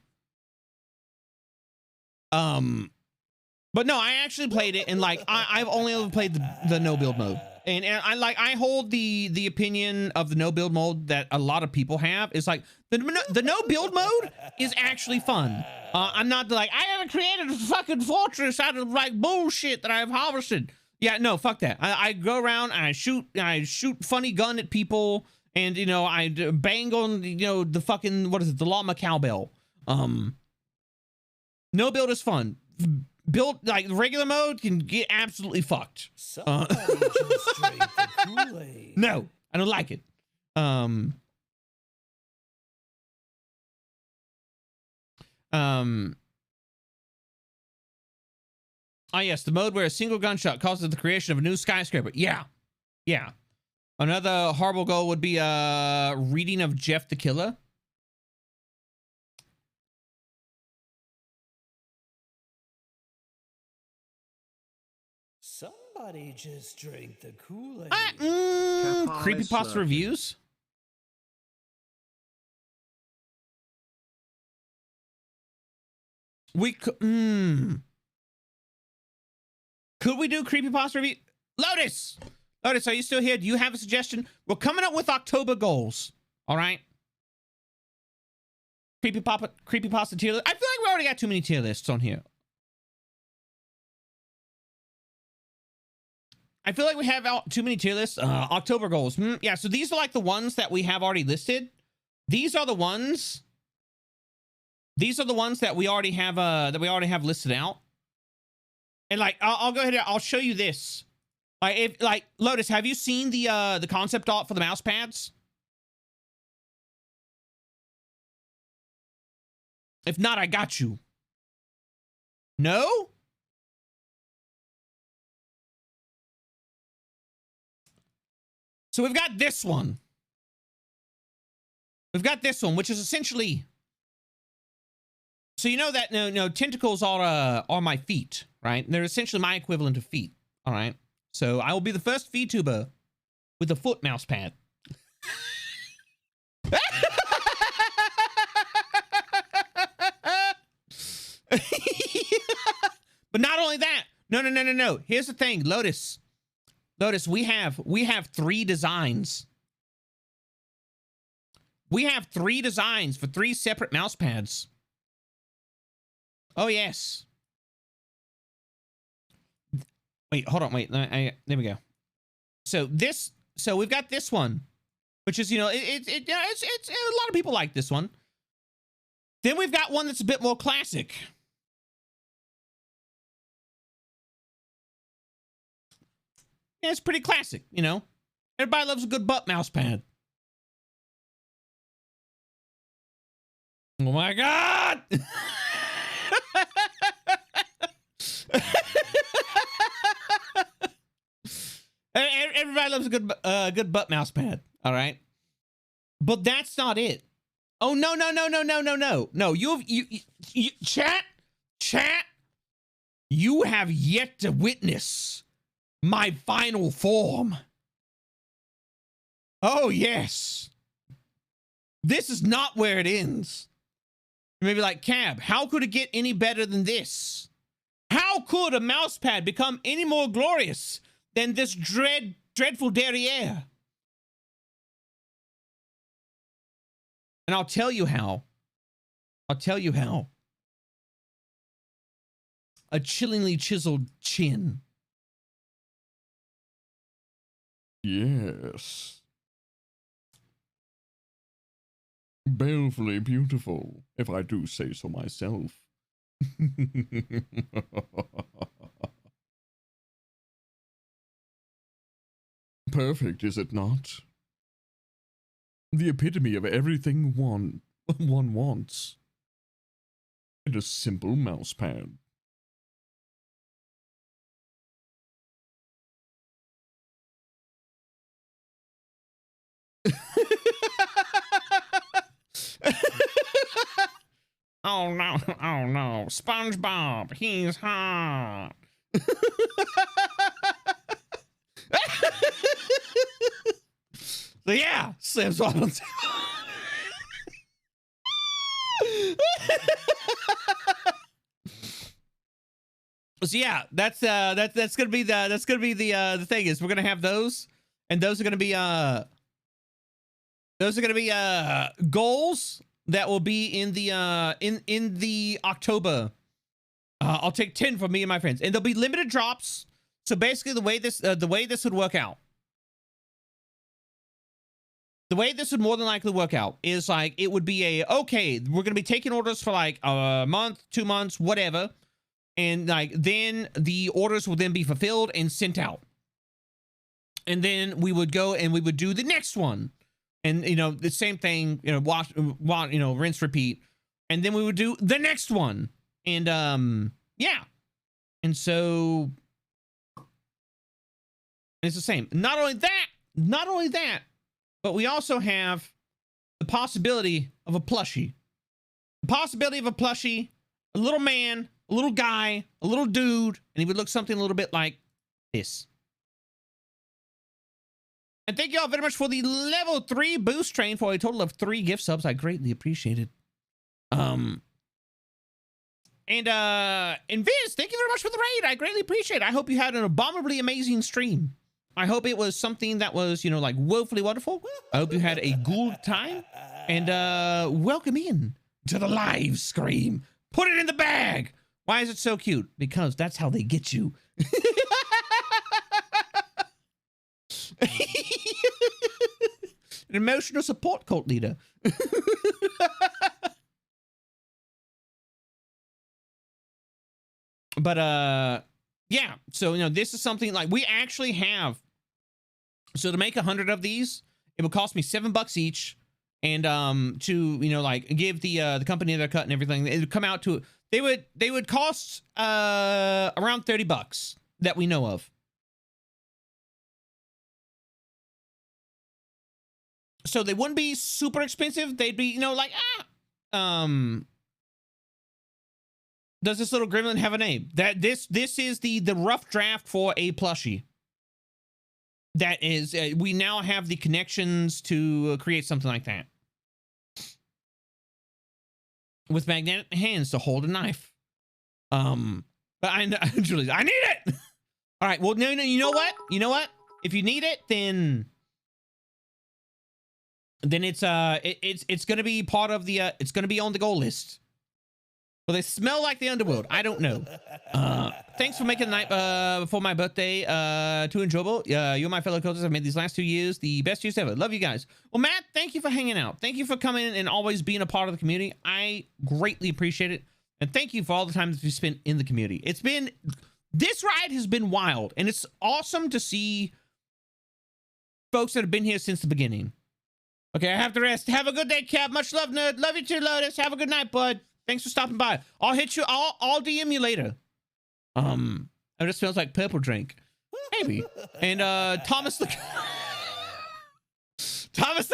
S1: But no, I actually played it, and like I've only ever played the no build mode, and I hold the opinion of the no build mode that a lot of people have. Is like the no build mode is actually fun. I'm not like I haven't created a fucking fortress out of like bullshit that I've harvested. Yeah, no, fuck that. I go around and I shoot funny gun at people, and you know I bang on the fucking the llama cowbell. No build is fun. Build like regular mode can get absolutely fucked. No, I don't like it. Oh yes, the mode where a single gunshot causes the creation of a new skyscraper. Yeah. Another horrible goal would be reading of Jeff the Killer.
S2: Somebody just drank the Kool-Aid.
S1: Creepypasta reviews. We could. Could we do creepypasta review? Lotus, are you still here? Do you have a suggestion? We're coming up with October goals. All right. Creepypasta tier list. I feel like we already got too many tier lists on here. I feel like we have too many tier lists. October goals. Yeah, so these are like the ones that we have already listed. These are the ones that we already have listed out. And like, I'll go ahead and I'll show you this. Like Lotus, have you seen the concept art for the mouse pads? If not, I got you. No? So we've got this one. We've got this one, which is essentially. So you know that no tentacles are my feet, right? They're essentially my equivalent of feet. All right. So I will be the first VTuber with a foot mouse pad. But not only that. No. Here's the thing, Lotus. We have 3 designs. We have 3 designs for 3 separate mouse pads. Oh yes. Wait, hold on. Wait, there we go. So we've got this one, which is, it's a lot of people like this one. Then we've got one that's a bit more classic. Yeah, it's pretty classic, Everybody loves a good butt mouse pad. Oh my God! Everybody loves a good butt mouse pad. All right, but that's not it. Oh no! No, you chat. You have yet to witness my final form. Oh yes. This is not where it ends. Maybe like, Cab, how could it get any better than this? How could a mouse pad become any more glorious than this dreadful derriere? And I'll tell you how. A chillingly chiseled chin.
S5: Yes. Balefully beautiful, if I do say so myself. Perfect, is it not? The epitome of everything one wants. And a simple mouse pad.
S1: Oh no, SpongeBob, he's hot. So yeah, Sam's on. So yeah, that's gonna be the thing is we're gonna have those, and those are gonna be goals that will be in the October. I'll take 10 from me and my friends, and there'll be limited drops. So basically, the way this would work out, the way this would more than likely work out is like it would be okay, we're gonna be taking orders for like a month, 2 months, whatever, and like then the orders will then be fulfilled and sent out, and then we would go and we would do the next one. And, the same thing, wash, rinse, repeat. And then we would do the next one. And, yeah. And so it's the same. Not only that, but we also have the possibility of a plushie. The possibility of a plushie, a little man, a little guy, a little dude, and he would look something a little bit like this. And thank you all very much for the level 3 boost train for a total of 3 gift subs. I greatly appreciate it. And Viz, thank you very much for the raid. I greatly appreciate it. I hope you had an abominably amazing stream. I hope it was something that was, you know, like woefully wonderful. I hope you had a good time. And welcome in to the live scream. Put it in the bag. Why is it so cute? Because that's how they get you. An emotional support cult leader. But yeah, so you know, this is something like we actually have. So to make 100 of these, it would cost me $7 each, and to, you know, like give the company their cut and everything, it would come out to, they would cost around $30 that we know of. So they wouldn't be super expensive. They'd be, you know, like, does this little gremlin have a name? That this is the rough draft for a plushie. That is, we now have the connections to create something like that. With magnetic hands to hold a knife. But Julie, I need it. All right. Well, no, you know what? You know what? If you need it, then it's gonna be part of the it's gonna be on the goal list. Well, they smell like the underworld. I don't know. Thanks for making the night before my birthday too enjoyable. You and my fellow coaches have made these last 2 years the best years ever. Love you guys. Well, Matt, thank you for hanging out. Thank you for coming in and always being a part of the community. I greatly appreciate it. And thank you for all the time that you spent in the community. It's been, this ride has been wild. And it's awesome to see folks that have been here since the beginning. Okay, I have to rest. Have a good day, Cap. Much love, nerd. Love you too, Lotus. Have a good night, bud. Thanks for stopping by. I'll hit you. I'll DM you later. It just smells like purple drink. Maybe. And Thomas the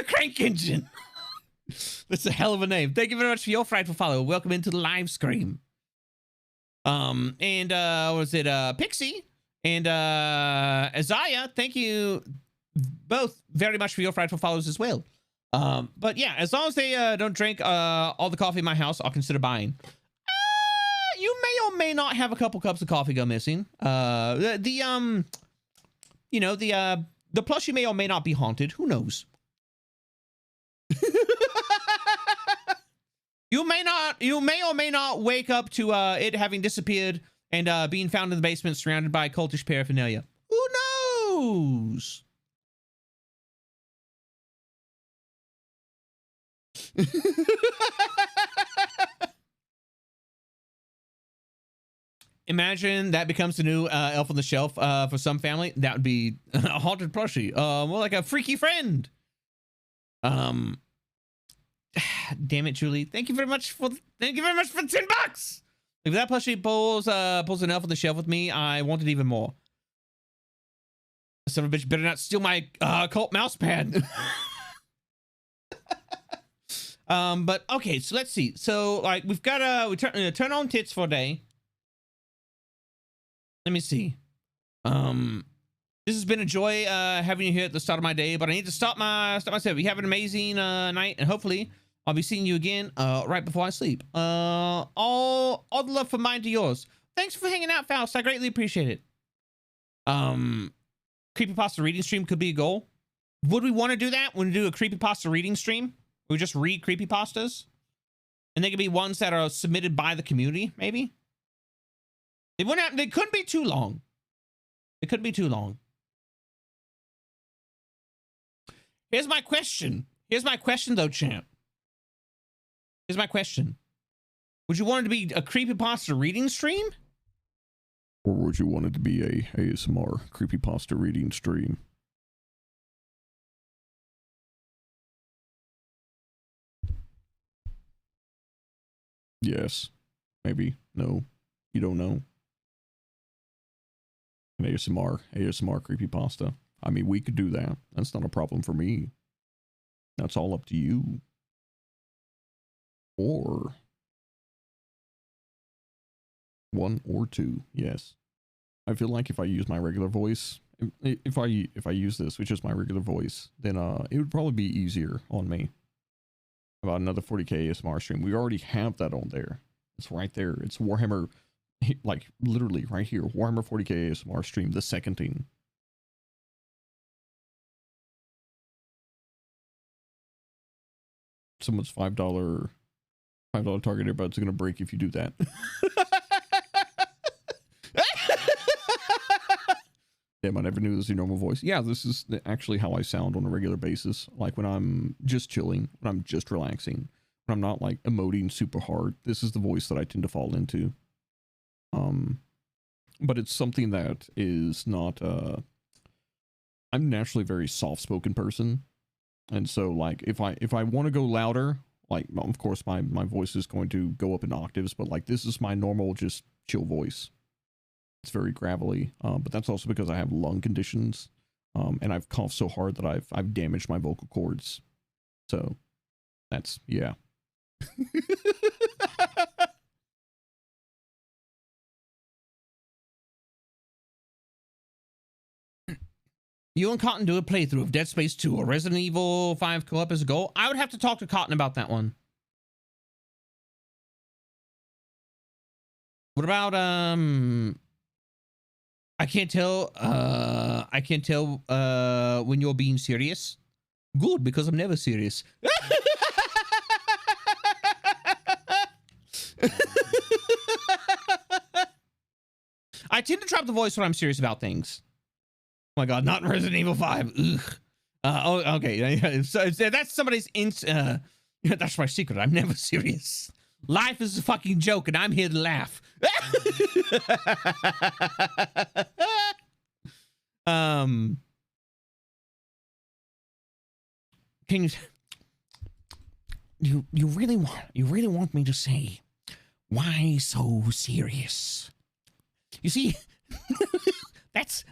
S1: Crank Engine. That's a hell of a name. Thank you very much for your frightful follow. Welcome into the live scream. And what was it? Pixie and Isaiah. Thank you both very much for your frightful follows as well. But yeah, as long as they don't drink all the coffee in my house, I'll consider buying. You may or may not have a couple cups of coffee go missing. You know, the plushie may or may not be haunted. Who knows? You may or may not wake up to it having disappeared and being found in the basement surrounded by cultish paraphernalia. Who knows? Imagine that becomes the new elf on the shelf for some family. That would be a haunted plushie. More like a freaky friend. Damn it, Julie. Thank you very much for 10 bucks. If that plushie pulls an elf on the shelf with me, I want it even more. Son of a bitch better not steal my cult mouse pad. But okay, so let's see. So like we've got we turn on tits for a day. Let me see. This has been a joy having you here at the start of my day, but I need to stop myself. You have an amazing night, and hopefully I'll be seeing you again right before I sleep. All the love from mine to yours. Thanks for hanging out, Faust. I greatly appreciate it. Creepypasta reading stream could be a goal. Would we want to do that when we do a creepypasta reading stream? We just read creepypastas, and they could be ones that are submitted by the community. Maybe they wouldn't have, they couldn't be too long. It couldn't be too long. Here's my question. Here's my question, though, champ. Here's my question. Would you want it to be a creepypasta reading stream?
S5: Or would you want it to be a ASMR creepypasta reading stream? Yes. Maybe. No. You don't know. An ASMR creepypasta. I mean, we could do that. That's not a problem for me. That's all up to you. Or one or two. Yes. I feel like if I use my regular voice, if I use this, which is my regular voice, then it would probably be easier on me. About another 40k ASMR stream. We already have that on there. It's right there. It's Warhammer, like literally right here. Warhammer 40k ASMR stream, the second thing. Someone's $5 target earbuds are gonna break if you do that. Damn, I never knew this was your normal voice. Yeah, this is actually how I sound on a regular basis. Like when I'm just chilling, when I'm just relaxing, when I'm not like emoting super hard. This is the voice that I tend to fall into. But it's something that is not, I'm naturally a very soft-spoken person. And so like if I want to go louder, like of course my voice is going to go up in octaves, but like this is my normal just chill voice. It's very gravelly, but that's also because I have lung conditions, and I've coughed so hard that I've damaged my vocal cords. So that's, yeah.
S1: You and Cotton do a playthrough of Dead Space 2 or Resident Evil 5 co-op as a goal? I would have to talk to Cotton about that one. What about, I can't tell when you're being serious. Good, because I'm never serious. I tend to drop the voice when I'm serious about things. Oh my god, not in Resident Evil 5. Ugh. Oh, okay. So that's somebody's that's my secret. I'm never serious. Life is a fucking joke and I'm here to laugh. Can you really want me to say why so serious? You see, that's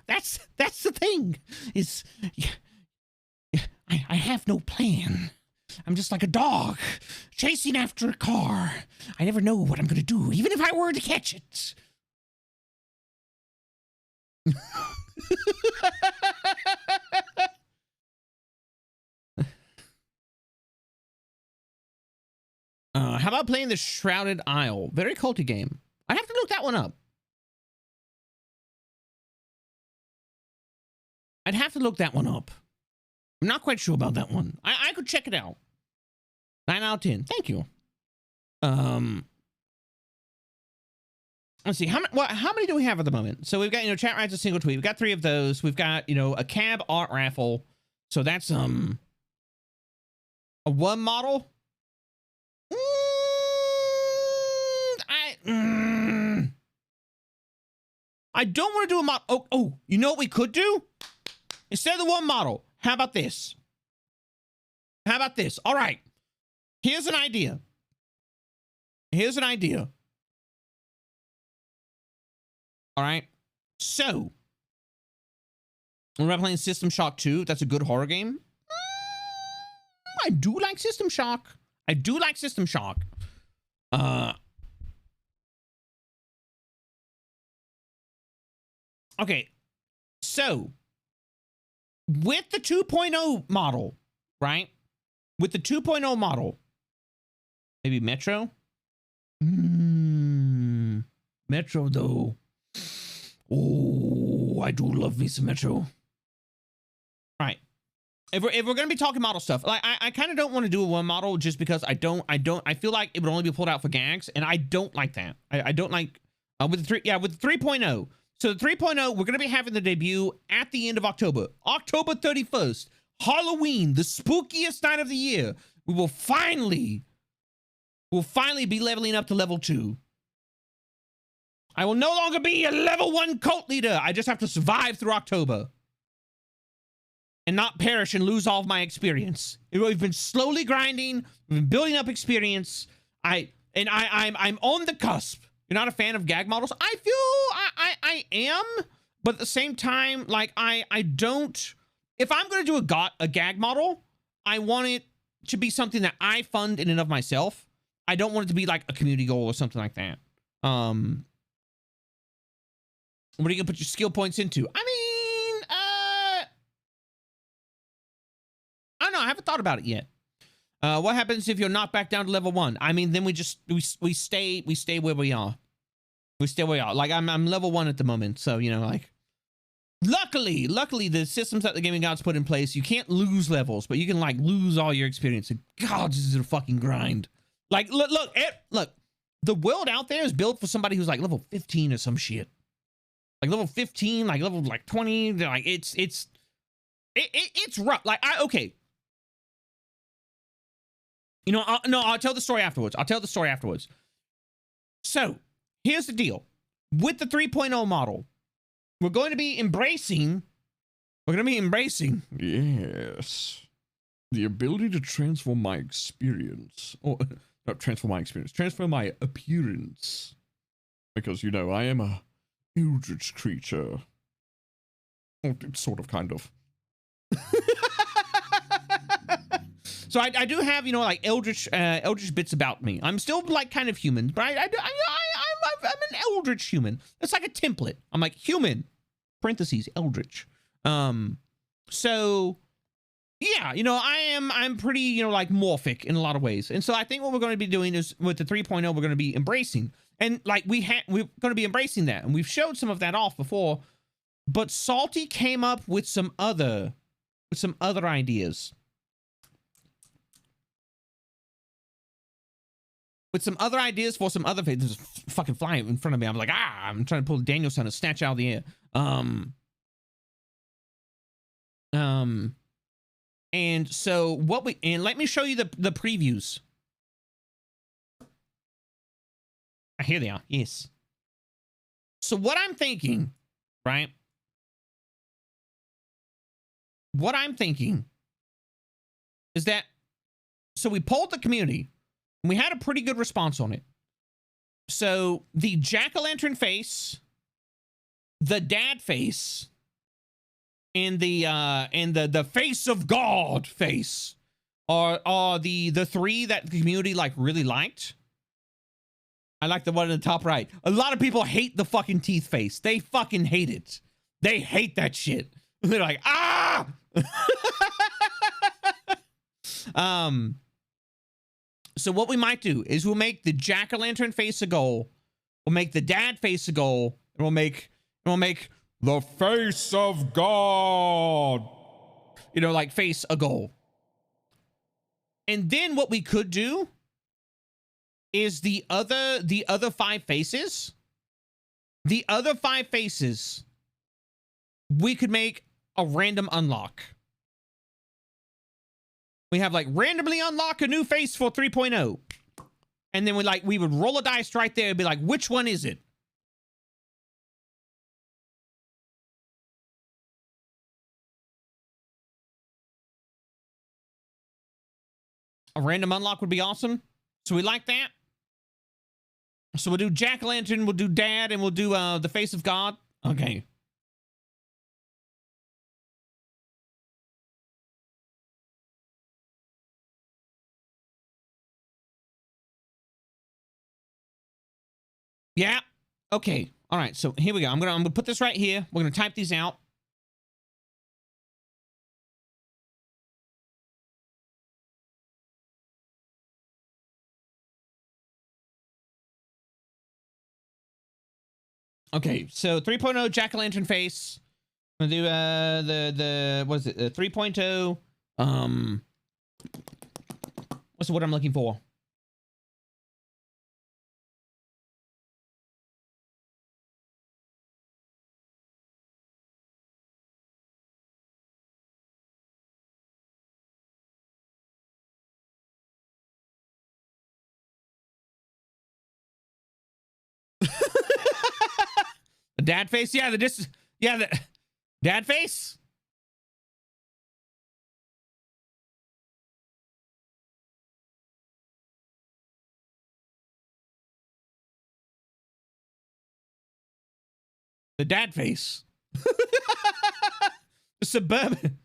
S1: the thing. Is I have no plan. I'm just like a dog chasing after a car. I never know what I'm going to do, even if I were to catch it. How about playing the Shrouded Isle? Very culty game. I have to look that one up. I'd have to look that one up. I'm not quite sure about that one. I could check it out. 9 out of 10. Thank you. Let's see. How many do we have at the moment? So we've got, chat rides a single tweet. We've got 3 of those. We've got, a cab art raffle. So that's a 1 model. I don't want to do a model. Oh, you know what we could do? Instead of the 1 model, how about this? How about this? All right. Here's an idea. Here's an idea. All right. So, we're about playing System Shock 2. That's a good horror game. I do like System Shock. I do like System Shock. Okay. So, with the 2.0 model, right? With the 2.0 model, maybe Metro? Metro, though. Oh, I do love me some Metro. All right. If we're going to be talking model stuff, like I kind of don't want to do a 1 model just because I feel like it would only be pulled out for gags, and I don't like that. I don't like, with the 3.0. So the 3.0, we're going to be having the debut at the end of October. October 31st. Halloween, the spookiest night of the year. We'll finally be leveling up to level 2. I will no longer be a level 1 cult leader. I just have to survive through October. And not perish and lose all of my experience. We've been slowly grinding. We've been building up experience. I'm on the cusp. You're not a fan of gag models? I feel I am, but at the same time, like I don't. If I'm going to do a gag model, I want it to be something that I fund in and of myself. I don't want it to be like a community goal or something like that. What are you gonna put your skill points into? I mean, I don't know. I haven't thought about it yet. What happens if you're knocked back down to level 1? I mean, then we stay where we are. We stay where we are. Like I'm level 1 at the moment, so you know, like luckily the systems that the gaming gods put in place, you can't lose levels, but you can like lose all your experience. And God, this is a fucking grind. Like look, the world out there is built for somebody who's like level 15 or some shit. Like level 15, like level like 20, like it's rough. Like okay. You know, I'll tell the story afterwards. So, here's the deal. With the 3.0 model, we're going to be embracing.
S5: Yes. The ability to transform my experience. Or, not transform my experience. Transform my appearance. Because, you know, I am a eldritch creature. Sort of, kind of.
S1: So I do have, you know, like eldritch bits about me. I'm still like kind of human, but I'm an eldritch human. It's like a template. I'm like human, parentheses, eldritch. So yeah, you know, I'm pretty, you know, like morphic in a lot of ways. And so I think what we're going to be doing is with the 3.0, we're going to be embracing, and like we're going to be embracing that. And we've showed some of that off before, but Salty came up with some other ideas. With some other ideas for some other faces. Fucking flying in front of me. I'm like, I'm trying to pull Danielson to snatch out of the air. And so let me show you the previews. Here they are. Yes. So what I'm thinking, right? What I'm thinking is that, so we polled the community. And we had a pretty good response on it. So the jack-o'-lantern face, the dad face, and the face of God face are the three that the community like really liked. I like the one in the top right. A lot of people hate the fucking teeth face. They fucking hate it. They hate that shit. They're like, ah! So what we might do is we'll make the jack-o'-lantern face a goal. We'll make the dad face a goal. And we'll make the face of God, you know, like face a goal. And then what we could do is the other 5 faces. The other 5 faces, we could make a random unlock. We have like randomly unlock a new face for 3.0. And then we would roll a dice right there and be like, which one is it? A random unlock would be awesome. So we like that. So we'll do jack-o'-lantern, we'll do dad, and we'll do the face of God. Okay. Yeah. Okay. All right. So here we go. I'm gonna put this right here. We're gonna type these out. Okay. So 3.0 jack-o'-lantern face. I'm gonna do the what is it? 3.0. What's the word I'm looking for? The dad face? Yeah, the dad face? The dad face. Suburban.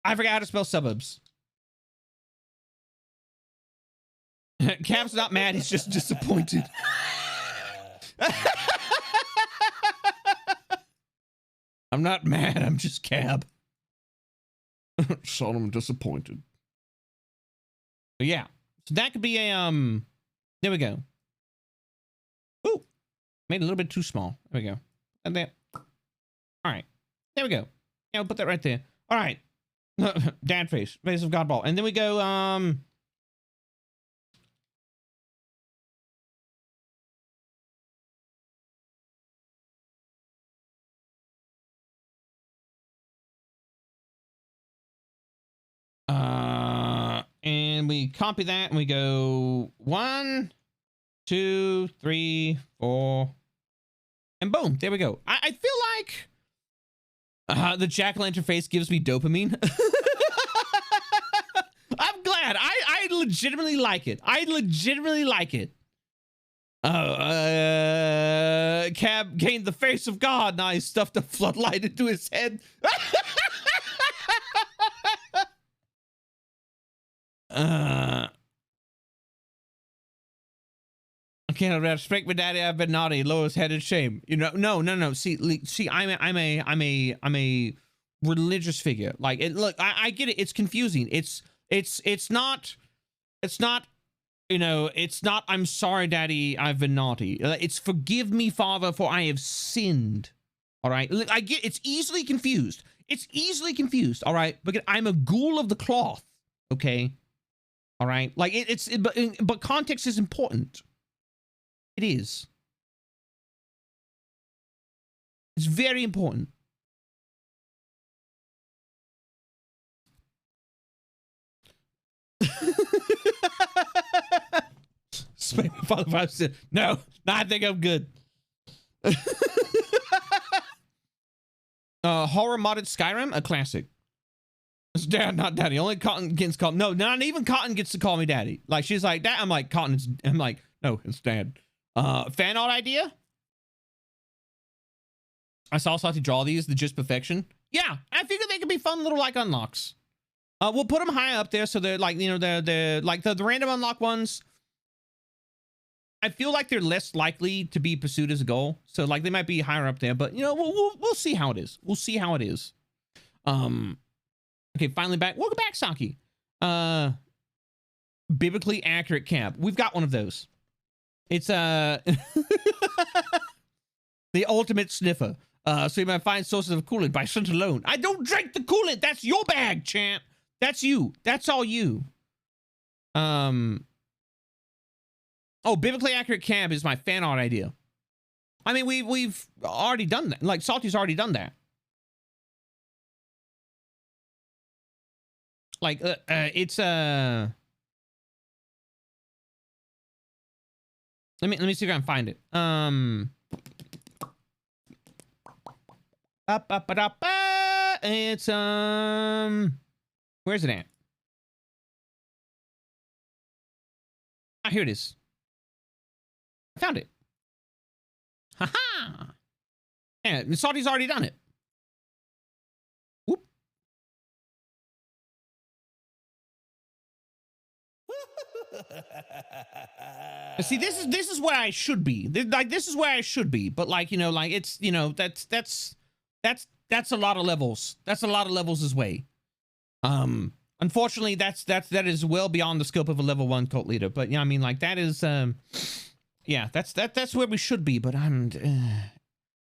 S1: I forgot how to spell suburbs. Cap's not mad, he's just disappointed. I'm not mad, I'm just Cab.
S5: Son, I'm disappointed.
S1: But yeah. So that could be a there we go. Ooh. Made it a little bit too small. There we go. And there. Alright. There we go. Yeah, we'll put that right there. Alright. Dad face. Face of God ball. And then we go and we copy that and we go 1, 2, 3, 4, and boom, there we go. I feel like the jack-o'-lantern face gives me dopamine. I'm glad. I legitimately like it. I legitimately like it. Cab gained the face of God. Now he's stuffed a floodlight into his head. I can't respect my daddy. I've been naughty. Lowest headed shame. You know, no. See, I'm a religious figure. Like, look, I get it. It's confusing. It's not. You know, it's not. I'm sorry, daddy. I've been naughty. It's forgive me, Father, for I have sinned. All right. Look, I get. It's easily confused. It's easily confused. All right. But I'm a ghoul of the cloth. Okay. All right. Like but context is important. It is. It's very important. No, I think I'm good. Horror modded Skyrim, a classic. It's Dad, not Daddy. Only Cotton gets called. No, not even Cotton gets to call me Daddy. Like, she's like, Dad. I'm like, Cotton. I'm like, no, it's Dad. Fan art idea? I saw Salty draw these, the Just Perfection. Yeah, I figured they could be fun little, like, unlocks. We'll put them high up there so they're, like, you know, they're like, the random unlock ones. I feel like they're less likely to be pursued as a goal. So, like, they might be higher up there, but, you know, we'll see how it is. We'll see how it is. Okay, finally back. Welcome back, Saki. Biblically accurate Cab. We've got one of those. It's the ultimate sniffer. So you might find sources of coolant by scent alone. I don't drink the coolant. That's your bag, champ. That's you. That's all you. Oh, biblically accurate Cab is my fan art idea. I mean, we've already done that. Like, Salty's already done that. Like, it's let me see if I can find it. It's where's it at? Ah, here it is. I found it. Haha. Yeah, Salty's already done it. Whoop. See, this is where I should be. This is where I should be. But, like, you know, like, it's, you know, that's a lot of levels. That's a lot of levels this way. Unfortunately, that is well beyond the scope of a level 1 cult leader. But yeah, I mean, like, that is yeah, that's where we should be. But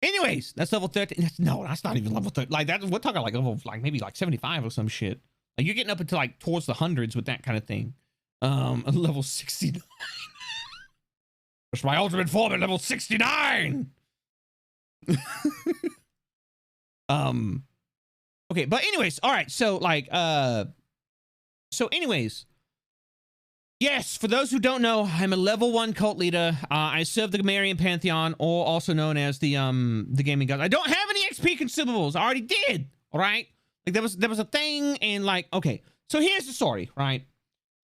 S1: anyways, that's level 13. No, that's not even level 13. Like, we're talking like level, like, maybe like 75 or some shit. Like, you're getting up into, like, towards the hundreds with that kind of thing. Level 69. It's my ultimate form at level 69. Okay, but anyways, all right. So, like, anyways, yes, for those who don't know, I'm a level 1 cult leader. I serve the Gamarian Pantheon, or also known as the gaming god. I don't have any XP consumables. I already did. All right. Like, there was a thing, and, like, okay. So here's the story, right?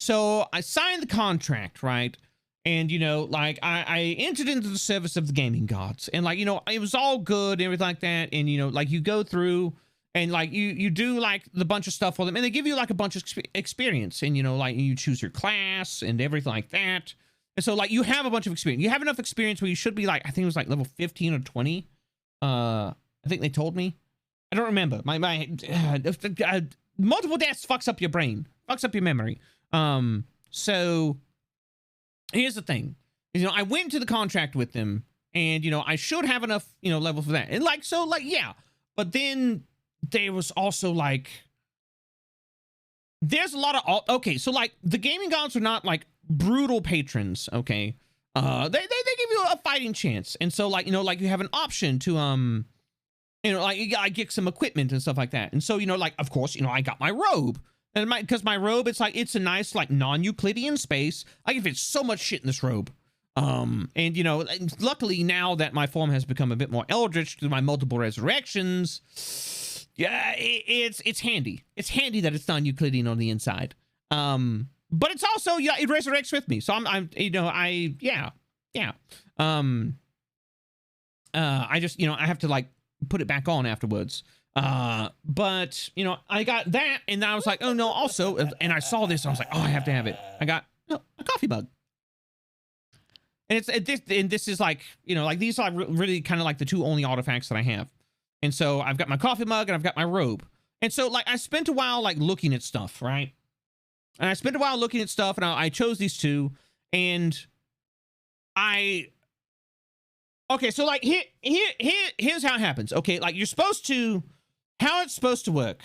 S1: So I signed the contract, right? And, you know, like, I entered into the service of the gaming gods, and, like, you know, it was all good and everything like that. And, you know, like, you go through And like you do like the bunch of stuff for them, and they give you like a bunch of experience, and you know, like you choose your class and everything like that. And so like you have a bunch of experience. You have enough experience where you should be like, I think it was like level 15 or 20. I think they told me. I don't remember. My multiple deaths fucks up your brain, fucks up your memory. So here's the thing. You know, I went to the contract with them, and you know, I should have enough, you know, level for that. And like, so like, yeah. But then there was also like, there's a lot of, okay, so like the gaming gods are not like brutal patrons, okay? They give you a fighting chance. And so like, you know, like you have an option to, you know, like I get some equipment and stuff like that. And so, you know, like, of course, you know, I got my robe. And because my robe, it's like, it's a nice, like non-Euclidean space. I can fit so much shit in this robe. And you know, luckily now that my form has become a bit more eldritch through my multiple resurrections, yeah, it's handy. It's handy that it's non-Euclidean on the inside. But it's also, yeah, it resurrects with me. So I'm you know, yeah. I just, you know, I have to like put it back on afterwards. But you know, I got that, and I was like, oh no, also, and I saw this, and I was like, oh, I have to have it. I got a coffee mug. And this is like, you know, like these are really kind of like the two only artifacts that I have. And so I've got my coffee mug and I've got my robe. And so like I spent a while like looking at stuff, right? And I spent a while looking at stuff, and I chose these two, and okay, so like here's how it happens. Okay, like you're supposed to, how it's supposed to work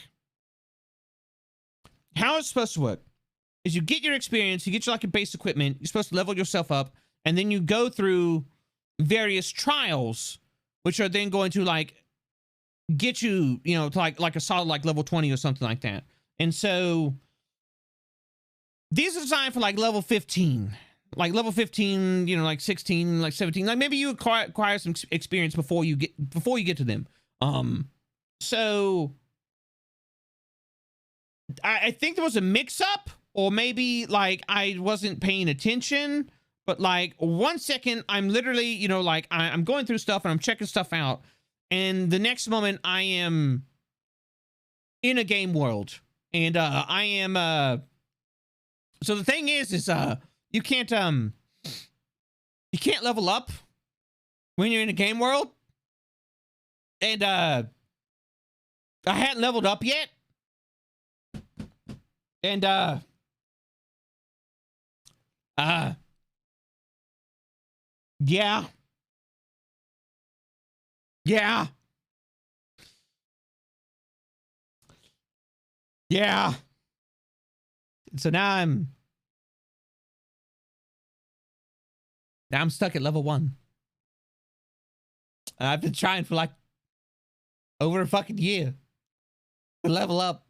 S1: is you get your experience, you get your like your base equipment, you're supposed to level yourself up, and then you go through various trials, which are then going to like get you, you know, to like a solid like level 20 or something like that. And so these are designed for like level 15, like level 15, you know, like 16, like 17, like maybe you acquire some experience before you get to them. So I think there was a mix up, or maybe like I wasn't paying attention, but like 1 second I'm literally, you know, like I'm going through stuff and I'm checking stuff out, and the next moment I am in a game world, and I am so the thing is you can't level up when you're in a game world, and I hadn't leveled up yet, and yeah. So now I'm stuck at level 1. And I've been trying for like over a fucking year to level up,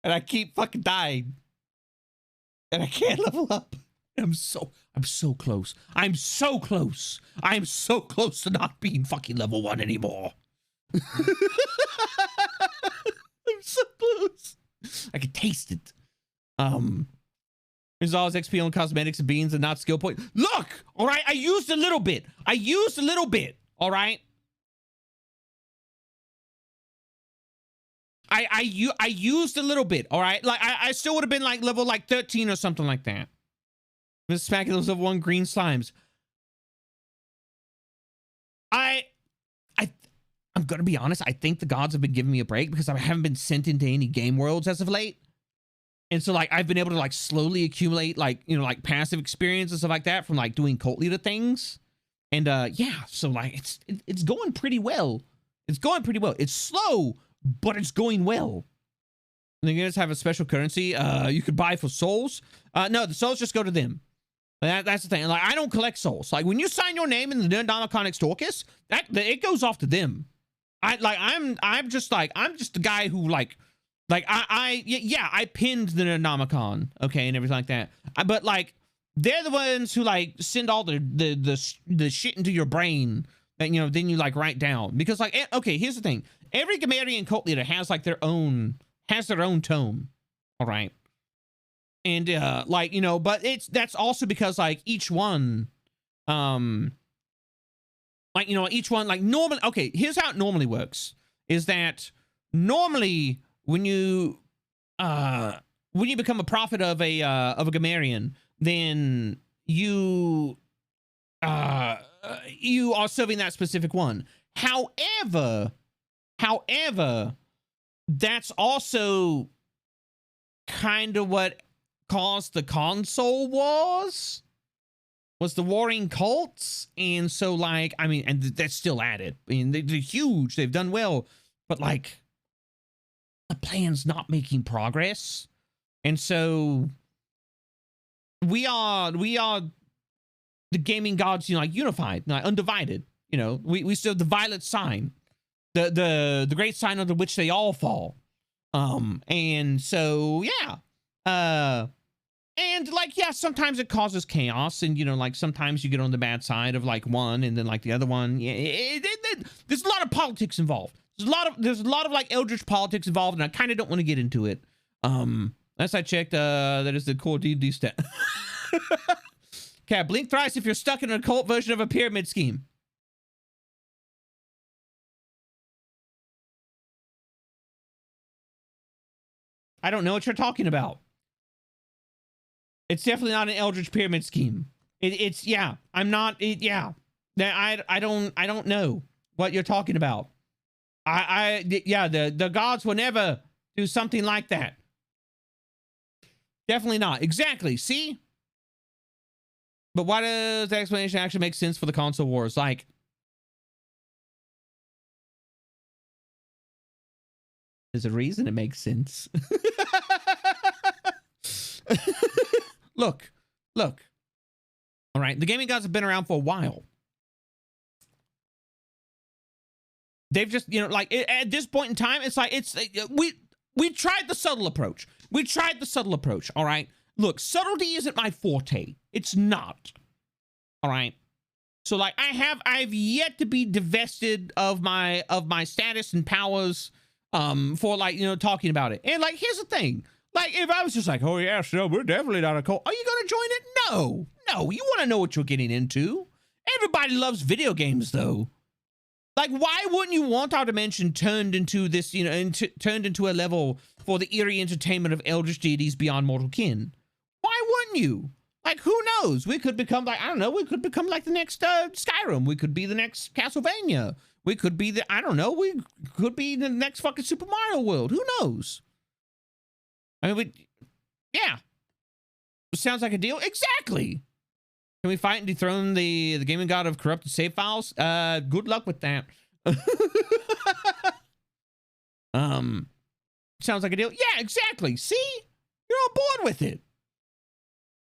S1: and I keep fucking dying, and I can't level up. I'm so close. I'm so close. I'm so close to not being fucking level 1 anymore. I'm so close. I can taste it. There's always XP on cosmetics and beans and not skill point. Look, all right, I used a little bit. All right. I used a little bit. All right, like I still would have been like level like 13 or something like that. Miss smacking those level 1 green slimes. I'm gonna be honest. I think the gods have been giving me a break because I haven't been sent into any game worlds as of late. And so like I've been able to like slowly accumulate like, you know, like passive experience and stuff like that from like doing cult leader things. And yeah, so like it's going pretty well. It's going pretty well. It's slow, but it's going well. And you guys have a special currency you could buy for souls. No, the souls just go to them. That's the thing. Like I don't collect souls. Like when you sign your name in the Necronomicon Extorcus, it goes off to them. I'm just the guy who like I pinned the Necronomicon, okay, and everything like that. But like they're the ones who like send all the shit into your brain that, you know, then you like write down. Because like, okay, here's the thing. Every Gamerian cult leader has like their own tome. All right. And like, you know, but that's also because like each one like, you know, each one like normally, okay, here's how it normally works is that normally when you become a prophet of a Gamarian, then you are serving that specific one. However, that's also kind of what caused the console wars, was the warring cults. And so, like, I mean, and that's still at it. I mean, they're huge, they've done well, but like, the plan's not making progress. And so we are the gaming gods, you know, like unified, like undivided. You know, we still have the violet sign, the great sign under which they all fall. And so, yeah. And like, yeah, sometimes it causes chaos, and, you know, like sometimes you get on the bad side of like one, and then like the other one. Yeah, there's a lot of politics involved. There's a lot of like eldritch politics involved, and I kind of don't want to get into it. Last I checked, that is the core D&D stat. Okay, blink thrice if you're stuck in an occult version of a pyramid scheme. I don't know what you're talking about. It's definitely not an eldritch pyramid scheme. It's yeah. I'm not. Yeah. I don't know what you're talking about. Yeah. The gods will never do something like that. Definitely not. Exactly. See. But why does the explanation actually make sense for the console wars? Like, there's a reason it makes sense. Look. All right, the gaming gods have been around for a while. They've just, you know, like at this point in time, it's like we tried the subtle approach. All right. Look, subtlety isn't my forte. It's not. All right. So like I've yet to be divested of my status and powers for, like, you know, talking about it. And like, here's the thing. Like, if I was just like, oh yeah, so we're definitely not a cult. Are you going to join it? No. You want to know what you're getting into. Everybody loves video games, though. Like, why wouldn't you want our dimension turned into this, you know, turned into a level for the eerie entertainment of eldritch deities beyond mortal kin? Why wouldn't you? Like, who knows? We could become like, I don't know, we could become like the next Skyrim. We could be the next Castlevania. We could be the, I don't know, we could be the next fucking Super Mario World. Who knows? I mean, yeah. Sounds like a deal. Exactly. Can we fight and dethrone the gaming god of corrupted save files? Good luck with that. Sounds like a deal. Yeah, exactly. See? You're on board with it.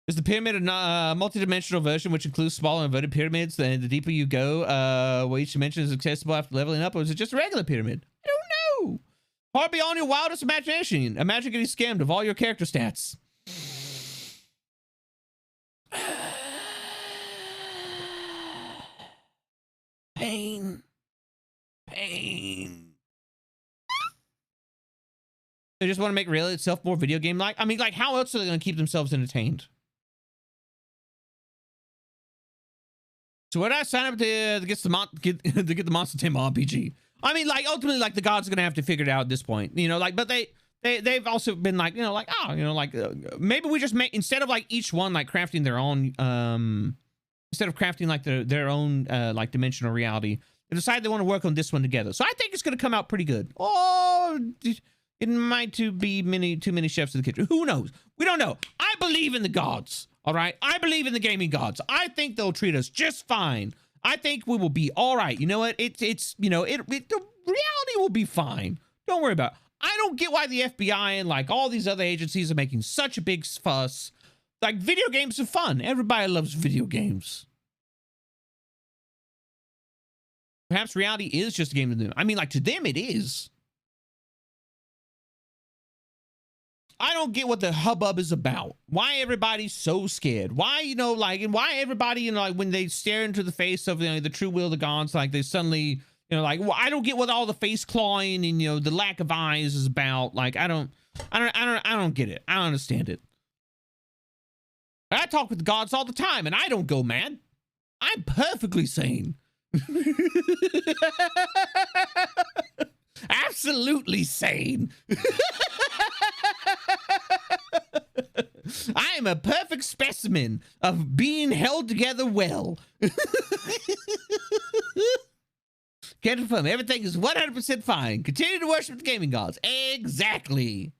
S1: Is the pyramid a multi-dimensional version which includes small inverted pyramids? The deeper you go, where each dimension is accessible after leveling up, or is it just a regular pyramid? I don't know. Far beyond your wildest imagination. Imagine getting scammed of all your character stats. Pain. They just want to make reality itself more video game-like. I mean, like, how else are they going to keep themselves entertained? So where did I sign up to get the Monster Tamer RPG? I mean, like, ultimately, like, the gods are going to have to figure it out at this point. You know, like, but they've also been like, you know, like, oh, you know, like, maybe we just make, instead of like each one like crafting their own, instead of crafting like their own like dimensional reality, they decide they want to work on this one together. So I think it's going to come out pretty good. Oh, it might be too many chefs in the kitchen. Who knows? We don't know. I believe in the gods. All right. I believe in the gaming gods. I think they'll treat us just fine. I think we will be all right. You know what? It's you know, the reality will be fine. Don't worry about it. I don't get why the FBI and like all these other agencies are making such a big fuss. Like, video games are fun. Everybody loves video games. Perhaps reality is just a game to them. I mean, like, to them it is. I don't get what the hubbub is about. Why everybody's so scared? Why, you know, like, and why everybody, you know, like, when they stare into the face of, you know, the true will of the gods, like, they suddenly, you know, like, well, I don't get what all the face clawing and, you know, the lack of eyes is about. Like, I don't get it. I don't understand it. I talk with the gods all the time, and I don't go mad. I'm perfectly sane. Absolutely sane. I am a perfect specimen of being held together well. Can't confirm. Everything is 100% fine. Continue to worship the gaming gods. Exactly.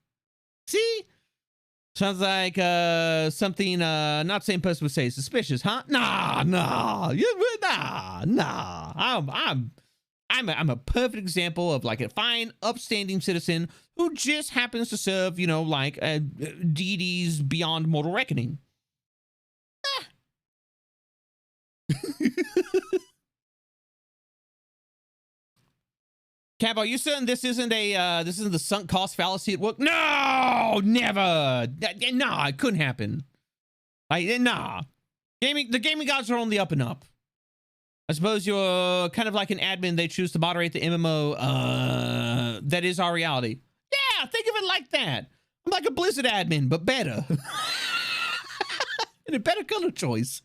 S1: See? Sounds like something not same person would say. Suspicious, huh? Nah. I'm a perfect example of like a fine, upstanding citizen who just happens to serve, you know, like deities beyond mortal reckoning. Cab, are you certain this isn't the sunk cost fallacy at work? No, never. No, it couldn't happen. Nah. The gaming gods are on the up and up. I suppose you're kind of like an admin. They choose to moderate the MMO that is our reality. Yeah, think of it like that. I'm like a Blizzard admin, but better. And a better color choice.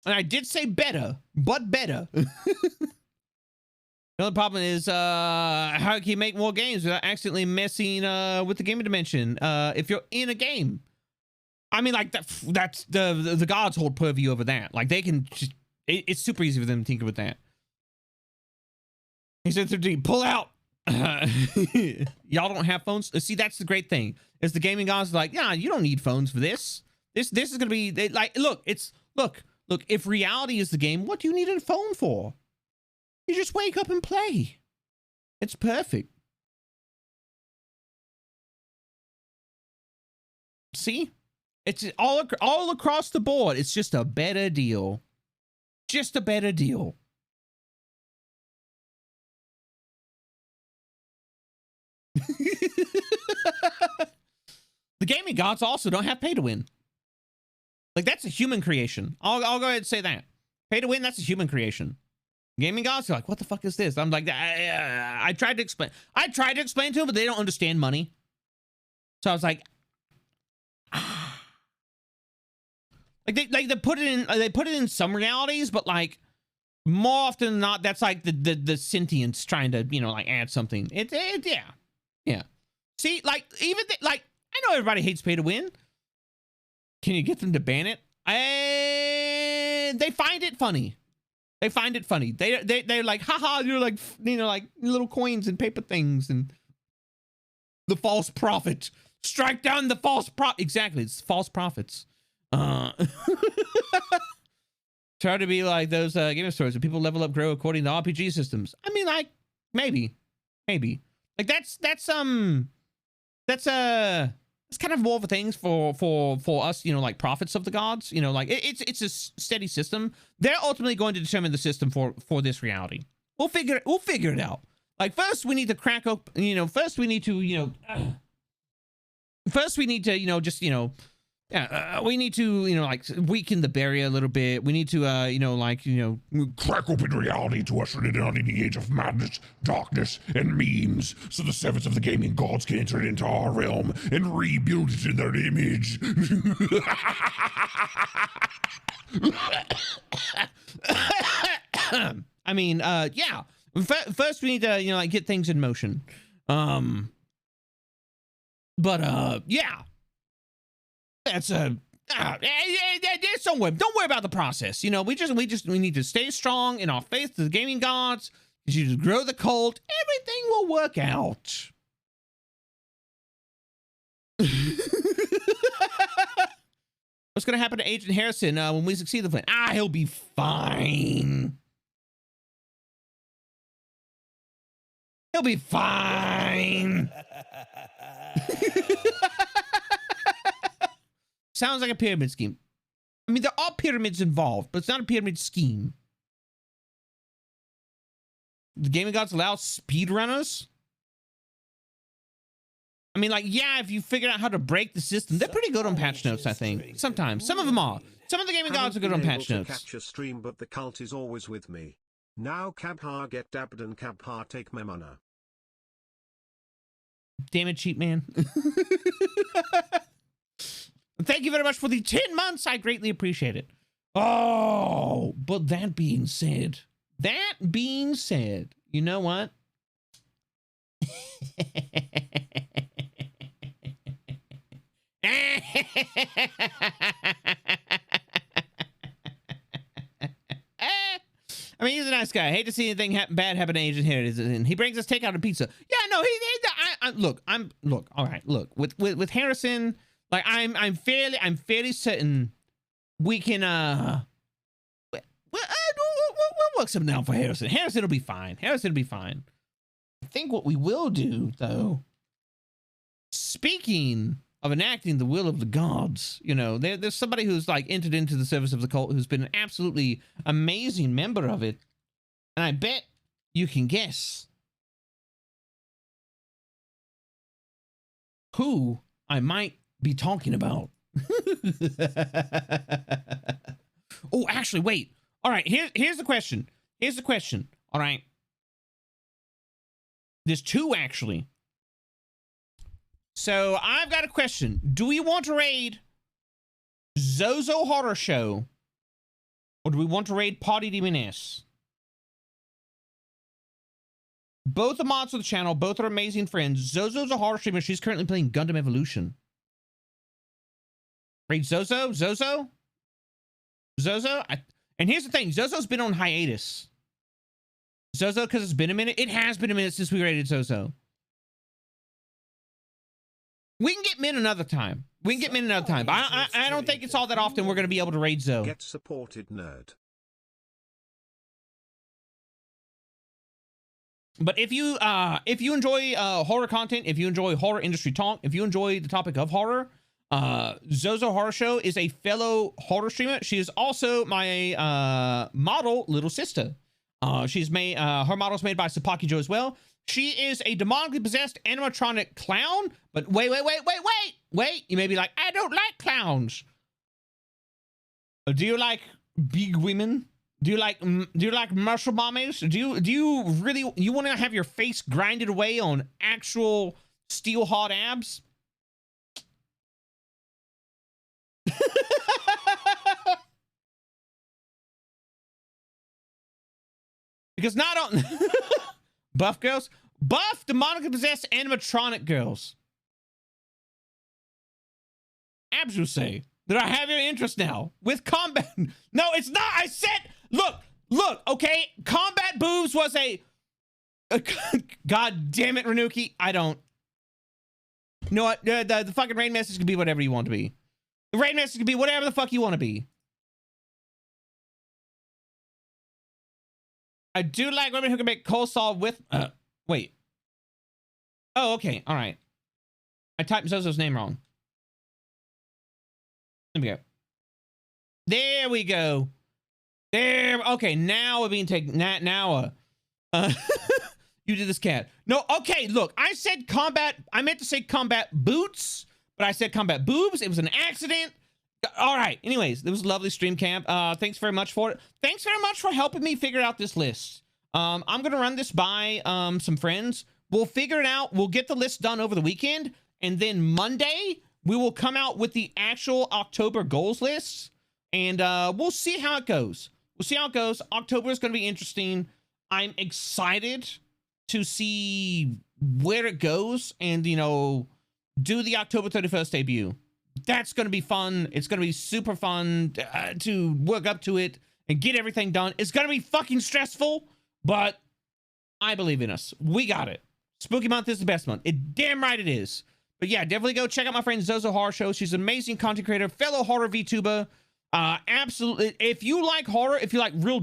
S1: And I did say better, but better. The only problem is how can you make more games without accidentally messing with the gaming dimension if you're in a game? I mean, like that's the gods hold purview over that. Like they can just, it's super easy for them to tinker with that. He said 13, pull out. Y'all don't have phones? See, that's the great thing. Is the gaming gods are like, yeah, you don't need phones for this. This is gonna be like, look, if reality is the game, what do you need a phone for? You just wake up and play. It's perfect. See? It's all across the board. It's just a better deal. Just a better deal. The gaming gods also don't have pay to win. Like that's a human creation. I'll go ahead and say that. Pay to win, that's a human creation. Gaming gods are like, what the fuck is this? I'm like, I tried to explain. I tried to explain to them, but they don't understand money. So I was like, like they put it in some realities, but like more often than not, that's like the sentience trying to, you know, like add something. Yeah. See, like even like I know everybody hates pay to win. Can you get them to ban it? They find it funny. They find it funny. They're like, haha, you're like, you know, like little coins and paper things and the false prophet. Strike down the false prophet. Exactly, it's false prophets. Try to be like those game stores where people level up, grow according to RPG systems. I mean, like maybe, like that's kind of more of a thing for us, you know, like prophets of the gods. You know, like it's a steady system. They're ultimately going to determine the system for this reality. We'll figure it out. Like first we need to crack up. You know, first we need to just, you know. Yeah, we need to, you know, like weaken the barrier a little bit. We need to, you know, like, you know,
S7: crack open reality to usher it on in the age of madness, darkness, and memes, so the servants of the gaming gods can enter it into our realm and rebuild it in their image.
S1: I mean, yeah. First, we need to, you know, like get things in motion. Yeah. That's don't worry about the process. You know, we need to stay strong in our faith to the gaming gods. You just grow the cult. Everything will work out. What's gonna happen to Agent Harrison when we succeed the plan? He'll be fine. He'll be fine. Sounds like a pyramid scheme. I mean, there are pyramids involved, but it's not a pyramid scheme. The gaming gods allow speedrunners? I mean, like, yeah, if you figure out how to break the system, they're pretty good on patch notes, I think. Sometimes. Some of them are. Some of the gaming gods are good on patch notes.
S3: Catch a stream, but the cult is always with me. Now Kabha get dabbed and Kabha take my money.
S1: Damn it, cheap man. Thank you very much for the 10 months. I greatly appreciate it. Oh, but that being said, you know what? I mean, he's a nice guy. I hate to see anything bad happen to Agent Harrison. And he brings us takeout and pizza. Yeah, no, look. All right, look. With Harrison, like I'm fairly certain we can we'll work something out for Harrison. Harrison will be fine. I think what we will do, though, speaking of enacting the will of the gods, you know, there's somebody who's like entered into the service of the cult who's been an absolutely amazing member of it. And I bet you can guess who I might be talking about. Oh, actually, wait. All right, here's the question. All right. There's two, actually. So I've got a question. Do we want to raid Zozo Horror Show, or do we want to raid Potty Demon S? Both are mods of the channel. Both are amazing friends. Zozo's a horror streamer. She's currently playing Gundam Evolution. Raid Zozo? And here's the thing. Zozo's been on hiatus. Zozo, because it's been a minute. It has been a minute since we raided Zozo. We can get Min another time. But I don't think it's all that often we're going to be able to raid Zo.
S3: Get supported, nerd.
S1: But if you enjoy horror content, if you enjoy horror industry talk, if you enjoy the topic of horror, Zozo Horror Show is a fellow horror streamer. She is also my model little sister. She's made her model's made by Sapaki Joe as well. She is a demonically possessed animatronic clown. But wait. You may be like, I don't like clowns. Do you like big women? Do you like muscle mommies? Do you really want to have your face grinded away on actual steel hard abs? Because not on buff girls, buff demonically possessed animatronic girls. Abs will say that I have your interest now with combat. No, it's not. I said, look, okay. Combat boobs was a God damn it, Renuki. I don't. You know what? The fucking raid message can be whatever you want to be. The raid message can be whatever the fuck you want to be. I do like women who can make coleslaw with, wait. Oh, okay. All right. I typed Zozo's name wrong. There we go. Okay, now we're being taken. Now, you did this, cat. No, okay, look. I said combat. I meant to say combat boots, but I said combat boobs. It was an accident. All right. Anyways, it was a lovely stream camp. Thanks very much for it. Thanks very much for helping me figure out this list. I'm going to run this by some friends. We'll figure it out. We'll get the list done over the weekend. And then Monday, we will come out with the actual October goals list. And we'll see how it goes. October is going to be interesting. I'm excited to see where it goes and, you know, do the October 31st debut. That's going to be fun. It's going to be super fun to work up to it and get everything done. It's going to be fucking stressful, but I believe in us. We got it. Spooky month is the best month. Damn right it is. But yeah, definitely go check out my friend Zozo Horror Show. She's an amazing content creator, fellow horror VTuber. Absolutely. If you like horror, if you like real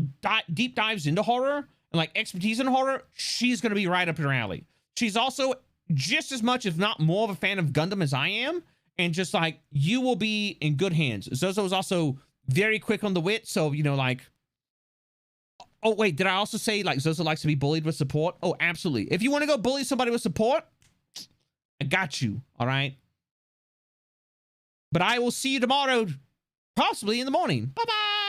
S1: deep dives into horror and like expertise in horror, she's going to be right up your alley. She's also just as much, if not more, of a fan of Gundam as I am. And just like, you will be in good hands. Zozo is also very quick on the wit. So, you know, like, oh, wait, did I also say like Zozo likes to be bullied with support? Oh, absolutely. If you want to go bully somebody with support, I got you. All right. But I will see you tomorrow, possibly in the morning. Bye-bye.